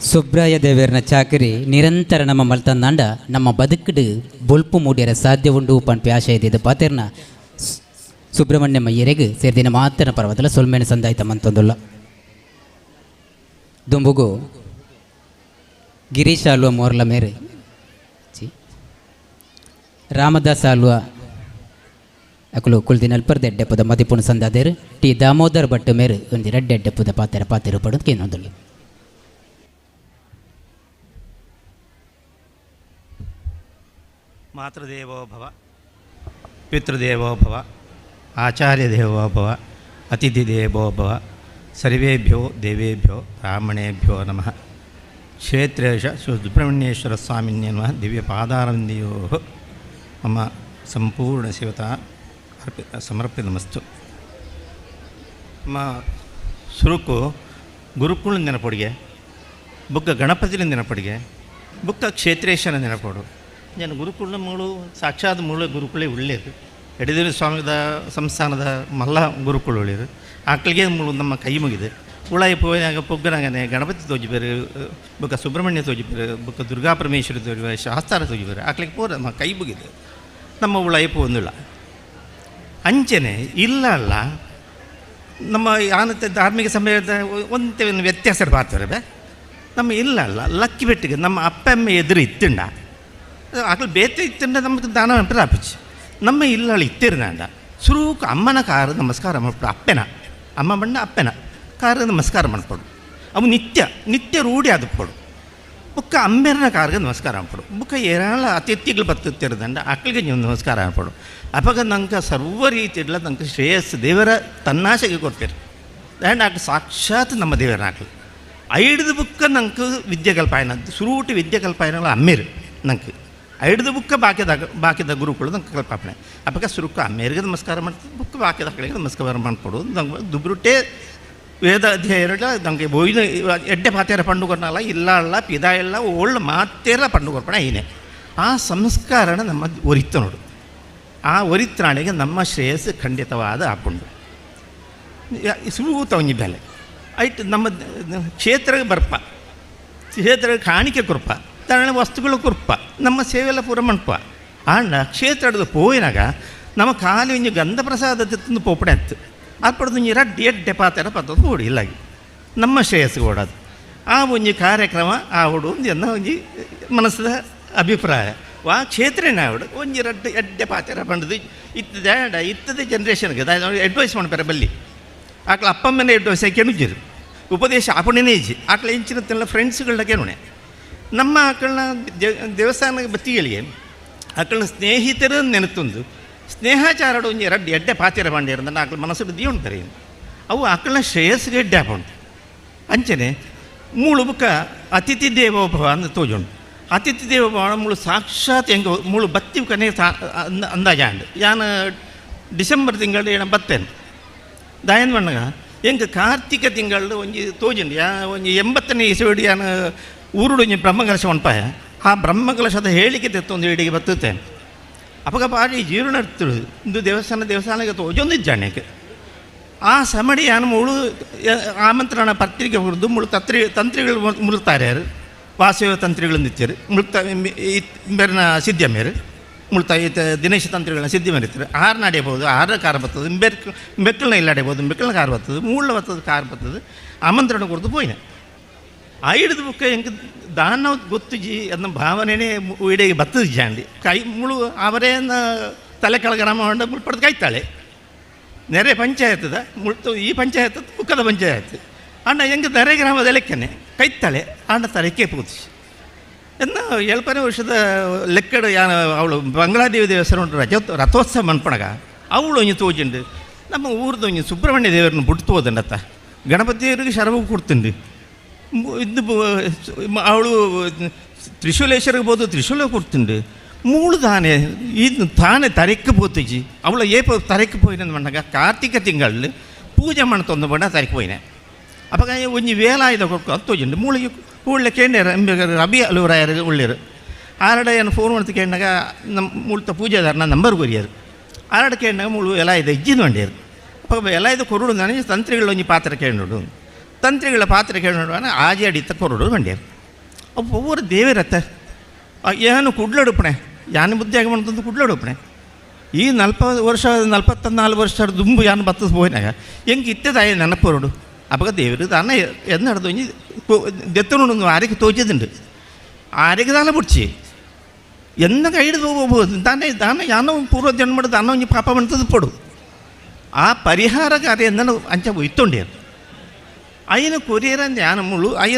ಸುಬ್ರಾಯ ದೇವೇರ್ನ ಚಾಕರಿ ನಿರಂತರ ನಮ್ಮ ಮಲ್ತಂದಾಂಡ ನಮ್ಮ ಬದುಕಡು ಬೊಲ್ಪು ಮೂಡಿಯರ ಸಾಧ್ಯ ಉಂಡು ಪಂಪಿ ಆಶಯ ಇದ್ದಿದ್ದು ಪಾತೆರ್ನ ಸುಬ್ರಹ್ಮಣ್ಯಮ್ಮ ಎರೆಗೆ ಸೇರಿದಿನ ಮಾತನ ಪರ್ವತಲ ಸೊಲ್ಮೇನ ಸಂದಾಯಿತ ಮಂತೊಂದುಲ್ಲ ದುಂಬುಗು ಗಿರೀಶ್ ಆಲ್ವ ಮೋರ್ಲ ಮೇರೆ ರಾಮದಾಸ್ ಆಲ್ವ ಅಕಲು ಕುಲ್ದಿನ ಅಲ್ಪರ್ದ ಎಡ್ಡೆಪ್ಪದ ಮದಿಪುಣ ಸಂದಾದೇರು ಟಿ ದಾಮೋದರ್ ಭಟ್ ಮೇರೆ ಒಂದು 2 ಎಡ್ಡೆಪ್ಪದ ಪಾತೆರ ಪಡೋದು ಕೇನೊಂದುಲ್ಲ ಮಾತೃದೇವೋ ಭವ ಪಿತೃದೇವೋ ಭವ ಆಚಾರ್ಯದೇವೋ ಭವ ಅತಿಥಿ ದೇವೋ ಭವ ಸರ್ವೇಭ್ಯೋ ದೇವೇಭ್ಯೋ ಬ್ರಾಹ್ಮಣೇಭ್ಯೋ ನಮಃ ಕ್ಷೇತ್ರೇಶ ಸುಬ್ರಹ್ಮಣ್ಯೇಶ್ವರ ಸ್ವಾಮಿನ್ಯನ್ವ ದಿವ್ಯ ಪಾದಾರವಿಂದಯೋ ಮಮ ಸಂಪೂರ್ಣ ಶಿವತಾ ಸಮರ್ಪಿತಮಸ್ತು ನಮ್ಮ ಸುರುಕು ಗುರುಕುಳ ನೆನಪೊಡಿಗೆ ಬುಕ್ಕ ಗಣಪತಿನ ನೆನಪೊಡಿಗೆ ಬುಕ್ಕ ಕ್ಷೇತ್ರೇಶನ ನೆನಪೋಡು ನಾನು ಗುರುಕುಳ ಮೂಳು ಸಾಕ್ಷಾತ್ ಮೂಲ ಗುರುಕುಳೇ ಒಳ್ಳೆಯದು ಎಡದಿರು ಸ್ವಾಮಿದ ಸಂಸ್ಥಾನದ ಮಲ್ಲ ಗುರುಕುಳ ಒಳ್ಳೆಯದು ಆಕಳಿಗೆ ಮೂಳು ನಮ್ಮ ಕೈ ಮುಗಿದೆ ಉಳಾಯಿ ಪೋಯಾಗ ಪೊಗ್ಗನಾಗನೆ ಗಣಪತಿ ತೋಜಿಬೇರು ಬುಕ್ಕ ಸುಬ್ರಹ್ಮಣ್ಯ ತೋಜಿಬೇರು ಬುಕ್ಕ ದುರ್ಗಾ ಪರಮೇಶ್ವರಿ ತೋಜಿಬೇರು ಶಾಸ್ತಾರ ತೋಜಿಬೇರು ಆಕಳಿಗೆ ಪೂರ ನಮ್ಮ ಕೈ ಮುಗಿದೆ ನಮ್ಮ ಉಳಾಯಿ ಪೋಂದಿಲ್ಲ ಅಂಚನೆ ಇಲ್ಲ ಅಲ್ಲ ನಮ್ಮ ಆನತೆ ಧಾರ್ಮಿಕ ಸಮಯದ ಒಂದು ವ್ಯತ್ಯಾಸ ಪಾತ್ರ ನಮ್ಮ ಇಲ್ಲ ಅಲ್ಲ ಲಕ್ಕಿ ಬೆಟ್ಟಿಗೆ ನಮ್ಮ ಅಪ್ಪ ಅಮ್ಮ ಎದುರು ಇತ್ತುಂಡ ಆಕಳು ಬೇತೆ ಇತ್ತಂಡ ನಮಗೆ ದಾನ ಪ್ರಾಪಿಸಿ ನಮ್ಮ ಇಲ್ಲಳು ಇತ್ತಿರ್ನಾಂಡ ಸುರೂಕು ಅಮ್ಮನ ಕಾರು ನಮಸ್ಕಾರ ಮಾಡ್ಬಿಡು ಅಪ್ಪೆನ ಅಮ್ಮ ಬಣ್ಣ ಅಪ್ಪೆನ ಕಾರು ನಮಸ್ಕಾರ ಮಾಡ್ಕೊಡು ಅವು ನಿತ್ಯ ರೂಢಿ ಆದುಕೊಡು ಬುಕ್ಕ ಅಮ್ಮೆರನ ಕಾರ್ಗೆ ನಮಸ್ಕಾರ ಮಾಡ್ಕೊಡು ಬುಕ್ಕ ಏರಾಳ ಅತಿಥಿಗಳು ಬತ್ತಿರ್ದಂಡ ಆಕಳಿಗೆ ನೀವು ನಮಸ್ಕಾರ ಮಾಡ್ಕೊಡು ಅವಾಗ ನಂಗೆ ಸರ್ವ ರೀತಿಯಲ್ಲ ನಂಗೆ ಶ್ರೇಯಸ್ಸು ದೇವರ ತನ್ನಾಶೆಗೆ ಕೊಡ್ತೀರಿ ಆ್ಯಂಡ್ ಆಕೆ ಸಾಕ್ಷಾತ್ ನಮ್ಮ ದೇವರ ಆಕಳು ಐಡ್ದು ಬುಕ್ಕ ನಂಗೆ ವಿದ್ಯೆ ಕಲ್ಪಾಯನ ಸುರೂಟಿ ವಿದ್ಯೆ ಕಲ್ಪಾಯನಗಳು ಅಮ್ಮೇರು ನಂಗೆ ಐಡ್ದು ಬುಕ್ಕ ಬಾಕಿದ ಗುರುಗಳು ನಂಗೆ ಕಲ್ಪಾಪಣೆ ಅಪ್ಪಗ ಸುರುಕ್ಕ ಅಮ್ಮೇರಿಗೆ ನಮಸ್ಕಾರ ಮಾಡ್ತೀವಿ ಬುಕ್ ಬಾಕಿದ ಕಡೆಗೆ ನಮಸ್ಕಾರ ಮಾಡ್ಕೊಡೋದು ನಂಗೆ ದುಬ್ರುಟ್ಟೆ ವೇದ ಅಧ್ಯಯನ ನಂಗೆ ಬೋಯ್ನ ಎಡ್ಡೆ ಪಾತ್ಯಾರ ಪಂಡುಕೊರ್ನಲ್ಲ ಇಲ್ಲ ಅಲ್ಲ ಪಿದ ಇಲ್ಲ ಒಳ್ಳೆ ಮಾತೇರ ಪಂಡುಕೊರ್ಪಣ ಏನೇ ಆ ಸಂಸ್ಕಾರನ ನಮ್ಮ ಒರಿತ ನೋಡು ಆ ಒರಿತ್ರಾಣಿಗೆ ನಮ್ಮ ಶ್ರೇಯಸ್ಸು ಖಂಡಿತವಾದ ಆಪುಂಡು ಸುಲಭ ಒಂಜಿ ಬೆಲೆ ಐಟ್ ನಮ್ಮ ಕ್ಷೇತ್ರಕ್ಕೆ ಬರ್ಪ ಕ್ಷೇತ್ರಕ್ಕೆ ಕಾಣಿಕೆ ಕೊರ್ಪ ತನ್ನ ವಸ್ತುಗಳು ಕೊರ್ಪ ನಮ್ಮ ಸೇವೆಲ್ಲ ಪೂರ ಮಣ್ಪ ಆಂಡ ಕ್ಷೇತ್ರದ ಪೋಯಿನಾಗ ನಮ್ಮ ಖಾಲಿ ಒಂಜಿ ಗಂಧ ಪ್ರಸಾದ ತಿಂದು ಪೋಪಡೆ ಅಂತು ಅರ್ಪಡ್ದು ಒಂಜಿ ರಡ್ಡಿ ಎಡ್ಡೆ ಪಾತ್ರ ಪದ್ಧತಿ ಓಡಿ ಇಲ್ಲಾಗಿ ನಮ್ಮ ಶ್ರೇಯಸ್ಸಿಗೆ ಓಡೋದು ಆ ಒಂಜಿ ಕಾರ್ಯಕ್ರಮ ಆವಡು ಒಂದು ಒಂಜಿ ಮನಸ್ಸದ ಅಭಿಪ್ರಾಯ ಆ ಕ್ಷೇತ್ರನೇ ಆವಡು ಒಂಜಿ ರಡ್ಡು ಎಡ್ಡೆ ಪಾತ್ರ ಪಂಡದು ಇತ್ತದ ಜನ್ರೇಷನ್ಗೆ ಅಡ್ವೈಸ್ ಮಾಡ್ತಾರೆ ಬಲ್ಲಿ ಆಕಳ ಅಪ್ಪಮ್ಮನೇ ಅಡ್ವೈಸ್ ಕೆಣುಜ್ಜರು ಉಪದೇಶ ಆಪಣೆನೇ ಇಜ್ಜಿ ಆಕಳ ಹೆಂಚಿನತ್ತೆಲ್ಲ ಫ್ರೆಂಡ್ಸ್ಗಳನ್ನ ಕೆಣುಣೆ ನಮ್ಮ ಆಕಳನ್ನ ದೇವಸ್ಥಾನ ಬತ್ತಿಗಳಿಗೆ ಆಕಳನ್ನ ಸ್ನೇಹಿತರು ನೆನತೊಂದು ಸ್ನೇಹಾಚಾರಡು ಒಂಜಿ ರಡ್ಡು ಎಡ್ಡೆ ಪಾತಿರ ಬಂಡಿರಂದ ಆಕಳ ಮನಸ್ಸು ದೀವಣ್ತಾರೆ ಅವು ಆಕಳನ್ನ ಶ್ರೇಯಸ್ಸಿಗೆ ಎಡ್ಡೆ ಹಾಕೊಂಡು ಅಂಚನೆ ಮೂಳು ಬುಕ್ಕ ಅತಿಥಿ ದೇವೋಭವ ಅಂತ ತೋಜುಂಡು ಅತಿಥಿ ದೇವೋಭವ ಮೂಳು ಸಾಕ್ಷಾತ್ ಹೆಂಗೆ ಮೂಳು ಬತ್ತಿ ಕನೆ ಅಂದಾಜಾಂಡು ಯಾನ ಡಿಸೆಂಬರ್ ತಿಂಗಳು ಏನ ಬತ್ತೇನೆ ದಾಯನ್ ಬಣ್ಣಗ ಹೆಂಗೆ ಕಾರ್ತಿಕ ತಿಂಗಳು ಒಂಜಿ ತೋಜುಂಡು ಒಂಜಿ 80ನೇ ಇಸವಿಡಿ ಯಾನ ಊರುಡು ಒಂಜಿ ಬ್ರಹ್ಮಕಲಶ ಒನ್ಪಾಯ ಆ ಬ್ರಹ್ಮಕಲಶದ ಹೇಳಿಕೆ ತೆತ್ತೊಂದು ಇಡಿಗೆ ಬತ್ತುತ್ತೇನೆ ಅಪಗ ಬಾರಿ ಜೀರ್ಣ ಇರ್ತಳು ಇಂದು ದೇವಸ್ಥಾನಕ್ಕೆ ತೋಜೊಂದು ಜಾಣ್ಯಕ್ಕೆ ಆ ಸಮಡಿ ಯಾನು ಮೂಳು ಆಮಂತ್ರಣ ಪತ್ರಿಕೆ ಹುರಿದು ಮುಳು ತಂತ್ರಿಗಳು ಮುಳುತ್ತಾರೆ ಯಾರು ವಾಸವ ತಂತ್ರಿಗಳನ್ನು ನಿತ್ಯರು ಇಂಬೆರ್ನ ಸಿದ್ಧ ಮೇರು ಮುಳ್ತಾ ದಿನೇಶ ತಂತ್ರಿಗಳನ್ನ ಸಿದ್ಧಿ ಮೇರಿತಾರೆ ಆರು ನಡೆಯಬಹುದು ಆರ ಕಾರ್ ಬರ್ತದೆ ಬೆಕ್ಕಳನ್ನ ಇಲ್ಲ ಅಡೆಯಬಹುದು ಬೆಕ್ಕಳನ್ನ ಕಾರ್ ಬರ್ತದೆ ಮೂಳ ಬರ್ತದೆ ಕಾರ್ ಬರ್ತದೆ ಆಮಂತ್ರಣ ಕೊಡ್ದು ಪೋಯಿನ ಐಡ್ದು ಬುಕ್ಕ ಹೆಂಗೆ ದಾನ ಗೊತ್ತುಜಿ ಅನ್ನೋ ಭಾವನೆಯೇ ಇಡೆಗೆ ಬತ್ತದ ಜಾಂಡಿ ಕೈ ಮುಳು ಅವರೇನ ತಲೆ ಕೆಳಗರಾಮ ಹೊಂಡ ಮುಳ್ಪಡ್ದು ಕೈತಾಳೆ ನೆರೆ ಪಂಚಾಯತದ ಮುಳ್ತು ಈ ಪಂಚಾಯತ್ ಬುಕ್ಕದ ಪಂಚಾಯತ್ ಅಣ್ಣ ಹೆಂಗೆ ನೆರೆ ಗ್ರಾಮದ ಲೆಕ್ಕನೆ ಕೈತಾಳೆ ಅಣ್ಣ ತಲೆಕೆ ಪೂತಿಸಿ ಎನ್ನ 7ನೇ ವರ್ಷದ ಲೆಕ್ಕಡ ಯಾನ ಅವಳು ಬಂಗ್ಲಾದೇವಿ ದೇವಸ್ಥಾನ ಉಂಟು ರಥೋತ್ಸವ ಮನ್ಪಣಗ ಅವಳು ಒಂಜಿ ತೋಜುಂಡು ನಮ್ಮ ಊರ್ದು ಒಂಜಿ ಸುಬ್ರಹ್ಮಣ್ಯ ದೇವರನ್ನು ಬಿಟ್ಟು ಹೋದಂಡತ್ತ ಗಣಪತಿ ದೇವರಿಗೆ ಶರವು ಕೊಡ್ತುಂಡು ಇದು ಅವಳು ತ್ರಿಶೂಲೇಶ್ವರಿಗೆ ಬೋದು ತ್ರಿಶೂಲ ಕೊಡ್ತುಂಡು ಮೂಳು ತಾನೇ ಇದು ತಾನೇ ತರೆಕ್ಕೆ ಪೋತಿಜಿ ಅವಳ ತರೆಕ್ಕೆ ಪೋಯಿನ ಮಣ್ಣಗ ಕಾರ್ತಿಕ ತಿಂಗಳು ಪೂಜೆ ಮಾಡ್ತೊಂದು ಬಣ್ಣ ತರೆಕ್ಕೆ ಪೋಯಿನೆ ಅವಾಗ ಒಂಜಿ ವೇಲಾಯುಧ ಕೊಟ್ಟು ಹತ್ತೋಜುಂಡು ಮೂಳಿಗೆ ಕೂಡಲೇ ಕೇಂದ್ರ ರಬಿ ಅಲುವರಾಯರು ಉಳ್ಳಿರು ಆರಡ ಏನು ಫೋನ್ ಮಾಡ್ತು ಕೇಳಿದಾಗ ನಮ್ಮ ಮುಳ್ತ ಪೂಜೆದಾರನ ನಂಬರ್ ಕೊರಿಯರು ಆರಡ ಕೇಳಿದಾಗ ಮುಳು ಎಲಾಯುಧ ಇಜ್ಜಿದು ಮಂಡ್ಯರು ಅಪ್ಪ ಎಲಾಯುಧ ಕೊರುಡು ನನಗೆ ತಂತ್ರಿಗಳು ಒಂಜಿ ಪಾತ್ರ ಕೇಳೋಡು ತಂತ್ರಿಗಳ ಪಾತ್ರ ಕೇಳೋಡು ಆಜಿ ಅಡಿತ ಕೊರುಡು ಮಂಡ್ಯರು ಅಪ್ಪ ಒಬ್ಬರು ದೇವರತ್ತ ಏನು ಕುಡ್ಲಡುಪ್ಪಣೆ ಯಾನು ಬುದ್ಧಿಯಾಗಿ ಮಾಡ್ತಂದು ಕುಡ್ಲಡುಪ್ಪಣೆ ಈ 44 ವರ್ಷದ ದುಂಬು ಯಾನು ಬತ್ತದ ಹೋಯ್ನಾಗ ಹೆಂಗೆ ಇತ್ತದಾಯ ನೆನಪೊರಡು ಅವಾಗ ದೇವರು ತಾನ ಎಂದು ನಡೆದು ದೆತ್ತನು ಆರೆಗೆ ತೋಚದುಂಡು ಆರೆಗೆ ದಾನ ಬಿಡ್ಚಿ ಎನ್ನ ಹಿಡಿದು ಹೋಗ್ಬೋದು ದಾನ ಯಾನೋ ಪೂರ್ವ ಜನ್ಮದ ದಾನ ಒಂಜಿ ಪಾಪ ಮಾಡ್ತದ ಪಡು ಆ ಪರಿಹಾರ ಕಾರ್ಯ ಎಂದನು ಅಂಚ ಇತ್ತೊಂಡ್ಯಾರು ಅಯ್ಯನ ಕೊರಿಯರಂದು ಯಾನ ಮುಳು ಅಯ್ಯ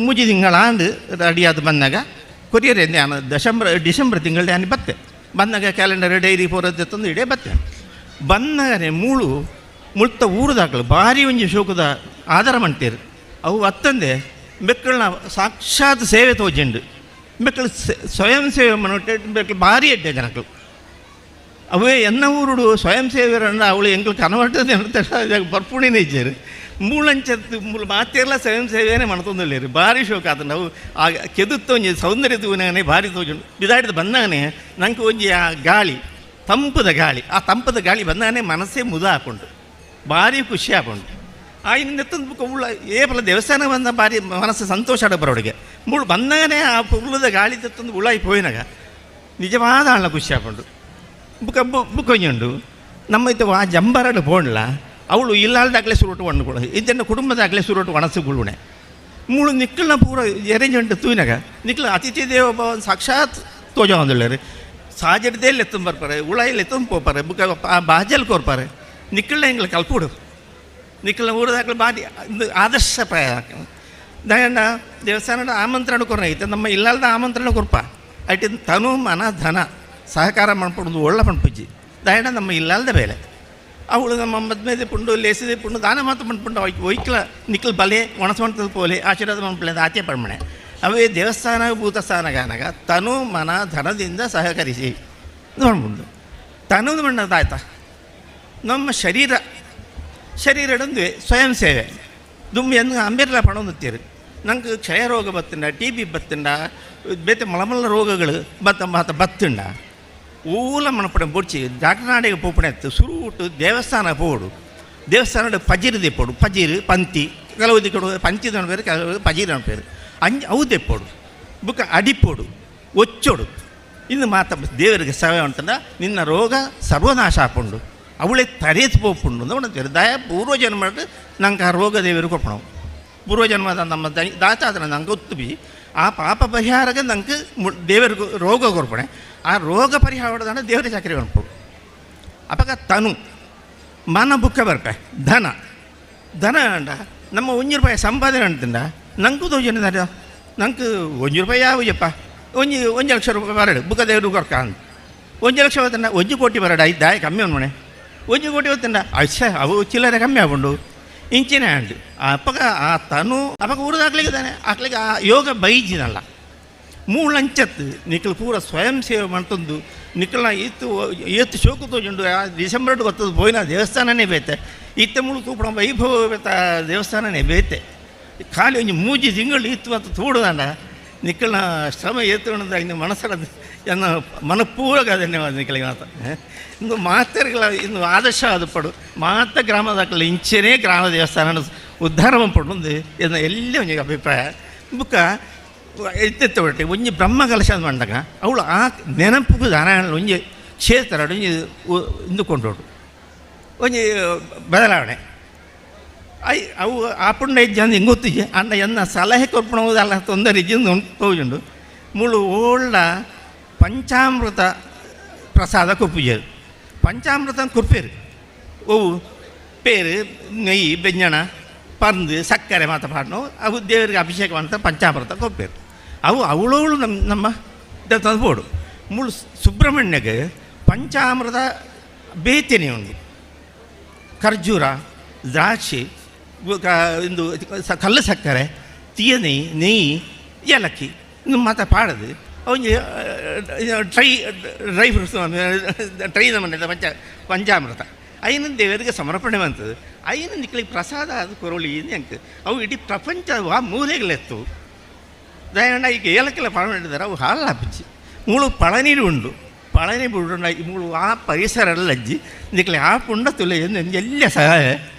ಮುಜಿ ತಿಂಗಳಾಂಡು ರೆಡಿಯಾದ ಬಂದಾಗ ಕೊರಿಯರಿಂದ ಯಾನ ಡಿಸೆಂಬರ್ ತಿಂಗಳು ಯಾನಿ ಬತ್ತೆ ಬಂದಾಗ ಕ್ಯಾಲೆಂಡರ್ ಡೈರಿ ಪೂರದ್ದು ತಂದು ಇಡೇ ಬತ್ತೆ ಬಂದಾಗನೆ ಮೂಳು ಮುಳ್ತ ಊರದಾಕಳು ಭಾರಿ ಒಂಜಿ ಶೋಕದ ಆಧಾರ ಮಾಡ್ತೀರು ಅವು ಅತ್ತಂದೆ ಬೆಕ್ಕಳನ್ನ ಸಾಕ್ಷಾತ್ ಸೇವೆ ತೋಜುಂಡು ಬೆಕ್ಕಳು ಸ್ವಯಂ ಸೇವೆ ಮನೊಟ್ಟೆ ಬೆಕ್ಕಳು ಭಾರಿ ಎಡ್ಡೆ ಜನಗಳು ಅವೇ ಎನ್ನ ಊರುಡು ಸ್ವಯಂ ಸೇವೆರನ್ನ ಅವಳು ಎಂಗಳು ಕನವಟ್ಟದ ಬರ್ಪುಣಿನೇ ಇಜ್ಜರು ಮೂಳಂಚತ್ತು ಮೂಲ ಮಾತೆಲ್ಲ ಸ್ವಯಂ ಸೇವೆನೇ ಮಾಡ್ತೊಂದಿಲ್ಲೇರು ಭಾರಿ ಶೋಕ ಆತ ನಾವು ಆ ಕೆದುತ್ತ ಒಂಜಿ ಸೌಂದರ್ಯ ತೂನೇ ಭಾರಿ ತೋಜುಂಡು ಬಿದಾಡಿದ ಬಂದಾಗನೇ ನಂಗೆ ಒಂಜಿ ಆ ಗಾಳಿ ತಂಪದ ಗಾಳಿ ಆ ತಂಪದ ಗಾಳಿ ಬಂದಾಗನೇ ಮನಸ್ಸೇ ಮುದ ಹಾಕೊಂಡು ಭಾರಿ ಖುಷಿ ಹಾಕೊಂಡು ಆಯ್ನ ಎತ್ತದ ಬುಕ್ಕ ಉಳ್ಳ ಏಪಲ ದೇವಸ್ಥಾನ ಬಂದ ಭಾರಿ ಮನಸ್ಸು ಸಂತೋಷ ಆಡ ಬರೋಡಿಗೆ ಮುಳ್ಳು ಬಂದಾಗನೇ ಆ ಉಳ್ಳದ ಗಾಳಿ ತೆತ್ತೊಂದು ಉಳ್ಳಾಯಿ ಪೋಯಿನಾಗ ನಿಜವಾದ ಆಳ ಖುಷಿ ಹಾಕೊಂಡು ಬುಕ್ಕ ಬುಕ್ಕೊಂಜುಂಡು ನಮ್ಮ ಇತ್ತು ಆ ಜಂಬರಡು ಪೋಣ್ಲ ಅವಳು ಇಲ್ಲಾಲ್ದಾಗಲೇ ಸುರುಟು ಒಣ್ಣುಗಳು ಇದನ್ನು ಕುಟುಂಬದಾಗಲೇ ಸುರುಟು ಒಣಸುಗುಳುಣೆ ಮೂಳು ನಿಕ್ಕಳನ್ನ ಪೂರ ಎರೆಂಜುಂಟು ತೂಯಿನಾಗ ನಿಕ್ಕಳು ಅತಿಥಿ ದೇವ ಸಾಕ್ಷಾತ್ ತೋಜ ಹೊಂದಿಳ್ಳರು ಸಾಜಡ್ದೇಲಿ ಎತ್ತಂದು ಬರ್ಪಾರೆ ಉಳಾಯಲ್ಲಿ ಎತ್ತಂದು ಪೋಪಾರೆ ಬುಕ್ಕ ಆ ಬಾಜಲ್ಲಿ ಕೋರ್ಪಾರೆ ನಿಕ್ಕಳನ್ನ ಹಿಂಗೆ ಕಲ್ಪುಡು ನಿಕ್ಕಳನ್ನ ಊರದಾಗಲು ಭಾರಿ ಇದು ಆದರ್ಶಪ್ರಾಯ ದಯಣ್ಣ ದೇವಸ್ಥಾನದ ಆಮಂತ್ರಣ ಕೊರ ಐತೆ ನಮ್ಮ ಇಲ್ಲದ ಆಮಂತ್ರಣ ಕೊರ್ಪ ಐಟಿ ತನು ಮನ ಧನ ಸಹಕಾರ ಮಾಡ್ಕೊಡೋದು ಒಳ್ಳೆ ಪಣ್ಪುಜ್ಜಿ ದಯಣ್ಣ ನಮ್ಮ ಇಲ್ಲದ ಬೇಲೆ ಅವಳು ನಮ್ಮ ಮದ್ಮೇದೆ ಪುಂಡು ಲೇಸಿದೆ ಪುಂಡು ದಾನ ಮಾತು ಪಂಡು ಒಯ್ಕಲ ನಿಕ್ಕಲ್ ಬಲೆ ಒಣಸ್ವಂತದ ಪೋಲೆ ಆಶೀರ್ವಾದ ಮನ್ಪಳೆ ಆಚೆ ಪಡ್ಮಣೆ ಅವೇ ದೇವಸ್ಥಾನ ಭೂತಸ್ಥಾನಗಾನಾಗ ತನು ಮನ ಧನದಿಂದ ಸಹಕರಿಸಿ ನೋಡ್ಬಂದು ತನದು ಮಣ್ಣದಾಯ್ತಾ ನಮ್ಮ ಶರೀರಡೊಂದು ಸ್ವಯಂ ಸೇವೆ ದುಮ್ಮಿ ಎಂದು ಅಂಬೇರ್ಲ ಪಣೊಂದುತ್ತೀರಿ ನಂಗೆ ಕ್ಷಯ ರೋಗ ಬತ್ತಿಂಡ TB ಬತ್ತಿಂಡ ಬೇತೆ ಮಲಮಲ್ಲ ರೋಗಗಳು ಬತ್ತಿಂಡ ಊಲ ಮಣಪಡೆ ಬೊಡ್ಚಿ ಜಾಟನಾಡಿಗೆ ಪೋಪಣೆ ಎತ್ತು ಸುರುಟು ದೇವಸ್ಥಾನ ಪೋಡು ದೇವಸ್ಥಾನ ಪಜೀರು ದೆಪ್ಪೋಡು ಪಜೀರು ಪಂತಿ ಕೆಲವು ದಿಕ್ಕಡು ಪಂಚಿದ ಅನ್ಪೇರು ಕೆಲವು ಪಜೀರು ಅನ್ಪೇರು ಅವು ದೆಪ್ಪೋಡು ಬುಕ್ಕ ಅಡಿಪೋಡು ಒಚ್ಚೋಡು ಇನ್ನು ದೇವರಿಗೆ ಸೇವೆ ಅಂತಂದ ನಿನ್ನ ರೋಗ ಸರ್ವನಾಶ ಹಾಕೊಂಡು ಅವಳೆ ತರೇತು ಪೋಪುಂಡು ಅಂತ ಉಂಟು ದಯ ಪೂರ್ವಜನ್ಮ ಮಾಡಿದ್ರೆ ನಂಗೆ ಆ ರೋಗ ದೇವರು ಕೊಪ್ಪಣವು ಪೂರ್ವಜನ್ಮದ ನಮ್ಮ ದಾತಾದ್ರೆ ನಂಗೆ ಗೊತ್ತು ಆ ಪಾಪ ಪರಿಹಾರಕ್ಕೆ ನಂಗೆ ದೇವರಿಗೆ ರೋಗ ಕೊರ್ಪಣೆ ಆ ರೋಗ ಪರಿಹಾರ ದೇವರ ಚಾಕರಿ ಅನ್ಪೋಡು ಅಪಗ ತನು ಮನ ಬುಕ್ಕ ಬರ್ಪೆ ಧನ ಅಂಡ ನಮ್ಮ 1 ರೂಪಾಯಿ ಸಂಪಾದನೆ ಅಂತಿಂದ ನಂಗೂ ತೋಜನ ನಂಗೆ 1 ರೂಪಾಯಿ ಯಾವಪ್ಪ 1 ಲಕ್ಷ ರೂಪಾಯಿ ಬರಡು ಬುಕ್ಕ ದೇವರು ಕೊರ್ಕ ಅಂತ 1 ಲಕ್ಷ ಹೊತ್ತಂಡ 1 ಕೋಟಿ ಬರಡ ಇದ್ದಾಯ ಕಮ್ಮಿ ಅನ್ಮಣೆ 1 ಕೋಟಿ ಹೊತ್ತಂಡ ಅವು ಚಿಲ್ಲರೆ ಕಮ್ಮಿ ಆಗ್ಕೊಂಡು ಇಂಚಿನ ಹ್ಯಾಂಡ್ ಅಪ್ಪಗ ಆ ತನು ಅಪ್ಪಗ ಊರದಾಗ್ಲಿಕ್ಕಿದ್ದಾನೆ ಆಕ್ಲಿಗೆ ಆ ಯೋಗ ಬೈಜಿನಲ್ಲ ಮೂಳಂಚತ್ತು ನಿಕ್ಕಲು ಪೂರ ಸ್ವಯಂ ಸೇವೆ ಮಾಡ್ತಂದು ನಿಕ್ಕಲ್ನ ಏತ್ತು ಶೋಕು ತೋಜುಂಡು ಆ ಡಿಸೆಂಬರ್ ಗೊತ್ತದು ಪೋಯಿನ ದೇವಸ್ಥಾನನೇ ಬೇತೆ ಇತ್ತ ಮುಳು ತೂಪಣ ವೈಭವ ಬೇತ ದೇವಸ್ಥಾನನೇ ಬೇತೆ ಖಾಲಿ ಒಂದು 3 ತಿಂಗಳು ಇತ್ತು ಅಂತ ತೋಡುದಾಂಡ ನಿಕ್ಕಲ್ನ ಶ್ರಮ ಏತುಕೊಂಡ ಇನ್ನು ಮನಸ್ಸರ ಎನ್ನ ಮನಪೂರ್ವಕ ಧನ್ಯವಾದ ನಿಕ್ಕಲಿಗೆ ಮಾತ ಇನ್ನು ಮಾತರಿಗಳ ಇನ್ನು ಆದರ್ಶ ಅದು ಪಡು ಮಾತ ಗ್ರಾಮದಾಕಲ್ಲ ಇಂಚೆನೇ ಗ್ರಾಮ ದೇವಸ್ಥಾನ ಉದ್ಧಾರ ಪಡುಂದು ಎನ್ನ ಎಲ್ಲ ಒಂಜಿ ಅಭಿಪ್ರಾಯ ಬುಕ್ಕ ಎತ್ತೆತ್ತ ಹೊರಟೆ ಒಂಜಿ ಬ್ರಹ್ಮ ಕಲಶ ಮಂಡಗ ಅವಳು ಆ ನೆನಪು ನಾರಾಯಣ ಒಂಜಿ ಕ್ಷೇತ್ರ ಒಂಜಿ ಇಂದುಕೊಂಡೋಡು ಒಂಜಿ ಬದಲಾವಣೆ ಅವು ಆಪುಂಡ ಇಜ್ಜ ಅಂದು ಹಿಂಗೆ ಗೊತ್ತಿಜ್ಜೆ ಅಂಡ ಎನ್ನ ಸಲಹೆ ಕೊರ್ಪಣವುದಲ್ಲ ತೊಂದರೆ ಇಜ್ಜಿಂದು ತೋಜುಂಡು ಮುಳು ಓಳ್ಳ ಪಂಚಾಮೃತ ಪ್ರಸಾದ ಕೊಪ್ಪುಜರು ಪಂಚಾಮೃತ ಕುರ್ಪೇರು ಅವು ಪೇರು ನೆಯ್ಯಿ ಬೆಂಜಣ ಪರ್ದು ಸಕ್ಕರೆ ಮಾತ ಪಾಡ್ನು ಅವು ದೇವರಿಗೆ ಅಭಿಷೇಕ ಮಾಡ್ತಾ ಪಂಚಾಮೃತ ಕೊಪ್ಪೇರು ಅವು ಅವಳವಳು ನಮ್ಮ ತಂದುಬೋಡು ಮುಳು ಸುಬ್ರಹ್ಮಣ್ಯಗೆ ಪಂಚಾಮೃತ ಬೇತೇನೆ ಉಂಟು ಖರ್ಜೂರ ದ್ರಾಕ್ಷಿ ಇಂದು ಕಲ್ಲು ಸಕ್ಕರೆ ತೀಯನೆ ನೆಯ್ಯಿ ಏಲಕ್ಕಿ ಇನ್ನು ಮಾತ ಪಾಡದು ಅವನಿಗೆ ಡ್ರೈ ಫ್ರೂಟ್ಸ್ ಟ್ರೈ ನಮ್ಮನೆ ಪಂಚಾಮೃತ ಐನ ದೇವರಿಗೆ ಸಮರ್ಪಣೆ ಬಂತದ್ದು ಐನ ನಿಕ್ಕಲಿಗೆ ಪ್ರಸಾದ ಅದು ಕೊರಳಿ ಅಂಕ ಅವು ಇಡೀ ಪ್ರಪಂಚ ಆ ಮೂಲೆಗಳೆತ್ತು ದಯಣ್ಣ ಈಗ ಏಲಕ್ಕೆಲ್ಲ ಪಾಡ ಮಾಡಿದ್ದಾರೆ ಅವು ಹಾಲು ಹಾಪಿಚ್ಚಿ ಮೂಳು ಪಳನೀರು ಉಂಡು ಪಳನಿ ಬಿಡುಂಡ ಮೂಳು ಆ ಪರಿಸರ ಎಲ್ಲ ಅಜ್ಜಿ ನಿಕ್ಕಲೆ ಆ ಪುಂಡ ತುಲೆ ಎಲ್ಲ ಸಹಾಯ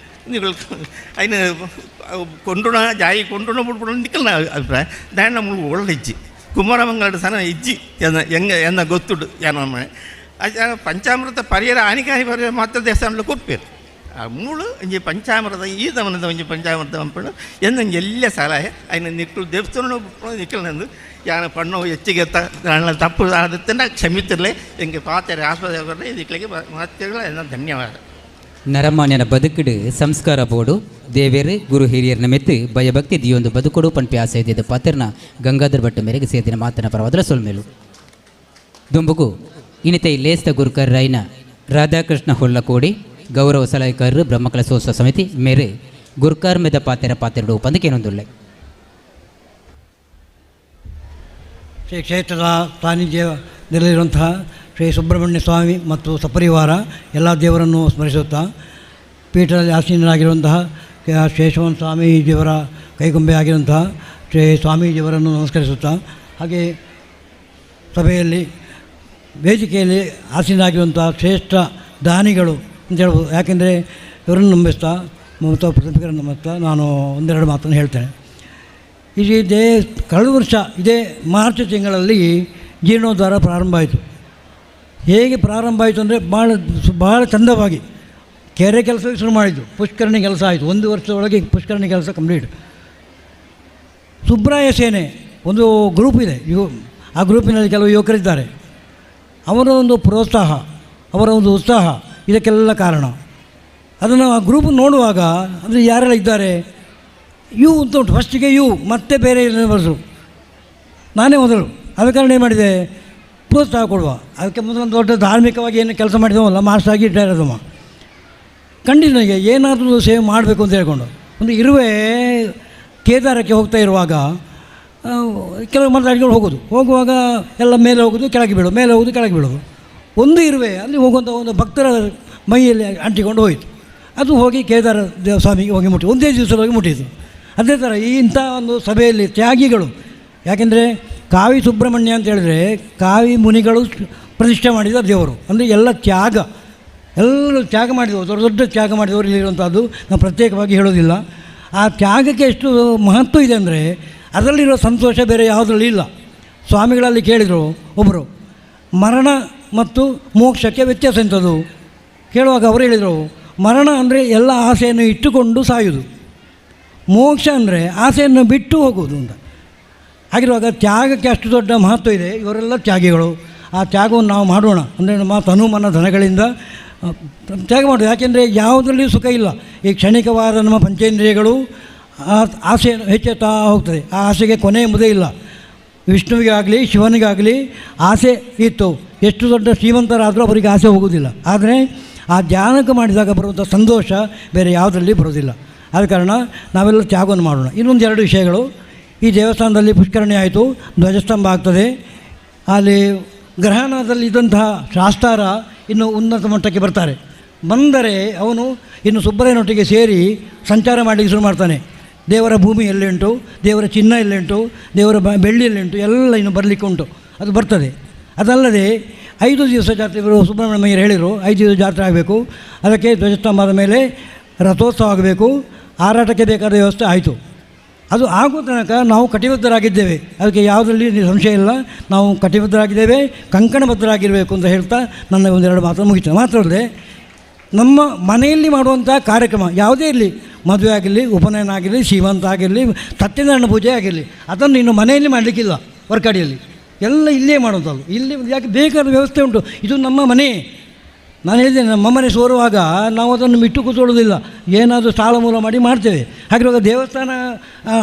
ನೀವು അതിന് കൊണ്ടുണ ജായി കൊണ്ടുണ നിൽക്കുന്ന അഭിപ്രായം ദാണ്ട നമ്മൾ ഒള്ളിച്ച് കുമാരമംഗളുടെ സ്ഥലം ഇജ്ജി എന്ന ಗೊತ್ತುಡು ಯಾನ ಪಂಚಾಮೃತ ಪರಿಹಾರ ಹಾನಿಕಾರಿ ಪರಿಹಾರ ಮಾತ್ರ ದೇವಸ್ಥಾನದಲ್ಲಿ ಕೊಪ್ಪೇರು ಆ ಮೂಳು ಒಂಜಿ ಪಂಚಾಮೃತ ಈ ದಮನದ ಒಂಜಿ ಪಂಚಾಮೃತ ಪಂಪಣ ಎಂದು ಎಲ್ಲ ಸಲಹೆ അതിന് ನಿಕ್ಕಲು ದೇವಸ್ಥಾನ ನಿಕ್ಕಲಂದು ಯಾನ ಪಣ್ಣು ಹೆಚ್ಚಿಗೆ ತಪ್ಪು ಆದತ್ತಂಡ ಕ್ಷಮಿತಿರಲಿ ಎಂಗೆ ಪಾತ್ರೆ ಆಸ್ಪತ್ರೆ ನಿಕ್ಕಲಿಗೆ ಮಾತುಗಳ ಧನ್ಯವಾದ ನರಮಾನ್ಯನ ಬದುಕುಡು ಸಂಸ್ಕಾರ ಬೋಡು ದೇವೇರು ಗುರು ಹಿರಿಯರನ್ನ ಮೆತ್ತು ಭಯಭಕ್ತಿ ದಿಯೊಂದು ಬದುಕೊಡು ಪಂಪಿ ಆಸೆ ಇದ್ದ ಪಾತ್ರನ ಗಂಗಾಧರ್ ಭಟ್ ಮೇರೆಗೆ ಸೇದಿನ ಮಾತನ ಪರವಾದ್ರ ಸೊಲ್ಮೇಲು ದುಂಬುಗು ಇನಿತೈ ಲೇಸ್ತ ಗುರುಕರ್ ರೈನ ರಾಧಾಕೃಷ್ಣ ಹೊಳ್ಳಕೋಡಿ ಗೌರವ ಸಲಹೆಕಾರರು ಬ್ರಹ್ಮಕಲಶೋತ್ಸವ ಸಮಿತಿ ಮೇರೆ ಗುರುಕಾರ್ ಮೆದ ಪಾತೆರಡು ಪಂದಕೇನೊಂದುಳ್ಳೆ ಶ್ರೀ ಕ್ಷೇತ್ರದ ಸಾನ್ನಿಧ್ಯದಲ್ಲಿರುವಂತಹ ಶ್ರೀ ಸುಬ್ರಹ್ಮಣ್ಯ ಸ್ವಾಮಿ ಮತ್ತು ಸಪರಿವಾರ ಎಲ್ಲ ದೇವರನ್ನು ಸ್ಮರಿಸುತ್ತಾ ಪೀಠದಲ್ಲಿ ಆಸೀನರಾಗಿರುವಂತಹ ಶೇಷವನ್ ಸ್ವಾಮೀಜಿಯವರ ಕೈಗೊಂಬೆ ಆಗಿರುವಂತಹ ಶ್ರೀ ಸ್ವಾಮೀಜಿಯವರನ್ನು ನಮಸ್ಕರಿಸುತ್ತಾ ಹಾಗೆ ಸಭೆಯಲ್ಲಿ ವೇದಿಕೆಯಲ್ಲಿ ಆಸೀನರಾಗಿರುವಂತಹ ಶ್ರೇಷ್ಠ ದಾನಿಗಳು ಅಂತ ಹೇಳ್ಬೋದು. ಯಾಕೆಂದರೆ ಇವರನ್ನು ನಂಬಿಸ್ತಾ ಮಮತಾ ಪ್ರತಿಭೆಗಳನ್ನು ನಂಬಿಸ್ತಾ ನಾನು ಒಂದೆರಡು ಮಾತನ್ನು ಹೇಳ್ತೇನೆ. ಕಳೆದ ವರ್ಷ ಇದೇ ಮಾರ್ಚ್ ತಿಂಗಳಲ್ಲಿ ಜೀರ್ಣೋದ್ಧಾರ ಪ್ರಾರಂಭ ಆಯಿತು. ಹೇಗೆ ಪ್ರಾರಂಭ ಆಯಿತು ಅಂದರೆ ಭಾಳ ಚಂದವಾಗಿ ಕೆರೆ ಕೆಲಸ ಶುರು ಮಾಡಿದ್ದು. ಪುಷ್ಕರಣಿ ಕೆಲಸ ಆಯಿತು. 1 ವರ್ಷದೊಳಗೆ ಪುಷ್ಕರಣಿ ಕೆಲಸ ಕಂಪ್ಲೀಟ್. ಸುಬ್ರಾಯ ಸೇನೆ ಒಂದು ಗ್ರೂಪ್ ಇದೆ. ಆ ಗ್ರೂಪಿನಲ್ಲಿ ಕೆಲವು ಯುವಕರಿದ್ದಾರೆ. ಅವರ ಒಂದು ಪ್ರೋತ್ಸಾಹ, ಅವರ ಒಂದು ಉತ್ಸಾಹ ಇದಕ್ಕೆಲ್ಲ ಕಾರಣ. ಅದನ್ನು ಆ ಗ್ರೂಪ್ ನೋಡುವಾಗ ಅಂದರೆ ಯಾರೆಲ್ಲ ಇದ್ದಾರೆ ಯು ಅಂತ ಉಂಟು. ಫಸ್ಟಿಗೆ ಯು ಮತ್ತೆ ಬೇರೆ ಬರೆದರು, ನಾನೇ ಮೊದಲು. ಆದ ಕಾರಣ ಏನು ಮಾಡಿದೆ, ಪ್ರೋತ್ಸಾಹ ಕೊಡುವ. ಅದಕ್ಕೆ ಮೊದಲು ದೊಡ್ಡ ಧಾರ್ಮಿಕವಾಗಿ ಏನು ಕೆಲಸ ಮಾಡಿದವಲ್ಲ, ಮಾಸ್ಟರ್ ಆಗಿ ರಿಟೈರ್ ಆದವ. ಕಂಡಿದ್ದನಿಗೆ ಏನಾದರೂ ಸೇವೆ ಮಾಡಬೇಕು ಅಂತ ಹೇಳ್ಕೊಂಡು ಒಂದು ಇರುವೆ ಕೇದಾರಕ್ಕೆ ಹೋಗ್ತಾ ಇರುವಾಗ ಕೆಲವು ಮಾತಾಡಿಕೊಂಡು ಹೋಗುವಾಗ ಎಲ್ಲ ಮೇಲೆ ಹೋಗೋದು ಕೆಳಗೆ ಬೀಳೋದು, ಮೇಲೆ ಹೋಗೋದು ಕೆಳಗೆ ಬೀಳೋದು. ಒಂದು ಇರುವೆ ಅಲ್ಲಿ ಹೋಗುವಂಥ ಒಂದು ಭಕ್ತರ ಮೈಯಲ್ಲಿ ಅಂಟಿಕೊಂಡು ಹೋಯಿತು. ಅದು ಹೋಗಿ ಕೇದಾರ ಸ್ವಾಮಿಗೆ ಹೋಗಿ ಮುಟ್ಟಿ ಒಂದೇ ದಿವಸದಲ್ಲಿ ಹೋಗಿ ಮುಟ್ಟಿತು. ಅದೇ ಥರ ಇಂಥ ಒಂದು ಸಭೆಯಲ್ಲಿ ತ್ಯಾಗಿಗಳು, ಯಾಕೆಂದರೆ ಕಾವಿ ಸುಬ್ರಹ್ಮಣ್ಯ ಅಂತ ಹೇಳಿದ್ರೆ ಕಾವಿ ಮುನಿಗಳು ಪ್ರತಿಷ್ಠೆ ಮಾಡಿದ ದೇವರು. ಅಂದರೆ ಎಲ್ಲ ತ್ಯಾಗ, ಎಲ್ಲರೂ ತ್ಯಾಗ ಮಾಡಿದವರು, ದೊಡ್ಡ ದೊಡ್ಡ ತ್ಯಾಗ ಮಾಡಿದವರು ಇಲ್ಲಿರುವಂಥದ್ದು ನಾವು ಪ್ರತ್ಯೇಕವಾಗಿ ಹೇಳೋದಿಲ್ಲ. ಆ ತ್ಯಾಗಕ್ಕೆ ಎಷ್ಟು ಮಹತ್ವ ಇದೆ ಅಂದರೆ ಅದರಲ್ಲಿರೋ ಸಂತೋಷ ಬೇರೆ ಯಾವುದರಲ್ಲಿ ಇಲ್ಲ. ಸ್ವಾಮಿಗಳಲ್ಲಿ ಕೇಳಿದರು ಒಬ್ಬರು, ಮರಣ ಮತ್ತು ಮೋಕ್ಷಕ್ಕೆ ವ್ಯತ್ಯಾಸ ಎಂಥದ್ದು ಕೇಳುವಾಗ ಅವರು ಹೇಳಿದರು, ಮರಣ ಅಂದರೆ ಎಲ್ಲ ಆಸೆಯನ್ನು ಇಟ್ಟುಕೊಂಡು ಸಾಯುವುದು, ಮೋಕ್ಷ ಅಂದರೆ ಆಸೆಯನ್ನು ಬಿಟ್ಟು ಹೋಗುವುದು ಅಂತ. ಹಾಗಿರುವಾಗ ತ್ಯಾಗಕ್ಕೆ ಅಷ್ಟು ದೊಡ್ಡ ಮಹತ್ವ ಇದೆ. ಇವರೆಲ್ಲ ತ್ಯಾಗಿಗಳು. ಆ ತ್ಯಾಗವನ್ನು ನಾವು ಮಾಡೋಣ. ಅಂದರೆ ನಮ್ಮ ತನು ಮನ ಧನಗಳಿಂದ ತ್ಯಾಗ ಮಾಡೋದು. ಯಾಕೆಂದರೆ ಯಾವುದರಲ್ಲಿಯೂ ಸುಖ ಇಲ್ಲ. ಈ ಕ್ಷಣಿಕವಾದ ನಮ್ಮ ಪಂಚೇಂದ್ರಿಯಗಳು ಆಸೆ ಹೆಚ್ಚುತ್ತಾ ಹೋಗ್ತದೆ. ಆ ಆಸೆಗೆ ಕೊನೆ ಎಂಬುದೇ ಇಲ್ಲ. ವಿಷ್ಣುವಿಗಾಗಲಿ ಶಿವನಿಗಾಗಲಿ ಆಸೆ ಇತ್ತು. ಎಷ್ಟು ದೊಡ್ಡ ಶ್ರೀಮಂತರಾದರೂ ಅವರಿಗೆ ಆಸೆ ಹೋಗುವುದಿಲ್ಲ. ಆದರೆ ಆ ಧ್ಯಾನಕ್ಕೆ ಮಾಡಿದಾಗ ಬರುವಂಥ ಸಂತೋಷ ಬೇರೆ ಯಾವುದರಲ್ಲಿ ಬರೋದಿಲ್ಲ. ಆದ ಕಾರಣ ನಾವೆಲ್ಲ ತ್ಯಾಗವನ್ನು ಮಾಡೋಣ. ಇನ್ನೊಂದು 2 ವಿಷಯಗಳು. ಈ ದೇವಸ್ಥಾನದಲ್ಲಿ ಪುಷ್ಕರಣಿ ಆಯಿತು, ಧ್ವಜಸ್ತಂಭ ಆಗ್ತದೆ. ಅಲ್ಲಿ ಗ್ರಹಣದಲ್ಲಿ ಇದ್ದಂತಹ ಶಾಸ್ತಾರ ಇನ್ನು ಉನ್ನತ ಮಟ್ಟಕ್ಕೆ ಬರ್ತಾರೆ. ಬಂದರೆ ಅವನು ಇನ್ನು ಸುಬ್ಬರಾಯನೊಟ್ಟಿಗೆ ಸೇರಿ ಸಂಚಾರ ಮಾಡಲಿಕ್ಕೆ ಶುರು ಮಾಡ್ತಾನೆ. ದೇವರ ಭೂಮಿ ಎಲ್ಲುಂಟು, ದೇವರ ಚಿನ್ನ ಎಲ್ಲುಂಟು, ದೇವರ ಬೆಳ್ಳಿ ಎಲ್ಲುಂಟು, ಎಲ್ಲ ಇನ್ನು ಬರಲಿಕ್ಕೆ ಉಂಟು, ಅದು ಬರ್ತದೆ. ಅದಲ್ಲದೆ 5 ದಿವಸ ಜಾತ್ರೆ, ಇವರು ಸುಬ್ರಹ್ಮಣ್ಯ ಮಯ್ಯರು ಹೇಳಿದರು 5 ದಿವಸ ಜಾತ್ರೆ ಆಗಬೇಕು. ಅದಕ್ಕೆ ಧ್ವಜಸ್ತಂಭದ ಮೇಲೆ ರಥೋತ್ಸವ ಆಗಬೇಕು, ಹಾರಾಟಕ್ಕೆ ಬೇಕಾದ ವ್ಯವಸ್ಥೆ ಆಯಿತು. ಅದು ಆಗುವ ತನಕ ನಾವು ಕಟಿಬದ್ಧರಾಗಿದ್ದೇವೆ. ಅದಕ್ಕೆ ಯಾವುದರಲ್ಲಿ ಸಂಶಯ ಇಲ್ಲ. ನಾವು ಕಟಿಬದ್ಧರಾಗಿದ್ದೇವೆ, ಕಂಕಣಬದ್ಧರಾಗಿರಬೇಕು ಅಂತ ಹೇಳ್ತಾ ನನ್ನ 1-2 ಮಾತನ್ನು ಮುಗಿಸ್ತೇನೆ. ಮಾತ್ರ ಅಲ್ಲದೆ ನಮ್ಮ ಮನೆಯಲ್ಲಿ ಮಾಡುವಂಥ ಕಾರ್ಯಕ್ರಮ ಯಾವುದೇ ಇರಲಿ, ಮದುವೆ ಆಗಿರಲಿ, ಉಪನಯನ ಆಗಿರಲಿ, ಶ್ರೀಮಂತ ಆಗಿರಲಿ, ಸತ್ಯನಾರಾಯಣ ಪೂಜೆ ಆಗಿರಲಿ, ಅದನ್ನು ಇನ್ನು ಮನೆಯಲ್ಲಿ ಮಾಡಲಿಕ್ಕಿಲ್ಲ. ವರ್ಕಾಡಿಯಲ್ಲಿ ಎಲ್ಲ ಇಲ್ಲೇ ಮಾಡುವಂಥದ್ದು. ಇಲ್ಲಿ ಯಾಕೆ ಬೇಕಾದ ವ್ಯವಸ್ಥೆ ಉಂಟು. ಇದು ನಮ್ಮ ಮನೆ. ನಾನು ಹೇಳಿದ್ದೇನೆ, ನಮ್ಮ ಮನೆ ಸೋರುವಾಗ ನಾವು ಅದನ್ನು ಬಿಟ್ಟು ಕೂತ್ಕೊಳ್ಳೋದಿಲ್ಲ, ಏನಾದರೂ ಸಾಲ ಮೂಲ ಮಾಡಿ ಮಾಡ್ತೇವೆ. ಹಾಗಿರುವಾಗ ದೇವಸ್ಥಾನ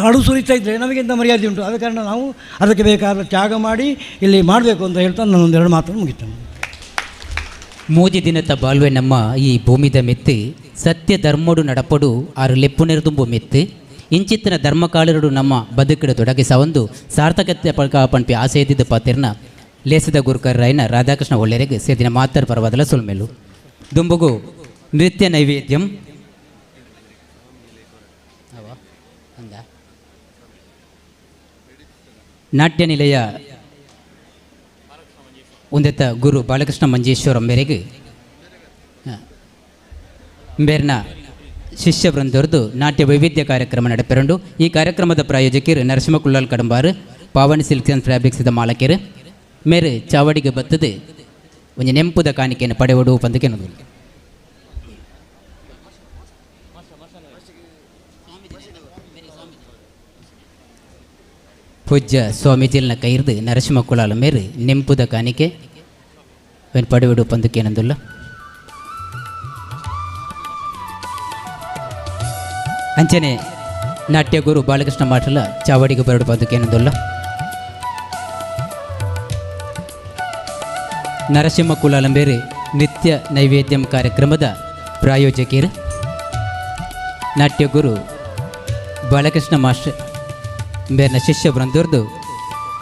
ಅಡು ಸುರಿತಾ ಇದ್ದರೆ ನಮಗಿಂತ ಮರ್ಯಾದೆ ಉಂಟು. ಆದ ಕಾರಣ ನಾವು ಅದಕ್ಕೆ ಬೇಕಾದ ತ್ಯಾಗ ಮಾಡಿ ಇಲ್ಲಿ ಮಾಡಬೇಕು ಅಂತ ಹೇಳ್ತಾ ನಾನು 1-2 ಮಾತನ್ನು ಮುಗಿಸ್ತೇನೆ. ಮೂಜಿ ದಿನದ ಬಾಳ್ವೆ ನಮ್ಮ ಈ ಭೂಮಿದ ಮೆತ್ತು ಸತ್ಯ ಧರ್ಮಡು ನಡಪಡು ಆರು ಲೆಪ್ಪುನೆರದುಂಬು ಮೆತ್ತು ಇಂಚಿತ್ತಿನ ಧರ್ಮಕಾಳರು ನಮ್ಮ ಬದುಕಿಡ ತೊಡಗಿಸ ಒಂದು ಸಾರ್ಥಕತೆ ಪಂಪಿ ಆಸೆ ಇದ್ದಿದ್ದ ಪಾತಿರ್ನ ಲೇಸದ ಗುರುಕರ್ರಾಯನ ರಾಧಾಕೃಷ್ಣ ಒಳ್ಳೆರೆಗೆ ಸೇದಿನ ಮಾತರ್ ಪರವಾದಲ ಸುಲ್ಮೆಲು ದುಂಬುಗು ನೃತ್ಯ ನೈವೇದ್ಯಂ ನಾಟ್ಯ ನಿಲಯ ಉಂದೆತ್ತ ಗುರು ಬಾಲಕೃಷ್ಣ ಮಂಜೇಶ್ವರಂ ಮೇರೆಗೆ ಬೇರ್ನ ಶಿಷ್ಯ ಬೃಂದರದು ನಾಟ್ಯ ವೈವಿಧ್ಯ ಕಾರ್ಯಕ್ರಮ ನಡೆಪೆರಂಡು. ಈ ಕಾರ್ಯಕ್ರಮದ ಪ್ರಾಯೋಜಕರು ನರಸಿಂಹ ಕುಳ್ಳಾಲ್ ಕಡಂಬಾರು, ಪಾವನಿ ಸಿಲ್ಕ್ಸ್ ಆ್ಯಂಡ್ ಫ್ಯಾಬ್ರಿಕ್ಸ್ ಮಾಲಕರು ಮೇರೆ ಚಾವಡಿಗೆ ಬತ್ತದು ಒಂದು ನೆಂಪುದ ಕಾಣಿಕೆಯನ್ನು ಪಡೆಯುವುದು ಪಂದಕ್ಕೆ ಅನ್ನೋದು. ಪೂಜ್ಯ ಸ್ವಾಮೀಜಿಲ್ನ ಕೈರ್ದು ನರಸಿಂಹ ಕುಳಾಲ ಮೇರೆ ನೆಂಪುದ ಕಾಣಿಕೆ ಪಡೆಯುವುದು ಪಂದಕ್ಕೆ ಏನಂದಿಲ್ಲ. ಅಂಚನೆ ನಾಟ್ಯ ಗುರು ಬಾಲಕೃಷ್ಣ ಮಾಟಲ ಚಾವಡಿಗೆ ಬರಡು ಪದಕ್ಕೆ ಏನಂದಿಲ್ಲ. ನರಸಿಂಹ ಕುಲಾಲಂಬೇರೆ ನಿತ್ಯ ನೈವೇದ್ಯಂ ಕಾರ್ಯಕ್ರಮದ ಪ್ರಾಯೋಜಕರು ನಾಟ್ಯ ಗುರು ಬಾಲಕೃಷ್ಣ ಮಾಸ್ಟರ್ ಬೇರ್ನ ಶಿಷ್ಯ ಬೃಂದರ್ದು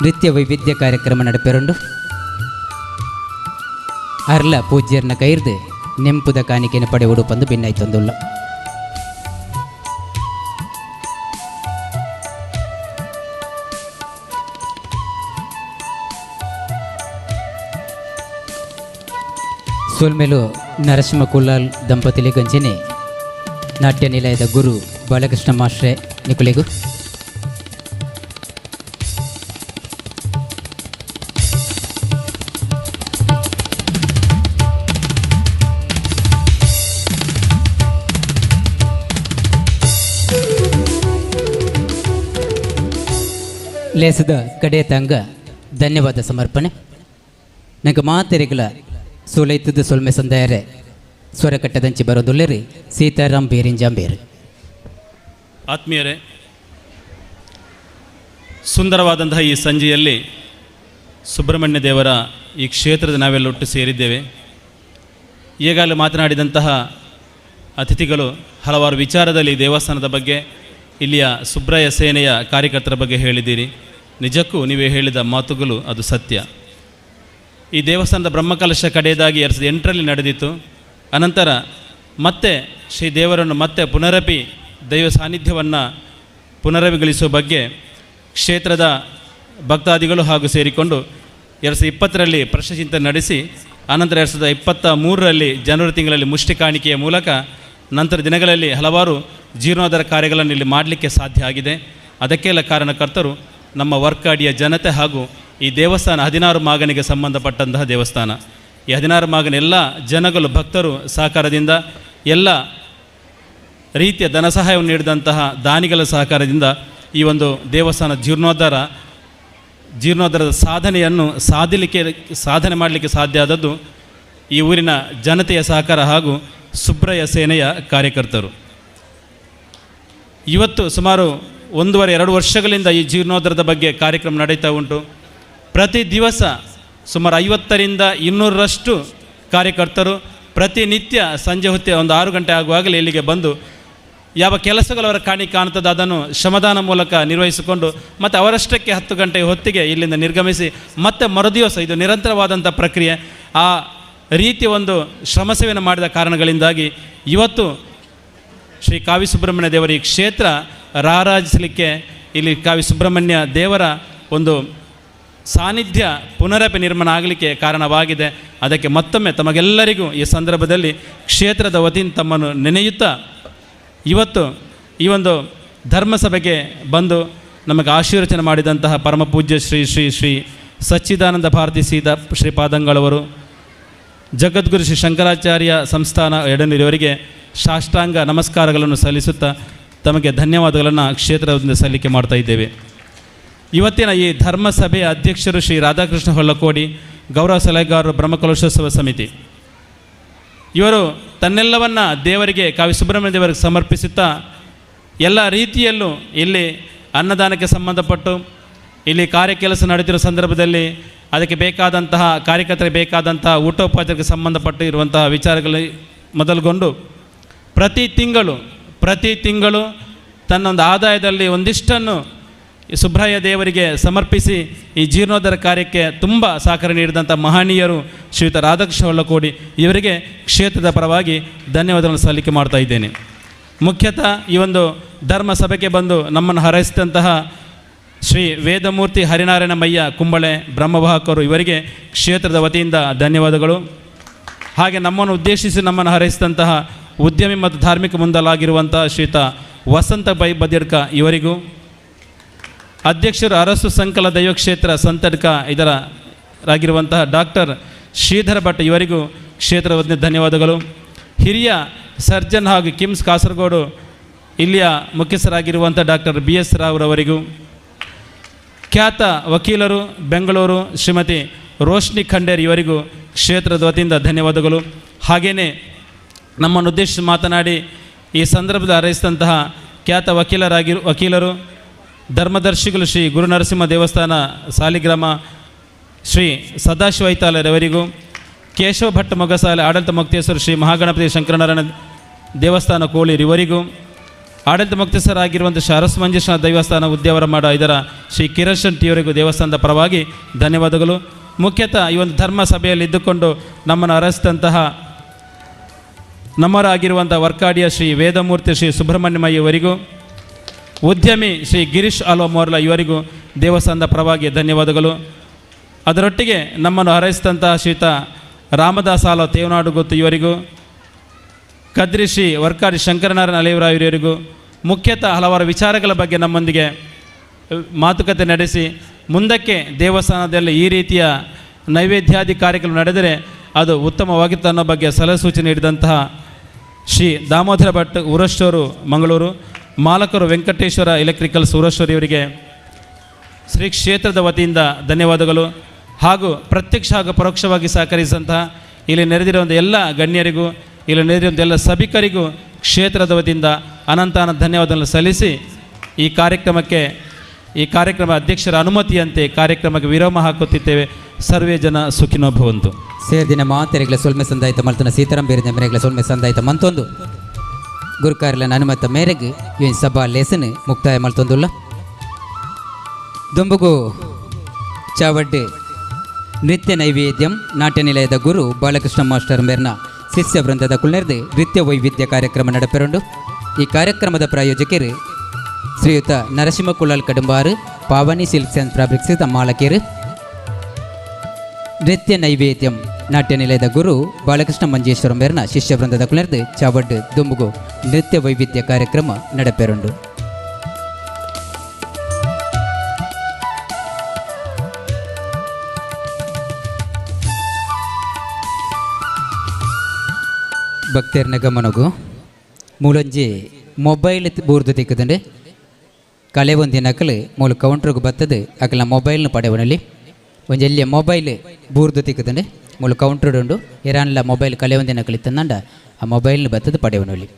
ನೃತ್ಯ ವೈವಿಧ್ಯ ಕಾರ್ಯಕ್ರಮ ನಡೆಪೆರಂಡು ಅರ್ಲ ಪೂಜ್ಯರ್ನ ಕೈರ್ದು ನೆಂಪುದ ಕಾಣಿಕೆಯನ್ನು ಪಡೆಯುವುದು ಪಂದು ಭಿನ್ನಾಯ್ತೊಂದುಲ್ಲ. ಸೋಲ್ಮೇಲು ನರಸಿಂಹ ಕುಲ್ಲಾಲ್ ದಂಪತಿಲಿ ಗಂಜನೆ ನಾಟ್ಯ ನಿಲಯದ ಗುರು ಬಾಲಕೃಷ್ಣ ಮಾಸ್ಟ್ರೆ ನಿಕುಲೆಗೂ ಲೇಸದ ಕಡೆಯ ತಂಗ ಧನ್ಯವಾದ ಸಮರ್ಪಣೆ. ನಂಗೆ ಮಾತೆರೆಗಳ ಸೋಲೈತದ ಸೊಲ್ಮೆ ಸಂದಾಯರೆ ಸ್ವರ ಕಟ್ಟದಂಚಿ ಬರೋದುಲ್ಲೇರಿ ಸೀತಾರಾಮ್ ಬೇರಿಂಜಾಂಬೇರು. ಆತ್ಮೀಯರೇ, ಸುಂದರವಾದಂತಹ ಈ ಸಂಜೆಯಲ್ಲಿ ಸುಬ್ರಹ್ಮಣ್ಯ ದೇವರ ಈ ಕ್ಷೇತ್ರದ ನಾವೆಲ್ಲ ಒಟ್ಟು ಸೇರಿದ್ದೇವೆ. ಈಗಾಗಲೇ ಮಾತನಾಡಿದಂತಹ ಅತಿಥಿಗಳು ಹಲವಾರು ವಿಚಾರದಲ್ಲಿ ದೇವಸ್ಥಾನದ ಬಗ್ಗೆ, ಇಲ್ಲಿಯ ಸುಬ್ರಾಯ ಸೇನೆಯ ಕಾರ್ಯಕರ್ತರ ಬಗ್ಗೆ ಹೇಳಿದ್ದೀರಿ. ನಿಜಕ್ಕೂ ನೀವೇ ಹೇಳಿದ ಮಾತುಗಳು ಅದು ಸತ್ಯ. ಈ ದೇವಸ್ಥಾನದ ಬ್ರಹ್ಮಕಲಶ ಕಡೆಯದಾಗಿ 2008ರಲ್ಲಿ ನಡೆದಿತ್ತು. ಅನಂತರ ಮತ್ತೆ ಶ್ರೀ ದೇವರನ್ನು ಮತ್ತೆ ಪುನರಪಿ ದೈವ ಸಾನ್ನಿಧ್ಯವನ್ನು ಪುನರವಿಗೊಳಿಸುವ ಬಗ್ಗೆ ಕ್ಷೇತ್ರದ ಭಕ್ತಾದಿಗಳು ಹಾಗೂ ಸೇರಿಕೊಂಡು 2020ರಲ್ಲಿ ಪ್ರಶ್ನೆ ಚಿಂತನೆ ನಡೆಸಿ, ಆನಂತರ 2023ರಲ್ಲಿ ಜನವರಿ ತಿಂಗಳಲ್ಲಿ ಮುಷ್ಟಿ ಕಾಣಿಕೆಯ ಮೂಲಕ ನಂತರ ದಿನಗಳಲ್ಲಿ ಹಲವಾರು ಜೀರ್ಣೋದ್ಧಾರ ಕಾರ್ಯಗಳನ್ನು ಇಲ್ಲಿ ಮಾಡಲಿಕ್ಕೆ ಸಾಧ್ಯ ಆಗಿದೆ. ಅದಕ್ಕೆಲ್ಲ ಕಾರಣಕರ್ತರು ನಮ್ಮ ವರ್ಕಾಡಿಯ ಜನತೆ ಹಾಗೂ ಈ ದೇವಸ್ಥಾನ 16 ಮಾಗನಿಗೆ ಸಂಬಂಧಪಟ್ಟಂತಹ ದೇವಸ್ಥಾನ. ಈ 16 ಮಾಗನ ಎಲ್ಲ ಜನಗಳು ಭಕ್ತರು ಸಹಕಾರದಿಂದ, ಎಲ್ಲ ರೀತಿಯ ಧನ ಸಹಾಯವನ್ನು ನೀಡಿದಂತಹ ದಾನಿಗಳ ಸಹಕಾರದಿಂದ ಈ ಒಂದು ದೇವಸ್ಥಾನ ಜೀರ್ಣೋದ್ಧಾರದ ಸಾಧನೆಯನ್ನು ಸಾಧನೆ ಮಾಡಲಿಕ್ಕೆ ಸಾಧ್ಯ ಆದದ್ದು ಈ ಊರಿನ ಜನತೆಯ ಸಹಕಾರ ಹಾಗೂ ಸುಬ್ರಾಯ ಸೇನೆಯ ಕಾರ್ಯಕರ್ತರು. ಇವತ್ತು ಸುಮಾರು 1.5-2 ವರ್ಷಗಳಿಂದ ಈ ಜೀರ್ಣೋದ್ಧಾರದ ಬಗ್ಗೆ ಕಾರ್ಯಕ್ರಮ ನಡೀತಾ ಉಂಟು. ಪ್ರತಿ ದಿವಸ ಸುಮಾರು 50ರಿಂದ 200ರಷ್ಟು ಕಾರ್ಯಕರ್ತರು ಪ್ರತಿನಿತ್ಯ ಸಂಜೆ ಹೊತ್ತಿಗೆ ಒಂದು 6 ಗಂಟೆ ಆಗುವಾಗಲೇ ಇಲ್ಲಿಗೆ ಬಂದು ಯಾವ ಕೆಲಸಗಳು ಅವರ ಕಾಣ್ತದೆ ಅದನ್ನು ಶ್ರಮದಾನ ಮೂಲಕ ನಿರ್ವಹಿಸಿಕೊಂಡು ಮತ್ತು ಅವರಷ್ಟಕ್ಕೆ 10 ಗಂಟೆ ಹೊತ್ತಿಗೆ ಇಲ್ಲಿಂದ ನಿರ್ಗಮಿಸಿ ಮತ್ತೆ ಮರುದಿವಸ, ಇದು ನಿರಂತರವಾದಂಥ ಪ್ರಕ್ರಿಯೆ. ಆ ರೀತಿಯ ಒಂದು ಶ್ರಮ ಸೇವೆಯನ್ನು ಮಾಡಿದ ಕಾರಣಗಳಿಂದಾಗಿ ಇವತ್ತು ಶ್ರೀ ಕಾವಿ ಸುಬ್ರಹ್ಮಣ್ಯ ದೇವರ ಈ ಕ್ಷೇತ್ರ ರಾರಾಜಿಸಲಿಕ್ಕೆ ಇಲ್ಲಿ ಕಾವಿ ಸುಬ್ರಹ್ಮಣ್ಯ ದೇವರ ಒಂದು ಸಾನ್ನಿಧ್ಯ ಪುನರಪಿ ನಿರ್ಮಾಣ ಆಗಲಿಕ್ಕೆ ಕಾರಣವಾಗಿದೆ. ಅದಕ್ಕೆ ಮತ್ತೊಮ್ಮೆ ತಮಗೆಲ್ಲರಿಗೂ ಈ ಸಂದರ್ಭದಲ್ಲಿ ಕ್ಷೇತ್ರದ ವತಿಯಿಂದ ತಮ್ಮನ್ನು ನೆನೆಯುತ್ತಾ ಇವತ್ತು ಈ ಒಂದು ಧರ್ಮಸಭೆಗೆ ಬಂದು ನಮಗೆ ಆಶೀರ್ವಚನೆ ಮಾಡಿದಂತಹ ಪರಮ ಪೂಜ್ಯ ಶ್ರೀ ಶ್ರೀ ಶ್ರೀ ಸಚ್ಚಿದಾನಂದ ಭಾರತಿ ಸೀತಾ ಶ್ರೀಪಾದಂಗಳವರು, ಜಗದ್ಗುರು ಶ್ರೀ ಶಂಕರಾಚಾರ್ಯ ಸಂಸ್ಥಾನ ಎಡನೂರಿಯವರಿಗೆ ಸಾಷ್ಟಾಂಗ ನಮಸ್ಕಾರಗಳನ್ನು ಸಲ್ಲಿಸುತ್ತಾ ತಮಗೆ ಧನ್ಯವಾದಗಳನ್ನು ಕ್ಷೇತ್ರದಿಂದ ಸಲ್ಲಿಕೆ ಮಾಡ್ತಾ ಇದ್ದೇವೆ. ಇವತ್ತಿನ ಈ ಧರ್ಮಸಭೆಯ ಅಧ್ಯಕ್ಷರು ಶ್ರೀ ರಾಧಾಕೃಷ್ಣ ಹೊಳ್ಳಕೋಡಿ, ಗೌರವ ಸಲಹೆಗಾರರು ಬ್ರಹ್ಮಕಲಶೋತ್ಸವ ಸಮಿತಿ. ಇವರು ತನ್ನೆಲ್ಲವನ್ನು ದೇವರಿಗೆ, ಕಾವಿ ಸುಬ್ರಹ್ಮಣ್ಯ ದೇವರಿಗೆ ಸಮರ್ಪಿಸುತ್ತಾ ಎಲ್ಲ ರೀತಿಯಲ್ಲೂ ಇಲ್ಲಿ ಅನ್ನದಾನಕ್ಕೆ ಸಂಬಂಧಪಟ್ಟು ಇಲ್ಲಿ ಕೆಲಸ ನಡೆದಿರೋ ಸಂದರ್ಭದಲ್ಲಿ ಅದಕ್ಕೆ ಬೇಕಾದಂತಹ ಕಾರ್ಯಕರ್ತರಿಗೆ ಬೇಕಾದಂತಹ ಊಟೋಪಚಾರಕ್ಕೆ ಸಂಬಂಧಪಟ್ಟು ಇರುವಂತಹ ವಿಚಾರಗಳು ಮೊದಲುಗೊಂಡು ಪ್ರತಿ ತಿಂಗಳು ತನ್ನೊಂದು ಆದಾಯದಲ್ಲಿ ಒಂದಿಷ್ಟನ್ನು ಸುಬ್ರಾಯ ದೇವರಿಗೆ ಸಮರ್ಪಿಸಿ ಈ ಜೀರ್ಣೋದ್ಧಾರ ಕಾರ್ಯಕ್ಕೆ ತುಂಬ ಸಹಕಾರ ನೀಡಿದಂಥ ಮಹನೀಯರು ಶ್ರೀಯುತ ರಾಧಾಕೃಷ್ಣ ಹೊಳ್ಳಕೋಡಿ ಇವರಿಗೆ ಕ್ಷೇತ್ರದ ಪರವಾಗಿ ಧನ್ಯವಾದಗಳನ್ನು ಸಲ್ಲಿಕೆ ಮಾಡ್ತಾ ಇದ್ದೇನೆ. ಮುಖ್ಯತಃ ಈ ಒಂದು ಧರ್ಮ ಸಭೆಗೆ ಬಂದು ನಮ್ಮನ್ನು ಹಾರೈಸಿದಂತಹ ಶ್ರೀ ವೇದಮೂರ್ತಿ ಹರಿನಾರಾಯಣ ಮಯ್ಯ ಕುಂಬಳೆ ಬ್ರಹ್ಮವಾಹಕರು ಇವರಿಗೆ ಕ್ಷೇತ್ರದ ವತಿಯಿಂದ ಧನ್ಯವಾದಗಳು. ಹಾಗೆ ನಮ್ಮನ್ನು ಉದ್ದೇಶಿಸಿ ನಮ್ಮನ್ನು ಹಾರೈಸಿದಂತಹ ಉದ್ಯಮಿ ಮತ್ತು ಧಾರ್ಮಿಕ ಮುಂದಲಾಗಿರುವಂತಹ ಶ್ರೀಯುತ ವಸಂತ ಬೈ ಬದಿರ್ಕ ಇವರಿಗೂ, ಅಧ್ಯಕ್ಷರು ಅರಸು ಸಂಕಲ ದೈವಕ್ಷೇತ್ರ ಸಂತಡ್ಕ ಇದರಾಗಿರುವಂತಹ ಡಾಕ್ಟರ್ ಶ್ರೀಧರ ಭಟ್ ಇವರಿಗೂ ಕ್ಷೇತ್ರದ ವತಿಯಿಂದ ಧನ್ಯವಾದಗಳು. ಹಿರಿಯ ಸರ್ಜನ್ ಹಾಗೂ ಕಿಮ್ಸ್ ಕಾಸರಗೋಡು ಇಲ್ಲಿಯ ಮುಖ್ಯಸ್ಥರಾಗಿರುವಂಥ ಡಾಕ್ಟರ್ BS ರಾವ್ರವರಿಗೂ, ಖ್ಯಾತ ವಕೀಲರು ಬೆಂಗಳೂರು ಶ್ರೀಮತಿ ರೋಶ್ನಿ ಖಂಡೇರ್ ಇವರಿಗೂ ಕ್ಷೇತ್ರದ ವತಿಯಿಂದ ಧನ್ಯವಾದಗಳು. ಹಾಗೆಯೇ ನಮ್ಮನ್ನು ಉದ್ದೇಶಿಸಿ ಮಾತನಾಡಿ ಈ ಸಂದರ್ಭದಲ್ಲಿ ಹಾರೈಸಿದಂತಹ ಖ್ಯಾತ ವಕೀಲರು ಧರ್ಮದರ್ಶಿಗಳು ಶ್ರೀ ಗುರುನರಸಿಂಹ ದೇವಸ್ಥಾನ ಸಾಲಿಗ್ರಾಮ ಶ್ರೀ ಸದಾಶಿವ ಐತಾಲಯವರಿಗೂ, ಕೇಶವ ಭಟ್ ಮೊಗಸಾಲೆ ಆಡಳಿತ ಮುಕ್ತೇಶ್ವರ ಶ್ರೀ ಮಹಾಗಣಪತಿ ಶಂಕರನಾರಾಯಣ ದೇವಸ್ಥಾನ ಕೋಳೂರು ಇವರಿಗೂ, ಆಡಳಿತ ಮುಕ್ತೇಶ್ವರಾಗಿರುವಂಥ ಶ್ರೀ ಅರಸ್ ಮಂಜೇಶ್ವರ ದೇವಸ್ಥಾನ ಉದ್ಯಾವರಮಾಡ ಇದರ ಶ್ರೀ ಕಿರಣ್ ಶೆಟ್ಟಿ ಇವರಿಗೂ ದೇವಸ್ಥಾನದ ಪರವಾಗಿ ಧನ್ಯವಾದಗಳು. ಮುಖ್ಯತಃ ಈ ಒಂದು ಧರ್ಮ ಸಭೆಯಲ್ಲಿ ಇದ್ದುಕೊಂಡು ನಮ್ಮನ್ನು ಅರಸಿದಂತಹ ನಮ್ಮರಾಗಿರುವಂಥ ವರ್ಕಾಡಿಯ ಶ್ರೀ ವೇದಮೂರ್ತಿ ಶ್ರೀ ಸುಬ್ರಹ್ಮಣ್ಯಮಯ್ಯ ಇವರಿಗೂ, ಉದ್ಯಮಿ ಶ್ರೀ ಗಿರೀಶ್ ಆಲ್ವ ಮೋರ್ಲ ಇವರಿಗೂ ದೇವಸ್ಥಾನದ ಪರವಾಗಿ ಧನ್ಯವಾದಗಳು. ಅದರೊಟ್ಟಿಗೆ ನಮ್ಮನ್ನು ಹಾರೈಸಿದಂತಹ ಶ್ರೀಯುತ ರಾಮದಾಸ್ ಆಲ್ವ ತೇವನಾಡು ಗೊತ್ತು ಇವರಿಗೂ, ಕದ್ರಿ ಶ್ರೀ ವರ್ಕಾಡಿ ಶಂಕರನಾರಾಯಣ ಅಲೆಯವರಾವ್ ಇವರಿಗೂ, ಮುಖ್ಯತಃ ಹಲವಾರು ವಿಚಾರಗಳ ಬಗ್ಗೆ ನಮ್ಮೊಂದಿಗೆ ಮಾತುಕತೆ ನಡೆಸಿ ಮುಂದಕ್ಕೆ ದೇವಸ್ಥಾನದಲ್ಲಿ ಈ ರೀತಿಯ ನೈವೇದ್ಯಾದಿ ಕಾರ್ಯಕ್ರಮ ನಡೆದರೆ ಅದು ಉತ್ತಮವಾಗಿತ್ತು ಅನ್ನೋ ಬಗ್ಗೆ ಸಲಹೆ ಸೂಚನೆ ನೀಡಿದಂತಹ ಶ್ರೀ ದಾಮೋದರ ಭಟ್ ಉರಷ್ಟೂರು ಮಂಗಳೂರು, ಮಾಲಕರು ವೆಂಕಟೇಶ್ವರ ಎಲೆಕ್ಟ್ರಿಕಲ್ಸ್ ಉರಷ್ಟೂರು ಇವರಿಗೆ ಶ್ರೀ ಕ್ಷೇತ್ರದ ವತಿಯಿಂದ ಧನ್ಯವಾದಗಳು. ಹಾಗೂ ಪ್ರತ್ಯಕ್ಷ ಹಾಗೂ ಪರೋಕ್ಷವಾಗಿ ಸಹಕರಿಸಿದಂತಹ ಇಲ್ಲಿ ನೆರೆದಿರುವಂಥ ಎಲ್ಲ ಗಣ್ಯರಿಗೂ, ಇಲ್ಲಿ ನೆರೆದಿರುವಂಥ ಎಲ್ಲ ಸಭಿಕರಿಗೂ ಕ್ಷೇತ್ರದ ವತಿಯಿಂದ ಅನಂತ ಧನ್ಯವಾದಗಳನ್ನು ಸಲ್ಲಿಸಿ ಈ ಕಾರ್ಯಕ್ರಮ ಅಧ್ಯಕ್ಷರ ಅನುಮತಿಯಂತೆ ಕಾರ್ಯಕ್ರಮಕ್ಕೆ ವಿರಾಮ ಹಾಕುತ್ತಿದ್ದೇವೆ. ಸರ್ವೇ ಜನ ಸುಖಿನೋ ಭವಂತು. ಸೇರ್ದಿನ ಮಾತೆರೆಗಳ ಸೊಲ್ಮೆ ಸಂದಾಯಿತ ಮಲ್ತನ ಸೀತಾರಾಮ್ ಬೇರಿನ ಮನೆಗಳ ಸೊಲ್ಮೆ ಸಂದಾಯಿತ ಮಂತೊಂದು ಗುರುಕಾರ್ಲನ ಅನುಮತ ಮೇರೆಗೆ ಇವನ್ ಸಭಾ ಲೇಸನ್ ಮುಕ್ತಾಯ ಮಲ್ತೊಂದುಲ್ಲ ದೊಂಬುಗು ಚಾವಡ್ಡೆ ನೃತ್ಯ ನೈವೇದ್ಯಂ ನಾಟ್ಯ ನಿಲಯದ ಗುರು ಬಾಲಕೃಷ್ಣ ಮಾಸ್ಟರ್ ಮೇರ್ನ ಶಿಷ್ಯ ವೃಂದದ ಕುಳ್ಳೆರ್ದು ನೃತ್ಯ ವೈವಿಧ್ಯ ಕಾರ್ಯಕ್ರಮ ನಡೆಪೆರುಂಡು ಈ ಕಾರ್ಯಕ್ರಮದ ಪ್ರಾಯೋಜಕರು ಶ್ರೀಯುತ ನರಸಿಂಹ ಕುಳ್ಳಲ್ ಕಡುಂಬಾರು ಪಾವನಿ ಸಿಲ್ಕ್ಸ್ ಆ್ಯಂಡ್ ಫ್ಯಾಬ್ರಿಕ್ಸ್ ಮಾಲಕೇರು ನೃತ್ಯ ನೈವೇದ್ಯಂ ನಾಟ್ಯ ನಿಲಯದ ಗುರು ಬಾಲಕೃಷ್ಣ ಮಂಜೇಶ್ವರ ಮೇರ್ನ ಶಿಷ್ಯ ವೃಂದದ ಕುಳ್ಳೆರ್ದು ಚಾವಡ್ಡು ದುಂಬುಗು ನೃತ್ಯ ವೈವಿಧ್ಯ ಕಾರ್ಯಕ್ರಮ ನಡೆಪೆರುಂಡು ಭಕ್ತರ್ನ ಗಮನಗು ಮೂಲೊಂಜಿ ಮೊಬೈಲ್ ಬೂರ್ದು ತಿಕ್ಕದಂಡೆ ಕಳೆ ಒಂದಿನ ಅಕಲು ಮೂಲ ಕೌಂಟ್ರಿಗೆ ಬರ್ತದೆ ಅಕಲ್ನ ಮೊಬೈಲ್ನ ಪಡೆವನಲ್ಲಿ ಒಂಜಿ ಎಲ್ಲಿಯ ಮೊಬೈಲ್ ಬೂರ್ದು ತಿಕ್ಕದಂಡೆ ಮೂಲ ಕೌಂಟ್ರ್ ಉಂಡು ಇರಾನ್ಲ ಮೊಬೈಲ್ ಕಳೆ ಒಂದಿನ ಕಲಿತಂದಂಡ ಆ ಮೊಬೈಲ್ನ ಬರ್ತದೆ ಪಡೆವನಲ್ಲಿ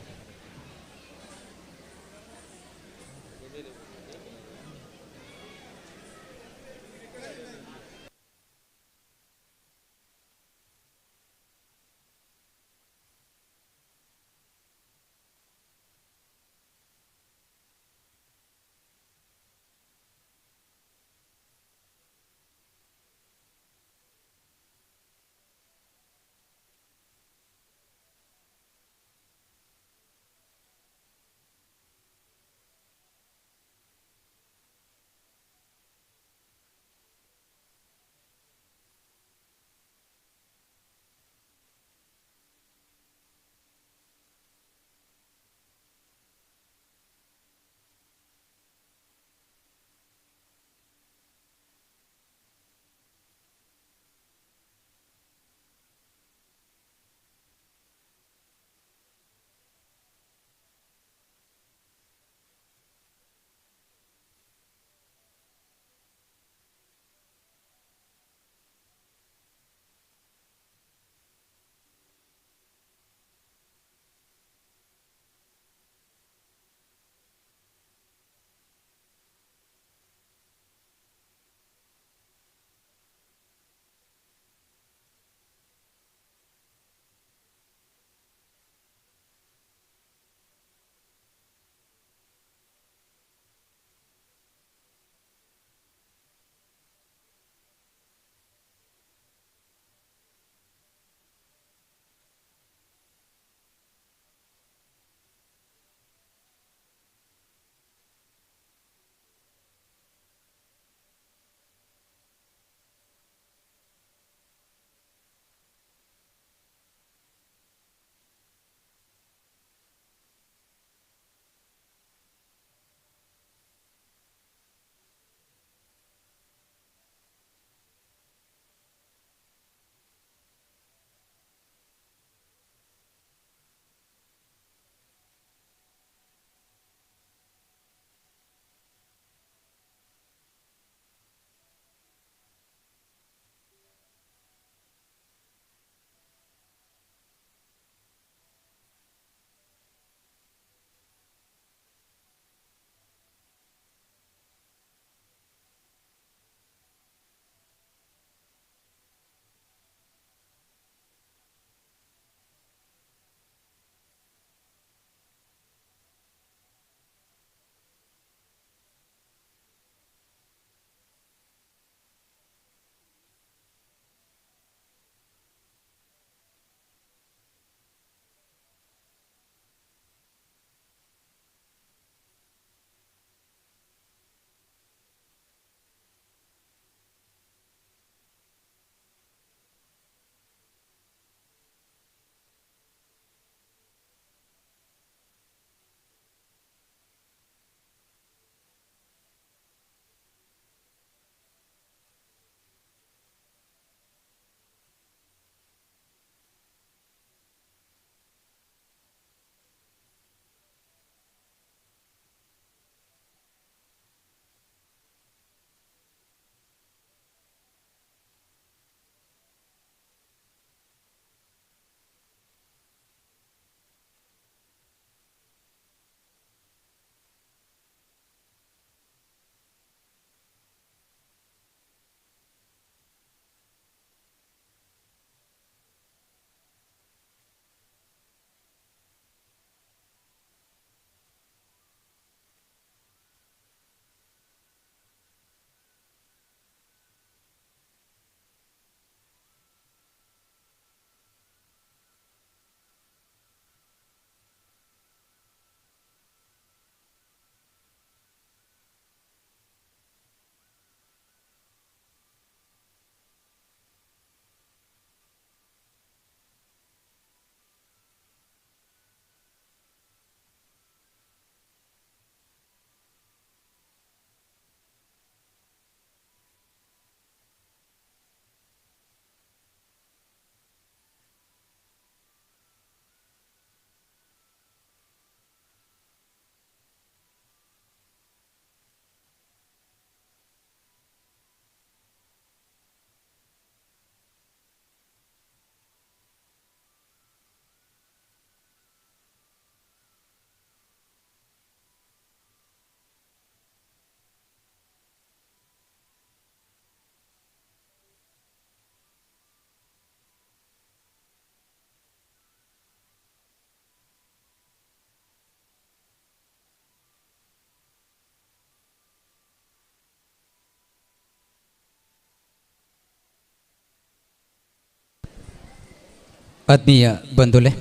ಆತ್ಮೀಯ ಬಂಧುಲೆ,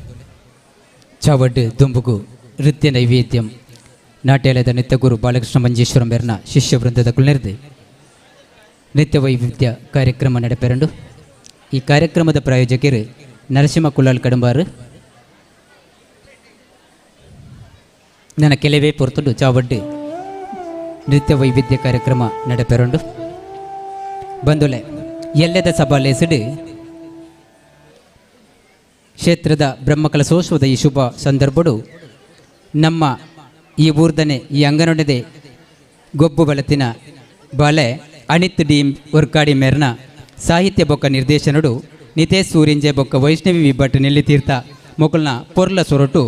ಚಾವಡ್ ದುಂಬುಗು ನೃತ್ಯ ನೈವೇದ್ಯಂ ನಾಟ್ಯಾಲಯದ ನಿತ್ಯಗುರು ಬಾಲಕೃಷ್ಣ ಮಂಜೇಶ್ವರ ಮೇರ್ನ ಶಿಷ್ಯ ವೃಂದದ ಕುಳ್ಳೆರ್ದೆ ನಿತ್ಯ ವೈವಿಧ್ಯ ಕಾರ್ಯಕ್ರಮ ನಡೆಪೆರಂಡು. ಈ ಕಾರ್ಯಕ್ರಮದ ಪ್ರಾಯೋಜಕರು ನರಸಿಂಹ ಕುಲಾಲ್ ಕಡಂಬಾರು. ನನ್ನ ಕೆಲವೇ ಪೊರ್ತುಂಡು ಚಾವಡ್ ನೃತ್ಯ ವೈವಿಧ್ಯ ಕಾರ್ಯಕ್ರಮ ನಡೆಪೆರಂಡು. ಬಂಧುಲೆ, ಎಲ್ಲೆದ ಸಭಾಲೇಸಿಡು ಕ್ಷೇತ್ರದ ಬ್ರಹ್ಮಕಲಶೋತ್ಸವದ ಈ ಶುಭ ಸಂದರ್ಭಡು ನಮ್ಮ ಈ ಊರ್ದನೆ ಈ ಅಂಗನೊಡೆದೆ ಗೊಬ್ಬು ಬಲತಿನ ಬಾಲೆ ಅಣಿತ್ ಡಿ ಒರ್ಕಾಡಿ ಮೇರ್ನ ಸಾಹಿತ್ಯ ಬೊಕ್ಕ ನಿರ್ದೇಶನಡು ನಿತೇಶ್ ಸೂರಿಂಜೆ ಬೊಕ್ಕ ವೈಷ್ಣವಿ ವಿಭಟ್ ನೆಲ್ಲಿತೀರ್ಥ ಮೊಕಲ್ನ ಪೊರ್ಲ ಸೊರಟು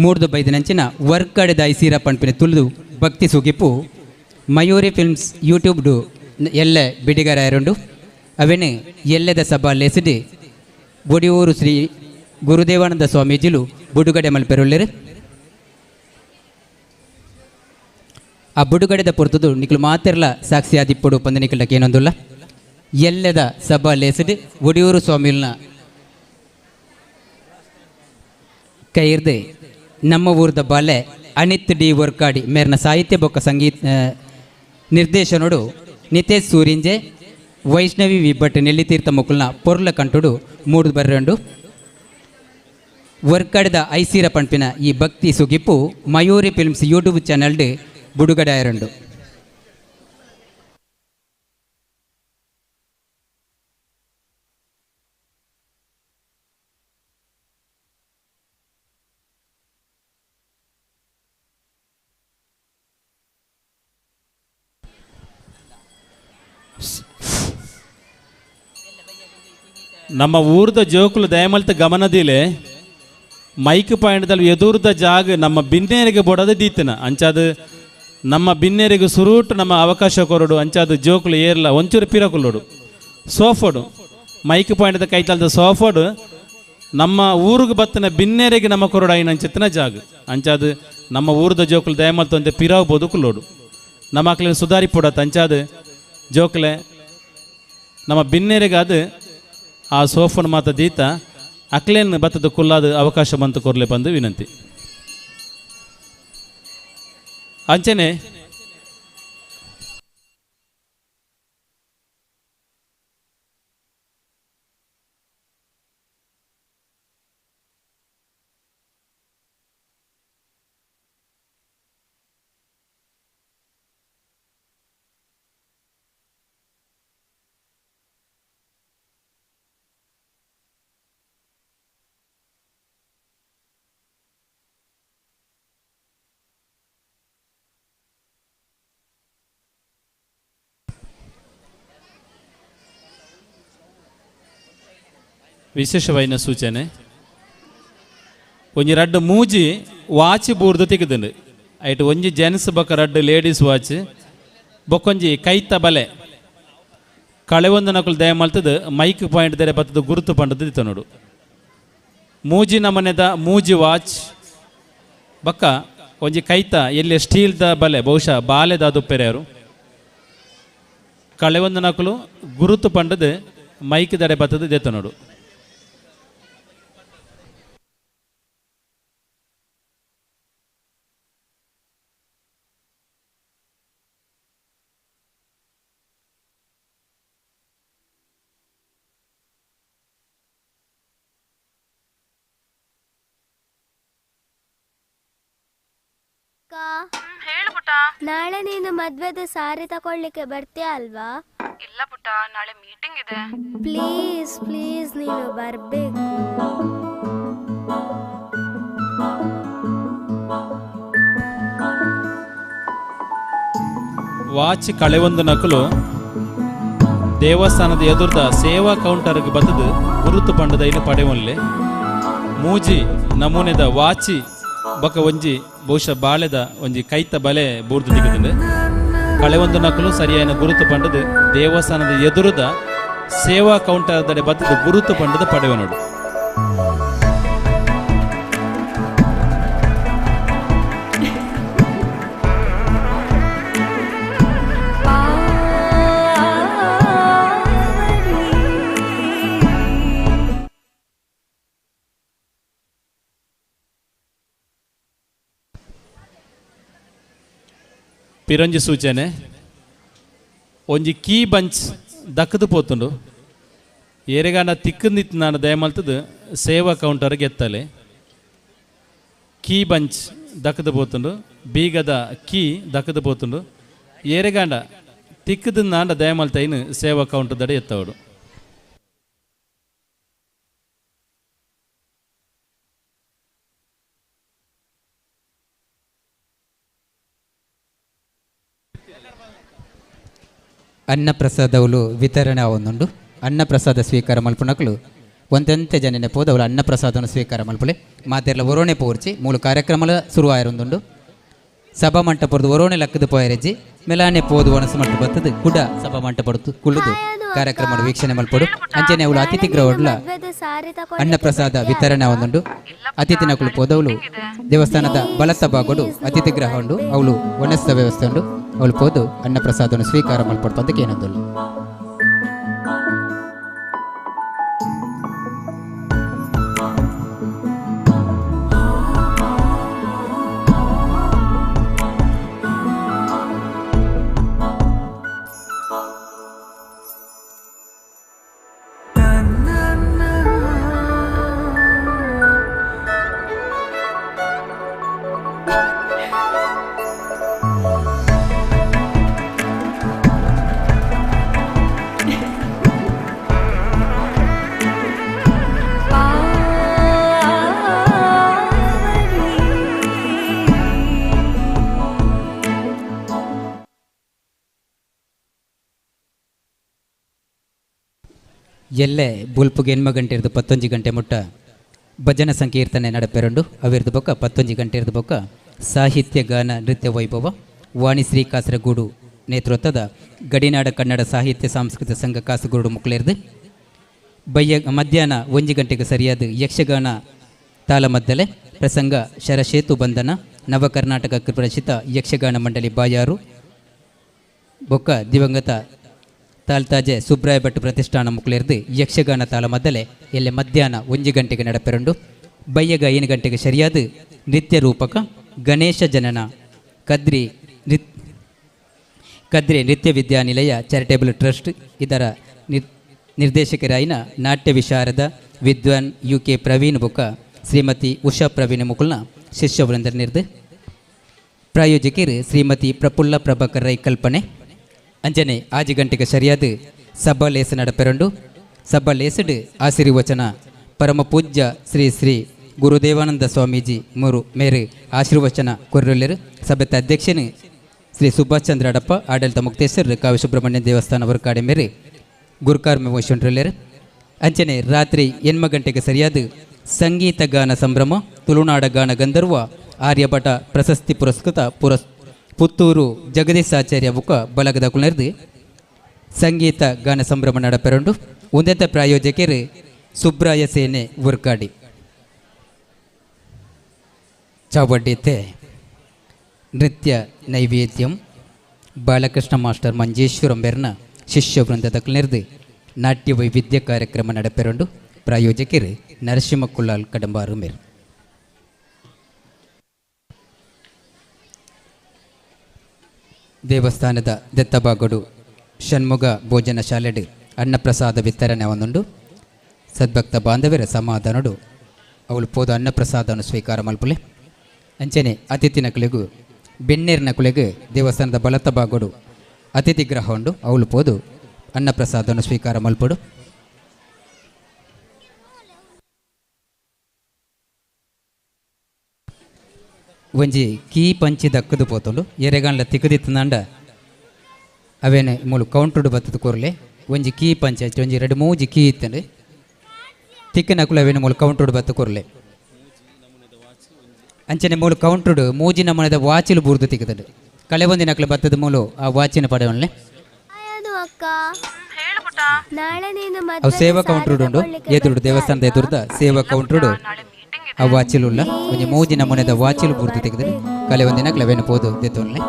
ಮೂಡ್ದು ಬೈದಿನಂಚಿನ ವರ್ಕಾಡಿದ ಐಸೀರ ಪಂಪಿನ ತುಳಿದು ಭಕ್ತಿ ಸುಗಿಪು ಮಯೂರಿ ಫಿಲ್ಮ್ಸ್ ಯೂಟ್ಯೂಬ್ಡು ಎಲ್ಲೆ ಬಿಡಿಗರಾಯರುಂಡು ಅವೆನೆ ಎಲ್ಲೆದ ಸಭಾ ಲೆಸಿಡಿ ಬೊಡಿಯೂರು ಶ್ರೀ ಗುರುದೇವಾನಂದ ಸ್ವಾಮೀಜಿಲು ಬುಡುಗಡೆ ಮಲ್ಪೆರುಳ್ಳೆರು. ಆ ಬುಡುಗಡೆದ ಪೊರ್ತದು ನಿಖಲು ಮಾತೆರ್ಲ ಸಾಕ್ಷಿಯಾದಿಪ್ಪಡು ಪಂದ ನಿಖಲಕ್ಕೆ ಏನೊಂದುಲ್ಲ. ಎಲ್ಲೆದ ಸಭಾ ಲೇಸಿಡ್ ಒಡಿಯೂರು ಸ್ವಾಮಿಲ್ನ ಕೈರ್ದೆ ನಮ್ಮ ಊರ್ದ ಬಾಲೆ ಅಣಿತ್ ಡಿ ವರ್ಕಾಡಿ ಮೇರ್ನ ಸಾಹಿತ್ಯ ಬೊಕ್ಕ ಸಂಗೀತ ನಿರ್ದೇಶನೋಡು ನಿತೇಶ್ ಸೂರಿಂಜೆ ವೈಷ್ಣವಿ ವಿಭಟ್ ನೆಲ್ಲಿತೀರ್ಥ ಮೊಕಲ್ನ ಪೊರ್ಲ ಕಂಟುಡು ಮೂಡು ಬರ್ರಂಡು ವರ್ಕಾಡಿದ ಐಸೀರ ಪಂಪಿನ ಈ ಭಕ್ತಿ ಸುಗಿಪ್ಪು ಮಯೂರಿ ಫಿಲ್ಮ್ಸ್ ಯೂಟ್ಯೂಬ್ ಚಾನಲ್ಡ್ ಬುಡುಗಡೆ ಆಯರಂಡು. ನಮ್ಮ ಊರ್ದ ಜೋಕುಲು ದಯಮಲ್ತ ಗಮನದಿಲೆ ಮೈಕ್ ಪಾಯಿಂಟ್ದಲ್ಲಿ ಎದುರ್ದ ಜಾಗ ನಮ್ಮ ಬಿನ್ನೇರಿಗೆ ಬೊಡದ ದೀತನ ಅಂಚಾದ ನಮ್ಮ ಬಿನ್ನೇರಿಗೆ ಸುರೂಟ್ ನಮ್ಮ ಅವಕಾಶ ಕೊರಡು ಅಂಚಾದ ಜೋಕುಲು ಏರ್ಲ ಒಂಚೂರು ಪಿರಕುಲ್ಲೋಡು ಸೋಫೋಡು ಮೈಕ್ ಪಾಯಿಂಟ್ದ ಕೈತಲ್ದ ಸೋಫೋಡು ನಮ್ಮ ಊರಿಗೆ ಬತ್ತನ ಬಿನ್ನೇರಿಗೆ ನಮ್ಮ ಕೊರಡು ಐನ ಅಂಚಿತ್ತಿನ ಜಾಗ ಅಂಚಾದ ನಮ್ಮ ಊರ್ದ ಜೋಕುಲು ದಯಮಲ್ತ ಒಂದೆ ಪಿರಾವ್ ಬದುಕುಲ್ಲೋಡು ನಮ್ಮ ಅಕ್ಲಿನ ಸುಧಾರಿ ಪೊಡತ್ ಅಂಚಾದ ಜೋಕುಲೆ ನಮ್ಮ ಬಿನ್ನೇರಿಗೆ ಅದು ಆ ಸೋಫನ್ ಮಾತ ದೀತ ಅಕ್ಲೇನ್ ಬತ್ತದ ಕುಲ್ಲಾದ ಅವಕಾಶ ಬಂತು ಕೊರ್ಲೆ ಬಂದು ವಿನಂತಿ. ಅಂಚನೆ ವಿಶೇಷವಾಯಿನ ಸೂಚನೆ ಒಂಜಿ ರಡ್ಡು ಮೂಜಿ ವಾಚ್ ಬೂರ್ದು ತೆಗೆದುಂಡು ಐಟು ಒಂಜಿ ಜೆಂಟ್ಸ್ ಬೊಕ್ಕ ರಡ್ಡು ಲೇಡೀಸ್ ವಾಚ್ ಬೊಕ್ಕೊಂಜಿ ಕೈತ ಬಲೆ ಕಳೆವೊಂದು ನಕಲು ದಯ ಮಲ್ತದ ಮೈಕ್ ಪಾಯಿಂಟ್ ತೆರೆ ಬತ್ತದ ಗುರುತು ಪಂಡದು ದಿತ್ತ ನೋಡು ಮೂಜಿ ನಮನೆದ ಮೂಜಿ ವಾಚ್ ಬೊಕ್ಕ ಒಂಜಿ ಕೈತ ಎಲ್ಲಿ ಸ್ಟೀಲ್ದ ಬಲೆ ಬಹುಶಃ ಬಾಲೆದ ಅದುಪ್ಪೆರೆಯರು ಕಳೆವೊಂದು ನಕಲು ಗುರುತು ಪಂಡದು ಮೈಕ್ ದಡೆ ಬತ್ತದ ದಿತ್ತ ನೋಡು. ಹೇಳು ಪುಟ್ಟ. ನಾಳೆ ನೀನು ಮದ್ವೆದ ಸಾರಿ ತಕೊಳ್ಳಿಕ್ಕೆ ಬರ್ತೀಯ ಅಲ್ವಾ? ಇಲ್ಲ ಪುಟ್ಟ, ನಾಳೆ ಮೀಟಿಂಗ್ ಇದೆ. ಪ್ಲೀಸ್ ಪ್ಲೀಸ್ ನೀನು ಬರ್ಬೇಕು. ವಾಚ್ ಕಳೆವೊಂದು ನಕಲು ದೇವಸ್ಥಾನದ ಎದುರ್ದ ಸೇವಾ ಕೌಂಟರ್ಗೆ ಬತ್ತದು ಗುರುತು ಪಂಡದ ಇಲ್ಲಿ ಪಡೆವೊನ್ಲೆ ಮೂಜಿ ನಮೂನೆದ ವಾಚಿ ಬೊಕ ಒಂಜಿ ಬಹುಶಃ ಬಾಳೆದ ಒಂಜಿ ಕೈತ ಬಲೆ ಬೂರ್ದು ದಿಗದಿದೆ ಕಳೆವೊಂದು ನಕಲು ಸರಿಯಾದ ಗುರುತು ಪಂಡದು ದೇವಸ್ಥಾನದ ಎದುರುದ ಸೇವಾ ಕೌಂಟರ್ ದಡೆ ಬತ್ತದ ಗುರುತು ಪಂಡದ ಪಡೆವ ನೋಡು. ಪಿರಂಜಿ ಸೂಚನೆ ಒಂಜಿ ಕೀ ಬಂಚ್ ದಕ್ಕದು ಪೋತುಂಡು ಏರೆಗಾನ ತಿಕ್ಕಂದಿತ್ತು ನಾನು ದಯಮಲ್ತದು ಸೇವಾ ಕೌಂಟರ್ಗೆ ಎತ್ತಲೆ ಕೀ ಬಂಚ್ ದಕ್ಕದು ಪೋತುಂಡು ಬೀಗದ ಕೀ ದಕ್ಕದು ಪೋತುಂಡು ಏರೆಗಾಂಡ ತಿಕ್ಕದು ನಾಂಡ ದಯಮಲ್ತ ಇನ್ನು ಸೇವಾ ಕೌಂಟರ್ ದಡೆ ಎತ್ತವಡು. ಅನ್ನಪ್ರಸಾದವುಲು ವಿತರಣೆ ಆವೊಂದುಂಡು. ಅನ್ನಪ್ರಸಾದ ಸ್ವೀಕಾರ ಮಲ್ಪುನಕ್ಲು ಒಂದೆಂತೆ ಜನನೆ ಪೋದು ಅವಳು ಅನ್ನಪ್ರಸಾದವನ್ನು ಸ್ವೀಕಾರ ಮಲ್ಪಲೆ ಮಾತೆರ್ಲ ಒರೋಣೆ ಪೋರ್ಚಿ ಮೂಲು ಕಾರ್ಯಕ್ರಮಲ ಶುರು ಆಯಿರೊಂದುಂಡು. ಸಭಾ ಮಂಟಪದ ಒರೋಣೆ ಲಕ್ಕದ ಪೋಯರೆಜ್ಜಿ ಮೆಲಾನೆ ಪೋದು ಒಣಸು ಮಲ್ಪು ಬತ್ತದು ಕುಡ ಸಭಾ ಮಂಟಪಡು ಕುಳ್ಳುದು ಕಾರ್ಯಕ್ರಮ ವೀಕ್ಷಣೆ ಮಲ್ಪಡು. ಅಂಚನೆ ಅವಳು ಅತಿಥಿ ಗೃಹಡ್ಲ ಅನ್ನಪ್ರಸಾದ ವಿತರಣೆ ಆವೊಂದುಂಡು. ಅತಿಥಿ ನಕಲು ಪೋದವಳು ದೇವಸ್ಥಾನದ ಬಲತ್ತ ಭಾಗಡು ಅತಿಥಿ ಗೃಹ ಉಂಡು. ಅವಳು ಒಣಸ್ದ ವ್ಯವಸ್ಥೆ ಉಂಡು. ಅವಳು ಪೋದು ಅನ್ನಪ್ರಸಾದವನ್ನು ಸ್ವೀಕಾರ ಮಲ್ಪಡ್ತು ಅಂತ ಏನಂದಳು. ಎಲ್ಲೆ ಬುಲ್ಪುಗೆ ಎನ್ಮ ಗಂಟೆ ಇರ್ದು 11 ಗಂಟೆ ಮುಟ್ಟ ಭಜನ ಸಂಕೀರ್ತನೆ ನಡಪೆರಂಡು ಅವಿರ್ದು ಬೊಕ್ಕ 11 ಗಂಟೆ ಇರ್ದು ಬೊಕ್ಕ ಸಾಹಿತ್ಯ ಗಾನ ನೃತ್ಯ ವೈಭವ ವಾಣಿಶ್ರೀ ಕಾಸರಗೂಡು ನೇತೃತ್ವದ ಗಡಿನಾಡ ಕನ್ನಡ ಸಾಹಿತ್ಯ ಸಾಂಸ್ಕೃತಿಕ ಸಂಘ ಕಾಸರಗೋಡು ಮುಕ್ಲೇರ್ದು ಮಧ್ಯಾಹ್ನ 1 ಗಂಟೆಗೆ ಸರಿಯಾದ ಯಕ್ಷಗಾನ ತಾಳಮದ್ದಲೆ ಪ್ರಸಂಗ ಶರಶೇತು ಬಂಧನ ನವ ಕರ್ನಾಟಕ ಪ್ರಸಿದ್ಧ ಯಕ್ಷಗಾನ ಮಂಡಳಿ ಬಾಯಾರು ಬೊಕ್ಕ ದಿವಂಗತ ತಾಲ್ತಾಜೆ ಸುಬ್ರಾಯ ಭಟ್ ಪ್ರತಿಷ್ಠಾನ ಮುಕ್ಲೇರ್ದು ಯಕ್ಷಗಾನ ತಾಳಮದ್ದಲೆ ಎಲ್ಲೆ ಮಧ್ಯಾಹ್ನ 1 ಗಂಟೆಗೆ ನಡಪೆರಂಡು. ಬಯ್ಯಗ 8 ಗಂಟೆಗೆ ಸರಿಯಾದ ನೃತ್ಯ ರೂಪಕ ಗಣೇಶ ಜನನ ಕದ್ರಿ ನೃತ್ಯ ವಿದ್ಯಾನಿಲಯ ಚಾರಿಟೇಬಲ್ ಟ್ರಸ್ಟ್ ಇದರ ನಿರ್ದೇಶಕರಾಯಿನ ನಾಟ್ಯ ವಿಶಾರದ ವಿದ್ವಾನ್ UK ಪ್ರವೀಣ್ ಬೊಕ್ಕ ಶ್ರೀಮತಿ ಉಷಾ ಪ್ರವೀಣ್ ಮುಕುಲ್ನ ಶಿಷ್ಯವೃಂದ ನಿರ್ದು ಪ್ರಾಯೋಜಕರು ಶ್ರೀಮತಿ ಪ್ರಫುಲ್ಲ ಪ್ರಭಾಕರ್ ರೈ ಕಲ್ಪನೆ. ಅಂಜನೆ 6 ಗಂಟೆಗೆ ಸರಿಯಾದ ಸಭಾ ಲೇಸ ನಡಪೆರಂಡು. ಸಭಾ ಲೇಸಡ್ ಆಶೀರ್ವಚನ ಪರಮ ಪೂಜ್ಯ ಶ್ರೀ ಶ್ರೀ ಗುರುದೇವಾನಂದ ಸ್ವಾಮೀಜಿ ಮೇರೆ ಆಶೀರ್ವಚನ ಕೊರ್ರೊಲ್ಲೆರು. ಸಭೆತ ಅಧ್ಯಕ್ಷನು ಶ್ರೀ ಸುಭಾಷ್ ಚಂದ್ರ ಅಡಪ್ಪ ಆಡಳಿತ ಮುಕ್ತೇಶ್ವರ ಕಾವಿ ಸುಬ್ರಹ್ಮಣ್ಯ ದೇವಸ್ಥಾನ ವರ್ಕಾಡೆ ಮೇರೆ ಗುರುಕಾರ್ಮೆ ವಹಿಸಿಕೊಂಡ್ರೊಲ್ಲೆರು. ಅಂಚನೆ ರಾತ್ರಿ 8 ಗಂಟೆಗೆ ಸರಿಯಾದ ಸಂಗೀತ ಗಾನ ಸಂಭ್ರಮ ತುಳುನಾಡ ಗಾನ ಗಂಧರ್ವ ಆರ್ಯಭಟ ಪ್ರಶಸ್ತಿ ಪುರಸ್ಕೃತ ಪುತ್ತೂರು ಜಗದೀಶಾಚಾರ್ಯ ಬುಕ್ಕ ಬಲಗದ ಕುಲರ್ದು ಸಂಗೀತ ಗಾನ ಸಂಭ್ರಮ ನಡಪೆರಂಡು. ಉನ್ನತ ಪ್ರಾಯೋಜಕರು ಸುಬ್ರಾಯ ಸೇನೆ ವರ್ಕಾಡಿ. ಚಾವಡ್ಡಿತೆ ನೃತ್ಯ ನೈವೇದ್ಯಂ ಬಾಲಕೃಷ್ಣ ಮಾಸ್ಟರ್ ಮಂಜೇಶ್ವರಂ ಬೆರ್ನ ಶಿಷ್ಯ ವೃಂದದ ಕುಲರ್ದು ನಾಟ್ಯ ವೈವಿಧ್ಯ ಕಾರ್ಯಕ್ರಮ ನಡಪೆರಂಡು. ಪ್ರಾಯೋಜಕರು ನರಸಿಂಹ ಕುಲಾಲ್ ಕಡಂಬಾರು ಮೇರ್. ದೇವಸ್ಥಾನದ ದತ್ತಬಾಗಡು ಷಣ್ಮುಗ ಭೋಜನ ಶಾಲೆಡ್ ಅನ್ನಪ್ರಸಾದ ವಿತರಣೆ ಒಂದುಂಡು. ಸದ್ಭಕ್ತ ಬಾಂಧವ್ಯರ ಸಮಾಧಾನಡು ಅವಳು ಪೋದು ಅನ್ನಪ್ರಸಾದವನ್ನು ಸ್ವೀಕಾರ ಮಲ್ಪಲೆ. ಅಂಚನೆ ಅತಿಥಿ ನಕಲಿಗೂ ಬೆನ್ನೇರಿನ ಕುಲೆಗೆ ದೇವಸ್ಥಾನದ ಬಲತ್ತ ಬಾಗಡು ಅತಿಥಿ ಗೃಹ ಉಂಡು. ಅವಳು ಪೋದು ಅನ್ನಪ್ರಸಾದವನ್ನು ಸ್ವೀಕಾರ ಮಲ್ಪಡು. ಒಂಜಿ ಕೀ ಪಂಚಿ ದಕ್ಕದು ಪೋತುಂಡು. ಎರೆಗಾನ್ಲ ತಿಕ್ಕದಿತ್ತಂಡ ಅವೇನು ಮೂಲು ಕೌಂಟರ್ಡು ಬತ್ತದ ಕೂರಲೆ ಒಂಜಿ ಕೀ ಪಂಚಿ ಅಷ್ಟು ಒಂಜಿ 2-3 ಕೀ ಇತ್ತಂಡು ತಿಕ್ಕನಕುಲು ಅವೇನು ಮೂಲು ಕೌಂಟರ್ಡು ಬತ್ತ ಕೂರಲೆ ಅಂಚನೆ ಮೂಲು ಕೌಂಟರ್ಡು 3 ನಮೂನೆದ ವಾಚಿಲು ಬುರ್ದು ತಿಕ್ಕದಡು. ಕಳೆ ಒಂದಿನಕಲು ಬತ್ತದ ಮೂಲು ಆ ವಾಚಿನ ಪಡೆಯೊಳ್ಳೆ ಅವು ಸೇವಾ ಕೌಂಟರ್ಡು ಉಂಡು. ಎದುರು ದೇವಸ್ಥಾನದ ಎದುರ್ದ ಸೇವಾ ಕೌಂಟರ್ಡು ಆ ವಾಚಿಲುಲ್ಲ ಒಂಜಿ 3 ನಮೂನೆದ ವಾಚಿಲು ಬುರ್ದು ತೆಗೆದ್ರೆ ಕಲೆ ಒಂದಿನ ಕ್ಲವೇನು ಪೋದು ದೆತ್ತೊನ್ಲೆ.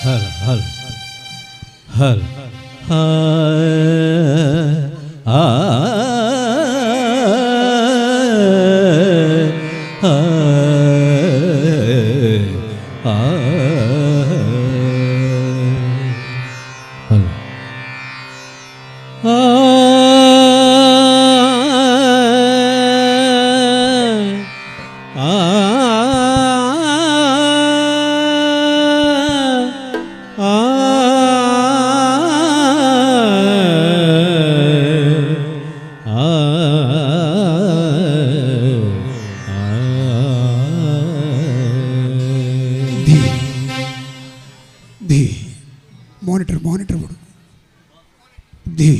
हल हल आ आ ಮಾನಿಟರ್ ಮಾನಿಟರ್ ಬಿಡು ಧೀ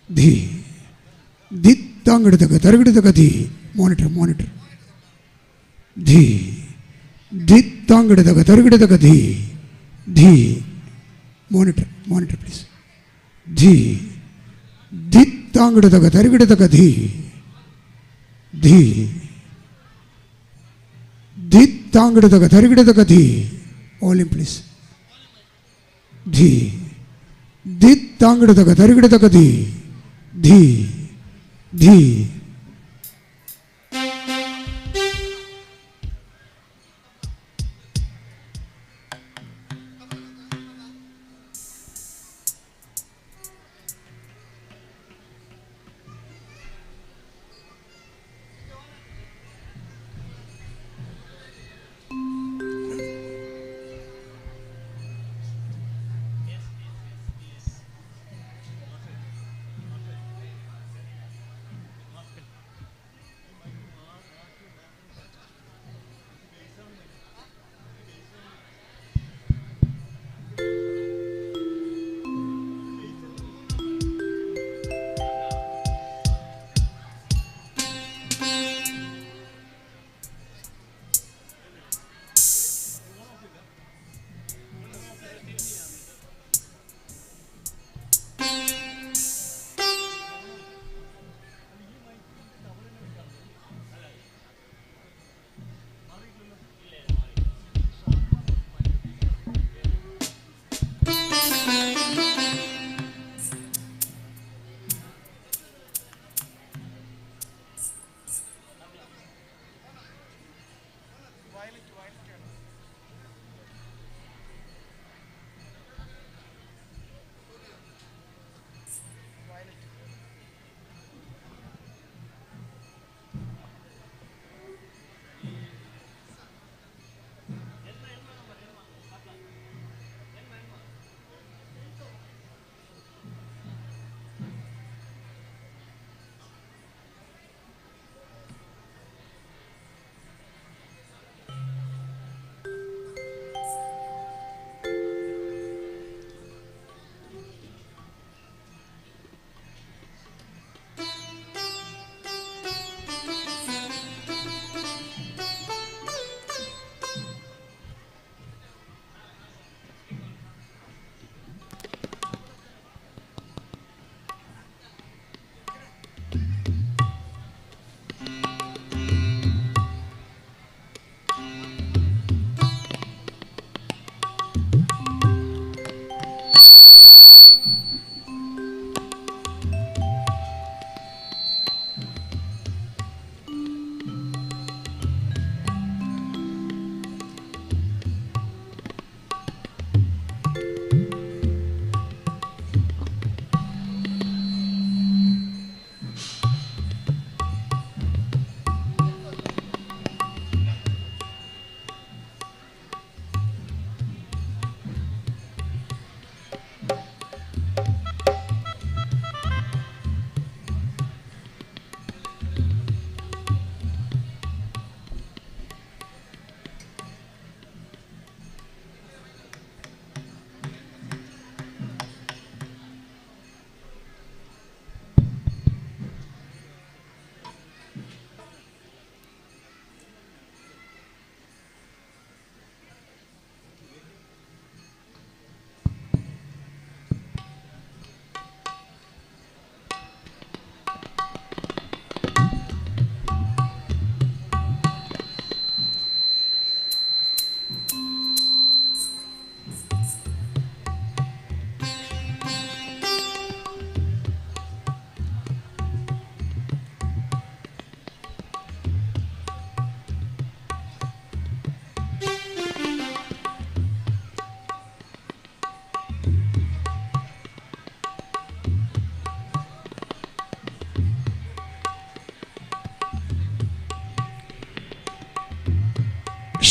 ಧೀ ದಿತ್ತಾಂಗಡದಾಗ ತರಗಡದಾಗ ಧೀ ಮಾನಿಟರ್ ಮಾನಿಟರ್ ಧೀ ದಿತ್ತಾಂಗಡದಾಗ ತರಗಡದಾಗ ಧೀ ಧೀ ಮಾನಿಟರ್ ಮಾನಿಟರ್ ಪ್ಲೀಸ್ ಧೀ ದಿತ್ತಾಂಗಡದಾಗ ತರಗಡದಾಗ ಧೀ ಧೀ ದಿತ್ತಾಂಗಡದಾಗ ತರಗಡದಾಗ ಧೀ ವಾಲ್ಯೂಮ್ ಪ್ಲೀಸ್ ಧೀ ದಿತ್ತಾಂಗಡದಾಗ ತರಗಡದಾಗ ಧೀ ಧೀ ಧೀ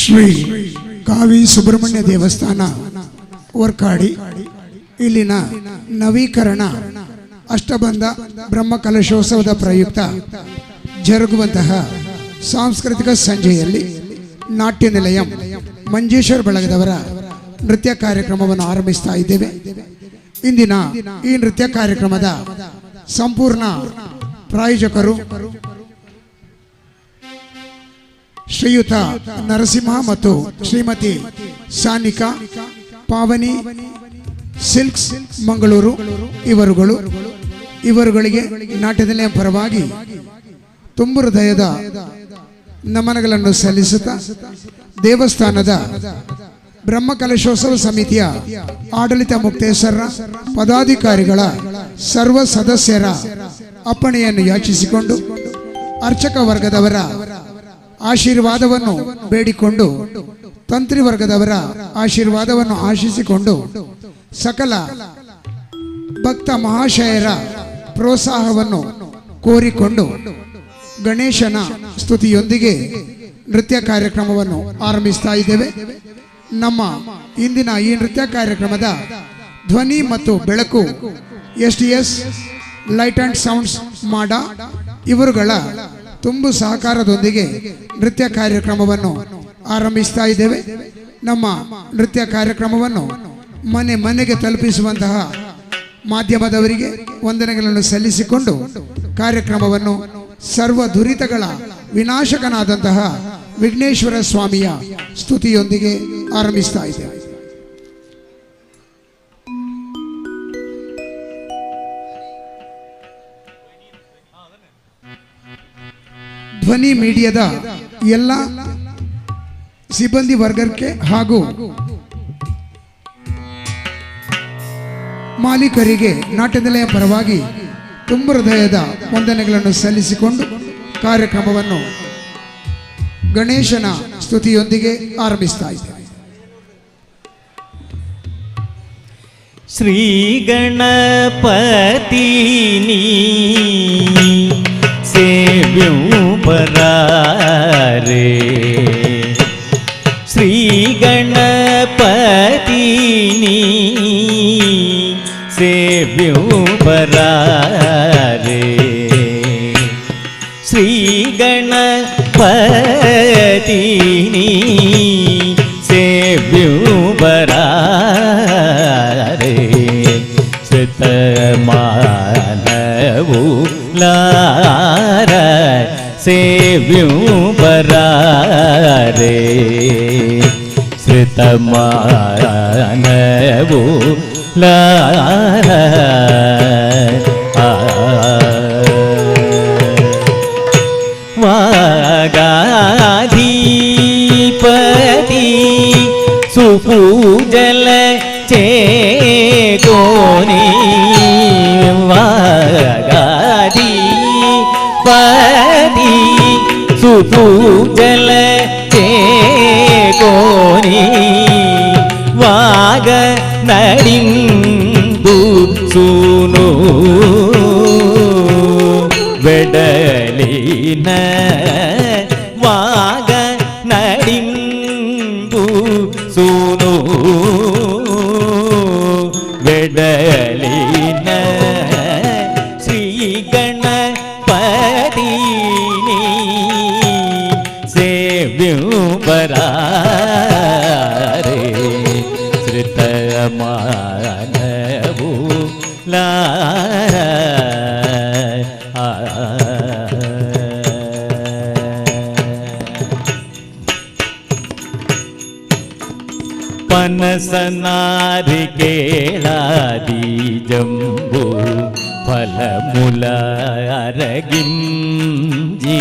ಶ್ರೀ ಕಾವಿ ಸುಬ್ರಹ್ಮಣ್ಯ ದೇವಸ್ಥಾನ ವರ್ಕಾಡಿ ಇಲ್ಲಿನ ನವೀಕರಣ ಅಷ್ಟಬಂಧ ಬ್ರಹ್ಮಕಲಶೋತ್ಸವದ ಪ್ರಯುಕ್ತ ಜರುಗುವಂತಹ ಸಾಂಸ್ಕೃತಿಕ ಸಂಜೆಯಲ್ಲಿ ನಾಟ್ಯ ನಿಲಯಂ ಮಂಜೇಶ್ವರ ಬಳಗದವರ ನೃತ್ಯ ಕಾರ್ಯಕ್ರಮವನ್ನು ಆರಂಭಿಸ್ತಾ ಇದ್ದೇವೆ. ಇಂದಿನ ಈ ನೃತ್ಯ ಕಾರ್ಯಕ್ರಮದ ಸಂಪೂರ್ಣ ಪ್ರಾಯೋಜಕರು ಶ್ರೀಯುತ ನರಸಿಂಹ ಮತ್ತು ಶ್ರೀಮತಿ ಸಾನಿಕಾ ಪಾವನಿ ಸಿಲ್ಕ್ಸ್ ಮಂಗಳೂರು ಇವರುಗಳಿಗೆ ನಾಟ್ಯ ನಿಲಯಂ ಪರವಾಗಿ ತುಂಬು ಹೃದಯದ ನಮನಗಳನ್ನು ಸಲ್ಲಿಸುತ್ತಾ ದೇವಸ್ಥಾನದ ಬ್ರಹ್ಮಕಲಶೋತ್ಸವ ಸಮಿತಿಯ ಆಡಳಿತ ಮುಕ್ತೇಶ್ವರ ಪದಾಧಿಕಾರಿಗಳ ಸರ್ವ ಸದಸ್ಯರ ಅಪ್ಪಣೆಯನ್ನು ಯಾಚಿಸಿಕೊಂಡು ಅರ್ಚಕ ವರ್ಗದವರ ಆಶೀರ್ವಾದವನ್ನು ಬೇಡಿಕೊಂಡು ತಂತ್ರಿ ವರ್ಗದವರ ಆಶೀರ್ವಾದವನ್ನು ಆಶಿಸಿಕೊಂಡು ಸಕಲ ಭಕ್ತ ಮಹಾಶಯರ ಪ್ರೋತ್ಸಾಹವನ್ನು ಕೋರಿಕೊಂಡು ಗಣೇಶನ ಸ್ತುತಿಯೊಂದಿಗೆ ನೃತ್ಯ ಕಾರ್ಯಕ್ರಮವನ್ನು ಆರಂಭಿಸ್ತಾ ಇದ್ದೇವೆ. ನಮ್ಮ ಇಂದಿನ ಈ ನೃತ್ಯ ಕಾರ್ಯಕ್ರಮದ ಧ್ವನಿ ಮತ್ತು ಬೆಳಕು STS ಲೈಟ್ ಅಂಡ್ ಸೌಂಡ್ಸ್ ಮಾಡ ಇವರುಗಳ ತುಂಬು ಸಹಕಾರದೊಂದಿಗೆ ನೃತ್ಯ ಕಾರ್ಯಕ್ರಮವನ್ನು ಆರಂಭಿಸ್ತಾ ಇದ್ದೇವೆ. ನಮ್ಮ ನೃತ್ಯ ಕಾರ್ಯಕ್ರಮವನ್ನು ಮನೆ ಮನೆಗೆ ತಲುಪಿಸುವಂತಹ ಮಾಧ್ಯಮದವರಿಗೆ ವಂದನೆಗಳನ್ನು ಸಲ್ಲಿಸಿಕೊಂಡು ಕಾರ್ಯಕ್ರಮವನ್ನು ಸರ್ವ ದುರಿತಗಳ ವಿನಾಶಕನಾದಂತಹ ವಿಘ್ನೇಶ್ವರ ಸ್ವಾಮಿಯ ಸ್ತುತಿಯೊಂದಿಗೆ ಆರಂಭಿಸ್ತಾ ಇದ್ದೇವೆ. ಧ್ವನಿ ಮೀಡಿಯಾದ ಎಲ್ಲ ಸಿಬ್ಬಂದಿ ವರ್ಗಕ್ಕೆ ಹಾಗೂ ಮಾಲೀಕರಿಗೆ ನಾಟ್ಯ ನಿಲಯ ಪರವಾಗಿ ತುಂಬ ಹೃದಯದ ವಂದನೆಗಳನ್ನು ಸಲ್ಲಿಸಿಕೊಂಡು ಕಾರ್ಯಕ್ರಮವನ್ನು ಗಣೇಶನ ಸ್ತುತಿಯೊಂದಿಗೆ ಆರಂಭಿಸ್ತಾ ಇದ್ದೇವೆ. ಶ್ರೀ ಗಣಪತಿ ನೀ ಸೇವ್ಯೂ ಬರಾರೆ, ಶ್ರೀ ಗಣಪತಿ ನೀ ಸೇವ್ಯೂ ಬರಾರೆ, ಶ್ರೀ ಗಣಪತಿ ನೀ ಸೇವ್ಯೂ ಬರಾರೆ, ಶತಮಾನವು ಲಾರ ಸೇವ್ಯೂ ಬರಾರೆ, ಶತಮಾನವು ಲಾರ ವಾಗಾಧೀಪತಿ ಸುಪೂಜಲ ಚೇತೋನಿ, ವಾಗಾಧೀಪತಿ ಸುಪೂಜಲ ಚೇತೋನಿ, ವಾಗ ನಡಿಂದು ಸೂನು ಬೆಡಲಿನ, ವಾಗ ನಡಿಂದು ಸೂನು ಬೆಡಲಿನ, ಶ್ರೀ ಗಣಪತಿ ನೀ ಸೇವ್ಯೂ ಬರಾರೆ, ಶ್ರುತಮಾನವು ಲಾರ ಪನಸನಾರಿಕೇಳಾದಿ ಜಂಬು ಫಲಮುಲ ಅರಗಿಂಜಿ,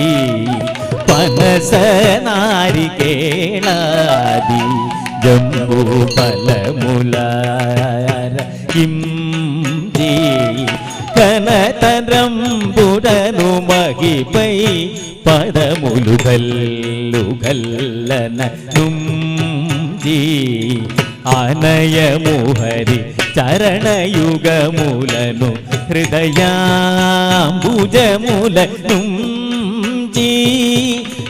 ಪನಸನಾರಿಕೇಳಾದಿ ಜಂಬು ಫಲಮುಲ ಅರಗಿಂಜಿ, కనతరంబుడను మగిపై పదములు గల్లు గల్లన నుంజి, ఆనయముహరి చరణయుగములను హృదయాంబుజముల నుంజి,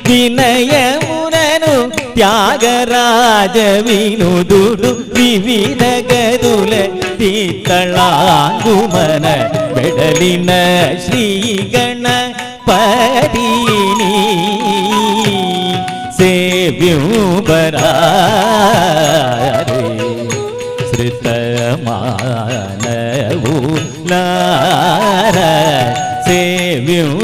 వినయములను ತ್ಯಾಗರಾಜ ವಿನುದುಡು ವಿವಿಧ ಗದುಲ ತೀರ್ಥಳಾಂಗುಮನ ಬೆಡಲಿನ ಶ್ರೀಗಣ ಪರೀನಿ ಸೇವ್ಯೂಬರಾರೆ ಶ್ರುತಮಾನವು ಲಾರ ಸೇವ್ಯೂಬರಾರೆ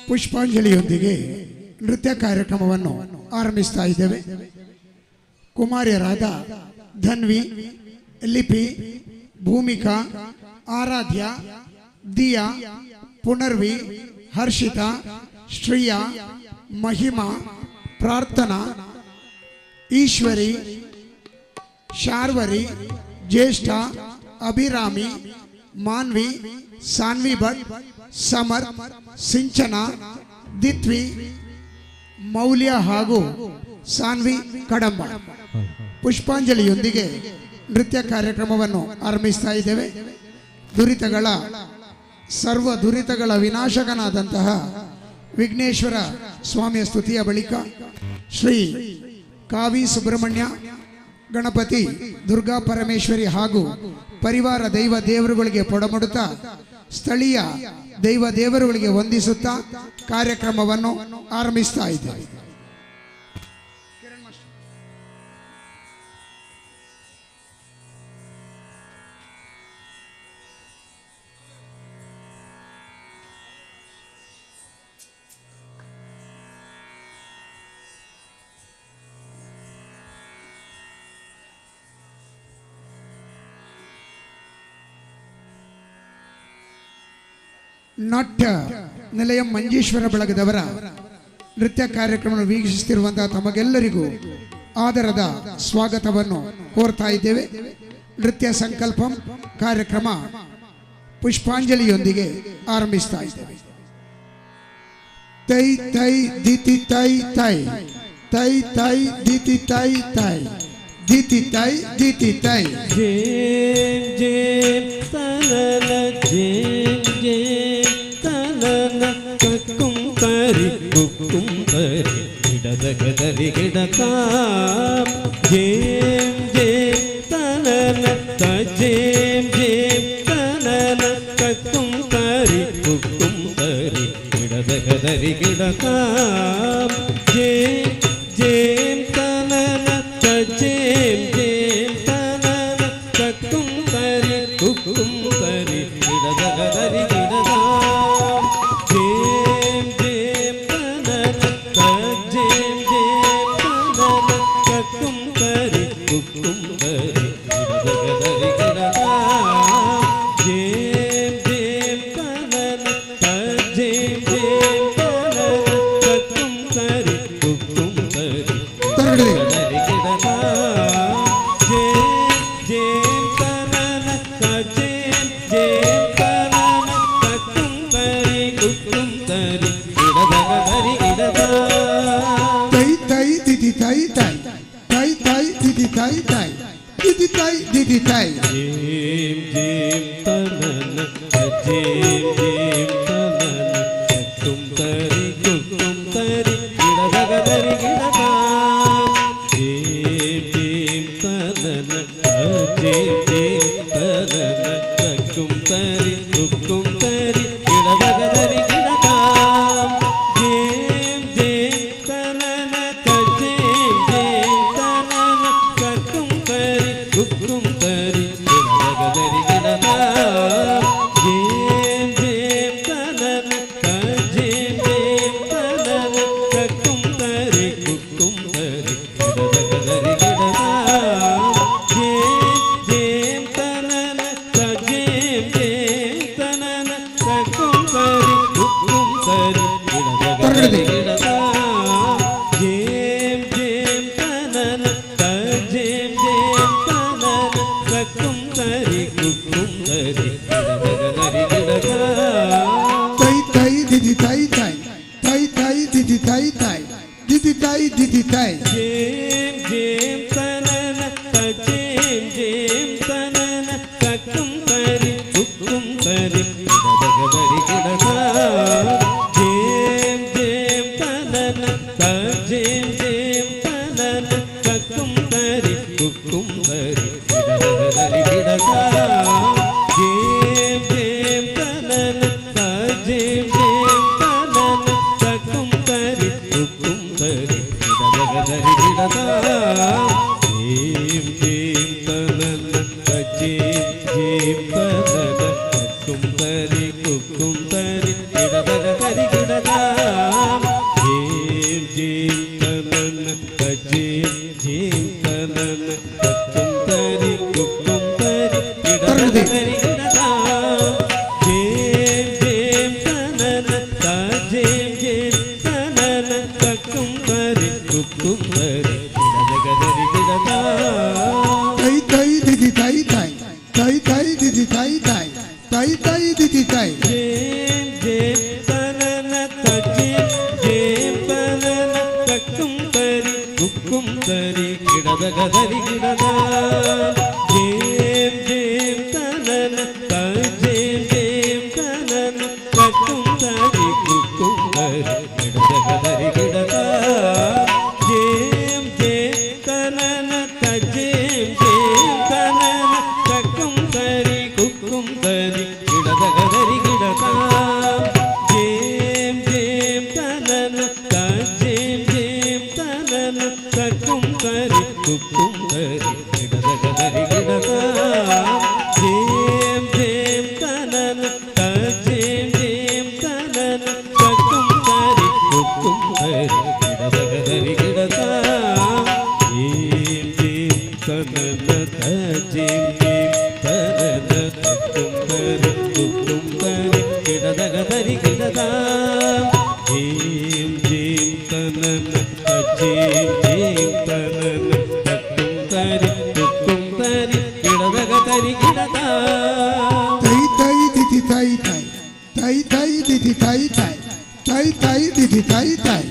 ಪುಷ್ಪಾಂಜಲಿಯೊಂದಿಗೆ ನೃತ್ಯ ಕಾರ್ಯಕ್ರಮವನ್ನು ಆರಂಭಿಸ್ತಾ ಇದ್ದೇವೆ. ಕುಮಾರಿಯರಾದ ಧನ್ವಿ, ಲಿಪಿ, ಭೂಮಿಕಾ, ಆರಾಧ್ಯ, ದಿಯಾ, ಪುನರ್ವಿ, ಹರ್ಷಿತಾ, ಶ್ರೀಯಾ, ಮಹಿಮಾ, ಪ್ರಾರ್ಥನಾ, ಈಶ್ವರಿ, ಶಾರ್ವರಿ, ಜ್ಯೇಷ್ಠ, ಅಭಿರಾಮಿ, ಮಾನ್ವಿ, ಸಾನ್ವಿ ಭಟ್, ಸಮರ್, ಸಿಂಚನ, ದಿತ್ವಿ, ಮೌಲ್ಯ ಹಾಗೂ ಸಾನ್ವಿ ಕಡಂಬ. ಪುಷ್ಪಾಂಜಲಿಯೊಂದಿಗೆ ನೃತ್ಯ ಕಾರ್ಯಕ್ರಮವನ್ನು ಆರಂಭಿಸ್ತಾ ಇದ್ದೇವೆ. ಸರ್ವ ದುರಿತಗಳ ವಿನಾಶಕನಾದಂತಹ ವಿಘ್ನೇಶ್ವರ ಸ್ವಾಮಿಯ ಸ್ತುತಿಯ ಬಳಿಕ ಶ್ರೀ ಕಾವಿ ಸುಬ್ರಹ್ಮಣ್ಯ, ಗಣಪತಿ, ದುರ್ಗಾ ಪರಮೇಶ್ವರಿ ಹಾಗೂ ಪರಿವಾರ ದೈವ ದೇವರುಗಳಿಗೆ ಪೊಡಮಡುತ್ತಾ ಸ್ಥಳೀಯ ದೈವ ದೇವರುಗಳಿಗೆ ವಂದಿಸುತ್ತಾ ಕಾರ್ಯಕ್ರಮವನ್ನು ಆರಂಭಿಸ್ತಾ ಇದ್ದೇವೆ. ನಾಟ್ಯ ನಿಲಯ ಮಂಜೇಶ್ವರ ಬಳಗದವರ ನೃತ್ಯ ಕಾರ್ಯಕ್ರಮವನ್ನು ವೀಕ್ಷಿಸುತ್ತಿರುವಂತಹ ತಮಗೆಲ್ಲರಿಗೂ ಆದರದ ಸ್ವಾಗತವನ್ನು ಕೋರ್ತಾ ಇದ್ದೇವೆ. ನೃತ್ಯ ಸಂಕಲ್ಪಂ ಕಾರ್ಯಕ್ರಮ ಪುಷ್ಪಾಂಜಲಿಯೊಂದಿಗೆ ಆರಂಭಿಸ್ತಾ ಇದ್ದೇವೆ. ತೈ ತೈ ದಿತಿ ತೈ ತೈ ತೈ ತೈ ದಿತಿ ತೈ ತೈ ದಿತಿ ತೈ ದಿತಿ ತೈ ಜೇಂ ಜೇಂ ತನನ ಜೇಂ ಜೇಂ ತನನ ಕಕ್ಕುಂಕರಿ ಕುಕ್ಕುಂಕರಿ ಗಿಡದಗದರಿ ಗಿಡಕ ಜೇಂ ಜೇಂ ತನನ ತಜೇಂ ಜೇಂ ತನನ ಕಕ್ಕುಂಕರಿ ಕುಕ್ಕುಂಕರಿ ಗಿಡದಗದರಿ ಗಿಡಕ ಜೇಂ ಜೇಂ ತನನ ತಜೇಂ ಜೇಂ ತನನ ಕಕ್ಕುಂಕರಿ ಕುಕ್ಕುಂಕರಿ ಗಿಡದಗದರಿ ಗಿಡದ ಜೇಂ ಜೇಂ ತನನ ತಜೇಂ ಜೇಂ ತನನ ಕಕ್ಕುಂಕರಿ ಕುಕ್ಕುಂಕರಿ ಗಿಡದಗದರಿ ಗಿಡದ ಜೇಂ ಜೇಂ ತನನ ತಜೇಂ ಜೇಂ ತನನ ಕಕ್ಕುಂಕರಿ ಕುಕ್ಕುಂಕರಿ ಗಿಡದಗದರಿ ಗಿಡದ ಜೇಂ ಜೇಂ ತನನ ತಜೇಂ ಜೇಂ ತನನ ಕಕ್ಕುಂಕರಿ ಕುಕ್ಕುಂಕರಿ ಗಿಡದಗದರಿ ಗಿಡದ ತೈ ತೈ ದಿದಿ ತೈ ತೈ ತೈ ತೈ ದಿದಿ ತೈ ತೈ ದಿದಿ ತೈ ದಿದಿ ತೈ ಜೇಂ ಜೇಂ ತನನ ತಜೇಂ ಜೇಂ ತನನ ಕಕ್ಕುಂಕರಿ ಕುಕ್ಕುಂಕರಿ ಗಿಡದಗದರಿ ಗಿಡದ ಜೇಂ ಜೇಂ ತನನ ತಜೇಂ ಜೇಂ ತನನ ಕಕ್ಕುಂಕರಿ ಕುಕ್ಕುಂಕರಿ ಗಿಡದಗದರಿ ಗಿಡದ ಜೇಂ ಜೇಂ ತನನ ತಜೇಂ ಜೇಂ ತನನ ಕಕ್ಕುಂಕರಿ ಕುಕ್ಕುಂಕರಿ ತಕ್ಕುಂ ತರಿ ಕುಕ್ಕುಂ ತರಿ ಗಿಡದ ಗಿಡದ ಜೇಂ ಜೇಂ ತನನ ತಜೇಂ ಜೇಂ ತನನ ತಕ್ಕುಂ ತರಿ ಕುಕ್ಕುಂ ತರಿ ಗಿಡದ ತೈ ತೈ ದಿದಿ ತೈ ತೈ ತೈ ತೈ ದಿದಿ ತೈ ತೈ ದಿದಿ ತೈ ದಿದಿ ತೈ ಜೇಂ ಜೇಂ ತನನ ತಜೇಂ ಜೇಂ ತನನ ತಕ್ಕುಂ ತರಿ ಕುಕ್ಕುಂ ತರಿ ಗಿಡದ ಜೇಂ ಜೇಂ ತನನ ತಜೇಂ ಜೇಂ ತನನ ತಕ್ಕುಂ ತರಿ ಕುಕ್ಕುಂ ತರಿ ಗಿಡದ ಜೇಂ ಜೇಂ ತನನ ತಜೇಂ ಜೇಂ ತನನ ತಕ್ಕುಂ ತರಿ ಕುಕ್ಕುಂ ತರಿ ಗಿಡದ ಜೇಂ ಜೇಂ ತನನ ತಜೇಂ ಜೇಂ ತನನ ತಕ್ಕುಂ ತರಿ ಕುಕ್ಕುಂ ತರಿ ಗಿಡದ ಗಿಡದ ಜೇಂ ಜೇಂ ತನನ ತಜೇಂ ಜೇಂ ತನನ ತಕ್ಕುಂ ತರಿ ಕುಕ್ಕುಂ ತರಿ ಗಿಡದ ಗಿಡದ ಜೇಂ ಜೇಂ ತನನ ತಜೇಂ ಜೇಂ ತನನ ತಕ್ಕುಂ ತರಿ ಕುಕ್ಕುಂ ತರಿ ಗಿಡದ ತೈ ತೈ ದಿದಿ ತೈ ತೈ ತೈ ತೈ ದಿದಿ ತೈ ತೈ ತೈ ತೈ ದಿದಿ ತೈ ಜೇಂ ಜೇಂ ತನನ ತಜೇಂ ಜೇಂ ತನನ ತಕ್ಕುಂ ತರಿ ಕುಕ್ಕುಂ ತರಿ ಗಿಡದ ಗಿಡದ ಜೇಂ ಜೇಂ ತನನ ತಜೇಂ ಜೇಂ ತನನ ತಕ್ಕುಂ ತರಿ ಕುಕ್ಕುಂ ತರಿ ಗಿಡದ ಜೇಂ ಜೇಂ ತನನ ತಜೇಂ ಜೇಂ ತನನ ತಕ್ಕುಂ ತರಿ ಕುಕ್ಕುಂ ತರಿ ಗಿಡದ ಜೇಂ ಜೇಂ ತನನ ತಜೇಂ ಜೇಂ ತನನ ತಕ್ಕುಂ ತರಿ ಕುಕ್ಕುಂ ತರಿ ಗಿಡದ ಜೇಂ ಜೇಂ ತನನ ತಜೇಂ ಜೇಂ ತನನ ತಕ್ಕುಂ ತರಿ ಕುಕ್ಕುಂ ತರಿ ಗಿಡದ ಜೇಂ ಜೇಂ ತನನ ತಜೇಂ ಜೇಂ ತನನ ತಕ್ಕುಂ ತರಿ ಕುಕ್ಕುಂ ತರಿ ಗಿಡದ ಜೇಂ ಜೇಂ ತನನ ತಜೇಂ ಜೇಂ ತನನ ತಕ್ಕುಂ ತರಿ ಕುಕ್ಕುಂ ತರಿ ಗಿಡದ ತೈ ತೈ ದಿದಿ ತೈ ತೈ ತೈ ತೈ ದಿದಿ ತೈ ತೈ ತೈ ತೈ ದಿದಿ ತೈ ತೈ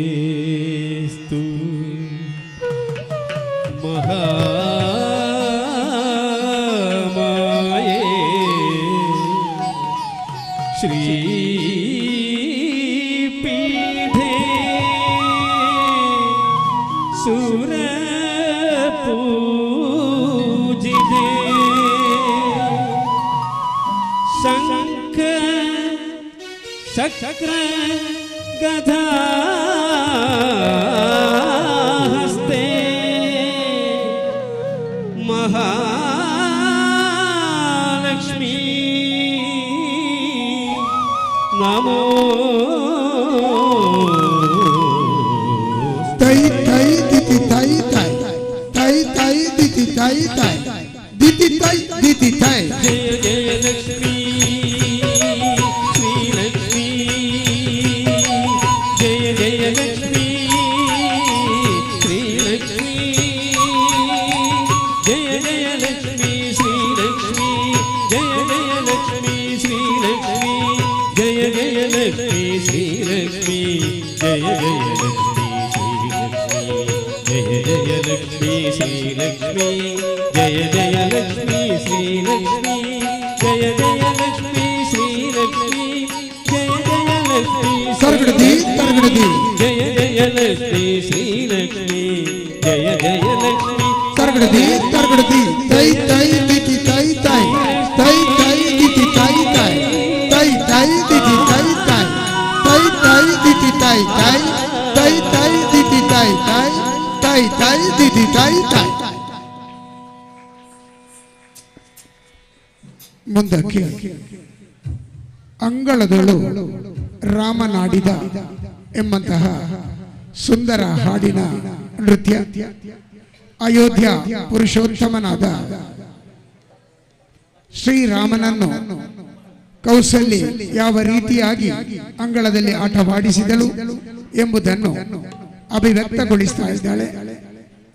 ನಮಸ್ತೆಸ್ತು ಮಹಾಮಾಯೇ ಶ್ರೀಪೀಠೆ ಸುರಪೂಜಿತೆ ಶಂಖ ಚಕ್ರ ಗದಾಹಸ್ತೆ ಮಹಾಲಕ್ಷ್ಮೀ ನಮೋ ತೈ ತೈ ದಿದಿ ತೈ ತೈ ತೈ ತೈ ದಿದಿ ತೈ ತೈ ದಿದಿ ತೈ ದಿದಿ ತೈ ಜಯ ಜಯ ಲಕ್ಷ್ಮೀ ಶ್ರೀಲಕ್ಷ್ಮೀ ಜಯ ಜಯ ಲಕ್ಷ್ಮೀ ಶ್ರೀಲಕ್ಷ್ಮೀ ಜಯ ಜಯ ಲಕ್ಷ್ಮೀ ಶ್ರೀಲಕ್ಷ್ಮೀ ಜಯ ಜಯ ಲಕ್ಷ್ಮೀ ಶ್ರೀಲಕ್ಷ್ಮೀ ಜಯ ಜಯ ಲಕ್ಷ್ಮೀ ಶ್ರೀಲಕ್ಷ್ಮೀ ಜಯ ಜಯ ಲಕ್ಷ್ಮೀ ಶ್ರೀಲಕ್ಷ್ಮೀ ಜಯ ಜಯ ಲಕ್ಷ್ಮೀ ಶ್ರೀಲಕ್ಷ್ಮೀ ಜಯ ಜಯ ಲಕ್ಷ್ಮೀ ಶ್ರೀಲಕ್ಷ್ಮೀ ಜಯ ಜಯ ಲಕ್ಷ್ಮೀ ತರಗಡದಿ ತರಗಡದಿ ಜಯ ಜಯ ಲಕ್ಷ್ಮೀ ಶ್ರೀಲಕ್ಷ್ಮೀ ಜಯ ಜಯ ಲಕ್ಷ್ಮೀ ತರಗಡದಿ ತರಗಡದಿ ತೈ ತೈ ದಿದಿ ತೈ ತೈ ತೈ ತೈ ದಿದಿ ತೈ ತೈ ತೈ ತೈ ದಿದಿ ತೈ ತೈ ತೈ ತೈ ದಿದಿ ತೈ ತೈ ತೈ ತೈ ದಿದಿ ತೈ ತೈ ತೈ ತೈ ದಿದಿ ತೈ ತೈ ಮುಂದಕ್ಕೆ ಅಂಗಳದಳು ರಾಮನಾಡಿದ ಎಂಬಂತಹ ಸುಂದರ ಹಾಡಿನ ನೃತ್ಯ ಅಯೋಧ್ಯ ಪುರುಷೋತ್ತಮನಾದ ಶ್ರೀರಾಮನನ್ನು ಕೌಸಲ್ಯ ಯಾವ ರೀತಿಯಾಗಿ ಅಂಗಳದಲ್ಲಿ ಆಟವಾಡಿಸಿದಳು ಎಂಬುದನ್ನು ಅಭಿವ್ಯಕ್ತಗೊಳಿಸ್ತಾ ಇದ್ದಾಳೆ.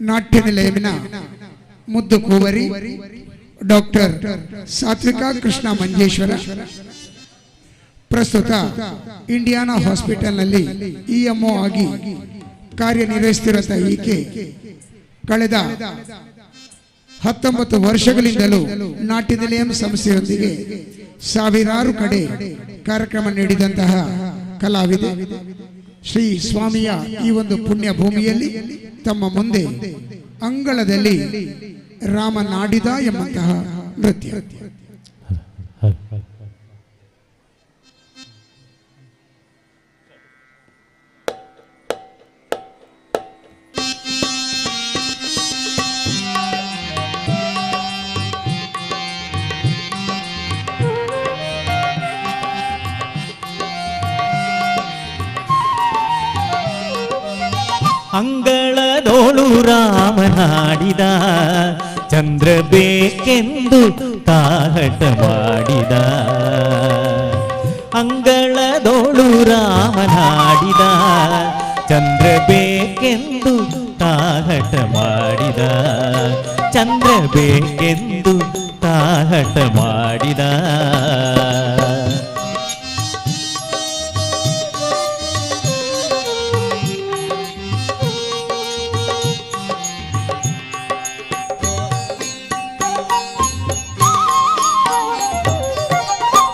ನಾಟ್ಯ ನಿಲಯವಿನ ಮುದ್ದು ಕುವರಿ ಡಾಕ್ಟರ್ ಸಾತ್ವಿಕಾ ಕೃಷ್ಣ ಮಂಜೇಶ್ವರ ಪ್ರಸ್ತುತ ಇಂಡಿಯಾನಾ ಹಾಸ್ಪಿಟಲ್ನಲ್ಲಿ ಇಎಂಒ ಆಗಿ ಕಾರ್ಯನಿರ್ವಹಿಸುತ್ತಿರುವ ಈಕೆ ಕಳೆದ 19 ವರ್ಷಗಳಿಂದಲೂ ನಾಟ್ಯ ನಿಲಯಂ ಸಂಸ್ಥೆಯೊಂದಿಗೆ ಸಾವಿರಾರು ಕಡೆ ಕಾರ್ಯಕ್ರಮ ನೀಡಿದಂತಹ ಕಲಾವಿದೆ. ಶ್ರೀ ಸ್ವಾಮಿಯ ಈ ಒಂದು ಪುಣ್ಯ ಭೂಮಿಯಲ್ಲಿ ತಮ್ಮ ಮುಂದೆ ಅಂಗಳದಲ್ಲಿ ರಾಮ ನಾಡಿದ ಎಂಬಂತಹ ನೃತ್ಯ. ಅಂಗಳದೋಳು ರಾಮನಾಡಿದ ಚಂದ್ರ ಬೇಕೆಂದು ತಾಹಟ ಮಾಡಿದ. ಅಂಗಳದೋಳು ರಾಮನಾಡಿದ ಚಂದ್ರ ಬೇಕೆಂದು ತಾಹಟ ಮಾಡಿದ. ಚಂದ್ರ ಬೇಕೆಂದು ತಾಹಟ ಮಾಡಿದ.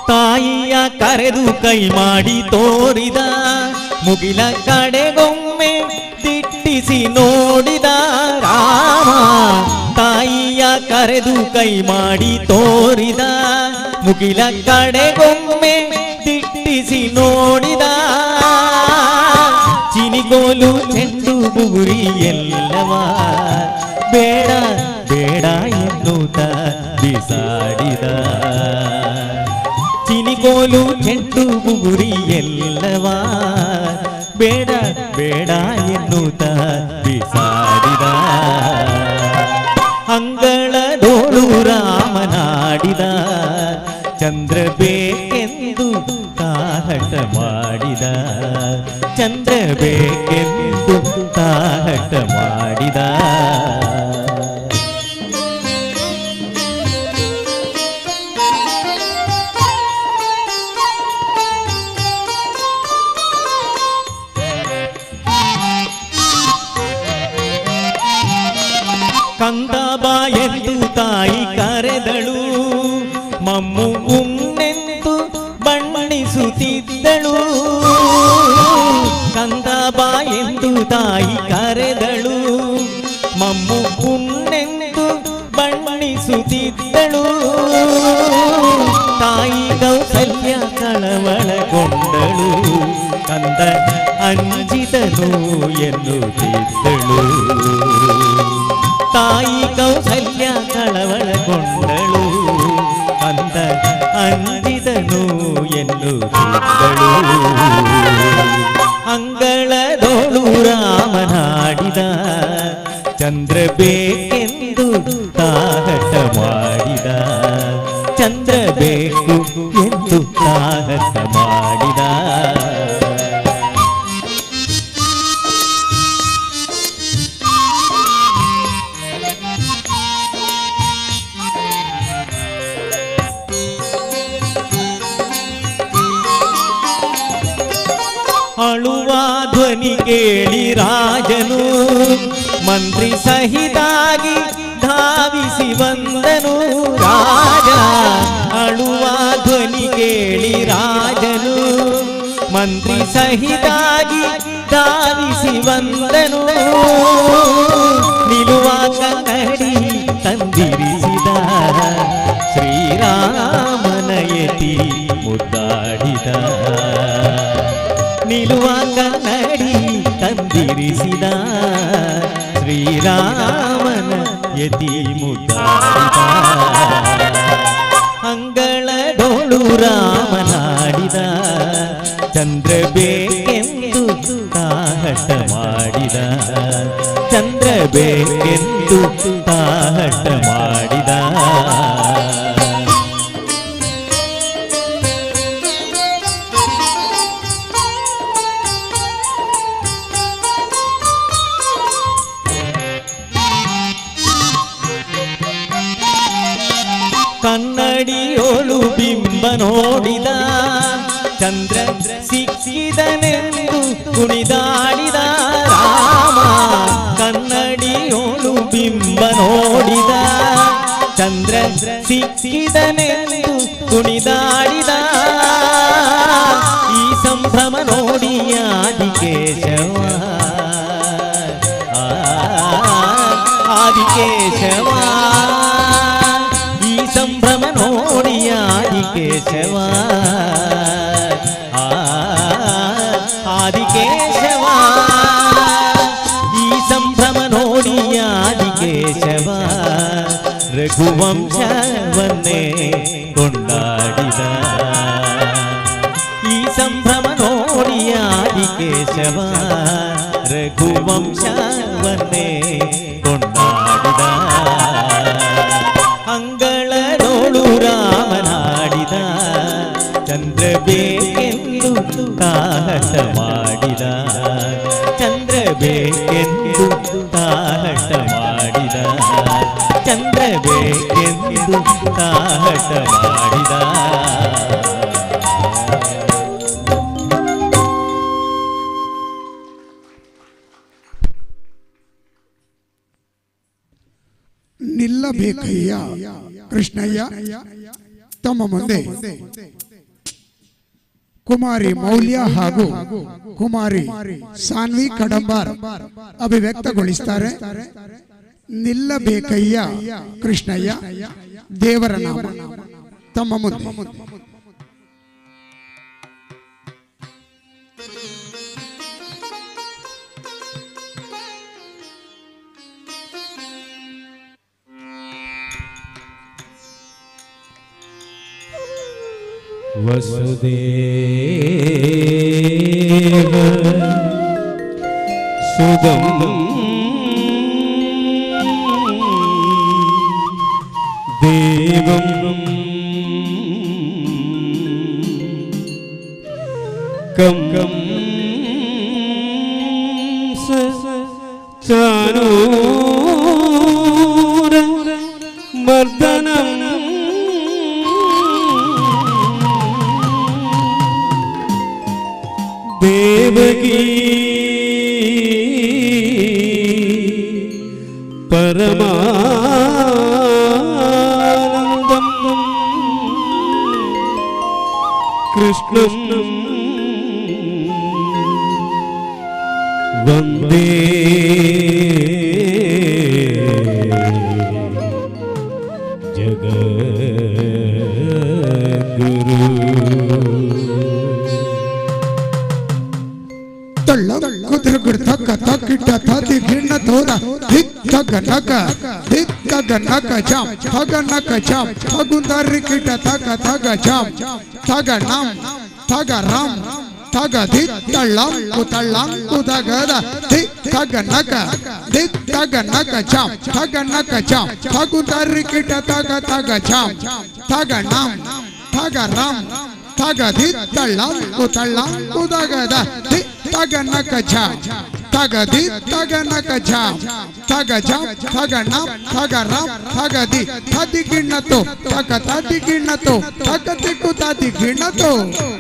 ತಾಯಿಯ ಕರೆದು ಕೈ ಮಾಡಿ ತೋರಿದ, ಮುಗಿಲ ಕಡೆಗೊಮ್ಮೆ ದಿಟ್ಟಿಸಿ ನೋಡಿದ ರಾಮ. ತಾಯಿಯ ಕರೆದು ಕೈ ಮಾಡಿ ತೋರಿದ, ಮುಗಿಲ ಕಡೆಗೊಮ್ಮೆ ದಿಟ್ಟಿಸಿ ನೋಡಿದ. ಚಿನಿಗೋಲು ಚೆಂಡು ಬುಗುರಿ ಎಲ್ಲವ ಬೇಡ ಬೇಡ ಎನ್ನುತ್ತ ಬಿಸಾಡಿದ. ಚಿನಿಗೋಲು ಚೆಂಡು ಬುಗುರಿ ಎಲ್ಲವ ಬೇಡ ಬೇಡ ಎನ್ನುತ್ತ ಬಿಸಾಡಿದ. ಅಂಗಳದೋಳು ರಾಮನಾಡಿದ ಚಂದ್ರ ಬೇಕೆಂದು ತಾಹಟ ಮಾಡಿದ. ಚಂದ್ರ ಬೇಕೆಂದು ತಾಹಟ ಮಾಡಿದ. ಕಂದ ಬಾ ಎಂದು ತಾಯಿ ಕರೆದಳು, ಮಮ್ಮು ಉಣ್ಣೆಂದು ಬಣ್ಣಿಸುತ್ತಿದ್ದಳು. ಕಂದ ಬಾ ಎಂದು ತಾಯಿ ಕರೆದಳು, ಮಮ್ಮು ಉಣ್ಣೆಂದು ಬಣ್ಣಿಸುತ್ತಿದ್ದಳು. ತಾಯಿ ಕೌಸಲ್ಯ ಕಳವಳಗೊಂಡಳು, ಕಂದ ಅಂಜಿದನು ಎನ್ನುತ್ತಿದ್ದಳು. ತಾಯಿ ಕೌಸಲ್ಯ ಕಳವಳಗೊಂಡಳು, ಕಂದ ಅಂಜಿದನು ಎನ್ನುತ್ತಿದ್ದಳು. ಅಂಗಳದೋಳು ರಾಮನಾಡಿದ ಚಂದ್ರ ಬೇಕೆಂದು ತಾಹಟ ಮಾಡಿದ. ಚಂದ್ರ ಬೇಕು ಎಂದು ತಾಹಟ ಮಾಡಿದ. ಅಳುವ ಧ್ವನಿ ಕೇಳಿ ರಾಜನು ಮಂತ್ರಿ ಸಹಿತಾಗಿ ಧಾವಿಸಿ ಬಂದನು. ರಾಜ ಅಳುವ ಧ್ವನಿ ಕೇಳಿ ರಾಜನು ಮಂತ್ರಿ ಸಹಿತಾಗಿ ಧಾವಿಸಿ ಬಂದನು. ನಿಲುವ ಕನ್ನಡಿ ತಂದಿರಿಸಿದ, ಶ್ರೀರಾಮನ ಯತಿ ಮುದ್ದಾಡಿದ. ನಿಲುವ ಕನ್ನಡಿ ತಂದಿರಿಸಿದ, ಶ್ರೀರಾಮನ ಯತಿ ಮುದ್ದಾಡಿದ. ಅಂಗಳದೋಳು ರಾಮನಾಡಿದ ಚಂದ್ರ ಬೇಕೆಂದು ತಾಹಟ ಮಾಡಿದ. ಚಂದ್ರ ಬೇಕೆಂದು ತಾಹಟ ಮಾಡಿದ. ನೋಡಿದ ಚಂದ್ರ ಸಿಕ್ಕಿದನೆಂದು ಕುಣಿದಾಡಿದ ರಾಮ ಕನ್ನಡಿಯೋಳು ಬಿಂಬ ನೋಡಿದ ಚಂದ್ರ ಸಿಕ್ಕಿದನೆಂದು ಕುಣಿದಾಡಿದ ಈ ಸಂಭ್ರಮ ನೋಡಿ ಆದಿಕೇಶವ ಆದಿಕೇಶವ ಈ ಸಂಭ್ರಮ ನೋಡಿ ಆದಿಕೇಶವ ಆದಿಕೇಶವ ಈ ಸಂಭ್ರಮ ನೋಡಿ ಆದಿಕೇಶವ ರಘುವಂಶವನ್ನೇ ಕೊಂಡಾಡಿದ ಈ ಸಂಭ್ರಮ ನೋಡಿ ಆದಿಕೇಶವ ರಘುವಂಶವನ್ನೇ ಕೊಂಡಾಡಿದ ಅಂಗಳದೋಳು ರಾಮನಾಡಿದ ಚಂದ್ರ ಬೇಕೆಂದು ತಾಹಟ ಮಾಡಿದ ಚಂದ್ರ ಬೇಕೆಂದು ತಾಹಟ ಮಾಡಿದ ಚಂದ್ರ ಬೇಕೆಂದು ತಾಹಟ ಮಾಡಿದ ನಿಲ್ಲಬೇಕಯ್ಯ ಕೃಷ್ಣಯ್ಯ ತಮ್ಮ ಮುಂದೆ ಕುಮಾರಿ ಮೌಲ್ಯ ಹಾಗೂ ಕುಮಾರಿ ಸಾನ್ವಿ ಕಡಂಬಾರ್ ಅಭಿವ್ಯಕ್ತಗೊಳಿಸ್ತಾರೆ. ನಿಲ್ಲಬೇಕಯ್ಯ ಕೃಷ್ಣಯ್ಯ ದೇವರ ನಾಮ ತಮ್ಮ ಮುಂದೆ. ವಸುದೇವ ಸುದಂ ದೇವಂ ಕಂ ಚಾನೂರ ಮರ್ದನಂ ದೇವಕೀ ಪರಮಾನಂದಂ ಕೃಷ್ಣಂ ವಂದೇ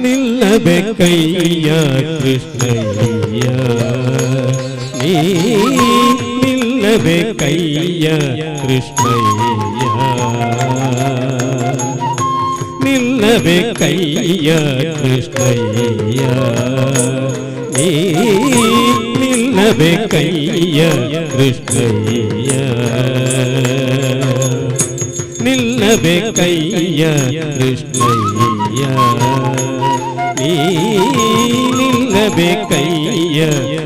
ನಿಲ್ಲಬೇಕಯ್ಯ ಕೃಷ್ಣಯ್ಯ ನೀ ನಿಲ್ಲಬೇಕಯ್ಯ ಕೃಷ್ಣಯ್ಯ ನಿಲ್ಲಬೇಕಯ್ಯ ಕೃಷ್ಣಯ್ಯ ನೀ ನಿಲ್ಲಬೇಕಯ್ಯ ಕೃಷ್ಣಯ್ಯ ನಿಲ್ಲಬೇಕಯ್ಯ ಕೃಷ್ಣಯ್ಯ ನೀ ನಿಲ್ಲಬೇಕಯ್ಯ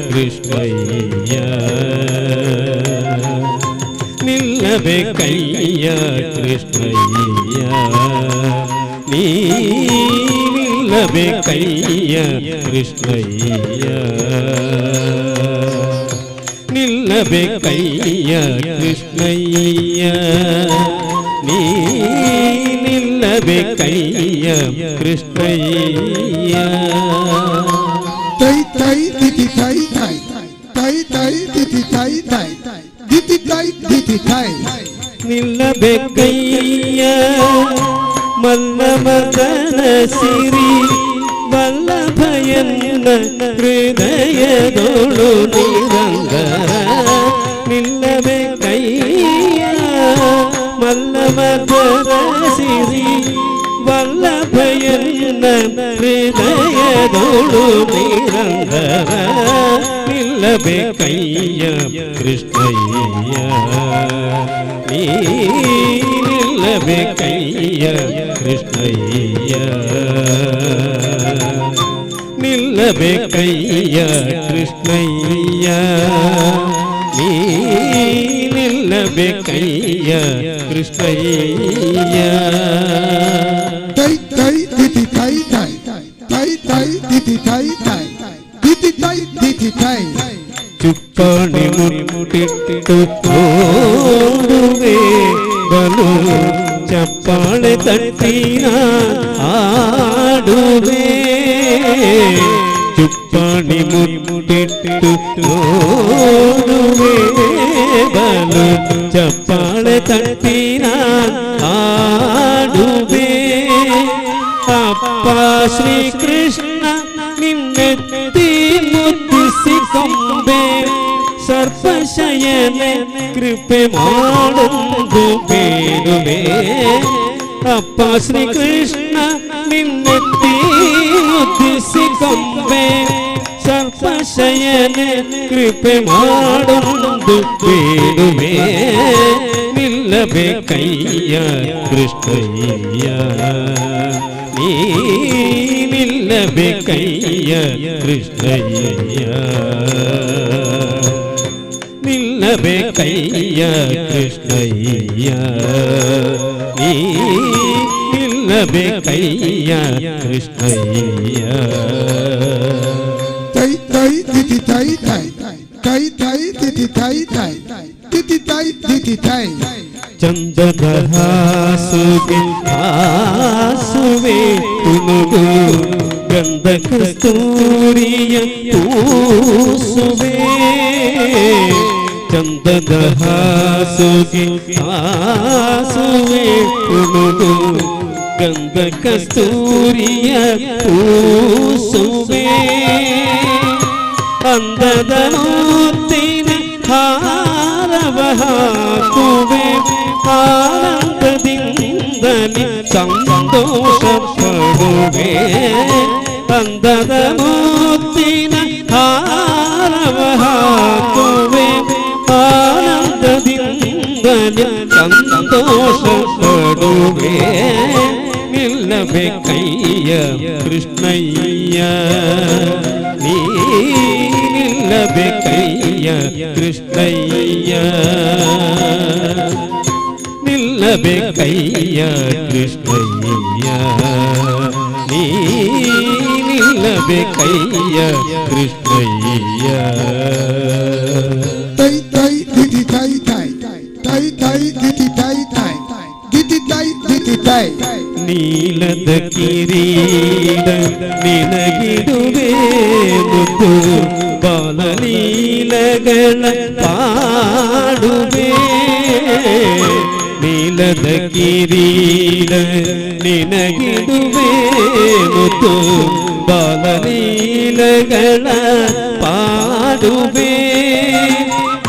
ಕೃಷ್ಣಯ್ಯ ನಿಲ್ಲಬೇಕಯ್ಯ ಕೃಷ್ಣಯ್ಯ ನೀ ನಿಲ್ಲಬೇಕಯ್ಯ ಕೃಷ್ಣಯ್ಯ ನಿಲ್ಲಬೇಕಯ್ಯ ಕೃಷ್ಣಯ್ಯ ನೀ ನಿಲ್ಲಬೇಕಯ್ಯ ಕೃಷ್ಣಯ್ಯ ತೈ ತೈ ದಿತಿ ತೈ ತೈ ತೈ ತೈ ದಿತಿ ತೈ ತೈ ದಿತಿ ತೈ ದಿತಿ ತೈ ನಿಲ್ಲಬೇಕಯ್ಯ ಮಲ್ಲಮದನ ಸಿರಿ ವಲ್ಲಭಯನ್ನ ಹೃದಯದೋಳು ನಿರಂತರ ನಿಲ್ಲಬೇಕಯ್ಯ ಮಲ್ಲಮದನ ಸಿರಿ ವಲ್ಲಭಯನ್ನ ಹೃದಯದೋಳು ನಿರಂತರ ನಿಲ್ಲಬೇಕಯ್ಯ ಕೃಷ್ಣಯ್ಯ ನೀ ನಿಲ್ಲಬೇಕಯ್ಯ ಕೃಷ್ಣಯ್ಯ ನಿಲ್ಲಬೇಕಯ್ಯ ಕೃಷ್ಣಯ್ಯ ನೀ ನಿಲ್ಲಬೇಕಯ್ಯ ಕೃಷ್ಣಯ್ಯ ತೈ ತೈ ದಿತಿ ತೈ ತೈ ತೈ ತೈ ದಿತಿ ತೈ ತೈ ದಿತಿ ತೈ ದಿತಿ ತೈ ಚುಕ್ಕಾಣಿ ಮುಟ್ಟಿಟ್ಟು ನೋಡುವೆ ಬಲು ಚಪ್ಪಾಳೆ ತಟ್ಟಿನ ಆಡುವೆ ಚುಕ್ಕಾಣಿ ಮುಟ್ಟಿಟ್ಟು ನೋಡುವೆ ಬಲು ಚಪ್ಪಾಳೆ ತಟ್ಟಿನ ಆಡುವೆ ಅಪ್ಪ ಶ್ರೀಕೃಷ್ಣ ನಿನ್ನೆತ್ತಿ ಮುದ್ದಿಸಿಕೊಂಬೆ ಸರ್ಪಶಯನೆ ಕೃಪೆ ಮಾಡೊಂದು ಬೇಡುವೆ ಅಪ್ಪ ಶ್ರೀಕೃಷ್ಣ ನಿನ್ನೆತ್ತಿ ಮುದ್ದಿಸಿಕೊಂಬೆ ಸರ್ಪಶಯನೆ ಕೃಪೆ ಮಾಡೊಂದು ಬೇಡುವೆ ನಿಲ್ಲಬೇಕಯ್ಯ ಕೃಷ್ಣಯ್ಯ ನೀ ನಿಲ್ಲಬೇಕಯ್ಯ ಕೃಷ್ಣಯ್ಯ ನಿಲ್ಲಬೇಕಯ್ಯ ಕೃಷ್ಣಯ್ಯ ನೀ ನಿಲ್ಲಬೇಕಯ್ಯ ಕೃಷ್ಣಯ್ಯ ತೈ ತೈ ದಿತಿ ತೈ ತೈ ತೈ ತೈ ದಿತಿ ತೈ ತೈ ದಿತಿ ತೈ ದಿತಿ ತೈ ಚಂದದ ಹಾಸುಗೆ ಹಾಸುವೆ ತುನುಗು ಗಂಧ ಕಸ್ತೂರಿಯ ಪೂಸುವೆ ಚಂದದ ಹಾಸುಗೆ ಹಾಸುವೆ ತುನುಗು ಗಂಧ ಕಸ್ತೂರಿಯ ಪೂಸುವೆ ಅಂದದ ಮೂರ್ತಿನ ಹಾರವ ಹಾಕುವೆ ಆನಂದದಿಂದಲೇ ಸಂತೋಷ ಪಡುವೆ ಅಂದದ ಮೂರ್ತಿನ ಹಾರವ ಹಾಕುವೆ ಆನಂದದಿಂದಲೇ ಸಂತೋಷ ಪಡುವೆ ನಿಲ್ಲಬೇಕಯ್ಯ ಕೃಷ್ಣಯ್ಯ ನೀ ನಿಲ್ಲಬೇಕಯ್ಯ ಕೃಷ್ಣಯ್ಯ ನಿಲ್ಲಬೇಕಯ್ಯ ಕೃಷ್ಣಯ್ಯ ನೀ ನಿಲ್ಲಬೇಕಯ್ಯ ಕೃಷ್ಣಯ್ಯ ತೈ ತೈ ದಿತಿ ತೈ ತೈ ತೈ ತೈ ದಿತಿ ತೈ ತೈ ದಿತಿ ತೈ ದಿತಿ ತೈ ನೀಲದ ಕಿರೀಟ ನಿನಗಿಡುವೆ ಮುದ್ದು ಬಾಲಲೀಲಗಳ ಪಾಡುವೆ ನೀಲದ ಕಿರೀಟ ನಿನಗಿಡುವೆ ಮುದ್ದು ಬಾಲಲೀಲಗಳ ಪಾಡುವೆ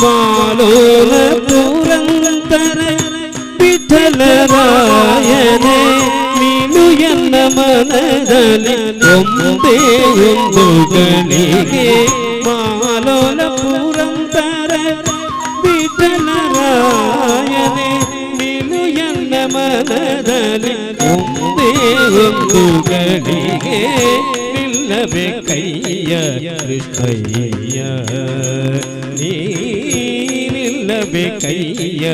ಮಾಲೋಲ ಪುರಂತರ ವಿಠಲರಾಯನೇ ನೀನು ಎನ್ನ ಮನದಲ್ಲಿ ಒಂದೇ ಒಂದು ಗಳಿಗೆ ಮಾಲೋಲ ಪುರಂತರ ವಿಠಲರಾಯನೇ ನೀನು ಎನ್ನ ಮನದಲ್ಲಿ ಒಂದೇ ಒಂದು ಗಳಿಗೆ ನಿಲ್ಲಬೇಕಯ್ಯ ಕೃಷ್ಣಯ್ಯ ನೀ ನಿಲ್ಲಬೇಕಯ್ಯ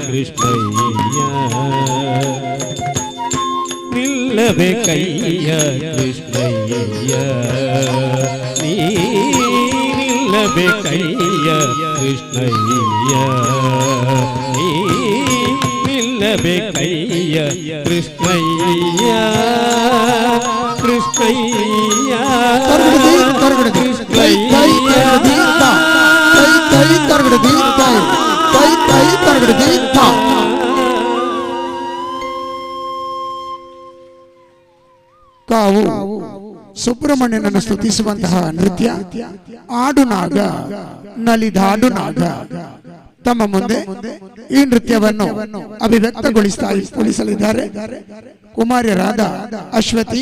ಕೃಷ್ಣಯ್ಯ ನಿಲ್ಲಬೇಕಯ್ಯ ಕೃಷ್ಣಯ್ಯ ನೀ ನಿಲ್ಲಬೇಕಯ್ಯ ಕೃಷ್ಣಯ್ಯ ನೀ ನಿಲ್ಲಬೇಕಯ್ಯ ಕೃಷ್ಣಯ್ಯ ಕೃಷ್ಣಯ್ಯ ಕಾವು ಸುಬ್ರಹ್ಮಣ್ಯನನ್ನು ಸ್ತುತಿಸುವಂತಹ ನೃತ್ಯ ಆಡುನಾಗ ನಲಿದಾಡುನಾಗ ತಮ್ಮ ಮುಂದೆ ಈ ನೃತ್ಯವನ್ನು ಅಭಿವ್ಯಕ್ತಗೊಳಿಸಲಿದ್ದಾರೆ ಕುಮಾರ್ಯರಾದ ಅಶ್ವತಿ,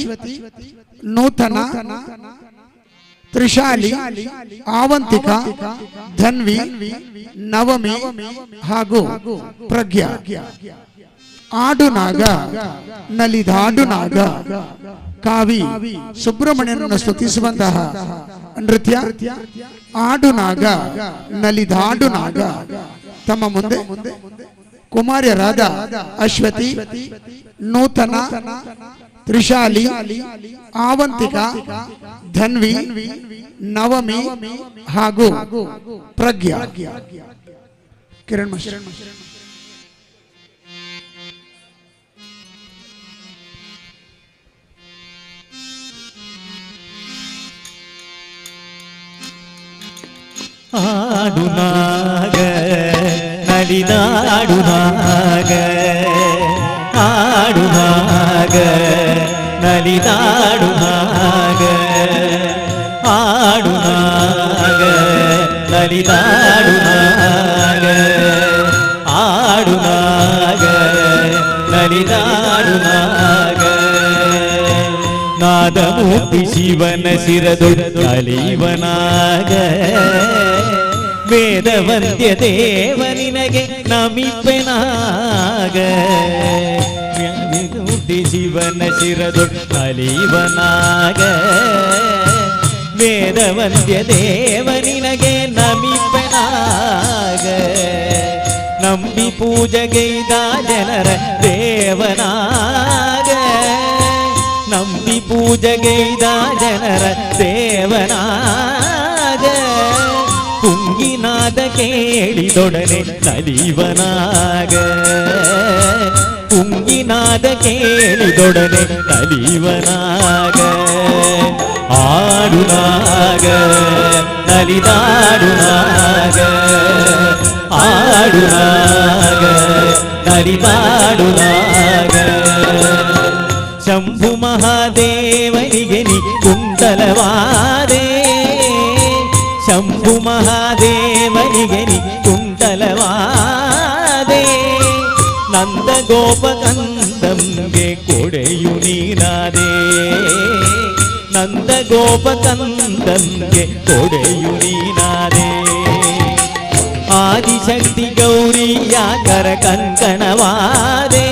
ನೂತನ, ತ್ರಿಶಾಲಿ, ಆವಂತಿಕ, ಧನ್ವಿ, ನವಮಿ ಹಾಗೂ ಪ್ರಜ್ಞಾ. ಆಡುನಾಗ ನಲಿದಾಡುನಾಗ ಕಾವಿ ಸುಬ್ರಹ್ಮಣ್ಯನನ್ನು ಸ್ತುತಿಸುವಂತಹ ನೃತ್ಯ ಆಡುನಾಗ ನಲಿದಾಡುನಾಗ ತಮ್ಮ ಮುಂದೆ ಕುಮಾರ್ಯರಾದ ಅಶ್ವತಿ, ನೂತನ, ತ್ರಿಶಾಲಿ, ಆವಂತಿಕ, ಧನ್ವಿ, ನವಮಿ ಹಾಗೂ ಪ್ರಜ್ಞಾ. ಕಿರಣ್ ಮಾಸ್ಟರ್. ಆಡುನಾಗ ನಲಿದಾಡುನಾಗ ಆಡುನಾಗ ನಲಿದಾಡುನಾಗ ಆಡುನಾಗ ನಲಿದಾಡುನಾಗ ಆಡುನಾಗ ನಲಿದಾಡುನಾಗ ನಾದಮೂರ್ತಿ ಶಿವನ ಶಿರದೊಳಲಿವನಾಗ ವೇದವಂತ್ಯ ದೇವನಿನಗೆ ನಮಿಪೆನಾಗ ನಾದಮೂರ್ತಿ ಶಿವನ ಶಿರದೊಳಲಿವನಾಗ ವೇದವಂತ್ಯ ದೇವನಿನಗೆ ನಮಿಪೆನಾಗ ನಂಬಿ ಪೂಜೆಗೈದ ಜನರ ದೇವನಾಗ ನಂಬಿ ಪೂಜೆಗೈದ ಜನರ ದೇವನಾಗ ಪುಂಗಿನಾದ ಕೇಳಿದೊಡನೆ ನಲಿವನಾಗ ಪುಂಗಿನಾದ ಕೇಳಿದೊಡನೆ ನಲಿವನಾಗ ಆಡುನಾಗ ನಲಿದಾಡುನಾಗ ಆಡುನಾಗ ನಲಿದಾಡುನಾಗ ಶಂಭು ಮಹಾದೇವನಿಗೆ ನಿ ಕುಂಡಲವಾದೆ ಶಂಭು ಮಹಾದೇವನಿಗೆ ನಿ ಕುಂಡಲವಾದೆ ನಂದ ಗೋಪಕಂದಂಗೆ ಕೊಡೆಯು ನೀನಾದೆ ನಂದ ಗೋಪಕಂದಂಗೆ ಕೊಡೆಯು ನೀನಾದೆ ಆದಿಶಕ್ತಿ ಗೌರಿಯಾಕರ ಕಂಕಣವಾದೆ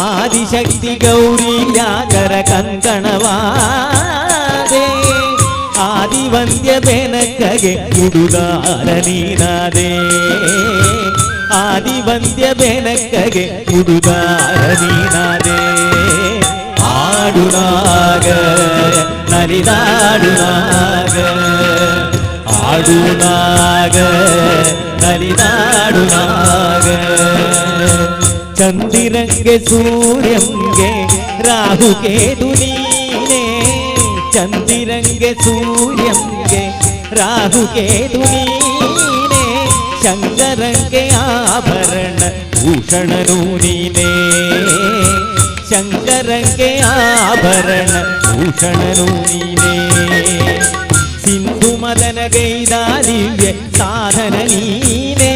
ಆದಿಶಕ್ತಿ ಗೌರಿಯಾಕರ ಕಂಕಣವಾದೆ ಆದಿವಂದ್ಯ ಬೆನಕಗೆ ಉಡುದಾರ ನೀನಾದೆ ಆದಿವಂದ್ಯ ಬೆನಕಗೆ ಉಡುದಾರ ನೀನಾದೆ ಆಡುನಾಗ ನಲಿದಾಡುನಾಗ ಆಡುನಾಗ ನಲಿದಾಡುನಾಗ ಚಂದಿರಂಗೆ ಸೂರ್ಯಂಗೆ ರಾಹುಕೇತು ನೀನೇ ಚಂದಿರಂಗೆ ಸೂರ್ಯಂಗೆ ರಾಹುಕೇತು ನೀನೇ ಶಂಕರಂಗೆ ಆಭರಣ ಭೂಷಣನು ನೀನೇ ಶಂಕರಂಗೆ ಆಭರಣ ಭೂಷಣನು ನೀನೇ ಸಿಂಧು ಮದನಗೈದ ದಿವ್ಯ ಸಾಧನ ನೀನೇ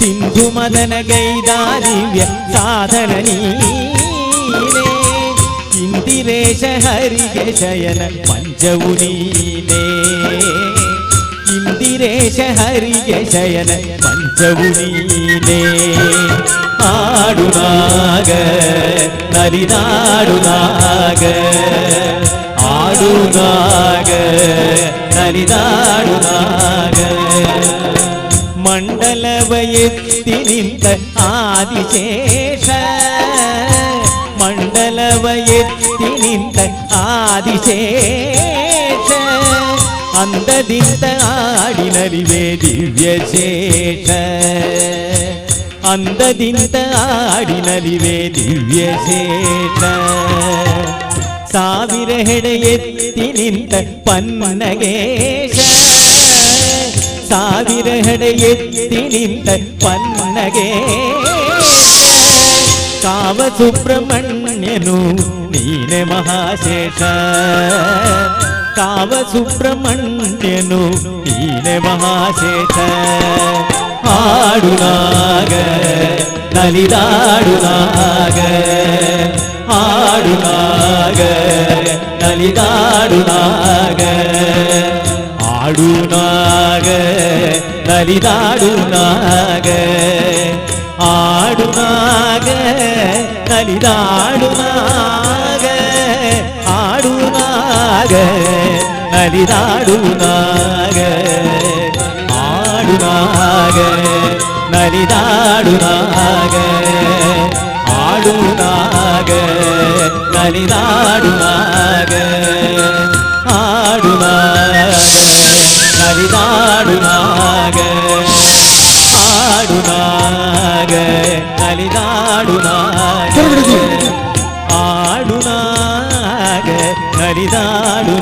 ಸಿಂಧು ಮದನಗೈದ ದಿವ್ಯ ಸಾಧನ ನೀನೇ ಇಂದಿರೇಶ ಹರಿಗೆ ಶಯನ ಪಂಚವು ನೀನೇ ಇಂದಿರೇಶ ಹರಿಗೆ ಶಯನ ಪಂಚವು ನೀನೇ ಆಡುನಾಗ ನಲಿದಾಡುನಾಗ ಆಡುನಾಗ ನಲಿದಾಡುನಾಗ ಮಂಡಲವ ಎತ್ತಿ ನಿಂತ ಆದಿಶೇಷ ಮಂಡಲವ ಎತ್ತಿ ನಿಂತ ಆದಿಶೇಷ ಅಂದದಿಂದ ಆಡಿನರಿವೆ ದಿವ್ಯಶೇಷ ಅಂದದಿಂದ ಆಡಿನರಿವೆ ದಿವ್ಯಶೇಷ ಸಾವಿರ ಹೆಡೆ ಎತ್ತಿ ನಿಂತ ಪನ್ನಗೇಶ ಸಾವಿರ ಹೆಡೆ ಎತ್ತಿ ನಿಂತ ಪನ್ನಗೇಶ ಕಾವ ಸುಬ್ರಹ್ಮಣ್ಯನು ನೀನೆ ಮಹಾಶೇಷ ಕಾವ ಸುಬ್ರಹ್ಮಣ್ಯನು ನೀನೆ ಮಹಾಶೇಷ ಆಡುನಾಗ ನಲಿದಾಡುನಾಗ ಆಡುನಾಗ ನಲಿದಾಡುನಾಗ ಆಡುನಾಗ ನಲಿದಾಡುನಾಗ ಆಡುನಾಗ ನಲಿದಾಡುನಾಗ ಆಡುನಾಗ ನಲಿದಾಡುನಾಗ ಆಡುನಾಗ ನಲಿದಾಡುನಾಗ ಆಡುನಾಗ ನಲಿದಾಡುನಾಗ ಆಡುನಾಗ ನಲಿದಾಡುನಾಗ ಆಡುನಾಗ ನಲಿದಾಡುನಾಗ ಆಡುನಾಗ ನಲಿದಾಡುನಾಗ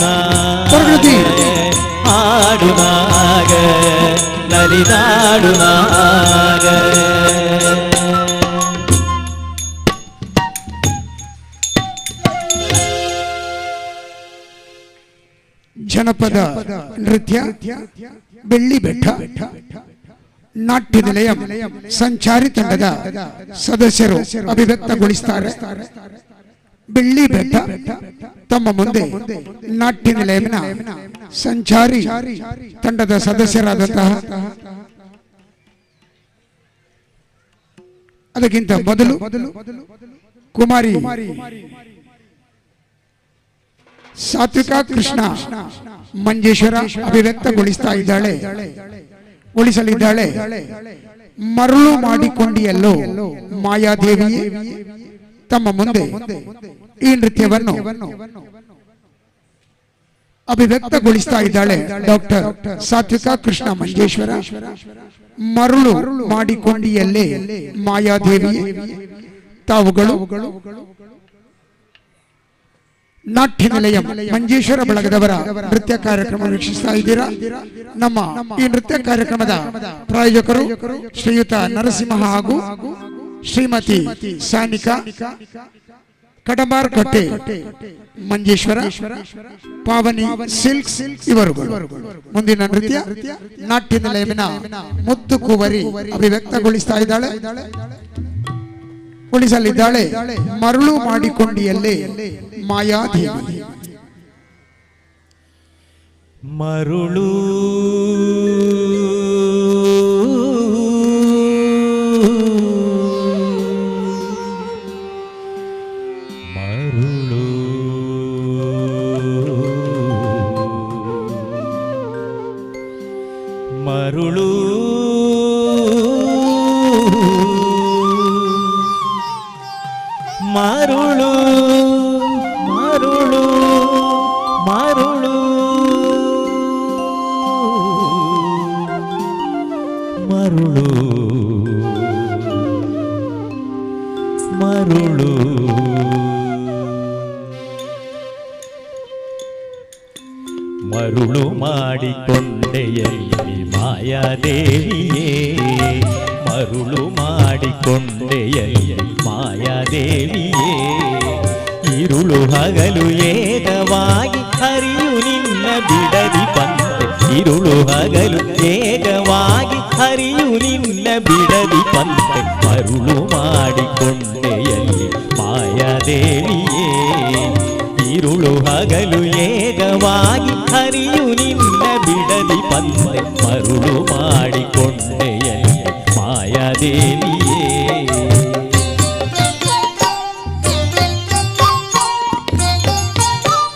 ಆಡುನಾಗ ನಲಿದಾಡುನಾಗ ಜನಪದ ನೃತ್ಯ ಬೆಳ್ಳಿ ಬೆಟ್ಟ ನಾಟ್ಯ ನಿಲಯ ಸಂಚಾರಿ ತಂಡದ ಸದಸ್ಯರು ಅಭಿವ್ಯಕ್ತಗೊಳಿಸುತ್ತಾರೆ. ಬೆಳ್ಳಿ ಬೆಟ್ಟ ತಮ್ಮ ಮುಂದೆ ನಾಟ್ಯ ನಿಲಯದ ಸಂಚಾರಿ ತಂಡದ ಸದಸ್ಯರಾದಂತಹ ಅದಕ್ಕಿಂತ ಮೊದಲು ಕುಮಾರಿ ಸಾತ್ವಿಕಾ ಕೃಷ್ಣ ಮಂಜೇಶ್ವರ ಅಭಿವ್ಯಕ್ತಗೊಳಿಸ್ತಾ ಇದ್ದಾಳೆ, ಗೊಳಿಸಲಿದ್ದಾಳೆ. ಮರಳು ಮಾಡಿಕೊಂಡಿಯಲ್ಲೋ ಮಾಯಾದೇವಿಯೇ ತಮ್ಮ ಮುಂದೆ ಈ ನೃತ್ಯವನ್ನು ಅಭಿವ್ಯಕ್ತಗೊಳಿಸ್ತಾ ಇದ್ದಾಳೆ. ಡಾಕ್ಟರ್ ಸಾತ್ವಿಕಾ ಕೃಷ್ಣ ಮಂಜೇಶ್ವರ. ಮರಳು ಮಾಡಿಕೊಂಡಿಯಲ್ಲೇ ಮಾಯಾದೇವಿಯೇ ತಾವುಗಳು ನಾಟ್ಯ ನಿಲಯ ಮಂಜೇಶ್ವರ ಬಳಗದವರ ನೃತ್ಯ ಕಾರ್ಯಕ್ರಮ ವೀಕ್ಷಿಸ್ತಾ ಇದ್ದೀರಾ. ನಮ್ಮ ಈ ನೃತ್ಯ ಕಾರ್ಯಕ್ರಮದ ಪ್ರಾಯೋಜಕರು ಶ್ರೀಯುತ ನರಸಿಂಹ ಹಾಗೂ ಶ್ರೀಮತಿ ಸಾನಿಕಾ ಕಡಂಬಾರ್ ಕಟ್ಟೆ ಮಂಜೇಶ್ವರ, ಪಾವನಿ ಸಿಲ್ಕ್ಸ್ ಇವರುಗಳು. ಮುಂದಿನ ನೃತ್ಯ ನಾಟ್ಯ ನಿಲಯವಿನ ಮುತ್ತು ಕುವರಿ ಅಭಿವ್ಯಕ್ತಗೊಳಿಸ್ತಾ ಇದ್ದಾಳೆ, ಗೊಳಿಸಲಿದ್ದಾಳೆ. ಮರಳು ಮಾಡಿಕೊಂಡಿಯಲ್ಲೇ ಮಾಯಾದೇವಿ. ಮರುಳು ಮರುಳು ಮರುಳು ಮರುಳು ಮರುಳು ಮರುಳು ಮರುಳು ಮರುಳು ಮರುಳು ಮಾಡಿಕೊಂಡೆಯಲ್ಲಿ ಮಾಯಾದೇವಿಯೇ, ಮರುಳು ಮಾಡಿಕೊಂಡೆಯಲ್ಲಿ ಮಾಯಾದೇವಿಯೇ. ഇരുളു ಹಗಲು ಏಕವಾಗಿ ಹರಿಯು ನಿನ್ನ ಬಿಡದಿ ಪಂತೆ, ഇരുളു ಹಗಲು ಏಕವಾಗಿ ಹರಿಯು ನಿನ್ನ ಬಿಡದಿ ಪಂತೆ. ಮರುಳು ಮಾಡಿಕೊಂಡೆಯಲ್ಲಿ ಮಾಯಾದೇವಿಯೇ, ഇരുളു ಹಗಲು ಏಕವಾಗಿ ಹರಿಯು ನಿನ್ನ ಬಿಡದಿ ಪಂತೆ. ಮರುಳು ಮಾಡಿಕೊಂಡೆಯಲ್ಲಿ ಮಾಯಾದೇವಿಯೇ.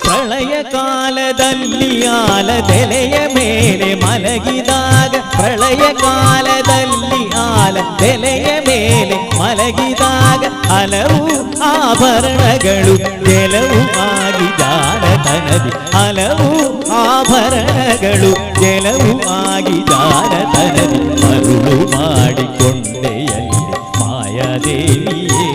ಪ್ರಳಯ ಕಾಲದಲ್ಲಿ ಆಲದೆಲೆಯ ಮೇಲೆ ಮಲಗಿದಾಗ, ಪ್ರಳಯ ಕಾಲದಲ್ಲಿ ಆಲದೆಲೆಯ ಮೇಲೆ ಮಲಗಿದಾಗ ಹಲವು ಆಭರಣಗಳು ಗೆಲವು ಆಗಿ ಜಾರತನದಿ, ಹಲವು ಆಭರಣಗಳು ಗೆಲವು ಆಗಿ ಜಾರತನದಿ. ಮರುಳು ಮಾಡಿಕೊಂಡೆಯಲ್ಲಿ ಮಾಯಾದೇವಿಯೇ,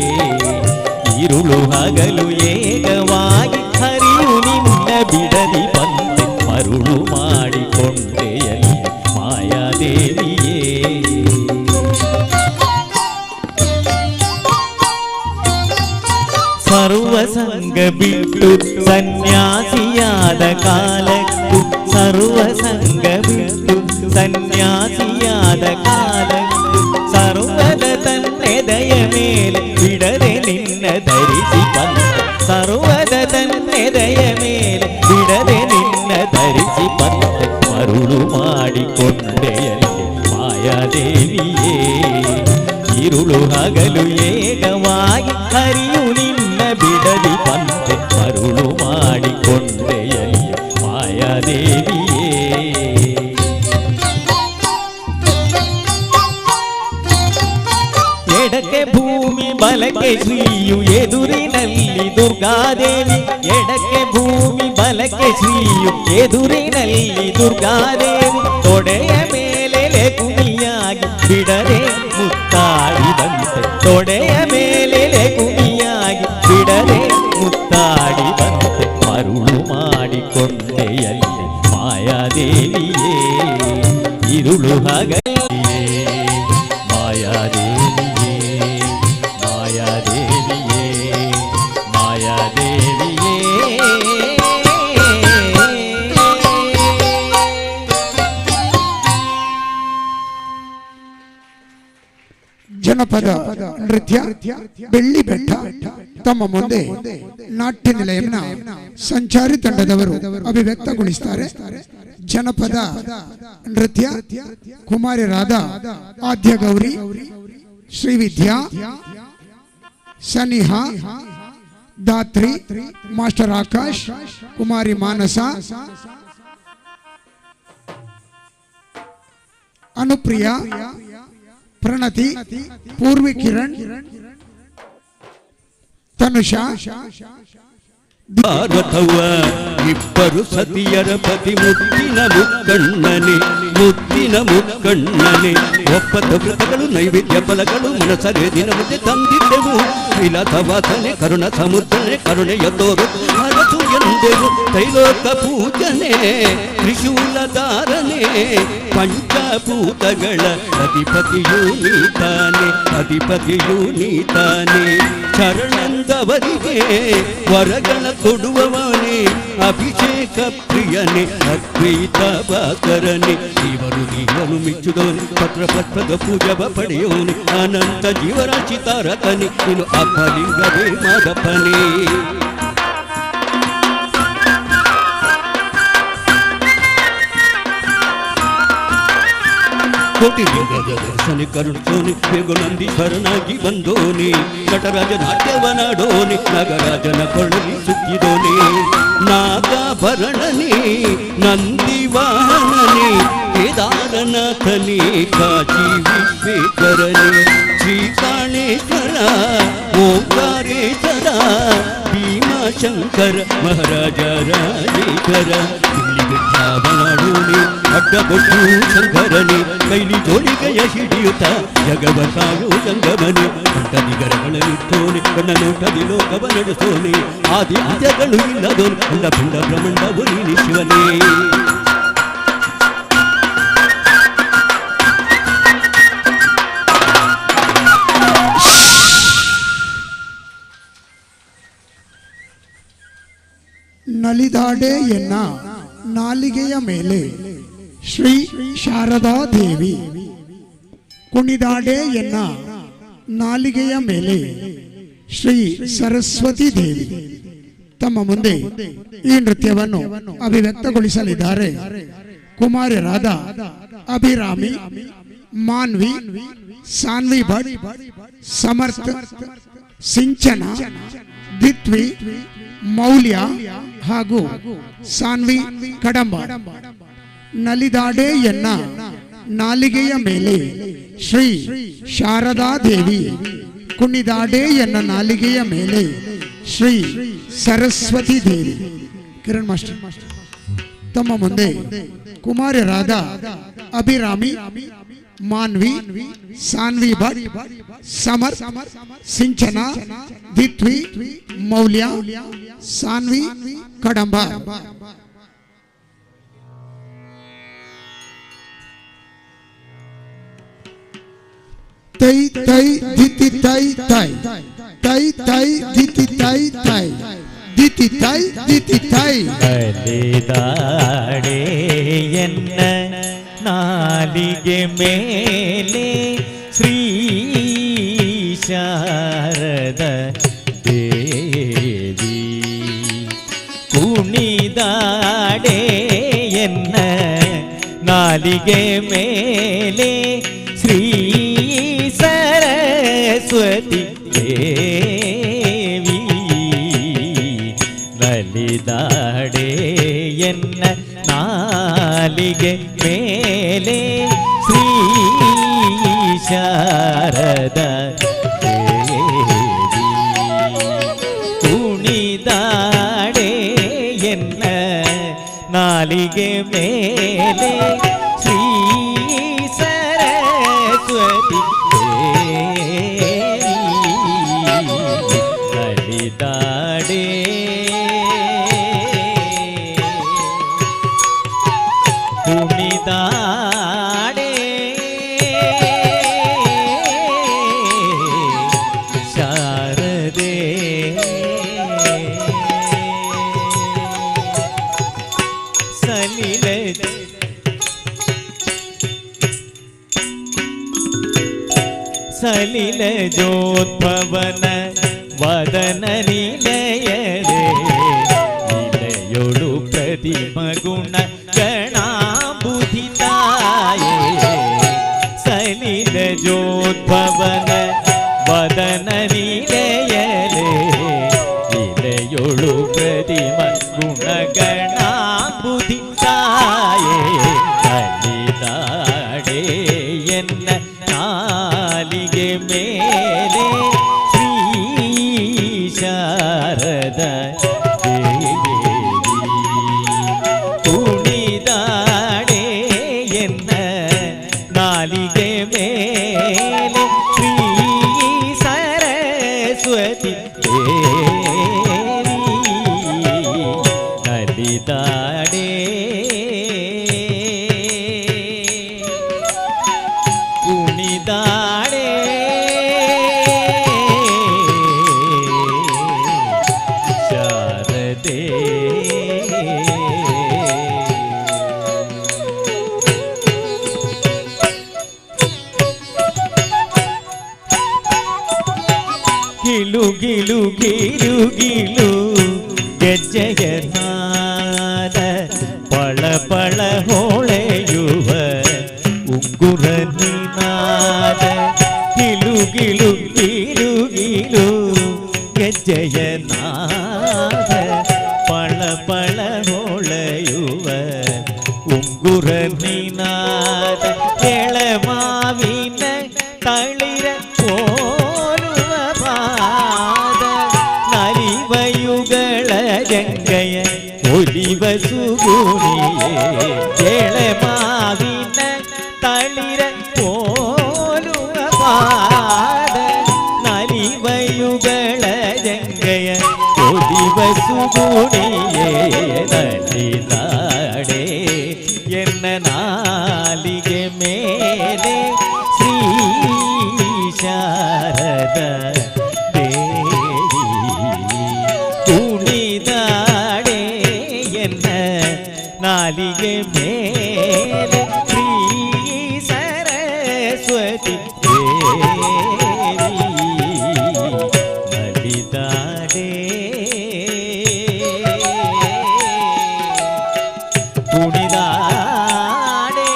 ഇരുಳು ಹಗಲು ಏಕವಾಗಿ ಹರಿಯು ನಿನ್ನ ಬಿಡದಿ ಪಂತೆ. ಮರುಳು ಮಾಡಿಕೊಂಡೆಯಲ್ಲಿ ಮಾಯಾದೇವಿಯೇ. ಸಂಗ ಬಿಟ್ಟು ಸನ್ಯಾಸಿಯಾದ ಕಾಲಕ್ಕೂ ಸರ್ವ ಸಂಗ ಬಿಟ್ಟು ಸನ್ಯಾಸಿಯಾದ ಕಾಲಕ್ಕೂ ಸರ್ವದ ತನ್ನೆದೆಯ ಮೇಲೆ ಬಿಡದೆ ನಿನ್ನ ಧರಿಸಿ ಬಂದ ಸರ್ವದ ತನ್ನೆದೆಯ ಮೇಲೆ ಬಿಡದೆ ನಿನ್ನ ಧರಿಸಿ ಬಂದ ಮರುಳು ಮಾಡಿಕೊಂಡೆಯಲ್ಲಿ ಮಾಯಾದೇವಿಯೇ ഇരുളു ಹಗಲು ಏಕವಾಗಿ ಹರಿಯು ನಿನ್ನ ಬಿಡದಿ ಬಂದೆ ಮರುಳು ಮಾಡಿಕೊಂಡೆಯಲ್ಲಿ ಮಾಯಾದೇವಿಯೇ ಎಡಕ್ಕೆ ಭೂಮಿ ಬಲಕ್ಕೆ ಶ್ರೀಯು ಎದುರಿನಲ್ಲಿ ದುರ್ಗಾದೇವಿ ಎಡಕ್ಕೆ ಭೂಮಿ ಬಲಕ್ಕೆ ಶ್ರೀಯು ಎದುರಿನಲ್ಲಿ ದುರ್ಗಾದೇವಿ ತೊಡೆಯ ಮೇಲೆ ಕುಣಿಯಾಗಿ ಬಿಡದೆ ಮುತ್ತಾಡಿದಂತೆ ತೊಡೆಯ ಮೇಲೆ ಕುಣಿಯಾಗಿ ಬಿಡದೆ ಮುತ್ತಾಡಿದಂತೆ ಮರುಳು ಮಾಡಿಕೊಂಡೆಯಲ್ಲಿ ಮಾಯಾದೇವಿಯೇ ഇരുಳು ಹಗಲಿಯೇ ಮಾಯಾದೇವಿಯೇ ಮಾಯಾದೇವಿಯೇ ಮಾಯಾದೇವಿಯೇ ಜನಪದ ನೃತ್ಯ ಬೆಳ್ಳಿ ಬೆಟ್ಟ ತಮ್ಮ ಮುಂದೆ ನಾಟ್ಯ ನಿಲಯಂನ ಸಂಚಾರಿ ತಂಡದವರು ಅಭಿವ್ಯಕ್ತಗೊಳಿಸುತ್ತಾರೆ. ಜನಪದ ನೃತ್ಯ ಕುಮಾರಿಯರಾದ ಆದ್ಯ ಗೌರಿ, ಶ್ರೀವಿದ್ಯಾ, ಸನಿಹಾ, ದಾತ್ರಿ, ಮಾಸ್ಟರ್ ಆಕಾಶ್, ಕುಮಾರಿ ಮಾನಸ, ಅನುಪ್ರಿಯಾ, ಪ್ರಣತಿ, ಪೂರ್ವಿ ಕಿರಣ್, ತನುಷಾ, ಭಾರತವ ಇಬ್ಬರು ಸತಿಯರ ಪತಿ ಮುತ್ತಿನ ಮುಕ್ಕಣ್ಣನೆ ಮುತ್ತಿನ ಮುಕ್ಕಣ್ಣನೆ ಒಪ್ಪತ್ತ ವ್ರತಗಳು ನೈವೇದ್ಯ ಫಲಗಳು ಮನಸರೆ ದಿನ ಮುಂದೆ ತಂದಿದ್ದೆವು ವಿಲಾಸವಾಸನೆ ಕರುಣ ಸಮುದ್ರನೆ ಕರುಣೆಯ ತೋರು ಹರಸು ಎಂದೆವು ತೈಲೋಕ ಪೂಜನೆ ತ್ರಿಶೂಲಧಾರನೆ ಪಂಚಭೂತಗಳ ಅಧಿಪತಿಯೂ ನೀತಾನೆ ಅಧಿಪತಿಯೂ ನೀತಾನೆ ಶರಣಂದವರಿಗೆ ವರಗಳ ಕೊಡುವವನೇ ಅಭಿಷೇಕ ಪ್ರಿಯನೇ ಅದ್ವೈತ ಬಾಕರನೆ ಇವರು ನೀವನು ಮಿಚ್ಚುದವನು ಪತ್ರಪತ್ರದ ಪೂಜವ ಪಡೆಯೋನೆ ಅನಂತ ಜೀವರಾಶಿ ತಾರಕನೆ ಇನ್ನು ಅಪಲಿಂಗವೇ ಮಾದಪ್ಪನೇ ಕೋಟಿ ಲಿಂಗದ ದರ್ಶನ ಕರುಣಿಸೋನೆ ಬೇಗುನಂದೀಶ್ವರನಾಗಿ ಬಂದೋನೆ ನಟರಾಜ ನಾಟ್ಯವನಾಡೋನೆ ನಾಗರಾಜನ ಕೊರಳಲಿ ಸುತ್ತಿದೋನೆ ನಾಗಾಭರಣನೆ ನಂದಿವಾಹನನೆ ಕೇದಾರನಾಥನೇ ಕಾಶಿ ವಿಶ್ವೇಶ್ವರನೇ ಶ್ರೀಕಾಳೇಶ್ವರ ಓಂಕಾರೇಶ್ವರ ಭೀಮಾಶಂಕರ ಮಹಾರಾಜ ರಾಜೇಶ್ವರ ಚಾವನಾಡೋನೆ ಅಡ್ಡಬೊಟ್ಟು ಶಂಕರನೆ ಕೈಲಿ ಜೋಳಿಗೆಯ ಹಿಡಿಯುತ್ತ ಜಗವ ಕಾಯೋ ಸಂಗಮನೆ ಕಂಠದಿಗರಗಳನ್ನಿಟ್ಟೋನೆ ಕಣ್ಣ ನೋಟದಿ ಲೋಕವ ನಡೆಸೋನೆ ಆದಿ ಅಂತ್ಯಗಳು ಇಲ್ಲದೋನೆ ಅಂಡ ಪಿಂಡ ಬ್ರಹ್ಮಾಂಡವು ನೀನಿ ಶಿವನೇ ನಲಿದಾಡೆ ಎನ್ನ ನಾಲಿಗೆಯ ಮೇಲೆ ಶ್ರೀ ಶಾರದಾ ದೇವಿ ಕುಣಿದಾಡೆ ಎನ್ನ ನಾಲಿಗೆಯ ಮೇಲೆ ಶ್ರೀ ಸರಸ್ವತಿ ದೇವಿ ತಮ್ಮ ಮುಂದೆ ಈ ನೃತ್ಯವನ್ನು ಅಭಿವ್ಯಕ್ತಗೊಳಿಸಲಿದ್ದಾರೆ. ಕುಮಾರಿಯರಾದ ಅಭಿರಾಮಿ, ಮಾನ್ವಿ, ಸಾನ್ವಿ ಭಟ್, ಸಮರ್ಥ, ಸಿಂಚನ, ದಿತ್ವಿ, ಮೌಲ್ಯ ಹಾಗೂ ಸಾನ್ವಿ ಕಡಂಬ. ನಲಿದಾಡೆ ಎನ್ನ ನಾಲಿಗೆಯ ಮೇಲೆ ಶ್ರೀ ಶಾರದಾ ದೇವಿ ಕುಣಿದಾಡೆ ಎನ್ನ ನಾಲಿಗೆಯ ಮೇಲೆ ಶ್ರೀ ಸರಸ್ವತಿ ದೇವಿ. ಕಿರಣ್ ಮಾಸ್ಟರ್ ತಮ್ಮ ಮುಂದೆ ಕುಮಾರಿಯರಾದ ಅಭಿರಾಮಿ, ಮಾನ್ವಿ, ಸಾನ್ವಿ ಭಟ್, ಸಮರ್, ಸಿಂಚನ, ದಿತ್ವಿ, ಮೌಲ್ಯ, ಸಾನ್ವಿ ಕಡಂಬ. ತೈ ತೈ ದಿತಿ ತೈ ತೈ ತೈ ತೈ ದಿತಿ ತೈ ತೈ ದಿತಿ ತೈ ದಿತಿ ತೈ ಬಲಿದಾಡೆ ಎನ್ನ ನಾಲಿಗೆ ಮೇಲೆ ಶ್ರೀ ಶಾರದ ದೇವಿ ಕುಣಿದಾಡೆ ಎನ್ನ ನಾಲಿಗೆ ಮೇಲೆ ಶ್ರೀ ಸರಸ್ವತಿ ದೇವಿ ಬಲಿದಾಡೆ ಎನ್ನ ನಾಲಿಗೆ ಮೇಲೆ ಶ್ರೀ ಶಾರದ ದೇವಿ ಕುಣಿದಾಡೆ ಎನ್ನ ನಾಲಿಗೆ ಮೇಲೆ ಶ್ರೀ ಸರಸ್ವತಿ ದೇವಿ ಬಲಿದಾಡೆ ಕುಣಿದಾಡೆ ಶಾರದೆ ಸಲಿಲ ಸಲಿಲ ಜೋದ್ಭವನ ವದನ ನಿಲಯದೆ ನಿಲಯೊಳು ಪ್ರತಿಮಗುಣ ಗಣಾಂಬುಧಿತಾಯೇ ಸಲಿಲ ಜೋದ್ಭವನ ವದನ ನಿಲಯಲೆ ನಿಲಯೊಳು ಪ್ರತಿಮ ಗುಣ ಗಣಾಂಬುಧಿತಾಯೇ ಬಲಿದಾಡೆ ಎನ್ನ ನಾಲಿಗೆ ಮೇಲೆ ಶ್ರೀ ಶಾರದ ದೇವಿ ಕುಣಿದಾಡೆ ಎನ್ನ ನಾಲಿಗೆ ಮೇಲೆ ಶ್ರೀ ಸರಸ್ವತಿ ದೇವಿ ಬಲಿದಾಡೆ ಕುಣಿದಾಡೆ ಶಾರದೆ ಗಿಲು ಗಿಲು ಗಿಲು ಗಿಲು ಗೆಜ್ಜೆಯ ನಾದ ಪಳ ಪಳ ಹೊಳೆಯುವ ಉಂಗುರ ನಿನಾದ ಗಿಲು ಗಿಲು ಗಿಲು ಗಿಲು ಗೆಜ್ಜೆಯ ನಾದ ಪಳ ಪಳ ಹೊಳೆಯುವ ಉಂಗುರ ನಿನಾದ ಎಳಮಾವಿನ ತಳಿರ ಪೋಲುವ ಪಾದ ನಲಿವಯುಗಳ ಜಂಗಯ ಒಲಿವ ಸುಗುಣಿಯೇ ಎಳಮಾವಿನ ತಳಿರ ಪೋಲುವ ಪಾದ ನಲಿವಯುಗಳ ಜಂಗಯ ಒಲಿವ ಸುಗುಣಿಯೇ ನಲಿದಾಡೆ ಎನ್ನ ನಾಲಿಗೆ ಮೇಲೆ ಶ್ರೀ ಶಾರದ ದೇವಿ ಕುಣಿದಾಡೆ ಎನ್ನ ನಾಲಿಗೆ ಮೇಲೆ ಶ್ರೀ ಸರಸ್ವತಿ ದೇವಿ ಬಲಿದಾಡೆ ಕುಣಿದಾಡೆ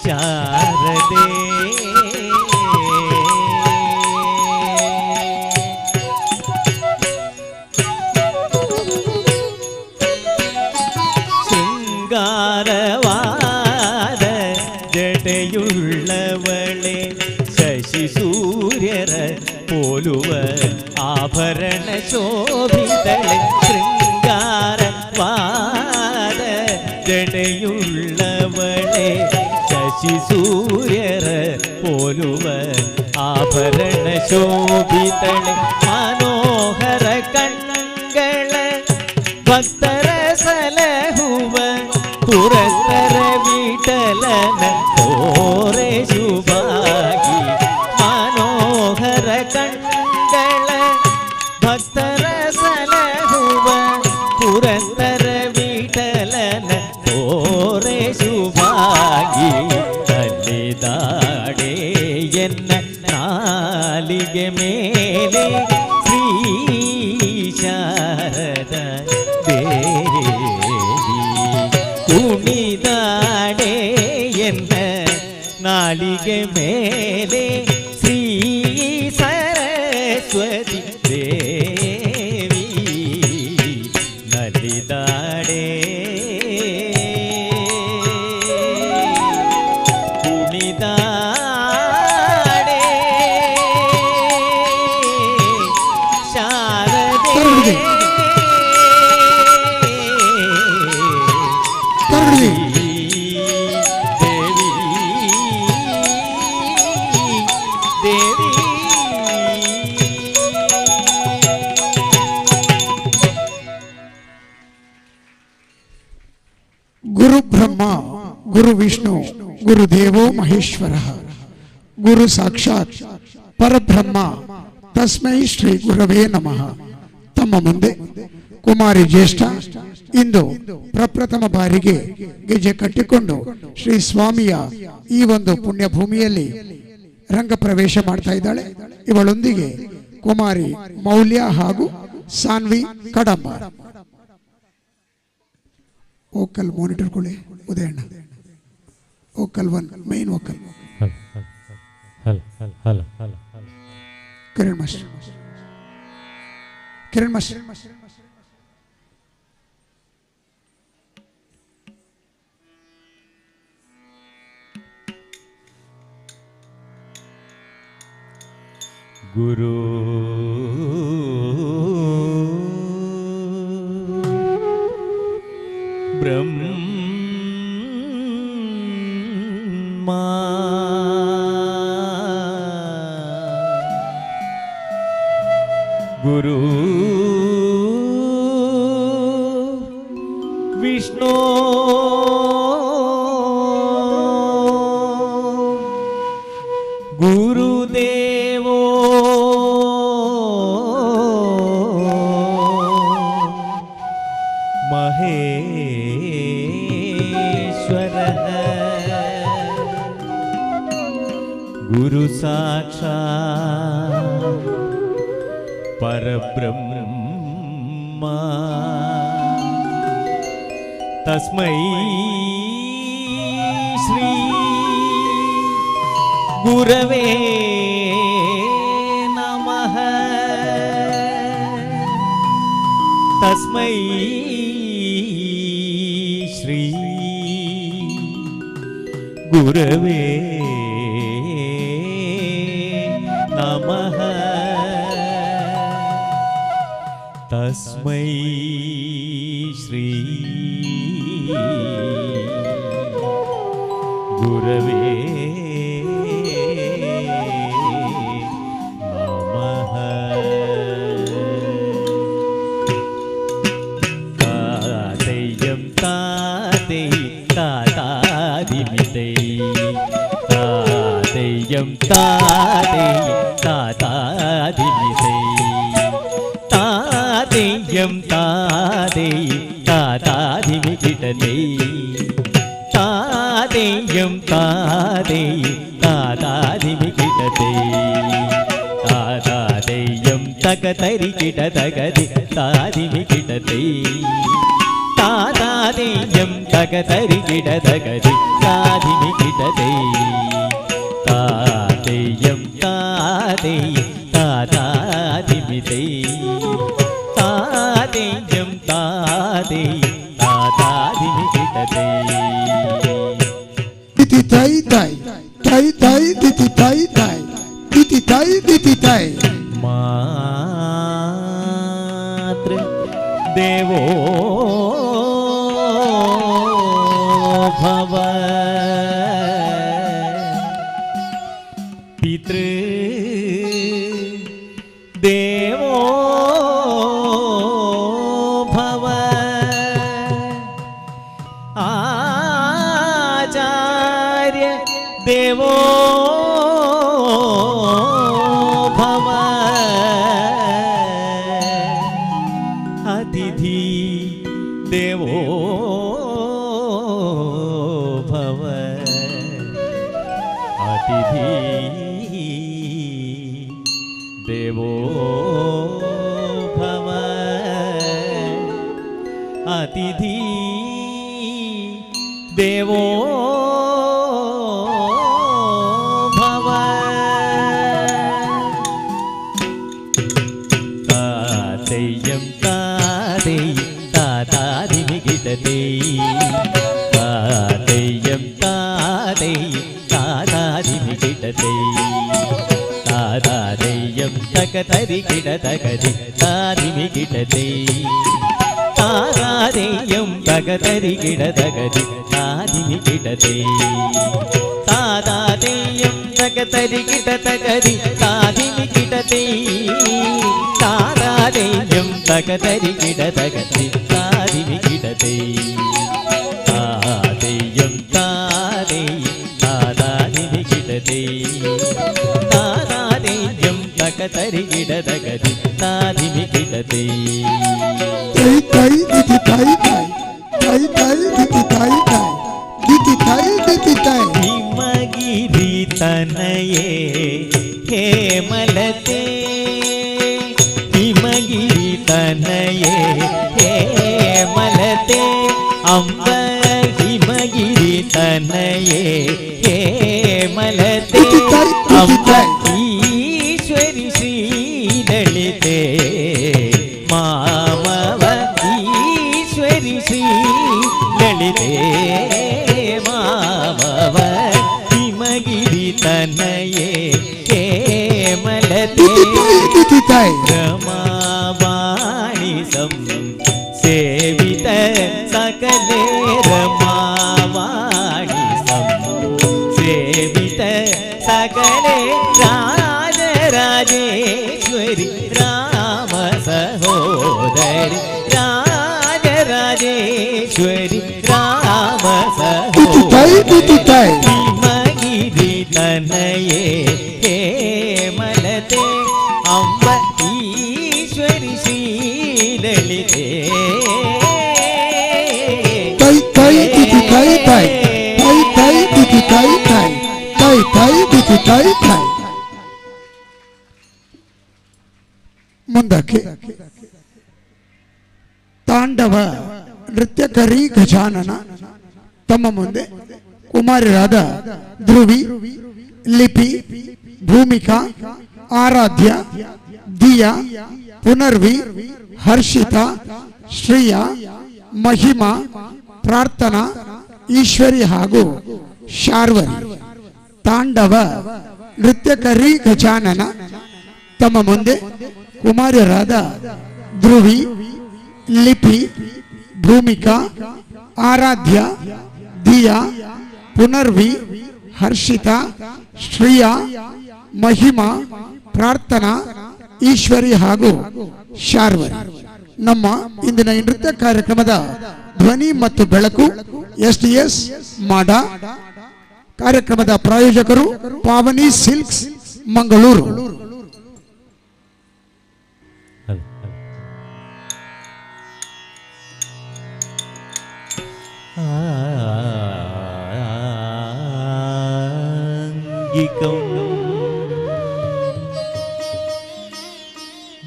ಶಾರದೆ ಶೃಂಗಾರವಾದ ಜಟೆಯುಳ್ಳವಳೆ ಶಶಿ ಸೂರ್ಯರ ಪೋಲುವ ಆಭರಣ ಶೋಭಿತಳೆ ಶೃಂಗಾರವಾದ ಜಡೆಯುಳ್ಳವಳೆ ಶಶಿ ಸೂರ್ಯರ ಪೋಲುವ ಆಭರಣ ಶೋಭಿತಳೆ ಮನೋಹರ ಕಣ್ಣಗಳ ಭಕ್ತರ ಸಲಹುವ ಪುರಂದರ ವಿಠಲನ ಓರೆ ಶುಭಾಗಿ ಮನೋಹರ ಕಣ್ಣಗಳ ಮೇಲೆ ಶ್ರೀ ಶಾರದ ದೇವಿ ಕುಣಿದಾಡೆ ಎನ್ನ ನಾಲಿಗೆ ಮೇಲೆ ಶ್ರೀ ಸರಸ್ವತಿ ದೇವಿ ನಲಿದಾಡೆ ಕುಣಿದಾಡೆ ಶಾರದೆ ಗುರು ಬ್ರಹ್ಮ ಗುರು ವಿಷ್ಣು ಗುರುದೇವೋ ಮಹೇಶ್ವರ ಗುರು ಸಾಕ್ಷಾತ್ ಪರಬ್ರಹ್ಮ ತಸ್ಮೈ ಶ್ರೀ ಗುರವೇ ನಮಃ. ತಮ್ಮ ಮುಂದೆ ಕುಮಾರಿ ಜ್ಯೇಷ್ಠ ಇಂದು ಪ್ರಪ್ರಥಮ ಬಾರಿಗೆ ಗೆಜೆ ಕಟ್ಟಿಕೊಂಡು ಶ್ರೀ ಸ್ವಾಮಿಯ ಈ ಒಂದು ಪುಣ್ಯ ಭೂಮಿಯಲ್ಲಿ ರಂಗ ಪ್ರವೇಶ ಮಾಡ್ತಾ ಇದ್ದಾಳೆ. ಇವಳೊಂದಿಗೆ ಕುಮಾರಿ ಮೌಲ್ಯ ಹಾಗೂ ಸಾನ್ವಿ ಕಡಂಬ. ವೋಕಲ್ ಮಾನಿಟರ್ ಕೊಳ್ಳಿ ಉದಯಣ್ಣ. Vocal 1 main vocal. Kiran master. Kiran master. ಗುರು ಬ್ರಹ್ಮ ಗುರು ವಿಷ್ಣು ಗುರುದೇವೋ ಮಹೇಶ್ವರ ಗುರು ಸಾಕ್ಷಾತ್ ಪರಬ್ರಹ್ಮ ತಸ್ಮೈ ಶ್ರೀ ಗುರವೇ ನಮಃ. ತಸ್ಮೈ ಶ್ರೀ ಗುರವೇ ನಮಃ. ತಸ್ಮೈ ಶ್ರೀ ಗುರವೇ ನಮಃ. ತಾತೆಯಂ ತಾತೆ ತಾತಾದಿಮಿತೈ ತಾತೆಯಂ ತಾತೆ ತಾತಾದಿಮಿತೈ ತಾತೆಯಂ ತಾತೆ ತಾತಾದಿಮಿಕಿಟತೈ ತಾತೆಯಂ ತಾತೆ ತಾತಾದಿಮಿಕಿಟತೈ ತಾತಾತೆಯಂ ತಕತರಿಕಿಟ ತಗದಿ ತಾದಿಮಿಕಿಟತೈ ತಾತಾತೆಯಂ ತಕತರಿಕಿಟ ತಗದಿ ತಾದಿಮಿಕಿಟತೈ ತಾತೆಯಂ ತಾತೆ ತಾತಾದಿಮಿತೈ ತಾತೆಯಂ ತಾತೆ ತಾತಾದಿಮಿಕಿಟತೈ ದಿತಿ ತೈ ತೈ ತೈ ತೈ ದಿತಿ ತೈ ತೈ ದಿತಿ ತೈ ದಿತಿ ತೈ. ಮಾತೃ ದೇವೋ ಭವ ಪಿತೃ ದೇವೋ ಭವ ಆಚಾರ್ಯ ದೇವೋ ಭವ ಅತಿಥಿ ಭವ ಅತಿಥಿ ದೇವೋ ಭವ ತಾತಯ್ಯಂ ತಾದೈ ತಾತಾದಿಮಿಗಿಡತೈ ತಾತಯ್ಯಂ ತಾದೈ ತಾತಾದಿಮಿಗಿಡತೈ ತಾದಾದಯ್ಯಂ ತಕತರಿ ಗಿಡತಗದಿ ತಾದಿಮಿಗಿಡತೈ ತಾದಾದಯ್ಯಂ ತಕತರಿ ಗಿಡತಗದಿ ತಾದಿಮಿಗಿಡತೈ ತಾದಾದಯ್ಯಂ ತಕತರಿ ಗಿಡತಗದಿ ತಾದಿಮಿಗಿಡತೈ ತಾದಾದಯ್ಯಂ ತಕತರಿ ಗಿಡತಗದಿ ತಾದಿಮಿಗಿಡತೈ ತಾದಯ್ಯಂ ತಾದೈ ತಾದಾದಿಮಿಗಿಡತೈ ತಾದಾದಯ್ಯಂ ತಕತರಿ ಗಿಡತಗದಿ ತಾದಿಮಿಗಿಡತೈ ತೈ ತೈ ದಿತಿ ತೈ ತೈ ತೈ ತೈ ದಿತಿ ತೈ ತೈ ದಿತಿ ತೈ ದಿತಿ ತೈ ಹಿಮಗಿರಿ ತನಯೇ ಹೇಮಲತೆ ಹಿಮಗಿರಿ ತನಯೇ ಹೇಮಲತೆ ಅಂಬ ಹಿಮಗಿರಿ ತನಯೇ ಹೇಮಲತೆ ಅಂಬ ಈಶ್ವರಿ ಶ್ರೀಲಲಿತೆ ಮಾಮವ ಈಶ್ವರಿ ಶ್ರೀಲಲಿತೆ ಮಾಮವ ಹಿಮಗಿರಿ ತನಯೇ ಹೇಮಲತೆ ರಮಾವಾಣಿ ಸೇವಿತ ಸಕಲೇ ರಮಾವಾಣಿ ಸೇವಿತ ಸಕಲೇ ರಾಜರಾಜೇಶ್ವರಿ ರಾಮ ಸಹೋದರಿ ರಾಜರಾಜೇಶ್ವರಿ ರಾಮ ಸಹೋದರಿ ಹಿಮಗಿರಿ ತನಯೇ ಹೇಮಲತೆ ಅಂಬ ಈಶ್ವರಿ ಶ್ರೀಲಲಿತೆ ತೈ ತೈ ದಿತಿ ತೈ ತೈ ತೈ ತೈ ದಿತಿ ತೈ ತೈ ತೈ ತೈ ದಿತಿ ತೈ ತೈ ಮುಂದಕ್ಕೆ ತಾಂಡವ ನೃತ್ಯಕರಿ ಗಜಾನನ ತಮ್ಮ ಮುಂದೆ ಕುಮಾರರಾದ ಧ್ರುವಿ ಲಿಪಿ ಭೂಮಿಕಾ ಆರಾಧ್ಯ ದಿಯಾ ಪುನರ್ವಿ ಹರ್ಷಿತಾ ಶ್ರೀಯ ಮಹಿಮಾ ಪ್ರಾರ್ಥನಾ ಈಶ್ವರಿ ಹಾಗೂ ಶಾರ್ವರಿ ತಾಂಡವ ನೃತ್ಯಕರಿ ಗಜಾನನ ತಮ್ಮ ಮುಂದೆ ಕುಮಾರರಾದ ಧ್ರುವಿ ಲಿಪಿ ಭೂಮಿಕಾ ಆರಾಧ್ಯ ದಿಯಾ ಪುನರ್ವಿ ಹರ್ಷಿತಾ ಶ್ರೀಯ ಮಹಿಮಾ ಪ್ರಾರ್ಥನಾ ಈಶ್ವರಿ ಹಾಗೂ ಶಾರ್ವರಿ. ನಮ್ಮ ಇಂದಿನ ಈ ನೃತ್ಯ ಕಾರ್ಯಕ್ರಮದ ಧ್ವನಿ ಮತ್ತು ಬೆಳಕು SDS ಮಾಡ. ಕಾರ್ಯಕ್ರಮದ ಪ್ರಾಯೋಜಕರು ಪಾವನಿ ಸಿಲ್ಕ್ಸ್ ಮಂಗಳೂರು.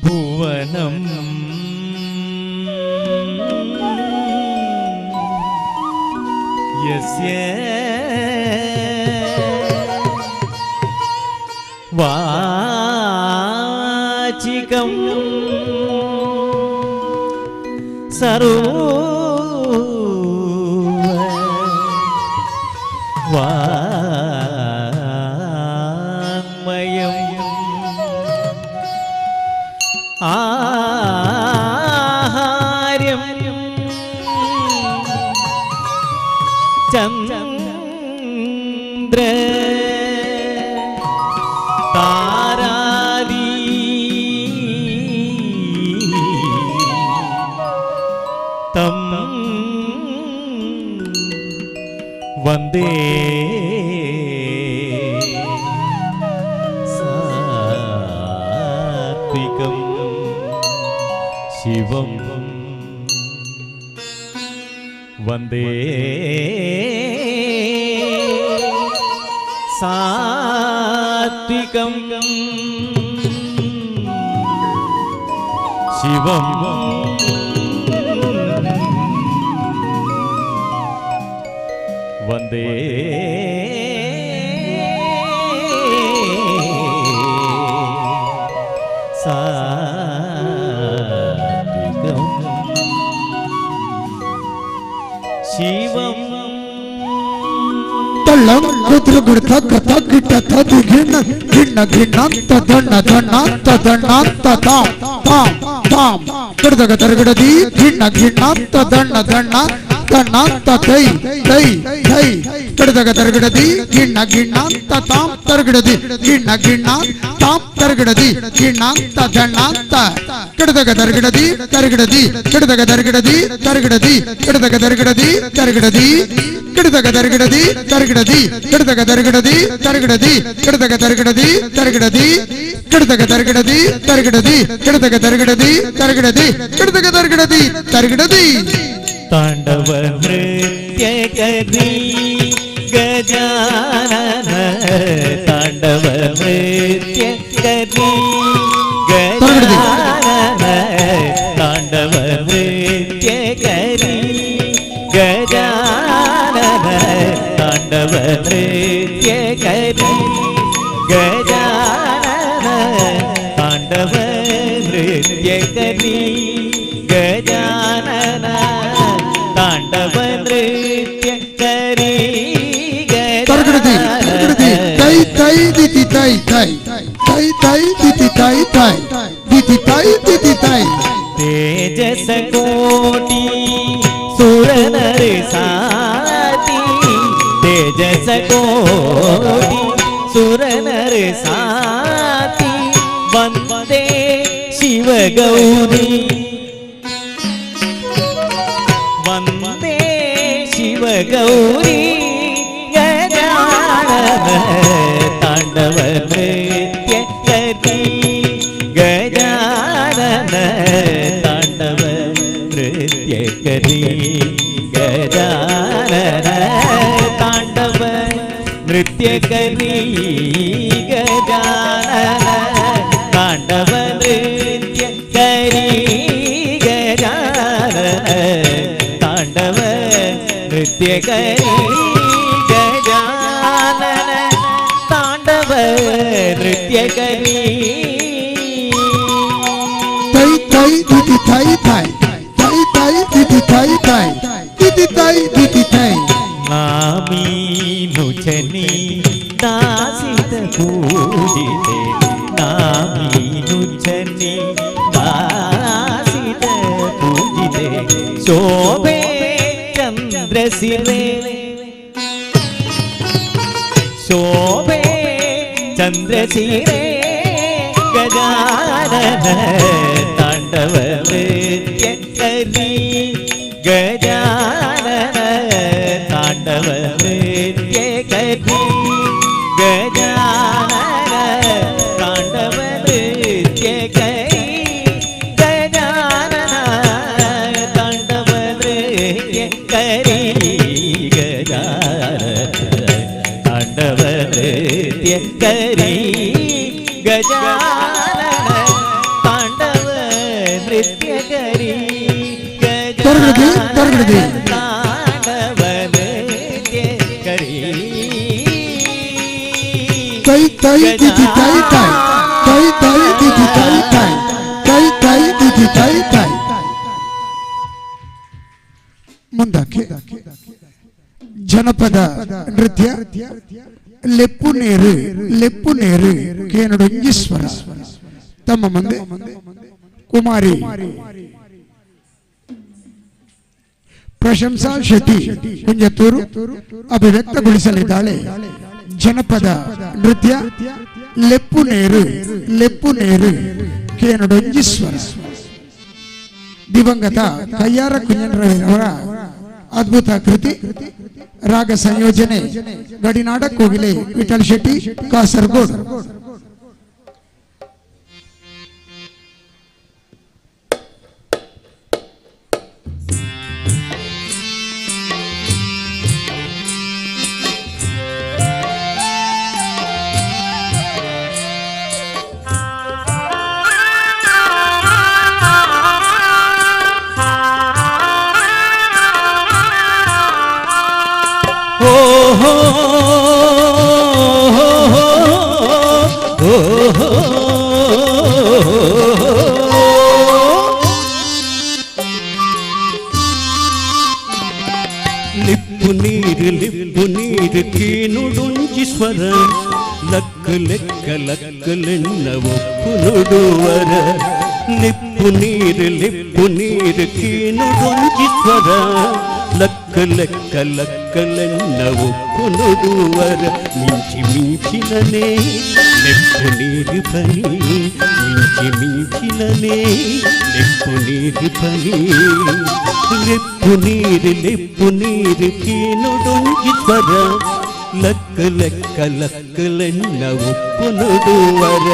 ഭുവനം യസ്യ വാചികം വാങ്മയം ആഹാര്യം ചന്ദ്ര താരാദി തം വന്ദേ സാത്വികം ശിവം വന്ദേ സാത്വികം ಶಿವಂ ವಂದೇ ಸಾರಿಗಂ ಶಿವಂ ತಳ್ಳಂ ಕುದ್ರ ಗುಡ್ತ ಕಥ ಗಿಟ್ಟ ತದು ಗಿಣ್ಣ ಗಿಣ್ಣ ಗಿಣ್ಣಂತ ದಣ್ಣ ದಣ್ಣಂತ ದಣ್ಣಂತ ತಾಂ ತಾಂ ತಾಂ ಕಡ್ದಗ ತರಗಡದಿ ಗಿಣ್ಣ ಗಿಣ್ಣಂತ ದಣ್ಣ ದಣ್ಣ ದಣ್ಣಂತ ತೈ ತೈ ತೈ ಕಡ್ದಗ ತರಗಡದಿ ಗಿಣ್ಣ ಗಿಣ್ಣಂತ ತಾಂ ತರಗಡದಿ ಗಿಣ್ಣ ಗಿಣ್ಣ ತಾಂ ತರಗಡದಿ ಗಿಣ್ಣಂತ ದಣ್ಣಂತ ಕಡ್ದಗ ತರಗಡದಿ ತರಗಡದಿ ಕಡ್ದಗ ತರಗಡದಿ ತರಗಡದಿ ಕಡ್ದಗ ತರಗಡದಿ ತರಗಡದಿ ಕಡ್ದಗ ತರಗಡದಿ ತರಗಡದಿ ಕಡ್ದಗ ತರಗಡದಿ ತರಗಡದಿ ಕಡ್ದಗ ತರಗಡದಿ ತರಗಡದಿ ಕಡ್ದಗ ತರಗಡದಿ ತರಗಡದಿ ಕಡ್ದಗ ತರಗಡದಿ ತರಗಡದಿ ಕಡ್ದಗ ತರಗಡದಿ ತರಗಡದಿ ತಾಂಡವ ನೃತ್ಯ ಕರಿ ಗಜಾನನ ತಾಂಡವ ನೃತ್ಯ ಕರಿ ಗಜಾನನ ತಾಂಡವ ನೃತ್ಯ ಕರಿ ಗಜಾನನ ತಾಂಡವ ನೃತ್ಯ ಕರಿ ಗಜಾನನ ತಾಂಡವ ನೃತ್ಯ ಕರಿ ಗಜಾನನ ತಾಂಡವ ನೃತ್ಯ ಕರಿ ತರಗಡದಿ ತೈ ತೈ ದಿತಿ ತೈ ತೈ ತೈ ತೈ ದಿತಿ ತೈ ತೈ ದಿತಿ ತೈ ದಿತಿ ತೈ ತೇಜಸ ಕೋಟಿ ಸುರನರ ಸಾತಿ ತೇಜಸ ಕೋಟಿ ಸುರನರ ಸಾತಿ ವಂದೇ ಶಿವ ಗೌರಿ ವಂದೇ ಶಿವ ಗೌರಿ ಗಜಾನನ ತಾಂಡವ ನೃತ್ಯ ಕರಿ ಗಜಾನನ ತಾಂಡವ ನೃತ್ಯ ಕರಿ ಗಜಾನನ ತಾಂಡವ ನೃತ್ಯ ಕರಿ ಗಜಾನನ ತಾಂಡವ ನೃತ್ಯ ಕರಿ ಗಜಾನನ ತಾಂಡವ ನೃತ್ಯ ಕರಿ ಗಜಾನನ ತಾಂಡವ ನೃತ್ಯ ಕರಿ ತೈ ತೈ ದಿತಿ ತೈ ತೈ ತೈ ತೈ ದಿತಿ ತೈ ತೈ ದಿತಿ ತೈ ದಿತಿ ತೈ ನಾಮೀನು ಚನಿ ದಾಸಿತ ಪೂಜಿತೆ ನಾಮೀನು ಚನಿ ದಾಸಿತ ಪೂಜಿತೆ ಶೋಭೆ ಚಂದ್ರಸಿರೆ ಶೋಭೆ ಚಂದ್ರಸಿರೆ ಗಜಾನನ ತಾಂಡವ ನೃತ್ಯ ಕರಿ ಗಜಾನನ ತಾಂಡವ ನೃತ್ಯ ಕರಿ ಗಜಾನನ ತಾಂಡವ ನೃತ್ಯ ಕರಿ ಗಜಾನನ ತಾಂಡವ ನೃತ್ಯ ಕರಿ ಗಜಾನನ ತಾಂಡವ ನೃತ್ಯ ಕರಿ ಗಜಾನನ ತಾಂಡವ ನೃತ್ಯ ಕರಿ ತರಗಡದಿ ತರಗಡದಿ ತಾಂಡವ ನೃತ್ಯ ಕರಿ ತೈ ತೈ ದಿತಿ ತೈ ತೈ ತೈ ತೈ ದಿತಿ ತೈ ತೈ ತೈ ತೈ ದಿತಿ ತೈ ತೈ ಮುಂದಕ್ಕೆ ಜನಪದ ನೃತ್ಯ ಲೆಪ್ಪು ನೇರು ಕೇನಡೊಂಗೀಶ್ವರ ತಮ್ಮ ಮುಂದೆ ಕುಮಾರಿ ಪ್ರಶಂಸಾ ಶೆಟ್ಟಿ ಕುಂಜತ್ತೂರು ಅಭಿವ್ಯಕ್ತಗೊಳಿಸಲಿದ್ದಾಳೆ. ಜನಪದ ನೃತ್ಯ ಲೆಪ್ಪು ನೇರು ಕೇನಡೊಂಗೀಶ್ವರ. ದಿವಂಗತ ಕಯ್ಯಾರ ಕುಂಜನರವರ ಅದ್ಭುತ ಕೃತಿ. ರಾಗ ಸಂಯೋಜನೆ ಗಡಿನಾಡ ಕೋಗಿಲೆ ವಿಠಲ್ ಶೆಟ್ಟಿ ಕಾಸರಗೋಡು. ಸ್ವರ ಲಕ್ಕ ಲೆಕ್ಕ ಲಕ್ಕಲೆನ್ನ ಒಪ್ಪು ನುಡುವರ ಲಿಪ್ಪು ನೀರು ಕೀನುಡೊಂಜಿ ಸ್ವರ ಲಕ್ಕ ಲೆಕ್ಕ ಲಕ್ಕಲೆನ್ನ ಒಪ್ಪು ನುಡುವರ ಮಿಂಚಿ ಮಿಂಚಿನನೇ ಲೆಪ್ಪು ನೀರು ಬನಿ ಮಿಂಚಿನನೇ ಲೆಪ್ಪು ನೀರು ಬನಿ ಲೆಪ್ಪು ನೀರು ಕೀನುಡೊಂಜಿ ಸ್ವರ ಲಕ್ಕ ಲೆಕ್ಕ ಲಕ್ಕಲೆನ್ನ ಒಪ್ಪು ನುಡುವರ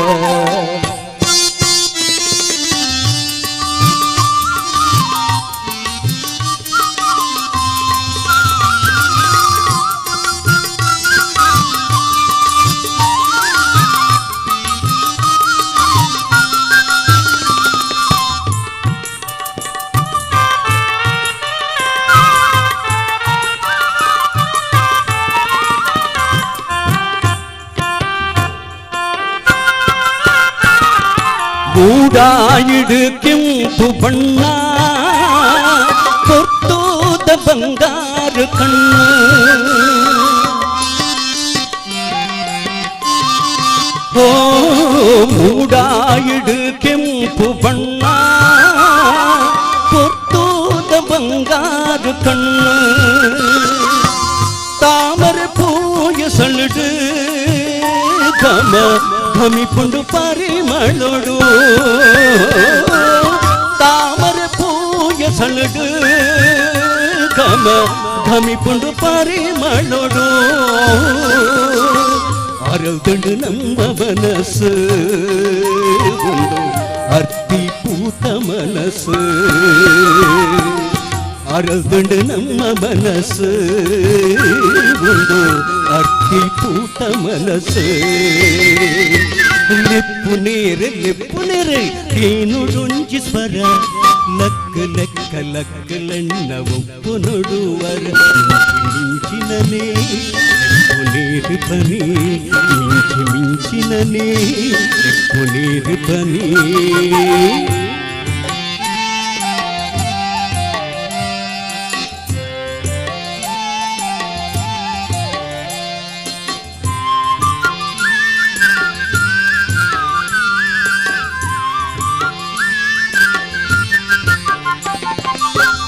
ಮೂಡಾಯಿಡು ಕೆಂಪು ಬಣ್ಣ ಕೊಟ್ಟೋದ ಬಂಗಾರ ಕಣ್ಣು ಓ ಮೂಡಾಯಿಡು ಕೆಂಪು ಬಣ್ಣ ಕೊಟ್ಟೋದ ಬಂಗಾರ ಕಣ್ಣು ತಾಮರ ಪೂಯ ಸಣಡು ಘಮ ಘಮಿಪುಂಡು ಪರಿಮಳೋಡು ತಾಮರ ಪೂಯ ಸಣಡು ಘಮ ಘಮಿಪುಂಡು ಪರಿಮಳೋಡು ಅರಲ್ದಂಡು ನಮ್ಮ ಮನಸ್ಸು ಒಂದು ಅರ್ತಿ ಪೂತ ಮನಸ್ಸು ಅರಲ್ದಂಡು ನಮ್ಮ ಮನಸ್ಸು ಒಂದು ಅರ್ತಿ ಪೂತ ಮನಸ್ಸು ಲೆಪ್ಪು ನೇರೆ ಕೀನುಡೊಂಜಿ ಸ್ವರ ಲಕ್ಕ ಲೆಕ್ಕ ಲಕ್ಕಲೆನ್ನ ಒಪ್ಪು ನುಡುವರ ಮಿಂಚಿನನೇ ಲೆಪ್ಪು ನೀರು ಬನಿ ಮಿಂಚಿನನೇ ಲೆಪ್ಪು ನೀರು ಬನಿ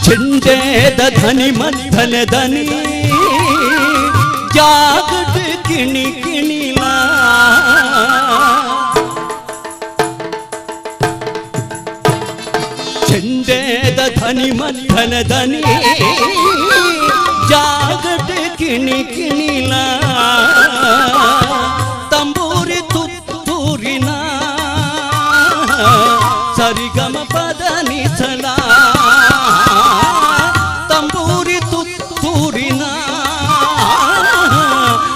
ಚೆಂಡೇದ ಧನಿ ಮದ್ದನ ದನಿ ಜಾಗಟ ಕಿಣಿ ಕಿಣಿಲ ಚೆಂಡೇದ ಧನಿ ಮದ್ದನ ದನಿ ಜಾಗಟ ಕಿಣಿ ಕಿಣಿಲ ತಂಬೂರಿ ತುತ್ತೂರಿನ ಸರಿಗಮ ಪದ ನಿಸಲ ತಂಬೂರಿ ತುತ್ತೂರಿನ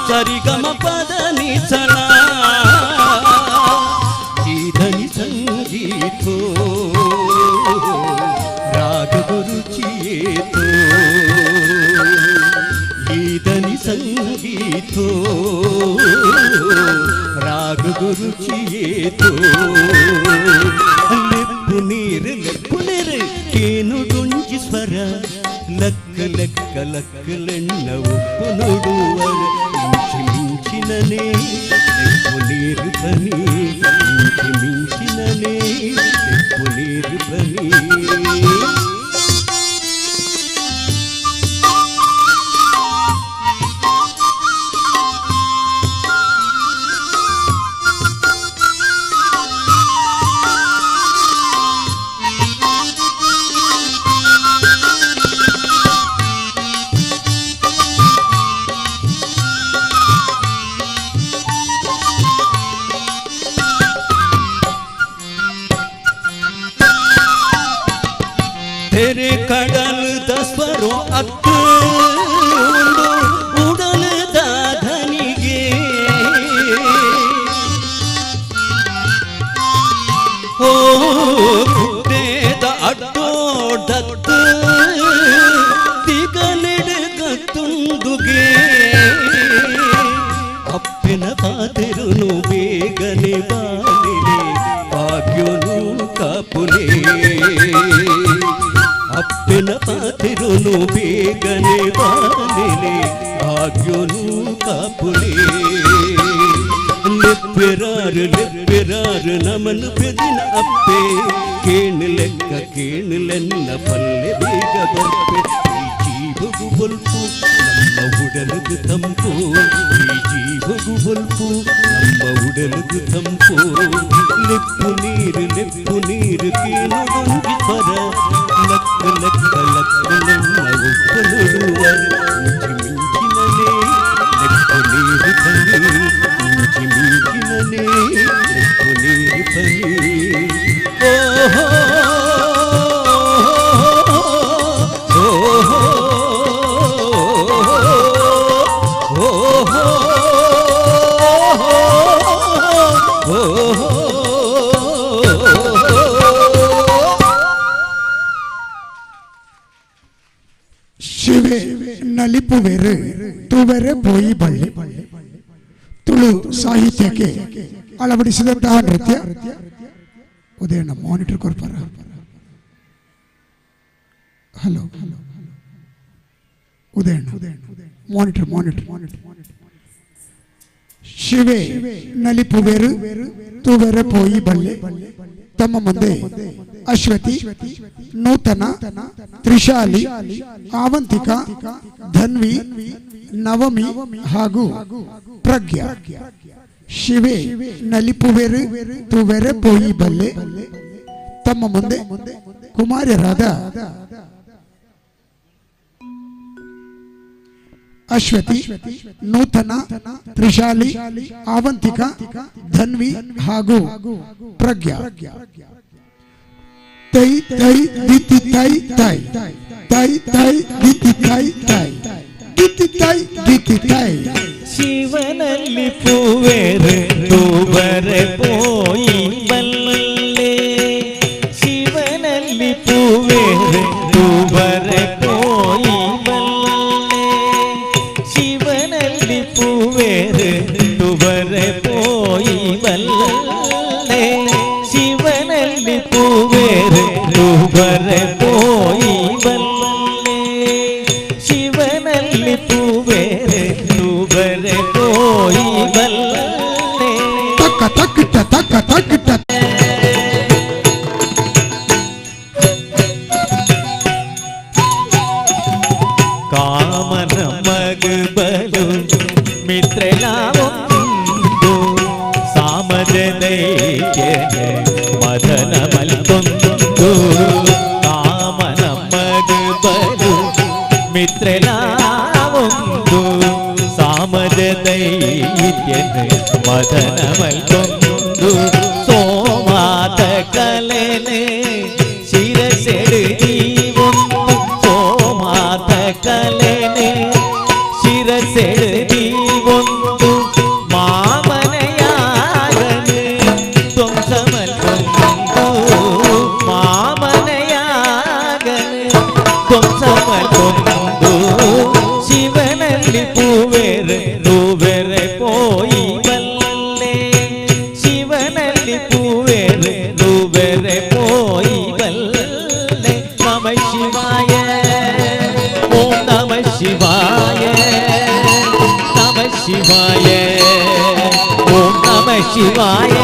ಸರಿಗಮ ಪದ ನಿಸಲ ಈ ಧನಿ ಸಂಗೀತೋ ರಾಗ ಗುರುಚಿಯೇತೋ ಈ ಧನಿ ಸಂಗೀತೋ ರಾಗ ಗುರುಚಿಯೇತೋ ಲೆಪ್ಪು ನೀರು ಕೀನುಡೊಂಜಿ ಸ್ವರ ಲಕ್ಕ ಲೆಕ್ಕ ಲಕ್ಕಲೆನ್ನ ಒಪ್ಪು ನುಡುವರ ಮಿಂಚಿನನೇ ಲೆಪ್ಪು ನೀರು ಬನಿ ಮಿಂಚಿನನೇ ಲೆಪ್ಪು ನೀರು ಬನಿ तेरे कड़ल दस्वरो अक्क उड़ल धनिगे ओ कुटेद अड्डोडत् दिगनिडगतुंदुगे अप्पिन पातिरुनु बेगने बालिने भाग्योनु कापुले ಅಪ್ಪೆ ನೆನಪಾತಿರುನು ಬೇಗನೆ ಬಾನಿಲೆ ಭಾಗ್ಯನು ಕಾಪುಲೆ ಲೆಪ್ಪೆರಾರು ನಮನು ಬೆದಿನ ಅಪ್ಪೆ ಕೇಣು ಲೆಕ್ಕ ಕೇಣುಲೆನ್ನ ಪಲ್ಲೆ ಬೇಗ ಬರ್ಪೆ ಈ ಜೀವಗು ಬಲ್ಪು ನಮ್ಮ ಉಡಲಗು ತಂಪು ಈ ಜೀವಗು ಬಲ್ಪು ನಮ್ಮ ಉಡಲಗು ತಂಪು ಲೆಪ್ಪು ನೀರು ಕೇಳುವಂಗಿ ಸ್ವರ ಲಕ್ಕ ಲಕ್ಕ ಲಕ್ಕ ನನ್ನ ಒಪ್ಪನುಡುವರ ಮಿಂಚಿನನೇ ಲೆಪ್ಪು ನೀರು ಬನ್ನಿ ಮಿಂಚಿನನೇ ಲೆಪ್ಪು ನೀರು ಬನ್ನಿ ಓಹೋ ಶಿವೆ ನಲಿಪುವೆರು ತುವೆರೆ ಬೋಯಿ ಬಳ್ಳಿ ತುಳು ಸಾಹಿತ್ಯಕ್ಕೆ ಅಳವಡಿಸಿದಂತಹ ನೃತ್ಯ ಉದಯಣ್ಣ ಮಾನಿಟರ್ ಕೊರ್ಪಾರ. ಹಲೋ ಉದಯಣ್ಣ ಮಾನಿಟರ್ ಶಿವೆ ನಲಿಪುವೆರು ತುವೆರೆ ಬೋಯಿ ಬಳ್ಳಿ. ತಮ್ಮ ಮುಂದೆ ಅಶ್ವತಿ, ನೂತನ, ತ್ರಿಶಾಲಿ, ಆವಂತಿಕ, ಧನ್ವಿ, ನವಮಿ ಹಾಗೂ ಪ್ರಜ್ಞಾ. ಶಿವೆ ನಲಿಪುವೆರು ತುವೆರೆ ಪೋಯಿ ಬಲ್ಲೆ. ತಮ್ಮ ಮುಂದೆ ಕುಮಾರ್ಯರಾದ ಅಶ್ವತಿ, ನೂತನ, ತ್ರಿಶಾಲಿ, ಆವಂತಿಕ, ಧನ್ವಿ ಹಾಗೂ ಪ್ರಜ್ಞಾ. ತೈ ತೈ ದಿತಿ ತೈ ತೈ ತೈ ತೈ ದಿತಿ ತೈ ತೈ ದಿತಿ ತೈ ದಿತಿ ತೈ. ಶಿವನಲ್ಲಿ ಪೂವೆರೆ ತೂವರೆ ಪೋಯಿ ಬಲ್ಲೆ. ಶಿವನಲ್ಲಿ ಪೂವೆರೆ ತೂವರೆ ಪೋಯಿ ಬಲ್ಲೆ. ಶಿವನಲ್ಲಿ ಪೂವೆರೆ ತೂವರೆ ಪೋಯಿ ಬಲ್ಲೆ. ಶಿವನಲ್ಲಿ ಪೂವೆರೆ ತೂವರೆ ಪೋಯಿ ಬಲ್ಲೆ. ಶಿವನಲ್ಲಿ ಪೂವೆರೆ ತೂವರೆ ಪೋಯಿ ಬಲ್ಲೆ. ತಕ್ಕ ತಕ್ಕಿಟ್ಟ ತಕ್ಕ ತಕ್ಕಿಟ್ಟ. ಕಾಮನ ಮಗಬಲು ಮಿತ್ರಲಾವೊಂದು ಸಾಮಜದೈಕೆ ಮದನ ಮಲ್ಕೊಂದು. ಕಾಮನ ಮಗಬಲು ಮಿತ್ರಲಾವೊಂದು ಸಾಮಜದೈಕೆ ಮದನ ಮಲ್ಕೊಂದು. ಸೋಮಾತ ಕಲೆನೆ ಶಿರಸೆಡು ಜೀವೊಂದು. ಸೋಮಾತ ಕಲೆನೆ ಶಿರಸೆಡು ಜೀವೊಂದು. ಮಾಮನೆಯಾಗನೆ ಧ್ವಂಸ ಮಲ್ಕೊಂದು. ಮಾಮನೆಯಾಗನೆ ಧ್ವಂಸ ಮಲ್ಕೊಂದು. ಶಿವನಲ್ಲಿ ಪೂವೆರೆ ತೂವೆರೆ ಪೋಯಿ ಬಲ್ಲೆ. ಶಿವನಲ್ಲಿ ಪೂವೆರೆ ತೂವೆರೆ ಪೋಯಿ ಬಲ್ಲೆ. ನಮ ಶಿವಾಯ ಓಂ ನಮ ಶಿವಾಯ ನಮ ಶಿವಾಯ ಓಂ ನಮ ಶಿವಾಯ.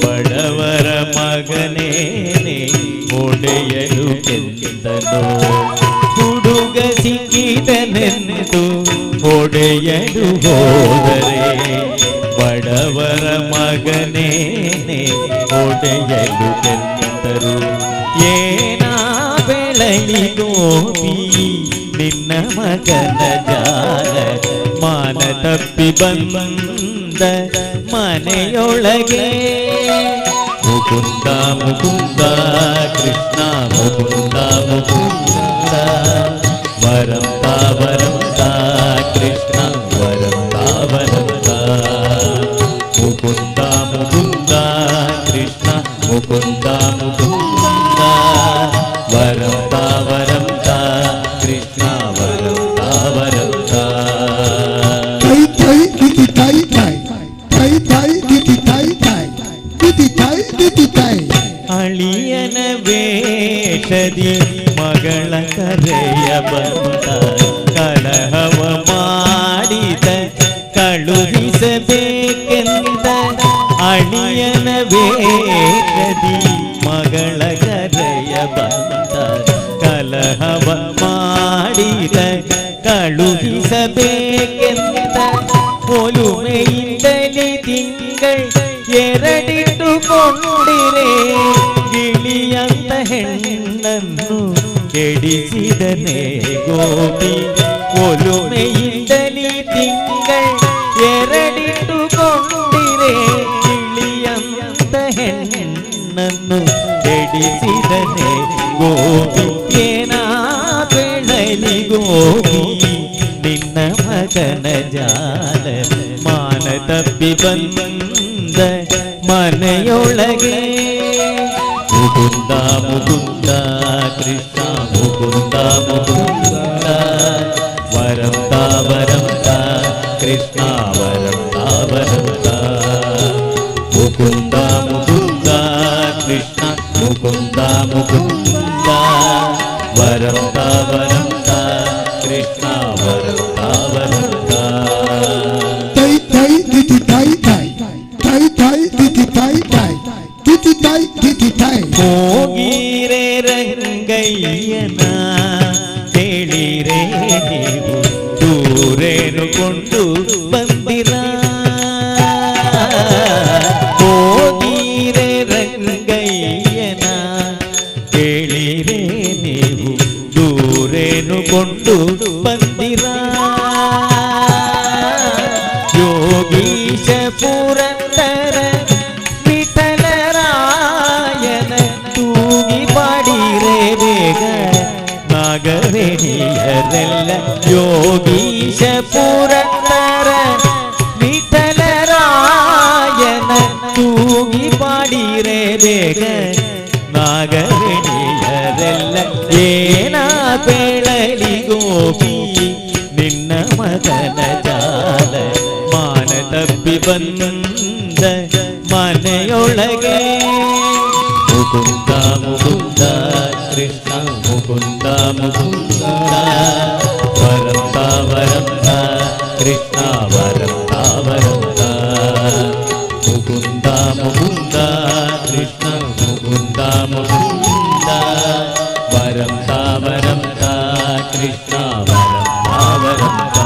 ಬಡವರ ಮಗನೇನೆ ಒಡೆಯಲು ಕೆಂದನು. ಹುಡುಗ ಸಿಕ್ಕಿದನೆಂದು ಒಡೆಯಲು ಹೋದರೆ. ಬಡವರ ಮಗನೇನೆ ಒಡೆಯಲು ಕೆಂದರು. ಏನ ಬೆಳಲಿ ಗೋಪಿ ನಿನ್ನ ಮಗನ ಜಾಲ. ಮಾನ ತಪ್ಪಿ ಬಂದ ಮನೆಯೊಳಗೆ. ಮುಕುಂದ ಮುಕುಂದ ಕೃಷ್ಣ ಮುಕುಂದ ಮುಕುಂದ. ವರಂತ ವರಂತ ಕೃಷ್ಣ ವರಂತ ವರಂತ. ಮುಕುಂದ ಮುಕುಂದ ಕೃಷ್ಣ ಮುಕುಂದ ಮುಕುಂದ. ವರಂತ ವರಂತ ಕೃಷ್ಣ ವರಂತ ವರಂತ. ತೈ ತೈ ದಿತಿ ತೈ ತೈ ತೈ ತೈ ದಿತಿ ತೈ ತೈ ದಿತಿ ತೈ ದಿತಿ ತೈ. ವೇಗದಿ ಮಗಳ ಕರೆಯ ಬಂದ ಕಲಹವ ಮಾಡಿದ ಕಳುಹಿಸಬೇಕೆಂದ ಅಳಿಯನ ವೇಗದಿ ಮಗಳ ಕರೆಯ ಬಂದ ಕಲಹವ ಮಾಡಿದ ಕಳುಹಿಸಬೇಕೆಂದ ಒಲುಮೆಯಿಂದಲೇ ತಿಂಗಳು ಎರಡಿಟ್ಟುಕೊಂಡಿರೆ ಗಿಳಿಯಂತ ಹೆಣ್ಣನ್ನು ಕೆಡಿಸಿದನೆ ಗೋಪಿ ಒಲುಮೆಯಿಂದಲೇ ತಿಂಗಳು ಎರಡಿಟ್ಟುಕೊಂಡಿರೆ ಗಿಳಿಯಂತ ಹೆಣ್ಣನ್ನು ಕೆಡಿಸಿದನೆ ಗೋಪಿ ಏನ ಬೆಳಲಿ ಗೋಪಿ ನಿನ್ನ ಮಗನ ಜಾಲ ಮಾನ ತಪ್ಪಿ ಬಂದ ಮನೆಯೊಳಗೆ ಮುಕುಂದ ಮುಕುಂದ ಕೃಷ್ಣ ಮುಕುಂದ ಮುಕುಂದ ವರಂತ ವರಂತ ಕೃಷ್ಣ ವರಂತ ವರಂತ ಮುಕುಂದ ಮುಕುಂದ ಕೃಷ್ಣ ಮುಕುಂದ ಮುಕುಂದ ವರಂತ ವರಂತ ಕೃಷ್ಣ ವರಂತ ವರಂತ ತೈ ತೈ ದಿತಿ ತೈ ತೈ ತೈ ತೈ ದಿತಿ ತೈ ತೈ ದಿತಿ ತೈ ದಿತಿ ತೈ ಹೋಗಿರೆ ರಂಗಯ್ಯನ ಹೇಳಿರೆ ನೀವು ದೂರೇನು ಕೊಂಡು ಬಂದಿರ ಹೋಗಿರೆ ರಂಗಯ್ಯನ ಹೇಳಿರೆ ನೀವು ದೂರೇನು ಕೊಂಡು ಬಂದಿರ ಯೋಗೀಶ ಪುರಂದರ ವಿಠಲರಾಯನ ತೂಗಿ ಪಾಡಿರೆ ಬೇಗ ನಾಗವೇಣಿಯರೆಲ್ಲ ಯೋಗೀಶ ಪುರಂದರ ವಿಠಲರಾಯನ ತೂಗಿ ಪಾಡಿರೆ ಬೇಗ ನಾಗವೇಣಿಯರೆಲ್ಲ ಏನ ಬೆಳಲಿ ಗೋಪಿ ನಿನ್ನ ಮಗನ ಜಾಲ ಮಾನ ತಪ್ಪಿ ಬಂದ ಮನೆಯೊಳಗೆ ಮುಕುಂದ ಮುಕುಂದ ಕೃಷ್ಣ ಮುಕುಂದ ಮುಕುಂದ ವರಂತ ವರಂತ ಕೃಷ್ಣ ವರಂತ ವರಂತ ಮುಕುಂದ ಮುಕುಂದ ಕೃಷ್ಣ ಮುಕುಂದ ಮುಕುಂದ ವರಂತ ವರಂತ ಕೃಷ್ಣ ವರಂತ ವರಂತ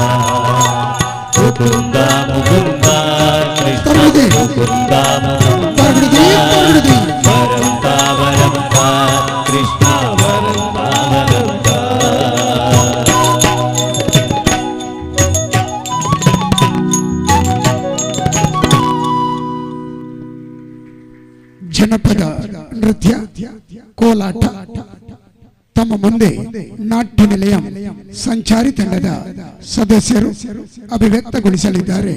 ಮುಕುಂದ ಮುಕುಂದ ಕೃಷ್ಣ ಮುಕುಂದ ಮುಕುಂದ ವರಂತ ವರಂತ ಕೃಷ್ಣ ವರಂತ ವರಂತ ಜನಪದ ನೃತ್ಯ ಕೋಲಾಟ ತಮ್ಮ ಮುಂದೆ ನಾಟ್ಯ ನಿಲಯ ಸಂಚಾರಿ ತಂಡದ ಸದಸ್ಯರು ಅಭಿವ್ಯಕ್ತಗೊಳಿಸಲಿದ್ದಾರೆ.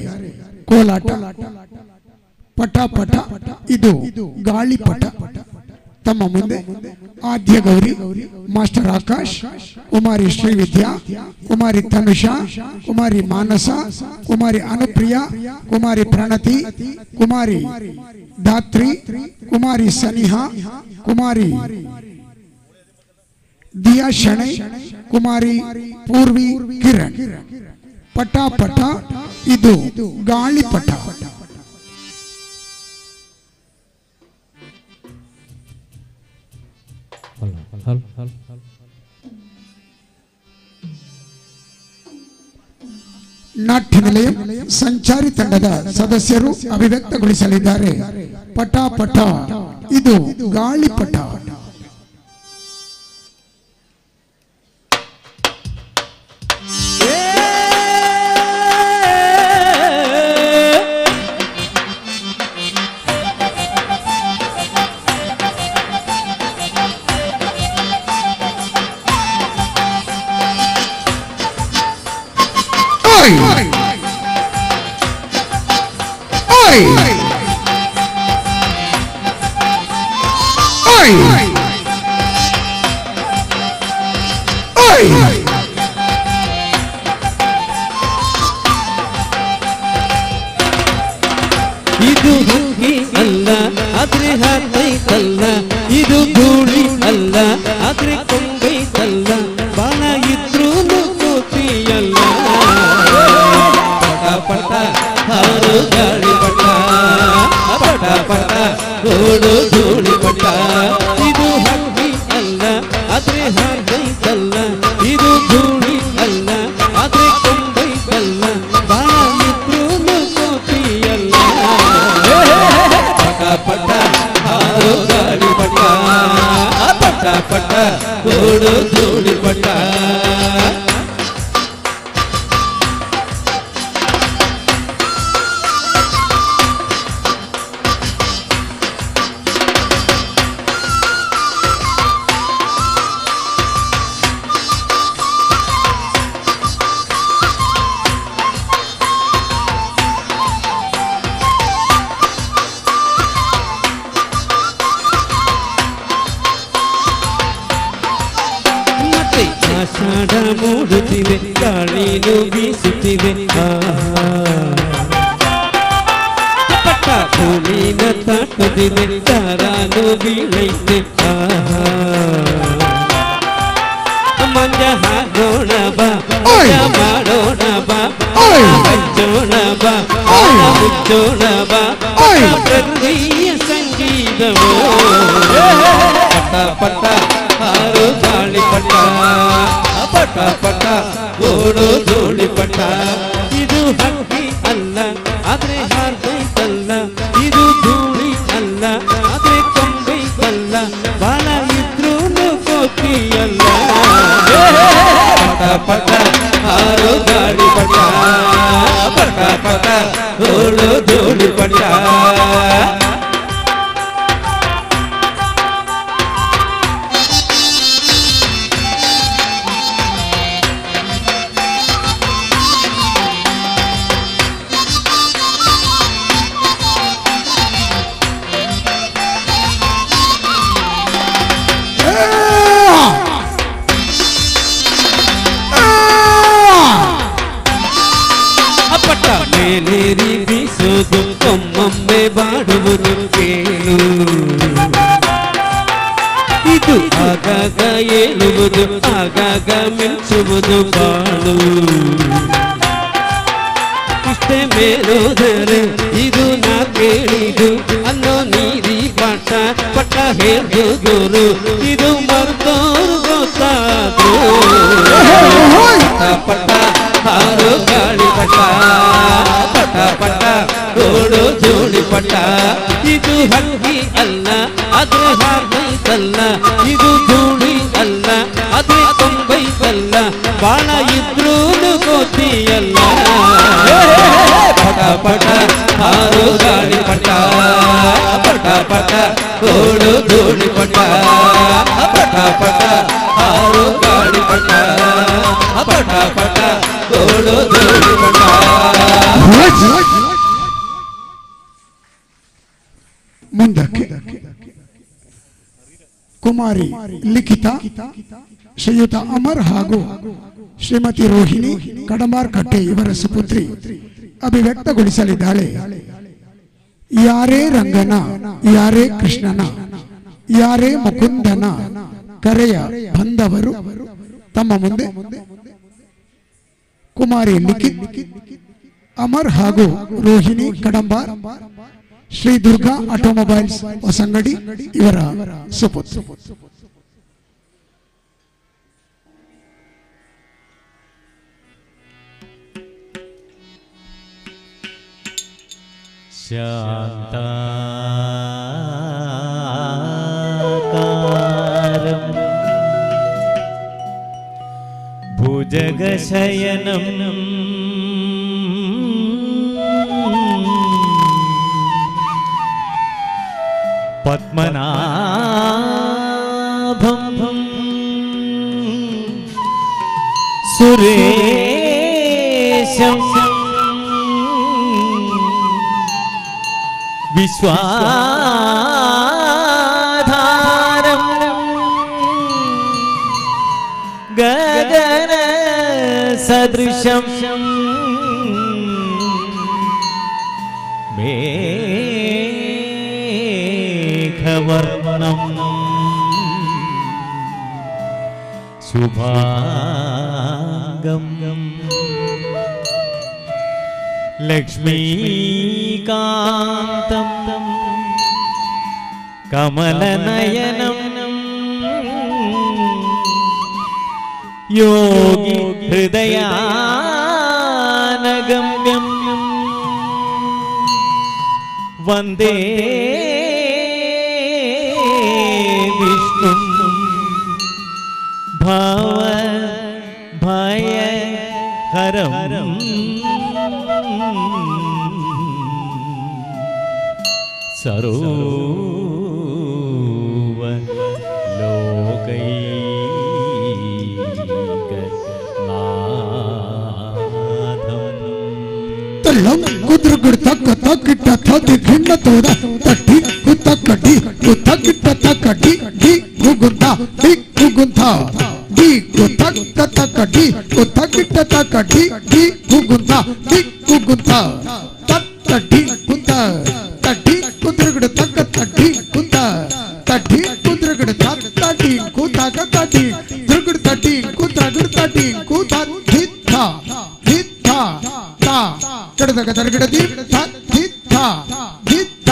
ಕೋಲಾಟ ಪಟ ಪಟ ಇದು ಗಾಳಿಪಟ. ತಮ್ಮ ಮುಂದೆ ಆದ್ಯ ಗೌರಿ, ಮಾಸ್ಟರ್ ಆಕಾಶ್, ಕುಮಾರಿ ಶ್ರೀವಿದ್ಯಾ, ಕುಮಾರಿ ತನುಷಾ, ಕುಮಾರಿ ಮಾನಸ, ಕುಮಾರಿ ಅನುಪ್ರಿಯಾ, ಕುಮಾರಿ ಪ್ರಣತಿ, ಕುಮಾರಿ ಧಾತ್ರಿ, ಕುಮಾರಿ ಸನಿಹಾ, ಕುಮಾರಿ ದಿಯಾ ಶಣೈ, ಕುಮಾರಿ ಪೂರ್ವಿ ಕಿರಣ್. ಪಟ ಪಟ ಇದು ಗಾಳಿಪಟ. ನಾಟ್ಯ ನಿಲಯ ಸಂಚಾರಿ ತಂಡದ ಸದಸ್ಯರು ಅಭಿವ್ಯಕ್ತಗೊಳಿಸಲಿದ್ದಾರೆ. ಪಟ ಪಟ ಇದು ಗಾಳಿಪಟ. ಇದು ಹುಗ್ಗಿ ಅಲ್ಲ, ಆದ್ರೆ ಹಾಕೈತಲ್ಲ ಇದು ಧೂಳಿ ಅಲ್ಲ ಆದ್ರೆ ಕೊಂಬೈತಲ್ಲ ಬಾಣ ಇದ್ರೂ ಕೋತಿಯಲ್ಲ ಪಟ ಪಟ ಹಾರು ಗಾಳಿ ಪಟ ಪಟ ಪಟ ಓಡು ಧೂಳಿ ಪಟ ಇದು ಹಕ್ಕಿ ಅಲ್ಲ ಆದ್ರೆ ಹಾರ್ದೈತಲ್ಲ ಇದು ಧೂಳಿ ಅಲ್ಲ ಆದ್ರೆ ಕೊಂಬೈತಲ್ಲ ಬಾಣ ಇದ್ರೂ ಕೋತಿಯಲ್ಲ ಪಟ ಪಟ ಹಾರು ಗಾಳಿ ಪಟ ಪಟ ಪಟ ಓಡು ಧೂಳಿ ಪಟ ಆಷಾಢ ಮೂಡುತ್ತಿವೆ ಗಾಳಿನು ಬೀಸುತ್ತಿವೆ ಪಟ್ಟ ಭೂಮಿನ ತಾಟುತ್ತಿದೆ ತಾರಾನು ಬೀಳೈತೆ ಮಂಜ ಹಾಗೋಣ ಬಾ ಮಾಡೋಣ ಬಾ ಹಚ್ಚೋಣ ಬಾ ಮುಚ್ಚೋಣ ಬಾ ಪ್ರಕೃತಿಯ ಸಂಗೀತವೋ ಪಟ ಪಟ ಹಾರು ಗಾಳಿ ಪಟ ಪಟ ಪಟ ಓಡೋ ಧೂಳಿ ಪಟ ಇದು ಹಕ್ಕಿ ಅಲ್ಲ ಆದ್ರೆ ಹಾರ್ದೈತಲ್ಲ ಇದು ಧೂಳಿ ಅಲ್ಲ ಆದ್ರೆ ಕೊಂಬೈತಲ್ಲ ಬಾಳ ಇದ್ರೂ ಕೋತಿಯಲ್ಲ ಪಟ ಪಟ ಹಾರು ಗಾಳಿ ಪಟ ಪಟ ಪಟ ಓಡೋ ಧೂಳಿ ಪಟ ಮೇಲೇರಿ ಬೀಸೋದು ಒಮ್ಮೊಮ್ಮೆ ಬಾಡುವುದು ಕೇಳು ಇದು ಆಗಾಗ ಏಳುವುದು ಆಗಾಗ ಮಿಂಚುವುದು ಬಾಳು ಇಷ್ಟೇ ಮೇಲೋದರೆ ಇದು ನಾ ಕೇಳಿದು ಅನ್ನೋ ನೀರಿ ಪಾಠ ಪಟ್ಟ ಹೇಳ್ದುಗುರು ಇದು ಮರ್ತೋರು ಗೊತ್ತಾದ್ರು ಪಟ್ಟ ಹಾರು ಗಾಳಿ ಪಟ ಪಟ ಪಟ ಓಡು ಧೂಳಿ ಪಟ ಇದು ಹಕ್ಕಿ ಅಲ್ಲ ಆದ್ರೆ ಹಾರ್ದೈತಲ್ಲ ಇದು ಧೂಳಿ ಅಲ್ಲ ಆದ್ರೆ ಕೊಂಬೈತಲ್ಲ ಬಾಣ ಇದ್ರೂ ಕೋತಿಯಲ್ಲ ಪಟ ಪಟ ಹಾರು ಗಾಳಿ ಪಟ ಪಟ ಪಟ ಓಡು ಧೂಳಿ ಪಟ ಪಟ ಪಟ ಹಾರು ಗಾಳಿ ಪಟ ಪಟ ಪಟ ಓಡು ಧೂಳಿ ಪಟ ಮುಂದಕ್ಕೆ ಕುಮಾರಿ ಲಿಖಿತ ಶ್ರೀಯುತ ಅಮರ್ ಹಾಗೂ ಶ್ರೀಮತಿ ರೋಹಿಣಿ ಕಡಮಾರ್ಕಟ್ಟೆ ಇವರ ಸುಪುತ್ರಿ ಅಭಿವ್ಯಕ್ತಗೊಳಿಸಲಿದ್ದಾಳೆ. ಯಾರೇ ರಂಗನ ಯಾರೇ ಕೃಷ್ಣನ ಯಾರೇ ಮುಕುಂದನ ಕರೆಯ ಬಂದವರು ತಮ್ಮ ಮುಂದೆ ಕುಮಾರಿ ಲಿಖಿತ್ ಅಮರ್ ಹಾಗೂ ರೋಹಿಣಿ ಕಡಂಬಾರ್ ಶ್ರೀ ದುರ್ಗಾ ಆಟೋಮೊಬೈಲ್ಸ್ ಹೊಸಂಗಡಿ ಇವರ ಸುಪುತ್ರ. ಶಾಂತಾಕಾರಂ ಭುಜಗಶಯನಂ ಪದ್ಮನಾಭಂ ಸುರೇಶಂ ವಿಶ್ವಾಧಾರಂ ಗಗನ ಸದೃಶಂ ಮೇಘವರ್ಣಂ शुभांगम लक्ष्मीकांतं कमलनयनं योगी हृदयानगम्यं वन्दे विष्णुं भयहरं ಕುದ್ರಗುಡ್ ತಕ್ಕ ತಕ್ಕಿಟ್ಟ ತದಿ ಭಿನ್ನ ತೋದ ತಟ್ಟಿ ಕುತ್ತಕ್ಕಡಿ ಕುತ್ತಕ್ಕಿಟ್ಟ ತಕ್ಕಡಿ ಡಿ ಗುಗುಂತ ಡಿ ಗುಗುಂತ ಡಿ ಕುತ್ತಕ್ಕ ತಕ್ಕಡಿ ಕುತ್ತಕ್ಕಿಟ್ಟ ತಕ್ಕಡಿ ಡಿ ಗುಗುಂತ ಡಿ ಗುಗುಂತ ತಟ್ಟಡಿ ಕುಂತ ತಟ್ಟಿ ಕುದ್ರಗುಡ್ ತಕ್ಕ ತಟ್ಟಿ ಕುಂತ ತಟ್ಟಿ ಕುದ್ರಗುಡ್ ತಟ್ಟಿ ಕುತ್ತಾಕ ತಟ್ಟಿ ದುರ್ಗುಡ್ ತಟ್ಟಿ ಕುತ್ತಾಗುಡ್ ತಟ್ಟಿ ಕುತ್ತ ಧಿತ್ತ ಧಿತ್ತ ತಾ ಕಡದಗ ತರಗಡದಿ ಧಿತ್ತ ಧಿತ್ತ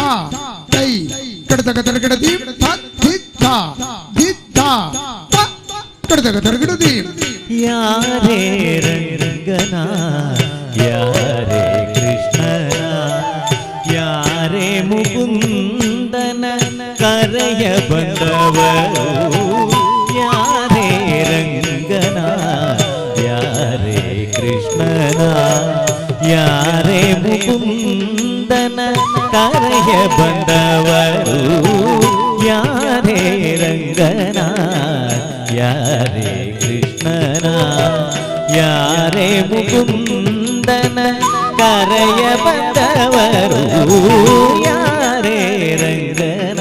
ತೈ ಕಡದಗ ತರಗಡದಿ ಧಿತ್ತ ಧಿತ್ತ ಕಡದಗ ತರಗಡದಿ ಯಾರೇ ರಂಗನ ಯಾರೇ ಕೃಷ್ಣನ ಯಾರೇ ಮುಕುಂದನ ಕರೆಯ ಬಂದವರು ಯಾರೇ ರಂಗನ ಯಾರೇ ಕೃಷ್ಣನ ಯಾರೇ ಮುಕುಂದನ ಕರೆಯ ಬಂದವರು ಯಾರೇ ರಂಗನ ಯಾರೇ ಕೃಷ್ಣನ ಯಾರೇ ಮುಕುಂದನ ಕರೆಯ ಬಂದವರು ಯಾರೇ ರಂಗನ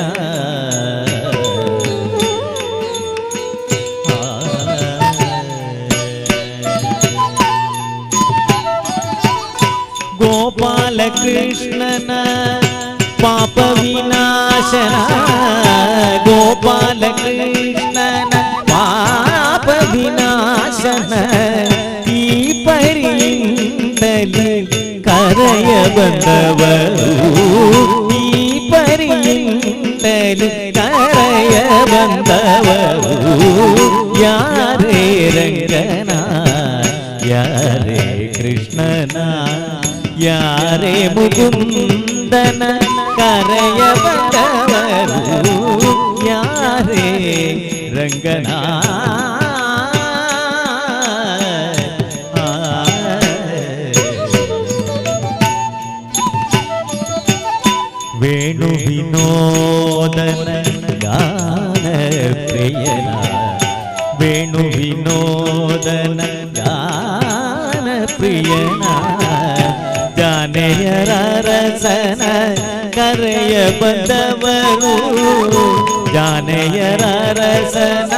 ಗೋಪಾಲ ಕೃಷ್ಣನ ಪಾಪ ವಿನಾಶನ ಗೋಪಾಲ ಕೃಷ್ಣನ ಪಾಪ ವಿನಾಶನ ಈ ಪರಿಯಿಂದಲೇ ಕರೆಯ ಬಂದವರು ಈ ಪರಿಯಿಂದಲೇ ಕರೆಯ ಬಂದವರು ಯಾರೇ ರಂಗನ ಯಾರೇ ಕೃಷ್ಣನ ಯಾರೇ ಮುಕುಂದನ ಕರೆಯ ಬಂದವರು ಯಾರೇ ರಂಗನ ವೇಣು ವಿನೋದನ ಗಾನ ಪ್ರಿಯನ ವೇಣು ವಿನೋದನ ಗಾನ ಪ್ರಿಯನ ಜಾನೆಯರ ರಸನ ಕರೆಯ ಬಂದವರು ಜಾನೆಯರ ರಸನ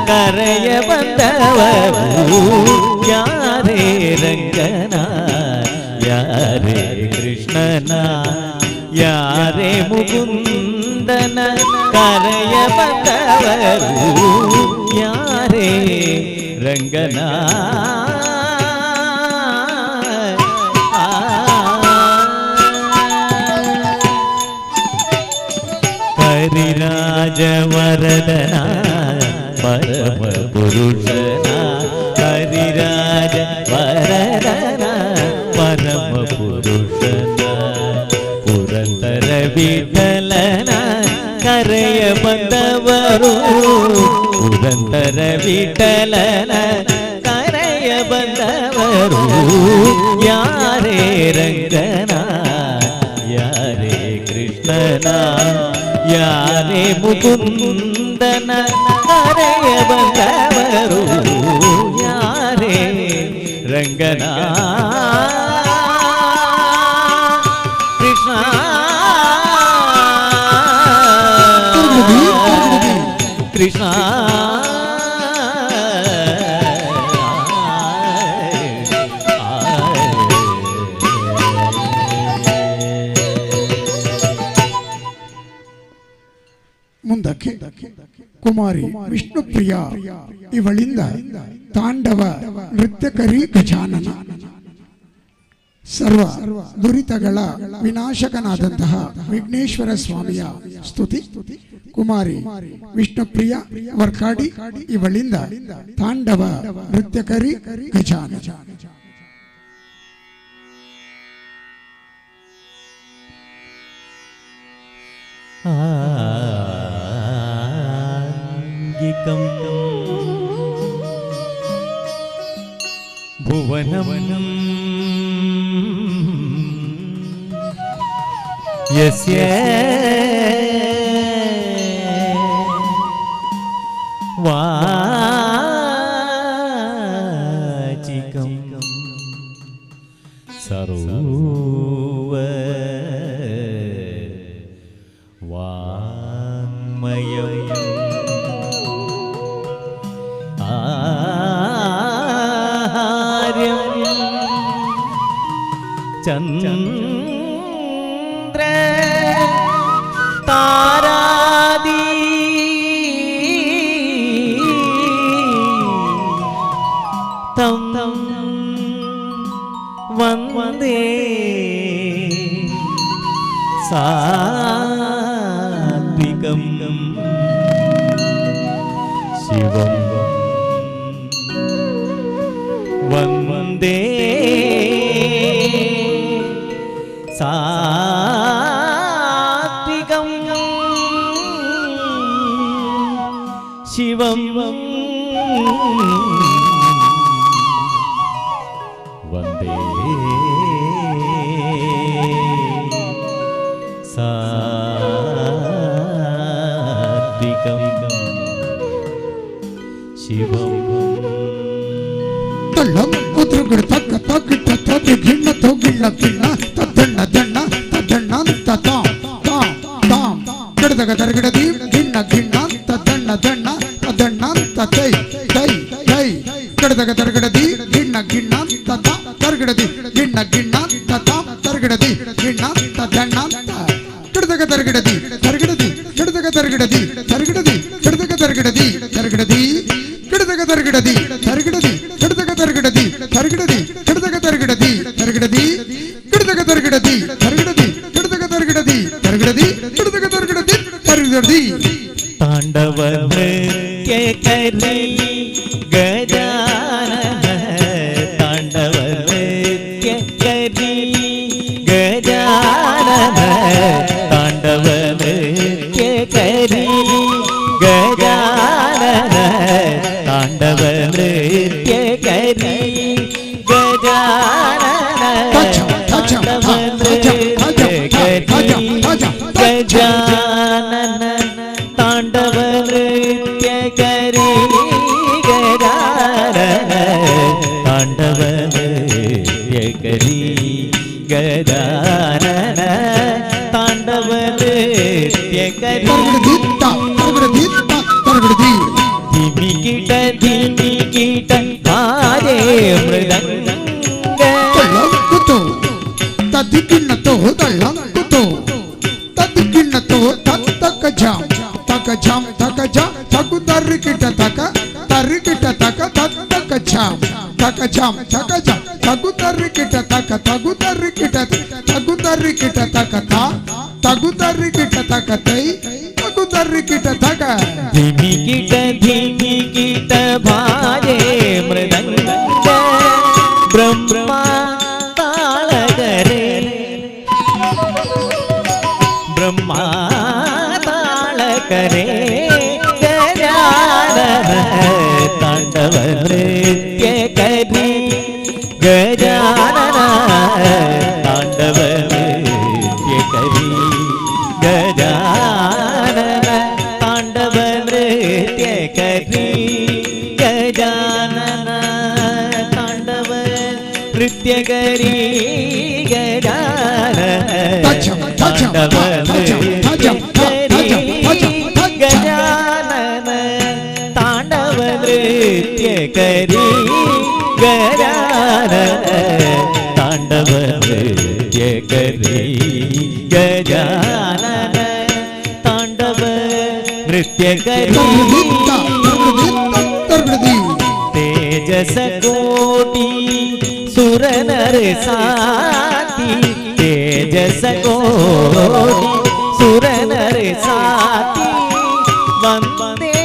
ಕರೆಯ ಬಂದವರು ಯಾರೇ ರಂಗನ ಯಾರೇ ಕೃಷ್ಣನ ಯಾರೇ ಮುಕುಂದನ ಕರೆಯ ಬಂದವರು ಯಾರೇ ರಂಗನ ಹರಿರಾಜವರದನ ಪರಮ ಪುರುಷನ ಹರಿರಾಜ ವರದನ ಪರಮ ಪುರುಷನ ಪುರಂದರ ವಿಠಲನ ಕರೆಯ ಬಂದವರು ಪುರಂದರ ವಿಠಲನ ಕರೆಯ ಬಂದವರು ಯಾರೇ ರಂಗನ ಯಾರೇ ಕೃಷ್ಣನ ಯಾರೇ ಮುಕುಂದನ ಕರೆಯ ಬಂದವರು ಯಾರೇ ರಂಗನ ಕೃಷ್ಣ ಕೃಷ್ಣ ಮುಂದಕ್ಕೆ ಕುಮಾರಿ ವಿಷ್ಣುಪ್ರಿಯ ಇವಳಿಂದ ತಾಂಡವ ನೃತ್ಯಕರಿ ಗಜಾನನ. ಸರ್ವ ದುರಿತಗಳ ವಿನಾಶಕನಾದಂತಹ ವಿಘ್ನೇಶ್ವರ ಸ್ವಾಮಿಯ ಸ್ತುತಿ. ಕುಮಾರಿ ವಿಷ್ಣುಪ್ರಿಯ ವರ್ಕಾಡಿ ಇವಳಿಂದ ತಾಂಡವ ನೃತ್ಯಕರಿ ಗಜಾನನ. आङ्गिकं भुवनं यस्य वाचिकं सरोव चन्द्र तारादि तं वन्दे सात्विकं शिवं वन्दे सात्विकं शिवं वन्दे सात्विकं शिवं तल्लं कुद्रुगुड तक तक तक गिन्न तो गिन्न गिन्न तदन्न दन्न तदन्न तताम ताम ताम कड़दग तरगड़दी गिन्न गिन्न तदन्न दन्न तदन्न ततै तै तै कड़दग तरगड़दी गिन्न गिन्न तता तरगड़दी गिन्न गिन्न तताम तरगड़दी गिन्न तदन्न कड़दग तरगड़दी तरगड़दी कड़दग तरगड़दी तरगड़दी कड़दग तरगड़दी तरगड़दी कड़दग तरगड़दी तरगड़दी कड़दग तरगड़दी तरगड़दी कड़दग तरगड़दी तरगड़दी कड़दग तरगड़दी तरगड़दी कड़दग तरगड़दी तरगड़दी कड़दग तरगड़दी तरगड़दी तांडव नृत्य करी गजानन तांडव नृत्य करी गजानन तांडव नृत्य करी गजानन तांडव नृत्य करी गजानन तांडव नृत्य करी गजानन तांडव नृत्य करी गजानन तांडव नृत्य करी गजानन तांडव नृत्य करी धीमी कीट मारे मृदंग कुतो तदिकिन्नतो तल्लंकुतो तदिकिन्नतो तक जाम तक जाम तगु तर्रिकिट तक जाम तक जाम तगु तर्रिकिट तक तगु तर्रिकिट तक तै तगु तर्रिकिट तक धीमी कीट भारे मृदंग ब्रह्मा ताळगरे ब्रह्मा ताळगरे गजानन तांडव नृत्य करी गजानन तांडव नृत्य करी गजानन तांडव नृत्य करी गजानन तांडव नृत्य करी गजानन तांडव नृत्य करी गजानन तांडव नृत्य करी गजानन तांडव नृत्य करी गजानन तांडव ನೃತ್ಯಕರಿ ತೇಜಸ ಕೋಟಿ ಸುರನರ ಸಾತಿ ತೇಜಸ ಕೋಟಿ ಸುರನರ ಸಾತಿ ವಂದೇ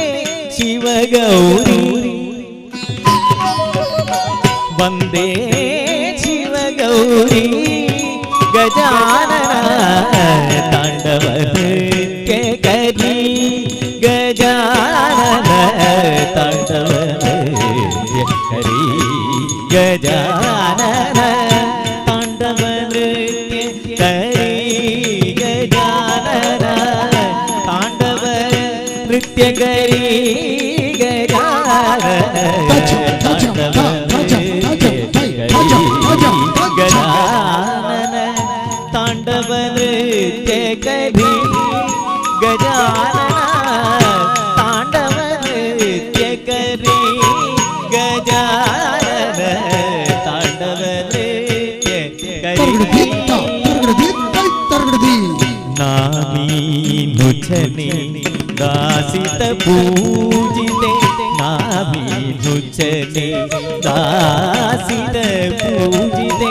ಶಿವಗೌರಿ ವಂದೇ ಶಿವಗೌರಿ ಗಜಾನನ ತಾಂಡವ ನೃತ್ಯಕರಿ ಗಜಾನನ ತಾಂಡವ ನೃತ್ಯಕರಿ ಗಜಾನನ ತಾಂಡವ ನೃತ್ಯಕರಿ ಗಜಾನನ ತಾಂಡವ ನೃತ್ಯಕರಿ ಗಜಾನನ ತಾಂಡವ ಗಜಾನನ ತಾಂಡವ ನೃತ್ಯಕರಿ ಗಜಾನನ ತಾಂಡವ ನೃತ್ಯಕರಿ ಗಜಾನನ ತಾಂಡವ ನೃತ್ಯಕರಿ ನಾಮೀನುಚನೆ ದಾಸಿತ ಪೂಜಿತೆ ನಾಮೀನುಚನೆ ದಾಸಿತ ಪೂಜಿತೆ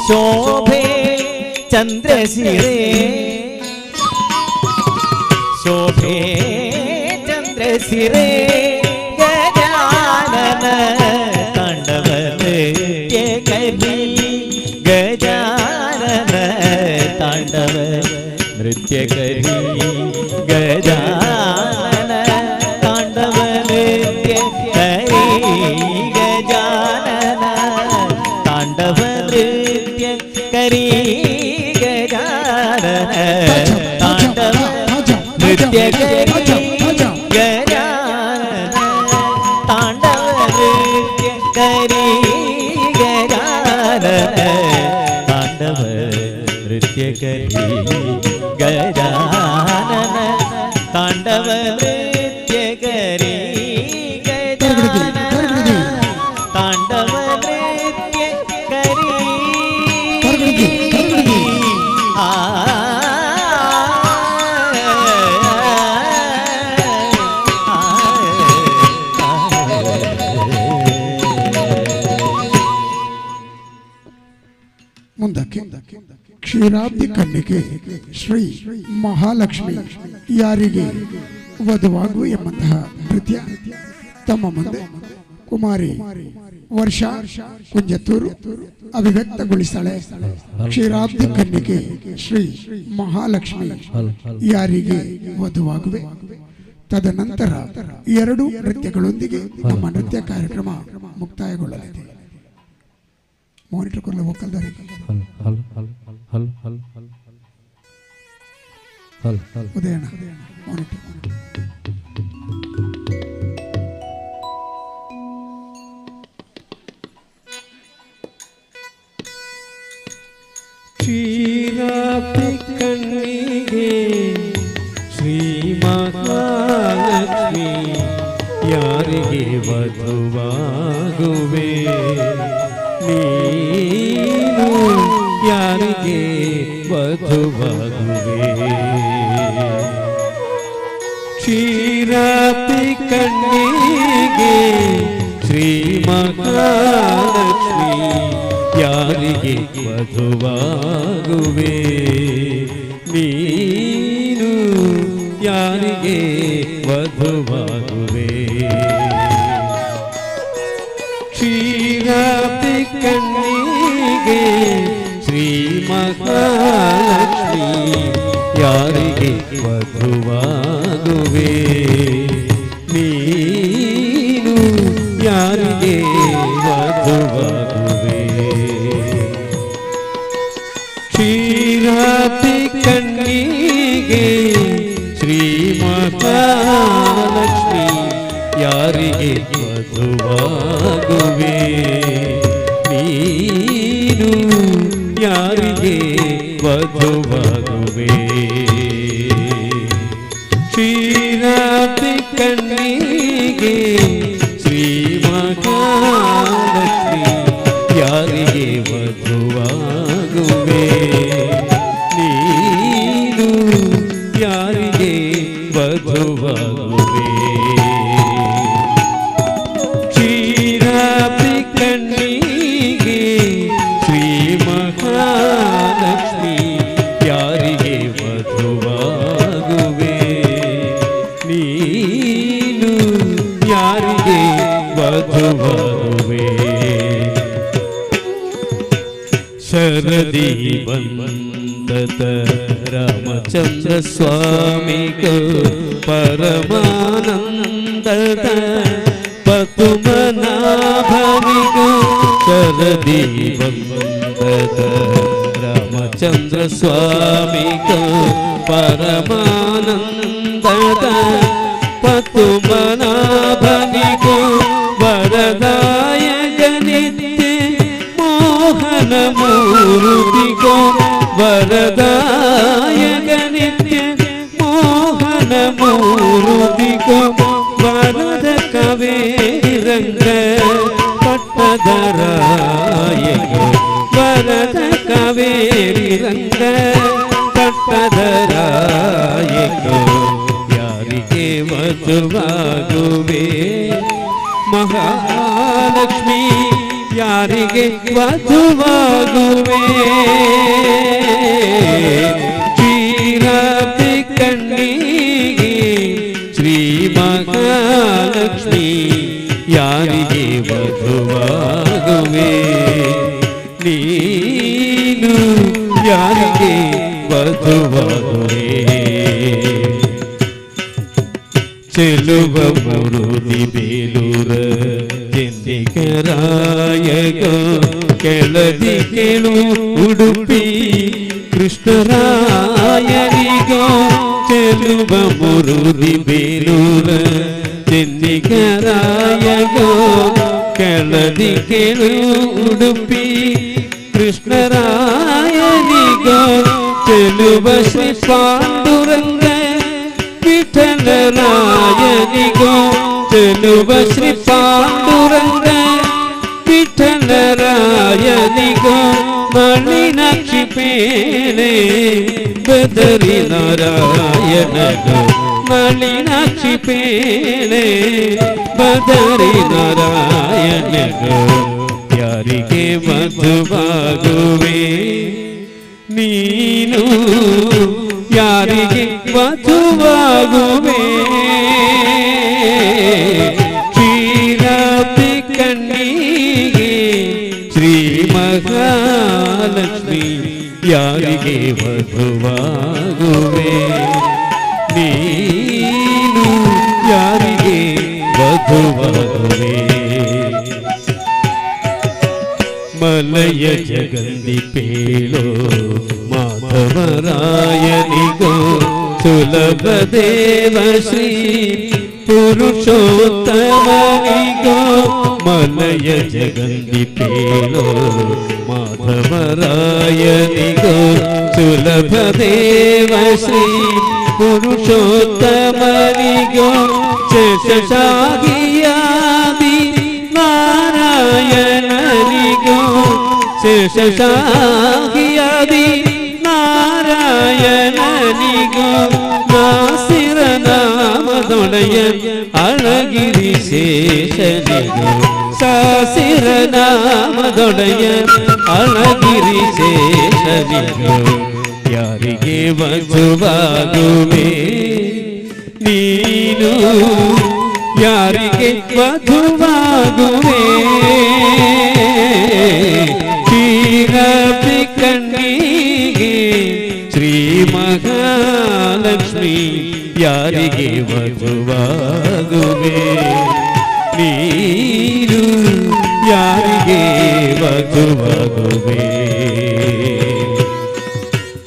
ಶೋಭೆ ಚಂದ್ರಶಿರೆ ಶೋಭೆ ಚಂದ್ರಶಿರೆ ಗಜಾನನ ತಾಂಡವ ನೃತ್ಯಕರಿ ಗಜಾನನ ತಾಂಡವ ನೃತ್ಯಕರಿ ಗಜಾನನ ತಾಂಡವ ನೃತ್ಯಕರಿ ಗಜಾನನ ತಾಂಡವ ನೃತ್ಯಕರಿ ಗಜಾನನ ತಾಂಡವ ನೃತ್ಯಕರಿ ಗಜಾನನ ತಾಂಡವ ನೃತ್ಯಕರಿ ಗಜಾನನ ತಾಂಡವ ನೃತ್ಯಕರಿ ಗಜಾನನ ತಾಂಡವ ನೃತ್ಯಕರಿ ಗಜಾನನ ತಾಂಡವ ನೃತ್ಯಕರಿ ಮುಂದಕ್ಕೆ ಕ್ಷೀರಾಬ್ದಿ ಕನ್ನಿಕೆ ಶ್ರೀ ಮಹಾಲಕ್ಷ್ಮಿ ಯಾರಿಗೆ ವಧುವಾಗು ಎಂಬಂತಹ ನೃತ್ಯ ತಮ್ಮ ಮುಂದೆ ಕುಮಾರಿ ವರ್ಷಾ ಕುಂಜತ್ತೂರು ಅಭಿವ್ಯಕ್ತಗೊಳಿಸ್ತಾಳೆ. ಕ್ಷೀರಾಬ್ದಿ ಕನ್ನಿಕೆ ಶ್ರೀ ಮಹಾಲಕ್ಷ್ಮಿ ಯಾರಿಗೆ ವಧುವಾಗುವೆ. ತದನಂತರ ಎರಡು ನೃತ್ಯಗಳೊಂದಿಗೆ ನಮ್ಮ ನೃತ್ಯ ಕಾರ್ಯಕ್ರಮ ಮುಕ್ತಾಯಗೊಳ್ಳಲಿದೆ. ಮಾನಿಟರ್ ಕೊರಲು ಒಕ್ಕಲ್ದಾರೆ ಉದಯಣ್ಣ ಮಾನಿಟರ್ ಕ್ಷೀರಾಬ್ದಿ ಕಣ್ಣಿಗೆ ಶ್ರೀ ಮಹಾಲಕ್ಷ್ಮಿ ಯಾರಿಗೆ ವಧುವಾಗುವೆ ನೀನು ಯಾರಿಗೆ ವಧುವಾಗುವೆ. ಕ್ಷೀರಾಬ್ದಿ ಕಣ್ಣಿಗೆ ಶ್ರೀ ಮಹಾಲಕ್ಷ್ಮಿ ಯಾರಿಗೆ ವಧುವಾಗುವೆ ನೀನು ಯಾರಿಗೆ ವಧುವಾಗುವೆ. ಕ್ಷೀರಾಬ್ದಿ ಕಣ್ಣಿಗೆ ಶ್ರೀ ಮಹಾಲಕ್ಷ್ಮಿ ಯಾರಿಗೆ ವಧುವಾಗುವೆ ನೀನು ಯಾರಿಗೆ ವಧುವಾಗುವೆ. ಕ್ಷೀರಾಬ್ದಿ ಕಣ್ಣಿಗೆ ಶ್ರೀ ಮಹಾಲಕ್ಷ್ಮಿ ಯಾರಿಗೆ ವಧುವಾಗುವೆ ನೀನು ಯಾರಿಗೆ ವಧುವಾಗುವೆ. ಕ್ಷೀರಾಬ್ದಿ ಕಣ್ಣಿಗೆ ಶ್ರೀ ಮಹಾಲಕ್ಷ್ಮಿ ಯಾರಿಗೆ ವಧುವಾಗುವೆ ನೀನು ಯಾರಿಗೆ ವಧುವಾಗುವೆ. ರಾಮಚಂದ್ರ ಸ್ವಾಮಿಗೂ ಪರಮಾನಂದದ ಪದ್ಮನಾಭನಿಗೂ ಶರದಿ ಬಂದದ ರಾಮಚಂದ್ರ ಸ್ವಾಮಿಗೂ ಪರಮಾನಂದದ ಪದ್ಮನಾಭನಿಗೂ ವರದಾಯಕ ನಿತ್ಯ ಮೋಹನ ಮೂರುತಿಗೂ ವರದಾಯಕ ನಿತ್ಯ ಮೋಹನ ಮೂರುತಿಗೂ ವರದ ಕವೇರಂಗ ಪಟ್ಟದರಾಯಕ ವರದ ಕವೇರಿ ರಂಗ ಪಟ್ಟದರಾಯಕ ಯಾರಿಗೆ ವಧುವಾಗುವೆ ಮಹಾಲಕ್ಷ್ಮಿ ಯಾರಿಗೆ ವಧುವಾಗುವೆ ಕ್ಷೀರಾಬ್ಧಿ ಕಣ್ಣಿಗೆ ಶ್ರೀ ಮಹಾಲಕ್ಷ್ಮಿ ಯಾರಿಗೆ ವಧುವಾಗುವೆ ನೀನು ಯಾರಿಗೆ ವಧುವಾಗುವೆ ಚೆಲುವ ಮುರುಳಿ ಬೇಲೂರ ಚೆನ್ನಿಗರಾಯಗೋ ಕೆಳದಿ ಕೇಳು ಉಡುಪಿ ಕೃಷ್ಣರಾಯನಿಗೋ ಚೆಲುವ ಮುರುಳಿ ಬೇಲೂರ ಚೆನ್ನಿಗರಾಯಗೋ ಕೆಳದಿ ಕೇಳು ಉಡುಪಿ ಕೃಷ್ಣರಾಯನಿಗೋ ಚೆಲುವ ಶ್ರೀ ಪಾಂಡುರಂಗ ವಿಠಲರಾಯನಿಗೋ ಚೆಲುವ ಶ್ರೀ ಪಾಂಡುರಂಗ ವಿಠಲರಾಯನಿಗೋ ಮಣಿನಾಕ್ಷಿ ಪೇಳೆ ಬದರಿ ನಾರಾಯಣಗೋ ಮಣಿನಾಕ್ಷಿ ಪೇಳೆ ಬದರಿ ನಾರಾಯಣಗೋ ಯಾರಿಗೆ ಮಧುವಾಗುವೆ ನೀನು ಯಾರಿಗೆ ವಧುವಾಗುವೆ ಕ್ಷೀರಾಬ್ಧಿ ಕಣ್ಣಿಗೆ ಶ್ರೀ ಮಹಾಲಕ್ಷ್ಮಿ ಯಾರಿಗೆ ವಧುವಾಗುವೆ ನೀನು ಯಾರಿಗೆ ವಧುವಾಗುವೆ ಮಲಯ ಜಗಂದಿ ಪೇಳೋ ಮಾಧವರಾಯನಿಗೋ ಸುಲಭ ದೇವ ಶ್ರೀ ಪುರುಷೋತ್ತಮನಿಗೋ ಮಲಯ ಜಗಂದಿ ಪೇಳೋ ಮಾಧವರಾಯನಿಗೋ ಸುಲಭ ದೇವ ಶ್ರೀ ಪುರುಷೋತ್ತಮನಿಗೋ ಶೇಷಶಾಹಿಯಾದಿ ನಾರಾಯಣನಿಗೋ ಶೇಷಶಾಹಿಯಾದಿ ನಾರಾಯಣನಿಗೋ ನಾಸಿರ ನಾಮದೊಡೆಯ ಅಳಗಿರಿ ಶೇಷನಿಗೋ ಸಾಸಿರ ನಾಮದೊಡೆಯ ಅಳಗಿರಿ ಶೇಷನಿಗೋ ಯಾರಿಗೆ ವಧುವಾಗುವೆ ನೀನು ಯಾರಿಗೆ ವಧುವಾಗುವೆ ಕ್ಷೀರಾಬ್ಧಿ ಕಣ್ಣಿಗೆ ಶ್ರೀ ಮಹಾಲಕ್ಷ್ಮಿ ಯಾರಿಗೆ ವಧುವಾಗುವೆ ನೀನು ಯಾರಿಗೆ ವಧುವಾಗುವೆ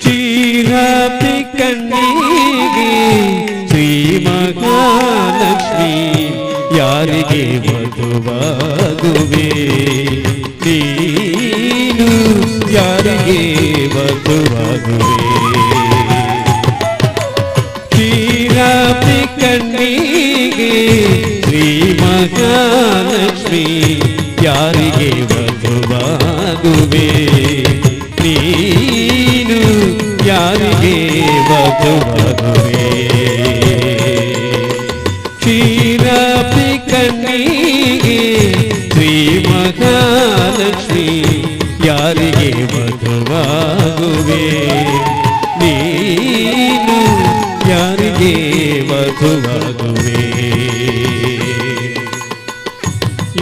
ಕ್ಷೀರಾಬ್ಧಿ ಕಣ್ಣಿಗೆ ಶ್ರೀ ಮಹಾಲಕ್ಷ್ಮಿ ಯಾರಿಗೆ ವಧುವಾಗುವೆ ನೀನು ಯಾರಿಗೆ ವಧುವಾಗುವೆ ಕ್ಷೀರಾಬ್ಧಿ ಕಣ್ಣಿಗೆ ಶ್ರೀ ಮಹಾಲಕ್ಷ್ಮಿ ಯಾರಿಗೆ ವಧುವಾಗುವೆ ನೀನು ಯಾರಿಗೆ ವಧುವಾಗುವೆ ಕ್ಷೀರಾಬ್ಧಿ ಕಣ್ಣಿಗೆ ಶ್ರೀ ಮಹಾಲಕ್ಷ್ಮಿ ಯಾರಿಗೆ ವಧುವಾಗುವೆ ನೀನು ಯಾರಿಗೆ ವಧುವಾಗುವೆ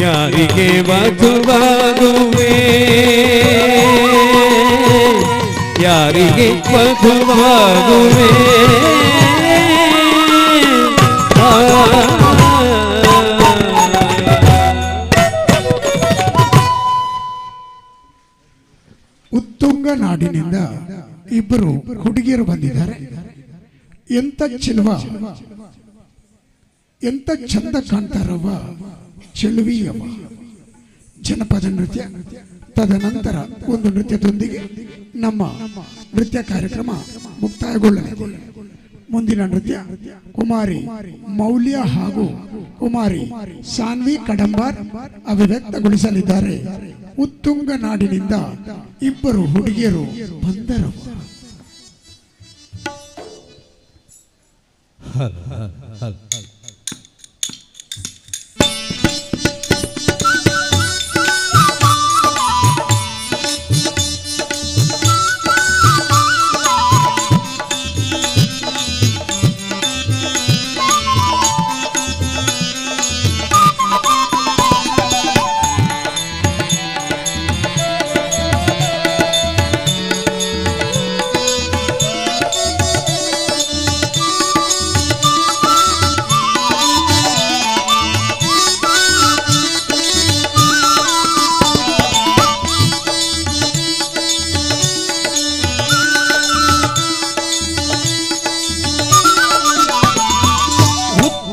ಯಾರಿಗೆ ವಧುವಾಗುವೆ ಯಾರಿಗೆ ವಧುವಾಗುವೆ ಉತ್ತುಂಗ ನಾಡಿನಿಂದ ಇಬ್ಬರು ಹುಡುಗಿಯರು ಬಂದಿದ್ದಾರೆ. ಎಂತ ಚೆಲುವ, ಎಂತ ಚಂದ ಕಾಣ್ತಾರವ್ವ, ಚೆಲುವಿಯವ್ವ. ಜನಪದ ನೃತ್ಯ, ತದನಂತರ ಒಂದು ನೃತ್ಯದೊಂದಿಗೆ ನಮ್ಮ ನೃತ್ಯ ಕಾರ್ಯಕ್ರಮ ಮುಕ್ತಾಯಗೊಳ್ಳಲಿದೆ. ಮುಂದಿನ ನೃತ್ಯ ಕುಮಾರಿ ಮೌಲ್ಯ ಹಾಗೂ ಕುಮಾರಿ ಸಾನ್ವಿ ಕಡಂಬಾರ್ ಅಭಿವ್ಯಕ್ತಗೊಳಿಸಲಿದ್ದಾರೆ. ಉತ್ತುಂಗ ನಾಡಿನಿಂದ ಇಬ್ಬರು ಹುಡುಗಿಯರು ಬಂದರು.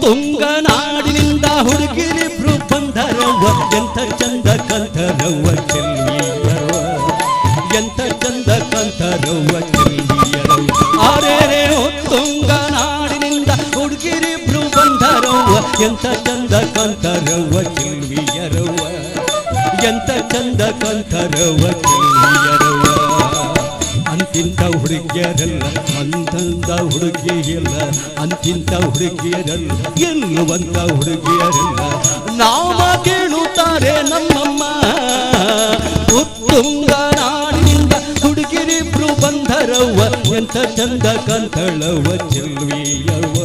ತುಂಗನಾಡಿನಿಂದ ಹುಡುಗಿರಿಬ್ರು ಬಂದರವ್ವ, ಎಂಥ ಚಂದ ಕಂತರವ್ವ ಚೆಲ್ವಿಯರವ್ವ, ಎಂಥ ಚಂದ ಕಂತರವ್ವ ಚೆಲ್ವಿಯರವ್ವ. ಅರೆ ತುಂಗನಾಡಿನಿಂದ ಹುಡುಗಿರಿಬ್ರು ಬಂದರವ್ವ, ಎಂಥ ಚಂದ ಕಂತರವ್ವ ಚೆಲ್ವಿಯರವ್ವ, ಎಂಥ ಚಂದ ಕಂತರವ್ವ ಚೆಲ್ವಿಯರವ್ವ. ಅಂತಿಂತ ಹುಡುಗಿಯರಲ್ಲ, ಅಂತಂದ ಹುಡುಗಿಯಲ್ಲ, ಅಂತಿಂತ ಹುಡುಗಿಯರಲ್ಲ, ಗೆಲ್ಲುವಂತ ಹುಡುಗಿಯರಲ್ಲ. ನಾಮ ಕೇಳುತ್ತಾರೆ ನಮ್ಮಮ್ಮ. ಉತ್ತುಂಗ ನಾಡಿನಿಂದ ಹುಡುಗಿರಿಬ್ರು ಬಂದರವ್ವ, ಎಂಥ ಚಂದ ಕಂತಳವ್ವ ಚೆಲ್ವಿಯವ್ವ,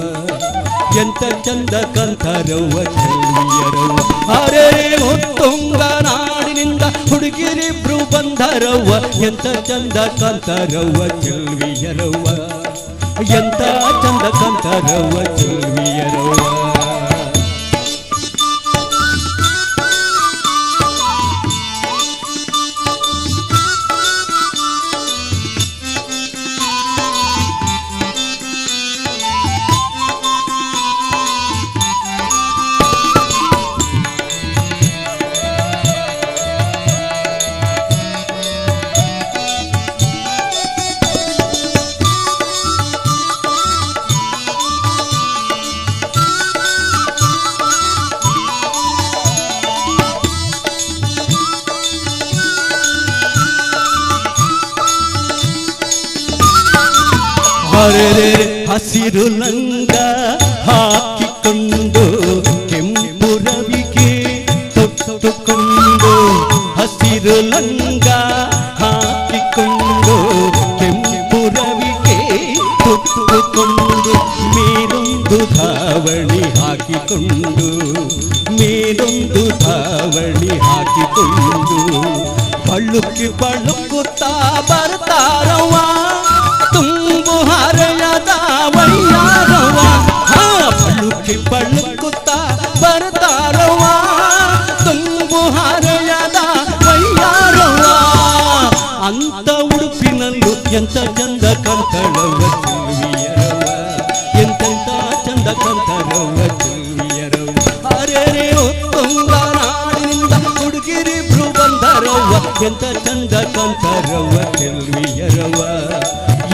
ಎಂಥ ಚಂದ ಕಂತರವ್ವ ಚೆಲ್ವಿಯರವ್ವ. ಅರೆ ಉತ್ತುಂಗ ನಾಡಿನಿಂದ ಹುಡುಗಿರಿಬ್ರು ಬಂದರವ್ವ, ಎಂಥ ಚಂದ ಕಂತರವ್ವ ಚೆಲ್ವಿಯರವ್ವ, ಎಂಥ ಚಂದ ಕಂತರವ್ವ ಚೆಲ್ವಿಯರವ್ವ. ಹಸಿರು ಲಂಗ ಹಾಕಿಕೊಂಡು ಕೆಂಪು ರವಿಗೆ ತೊಟ್ಟುಕೊಂಡು, ಹಸಿರು ಲಂಗ ಹಾಕಿಕೊಂಡು ಕೆಂಪು ರವಿಗೆ ತೊಟ್ಟುಕೊಂಡು, ಮೇಲೊಂದು ಧಾವಣಿ ಹಾಕಿಕೊಂಡು, ಮೇಲೊಂದು ಧಾವಣಿ ಹಾಕಿಕೊಂಡು, ಬಳುಕಿ ಬಳುಕುತ್ತಾ ಬರ್ತಾರವ್ವ ತುಂಬು ಹರೆಯದ ವಯ್ಯಾರವ್ವ. ಬಳುಕಿ ಬಳುಕುತ್ತಾ ಬರ್ತಾರವ್ವ ತುಂಬು ಹರೆಯದ ವಯ್ಯಾರವ್ವ. ಅಂತ ಉಡುಪಿನಲ್ಲೂ ಎಂಥ ಚಂದ ಕಂತಳವ್ವ ಚೆಲ್ವಿಯರವ್ವ, ಎಂತೆಂಥ ಚಂದ ಕಂತಳವ್ವ ಚೆಲ್ವಿಯರವ್ವ. ಅರೆ ಉತ್ತುಂಗ ನಾಡಿನಿಂದ ಹುಡುಗಿರಿಬ್ರು ಬಂದರವ್ವ, ಎಂಥ ಚಂದ ಕಂತರವ್ವ ಚೆಲ್ವಿಯರವ್ವ,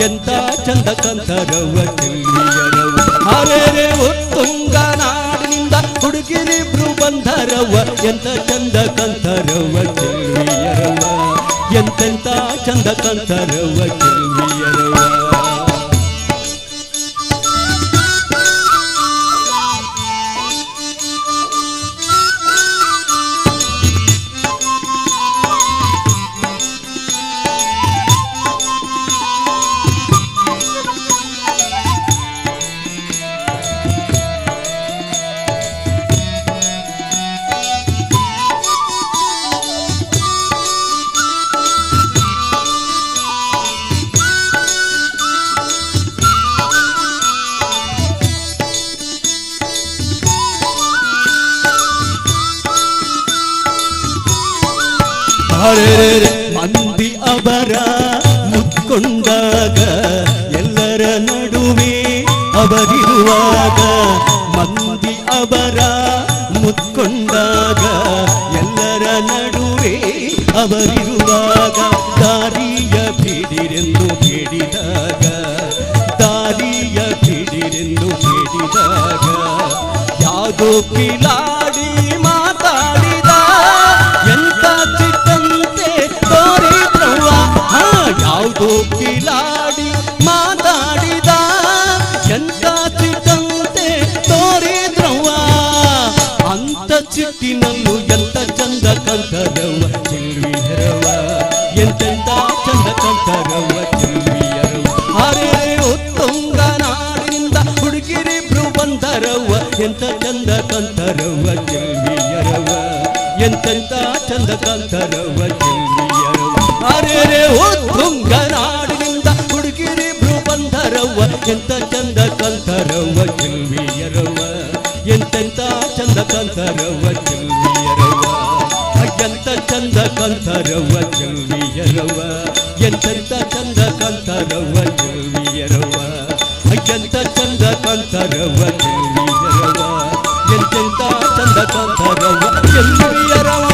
ಎಂಥ ಚಂದ ಕಂತರವ್ವ ಚೆಲ್ವಿಯರವ್ವ. ಅರೆ ಉತ್ತುಂಗ ನಾಡಿನಿಂದ ಹುಡುಗಿರಿಬ್ರು ಬಂದರವ್ವ, ಎಂಥ ಚಂದ ಕಂತರವ್ವ ಚೆಲ್ವಿಯರವ್ವ, ಎಂತೆಂಥ ಚಂದ ಕಂತರವ್ವ ಚೆಲ್ವಿಯರವ್ವ. ಅರೆ ಮಂದಿ ಅವರ ಮುತ್ಕೊಂಡಾಗ ಎಲ್ಲರ ನಡುವೆ ಅವರಿರುವಾಗ ಮಂದಿ ಅವರ ಮುತ್ಕೊಂಡಾಗ ಎಲ್ಲರ ನಡುವೆ ಅವರಿರುವಾಗ ದಾರಿಯ ಬಿಡಿರೆಂದು ಬೇಡಿದಾಗ ದಾರಿಯ ಬಿಡಿರೆಂದು ಬೇಡಿದಾಗ ಯಾವುದೋ ಕಿಲಾಡಿ ಮಾತಾಡಿದ ಎಂತ ಚಿತ್ತಂತೆ ತೋರಿದ್ರವ್ವ ಯಾವುದೋ ಕಿಲಾಡಿ ಮಾತಾಡಿದ ಎಂತ ಚಿತ್ತಂತೆ ತೋರಿದ್ರವ್ವ ಅಂತ ಚಿಟ್ಟಿನಲ್ಲೂ ಎಂತ ಚಂದ ಕಂತರವ್ವ ಚೆಲ್ವಿಯರವ್ವ ಎಂತೆಂತ ಚಂದ ಕಂತರವ್ವ ಚೆಲ್ವಿಯರವ್ವ ಅರೆ ಉತ್ತುಂಗ ನಾಡಿನಿಂದ ಹುಡುಗಿರಿಬ್ರು ಬಂದರವ್ವ ಎಂತ ಚಂದ ಕಂತರವ್ವ ಚೆಲ್ವಿಯರವ್ವ ಎಂತೆಂತ ಚಂದ ಕಂತರವ್ವ ಚೆಲ್ವಿಯರವ್ವ ಅರೆ ಉತ್ತುಂಗ ನಾಡಿನಿಂದ ಹುಡುಗಿರಿಬ್ರು ಬಂದರವ್ವ ಎಂತ ಚಂದ ಕಂತರವ್ವ ಚೆಲ್ವಿಯರವ್ವ ಎಂತೆಂತ ಚಂದ ಕಂತರವ್ವ ಚೆಲ್ವಿಯರವ್ವ ಎಂತ ಚಂದ ಕಂತರವ್ವ ಚೆಲ್ವಿಯರವ್ವ ಎಂತೆಂತ ಚಂದ ಕಂತರವ್ವ ಚೆಲ್ವಿಯರವ್ವ ಎಂತ ಚಂದ ಕಂತರವ್ವ ಚೆಲ್ವಿಯರವ್ವ ಎಂತೆಂತ ಚಂದ ಕಂತರವ್ವ ಚೆಲ್ವಿಯರವ್ವ.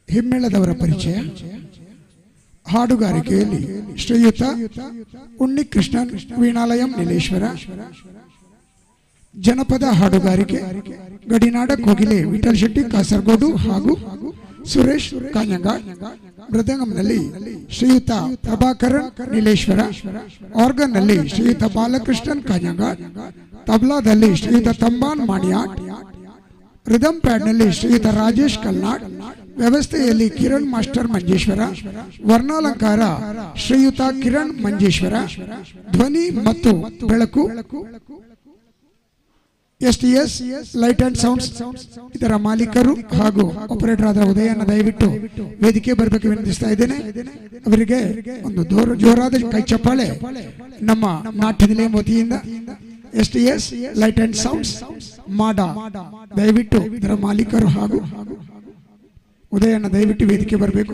ಹಿಮ್ಮೇಳದವರ ಪರಿಚಯ. ಹಾಡುಗಾರಿಕೆಯಲ್ಲಿ ಶ್ರೀಯುತ ಉನ್ನಿಕೃಷ್ಣನ್ ವೀಣಾಲಯಂ ನೀಲೇಶ್ವರ. ಜನಪದ ಹಾಡುಗಾರಿಕೆ ಗಡಿನಾಡ ಕೋಗಿಲೆ ವಿಠಲ್ ಶೆಟ್ಟಿ ಕಾಸರಗೋಡು ಹಾಗೂ ಸುರೇಶ್ ಕಾಂಜಂಗ. ಮೃದಂಗಂನಲ್ಲಿ ಶ್ರೀಯುತ ಪ್ರಭಾಕರನ್ ನೀಲೇಶ್ವರ. ಆರ್ಗನ್ನಲ್ಲಿ ಶ್ರೀಯುತ ಬಾಲಕೃಷ್ಣನ್ ಕಾಂಜಂಗ. ತಬ್ಲಾದಲ್ಲಿ ಶ್ರೀಯುತ ತಂಬಾನ್ ಮಾಣಿಯಾಟ್. ರಿದಮ್ ಪ್ಯಾಡ್ನಲ್ಲಿ ಶ್ರೀಯುತ ರಾಜೇಶ್ ಕಲ್ನಾಡ್. ವ್ಯವಸ್ಥೆಯಲ್ಲಿ ಕಿರಣ್ ಮಾಸ್ಟರ್ ಮಂಜೇಶ್ವರ. ವರ್ಣಾಲಂಕಾರ ಶ್ರೀಯುತ ಕಿರಣ್ ಮಂಜೇಶ್ವರ. ಧ್ವನಿ ಮತ್ತು ಬೆಳಕು STS ಲೈಟ್ ಅಂಡ್ ಸೌಂಡ್ಸ್ ಇದರ ಮಾಲೀಕರು ಹಾಗೂ ಆಪರೇಟರ್ ಆದ ಉದಯನ ದಯವಿಟ್ಟು ವೇದಿಕೆ ಬರಬೇಕು ವಿನಂತಿಸ್ತಾ ಇದ್ದೇನೆ. ಅವರಿಗೆ ಒಂದು ಜೋರಾದ ಕೈ ಚಪ್ಪಾಳೆ ನಮ್ಮ ನಾಟ್ಯ ನಿಲಯ ವತಿಯಿಂದ. STS ಲೈಟ್ ಅಂಡ್ ಸೌಂಡ್ಸ್ ಮಾಡ ದಯವಿಟ್ಟು ಇದರ ಮಾಲೀಕರು ಹಾಗೂ ಉದಯನ ದಯವಿಟ್ಟು ವೇದಿಕೆ ಬರಬೇಕು.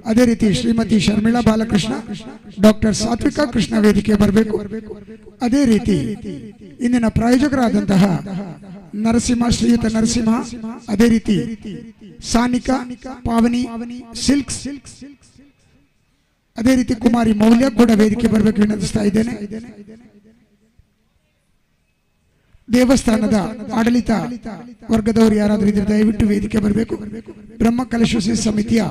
ಅದೇ ರೀತಿ ಶ್ರೀಮತಿ ಶರ್ಮಿಳಾ ಬಾಲಕೃಷ್ಣ, ಡಾಕ್ಟರ್ ಸಾತ್ವಿಕಾ ಕೃಷ್ಣ ವೇದಿಕೆ ಬರಬೇಕು. ಅದೇ ರೀತಿ ಇಂದಿನ ಪ್ರಾಯೋಜಕರಾದಂತಹ ನರಸಿಂಹ, ಶ್ರೀಯುತ ನರಸಿಂಹ, ಅದೇ ರೀತಿ ಸಾನಿಕಾ, ಪಾವನಿ ಸಿಲ್ಕ್ಸ್, ಅದೇ ರೀತಿ ಕುಮಾರಿ ಮೌಲ್ಯ ಕೂಡ ವೇದಿಕೆ ಬರಬೇಕು ವಿನಂತಿಸ್ತಾ ಇದ್ದೇನೆ. ದೇವಸ್ಥಾನದ ಆಡಳಿತ ವರ್ಗದವರು ಯಾರಾದರೂ ಇದ್ರೆ ದಯವಿಟ್ಟು ವೇದಿಕೆ ಬರಬೇಕು. ಬ್ರಹ್ಮ ಕಲಶ ಸಮಿತಿಯ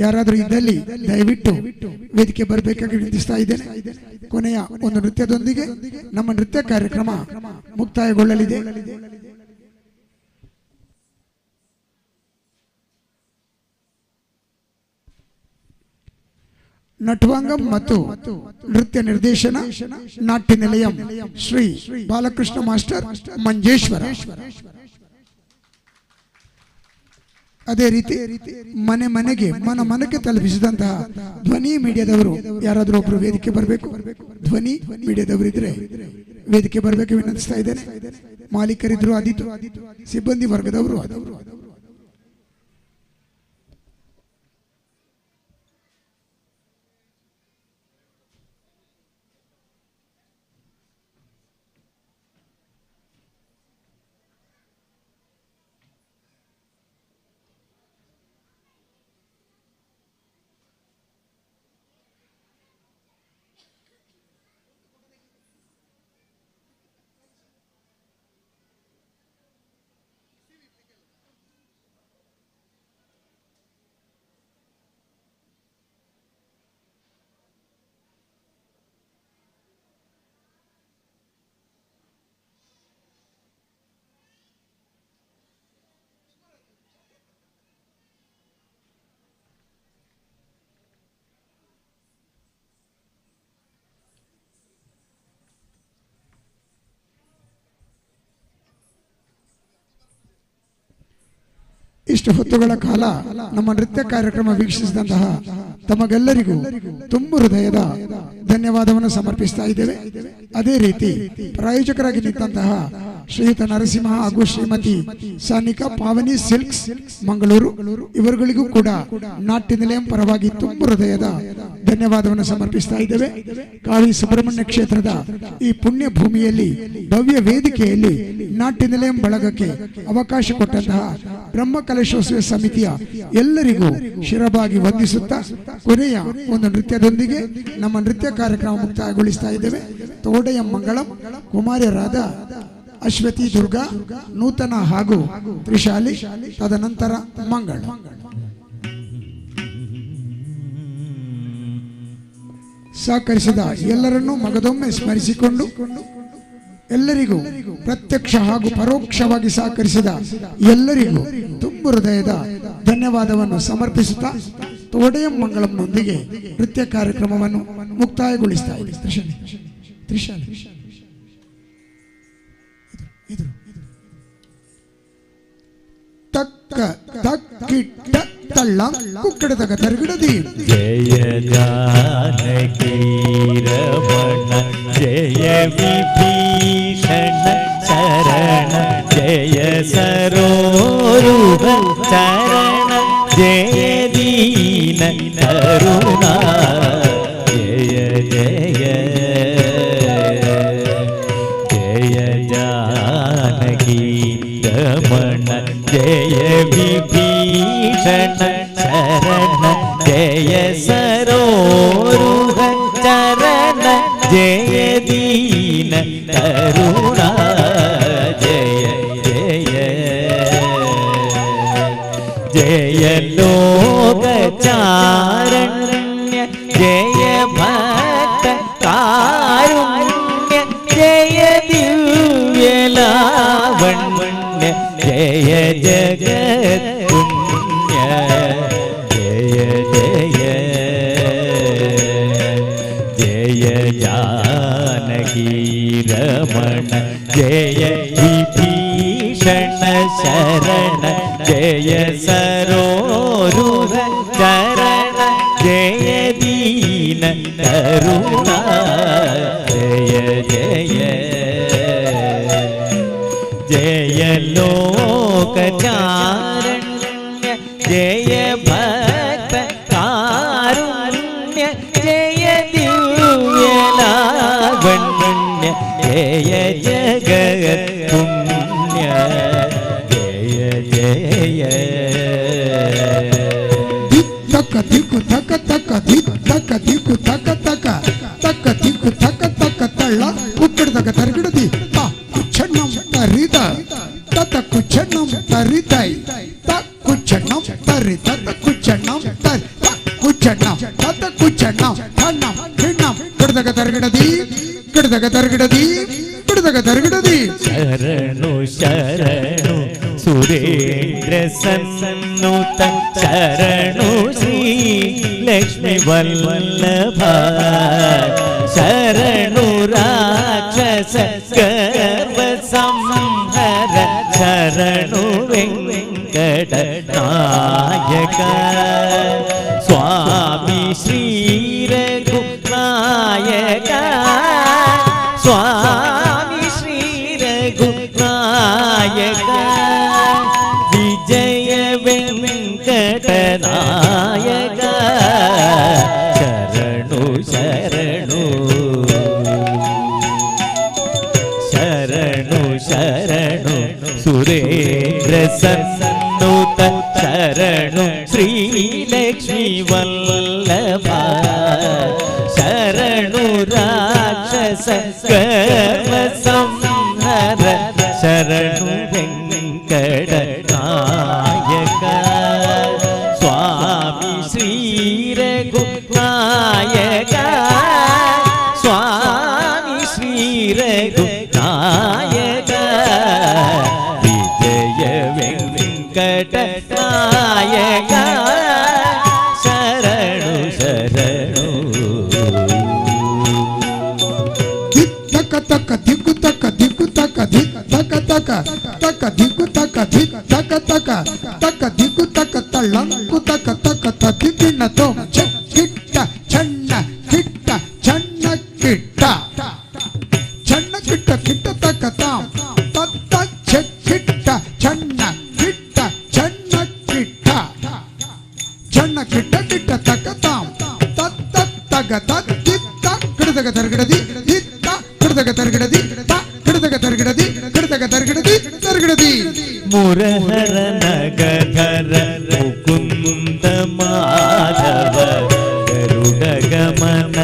ಯಾರಾದರೂ ಇದ್ದಲ್ಲಿ ದಯವಿಟ್ಟು ವೇದಿಕೆ ಬರಬೇಕಾಗಿ ವಿನಂತಿಸ್ತಾ ಇದ್ದೇನೆ. ಕೊನೆಯ ಒಂದು ನೃತ್ಯದೊಂದಿಗೆ ನಮ್ಮ ನೃತ್ಯ ಕಾರ್ಯಕ್ರಮ ಮುಕ್ತಾಯಗೊಳ್ಳಲಿದೆ. ನಟವಾಂಗಂ ಮತ್ತು ನೃತ್ಯ ನಿರ್ದೇಶನ ನಾಟ್ಯ ನಿಲಯಂ ಶ್ರೀ ಬಾಲಕೃಷ್ಣ ಮಾಸ್ಟರ್ ಮಂಜೇಶ್ವರ. ಅದೇ ರೀತಿ ಮನೆ ಮನೆಗೆ ಮನಕ್ಕೆ ತಲುಪಿಸಿದಂತಹ ಧ್ವನಿ ಮೀಡಿಯಾದವರು ಯಾರಾದರೂ ಒಬ್ಬರು ವೇದಿಕೆ ಬರಬೇಕು. ಧ್ವನಿ ಮೀಡಿಯಾದವರು ಇದ್ರೆ ವೇದಿಕೆ ಬರಬೇಕು ವಿನಂತಿಸ್ತಾ ಇದ್ದೇನೆ. ಮಾಲೀಕರಿದ್ರು ಆದೀತು, ಸಿಬ್ಬಂದಿ ವರ್ಗದವರು ಆದವರು. ಇಷ್ಟು ಹೊತ್ತುಗಳ ಕಾಲ ನಮ್ಮ ನೃತ್ಯ ಕಾರ್ಯಕ್ರಮ ವೀಕ್ಷಿಸಿದಂತಹ ತಮಗೆಲ್ಲರಿಗೂ ತುಂಬು ಹೃದಯದ ಧನ್ಯವಾದವನ್ನು ಸಮರ್ಪಿಸ್ತಾ ಇದ್ದೇವೆ. ಅದೇ ರೀತಿ ಪ್ರಾಯೋಜಕರಾಗಿ ನಿಂತಹ ಶ್ರೀಯುತ ನರಸಿಂಹ ಹಾಗೂ ಶ್ರೀಮತಿ ಸಾನಿಕಾ ಪಾವನಿ ಸಿಲ್ಕ್ಸ್ ಮಂಗಳೂರು ಇವರುಗಳಿಗೂ ಕೂಡ ನಾಟ್ಯ ನಿಲಯಂ ಪರವಾಗಿ ತುಂಬ ಹೃದಯದ ಧನ್ಯವಾದವನ್ನು ಸಮರ್ಪಿಸ್ತಾ ಇದ್ದೇವೆ. ಕಾಳಿ ಸುಬ್ರಹ್ಮಣ್ಯ ಕ್ಷೇತ್ರದ ಈ ಪುಣ್ಯ ಭೂಮಿಯಲ್ಲಿ ಭವ್ಯ ವೇದಿಕೆಯಲ್ಲಿ ನಾಟ್ಯ ನಿಲಯಂ ಬಳಗಕ್ಕೆ ಅವಕಾಶ ಕೊಟ್ಟಂತಹ ಬ್ರಹ್ಮಕಲಶೋತ್ಸವ ಸಮಿತಿಯ ಎಲ್ಲರಿಗೂ ಶಿರಬಾಗಿ ವಂದಿಸುತ್ತಾ ಕೊನೆಯ ಒಂದು ನೃತ್ಯದೊಂದಿಗೆ ನಮ್ಮ ನೃತ್ಯ ಕಾರ್ಯಕ್ರಮ ಮುಕ್ತಾಯಗೊಳಿಸ್ತಾ ಇದ್ದೇವೆ. ತೋಡೆಯ ಮಂಗಳಂ ಕುಮಾರ್ಯರಾದ ಅಶ್ವತಿ ದುರ್ಗಾ ನೂತನ ಹಾಗೂ ತ್ರಿಶಾಲಿ, ತದನಂತರ ಮಂಗಳ. ಸಹಕರಿಸಿದ ಎಲ್ಲರನ್ನೂ ಮಗದೊಮ್ಮೆ ಸ್ಮರಿಸಿಕೊಂಡು ಎಲ್ಲರಿಗೂ ಪ್ರತ್ಯಕ್ಷ ಹಾಗೂ ಪರೋಕ್ಷವಾಗಿ ಸಹಕರಿಸಿದ ಎಲ್ಲರಿಗೂ ತುಂಬ ಹೃದಯದ ಧನ್ಯವಾದವನ್ನು ಸಮರ್ಪಿಸುತ್ತಾ ತೋಡೆಯ ಮಂಗಳಂನೊಂದಿಗೆ ನೃತ್ಯ ಕಾರ್ಯಕ್ರಮವನ್ನು ಮುಕ್ತಾಯಗೊಳಿಸ್ತಾ ಇದೆ. ತ್ರಿಶಾಲಿ ತಕ್ಕ ತಕ್ಕಿಟ್ಟ ತಳ್ಳ ಕುಕ್ಕಡದಾಗ ತರಗಿಡದಿ. ಜಯ ಜಾನಕಿ ರಮಣ ಜಯ ವಿಭೀಷಣ ಶರಣ ಜಯ ಸರೋರುಹ ಚರಣ ಜಯ ದೀನ ಕರುಣ ಜಯ ಜಯ ಜಯ ಜಾನಕಿ ರಮಣ ಜಯ ವಿಭೀಷಣ ಶರಣ ಜಯ ಸರೋರುಹ ಚರಣ ಜಯ ದೀನ ಕರುಣ ಜಯ ಜಯ ಜಯ ಲೋಕ ಚಾರಣ್ಯ ಜಯ ಭಕ್ತ ಕಾರುಣ್ಯ ಜಯ ದಿವ್ಯ ಲಾವಣ್ಯ ಜಯ ಜಗತ್ ಪುಣ್ಯ ಜಯ ಜಯ ಜಯ ಜಾನಕಿ ರಮಣ ಜಯ ವಿಭೀಷಣ ಶರಣ ಜಯ ಸರೋರುಹ ಚರಣ ಜಯ ದೀನ ಕರುಣ ಜಯ ಜಯ ಜಯ ಲೋಕ ಚಾರಣ್ಯ ಜಯ ಭಕ್ತ ಕಾರುಣ್ಯ ಜಯ ದಿವ್ಯ ಲಾವಣ್ಯ ಜಯ ಜಗತ್ ಪುಣ್ಯ ಜಯ ಜಯ ತಕ್ಕ ದಿಕ್ಕು ತಕ್ಕ ತಕ್ಕ ದಿಕ್ಕು ತಕ್ಕ ದಿಕ್ಕು ತಕ್ಕ ತಕ್ಕ ತಕ್ಕ ದಿಕ್ಕು ತಕ್ಕ ತಕ್ಕ ತಳ್ಳ ಕುಕ್ಕಡದಾಗ ತರಗಿಡದಿ. ಕುಚ್ಚಣ್ಣಂ ತರಿದ ತತ್ತ ಕುಚ್ಚಣ್ಣಂ ತರಿದೈ ಕುಚ್ಚಣ್ಣಂ ತರಿ ತತ್ತ ಕುಚ್ಚಣ್ಣಂ ತರಿ ಕುಚ್ಚಣ್ಣಂ ತತ್ತ ಕುಚ್ಚಣ್ಣಂ ಕಣ್ಣಂ ಕಿಣ್ಣಂ ಕಡದಾಗ ತರಗಿಡದಿ ಕಡದಾಗ ತರಗಿಡದಿ ಕಡದಾಗ ತರಗಿಡದಿ. ಶರಣು ಶರಣು ಸುರೇಂದ್ರ ಸನ್ನುತ ಶರಣು ಶ್ರೀ ಲಕ್ಷ್ಮೀ ವಲ್ಲಭ ಶರಣು ರಾಕ್ಷಸ ಗರ್ವ ಸಂಹರ ಶರಣು ವೆಂಕಟ ನಾಯಕ ಸ್ವಾಮಿ ಶ್ರೀ ರಘುನಾಯಕ ಸ್ವಾಮಿ ಶ್ರೀ ರಘುನಾಯಕ ವಿಜಯ ವೆಂಕಟ ನಾಯಕ ಶರಣು ಶರಣು ಶರಣು ಶರಣು ಸುರೇಂದ್ರ ಸನ್ನುತ ಶರಣು ಶ್ರೀ ಲಕ್ಷ್ಮೀ ವಲ್ಲಭ ಶರಣು ರಾಕ್ಷಸ ಗರ್ವ ಸಂಹರ ಶರಣು ವೆಂಕಟ ನಾಯಕ ಸ್ವಾಮಿ ಶ್ರೀ ರಘುನಾಯಕ ಸ್ವಾಮಿ ಶ್ರೀ ರಘುನಾಯಕ ವಿಜಯ ವೆಂಕಟ ನಾಯಕ ಶರಣು ಶರಣು ತಕ್ಕ ತಕ್ಕ ದಿಕ್ಕು ಕಡದಗ ತರಗಡದಿ ದಿತ್ತ ಕಡದಗ ತರಗಡದಿ ತ ಕಡದಗ ತರಗಡದಿ ಕಡದಗ ತರಗಡದಿ ತರಗಡದಿ ಮುರಹರ ನಗಧರ ಮುಕುಂದ ಮಾಧವ ಗರುಡ ಗಮನ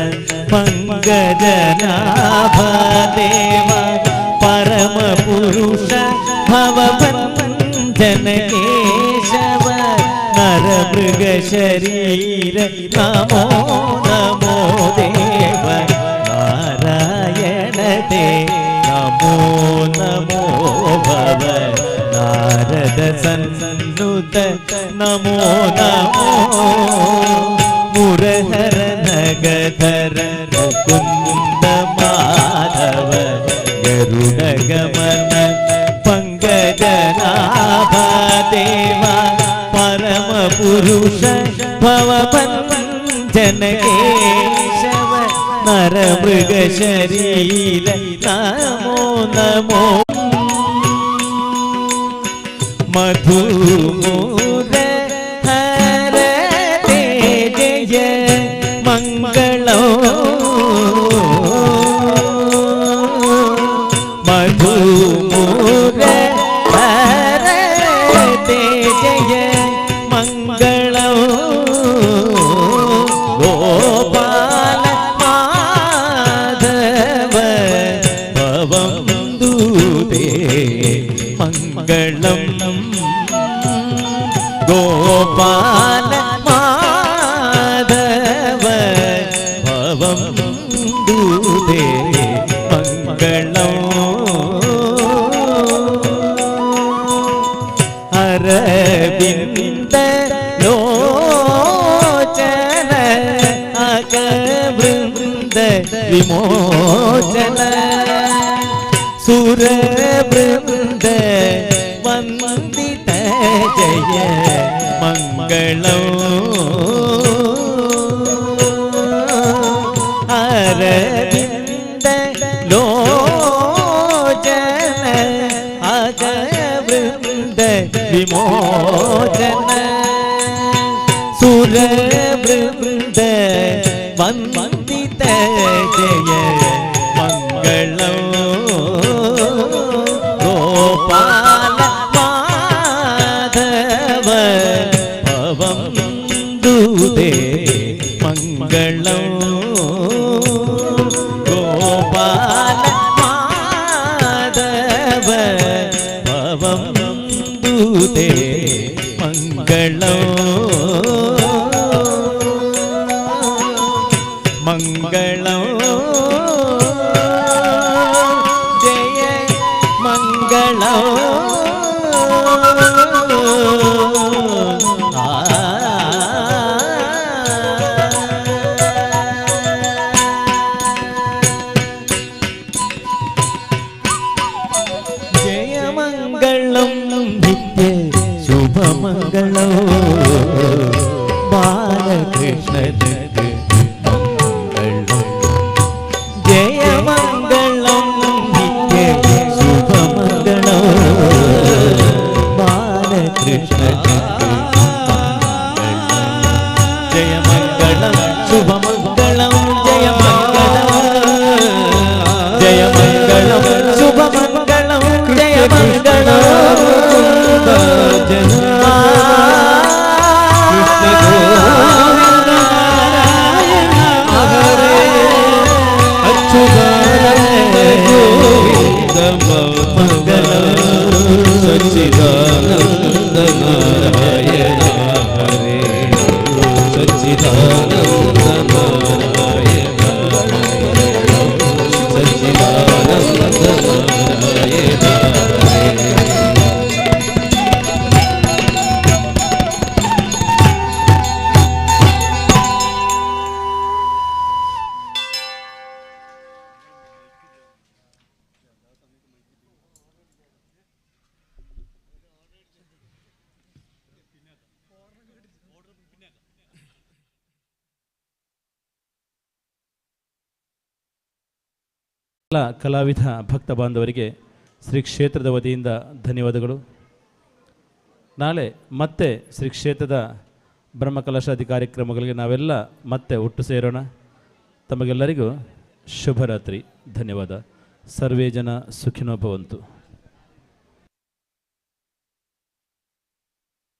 ಪಂಕಜನಾಭ ದೇವ ಪರಮ ಪುರುಷ ಭವಭಂಜನ ಕೇಶವ ನರ ಮೃಗ ಶರೀರ ನಮೋ ನಮೋ ದೇವ ನಾರಾಯಣ ದೇ ನಮೋ ನಮೋ ಭವ ನಾರದ ಸನ್ನುತ ನಮೋ ನಮೋ ಮುರಹರ ನಗಧರ ಮುಕುಂದ ಮಾಧವ ಗರುಡ ಗಮನ ಪಂಕಜನಾಭ ದೇವ ಪರಮ ಪುರುಷ ಭವಭಂಜನ ಕೇಶವ ನರ ಮೃಗ ಶರೀರ ನಮೋ ನಮೋ ಮಧುಮೂರ ಹರ ಜಯ ಮಂಗಳೋ ಮಧುಮೂರ ಹರ ಜಯ ಮಂಗಳೋ ಗೋಪಾಲ ಮಾಧವ ಭವಂದುದೇ ಮಂಗಳಂ ಗೋಪಾಲ ಮಾಧವ ಭವಂದುದೇ ಮಂಗಳಂ ಅರವಿಂದ ಲೋಚನ ಅಗವೃಂದ ವಿಮೋಚನ ಸುರವೃಂದ ವಂದಿತ ಜಯ ಮಂಗಳಂ ಅರವಿಂದ ಲೋಚನ ಅಗವೃಂದ ವಿಮೋಚನ ಸುರವೃಂದ ವಂದಿತ ಜಯ ಮಂಗಳಂ ಗೋಪಾಲ ಮಾಧವ ಭವಂದುದೇ ಮಂಗಳಂ ಗೋಪಾಲ ಮಾಧವ ಭವಂದುದೇ ಮಂಗಳಂ ಮಂಗಳಂ ಜಯ ಮಂಗಳಂ ಜಯ ಮಂಗಳಂ ನಿತ್ಯ ಶುಭ ಮಂಗಳಂ ಬಾಲಕೃಷ್ಣ ಜಯ ಮಂಗಳಂ ನಿತ್ಯ ಶುಭ ಮಂಗಳಂ ಬಾಲಕೃಷ್ಣ ಜಯ ಮಂಗಳಂ ಶುಭ ಮಂಗಳಂ ಜಯ ಮಂಗಳಂ ಜಯ ಮಂಗಳಂ ಶುಭ ಮಂಗಳಂ ಜಯ ಮಂಗಳಂ सच्चिदानंद नारायण हरे सच्चिदानंद नारायण सच्चिदानंद नारायण हरे ಎಲ್ಲ ಕಲಾವಿದ ಭಕ್ತ ಬಾಂಧವರಿಗೆ ಶ್ರೀ ಕ್ಷೇತ್ರದ ವತಿಯಿಂದ ಧನ್ಯವಾದಗಳು. ನಾಳೆ ಮತ್ತೆ ಶ್ರೀ ಕ್ಷೇತ್ರದ ಬ್ರಹ್ಮಕಲಶಾದಿ ಕಾರ್ಯಕ್ರಮಗಳಿಗೆ ನಾವೆಲ್ಲ ಮತ್ತೆ ಒಟ್ಟು ಸೇರೋಣ. ತಮಗೆಲ್ಲರಿಗೂ ಶುಭರಾತ್ರಿ. ಧನ್ಯವಾದ. ಸರ್ವೇ ಜನ ಸುಖಿನೋ ಭವಂತು.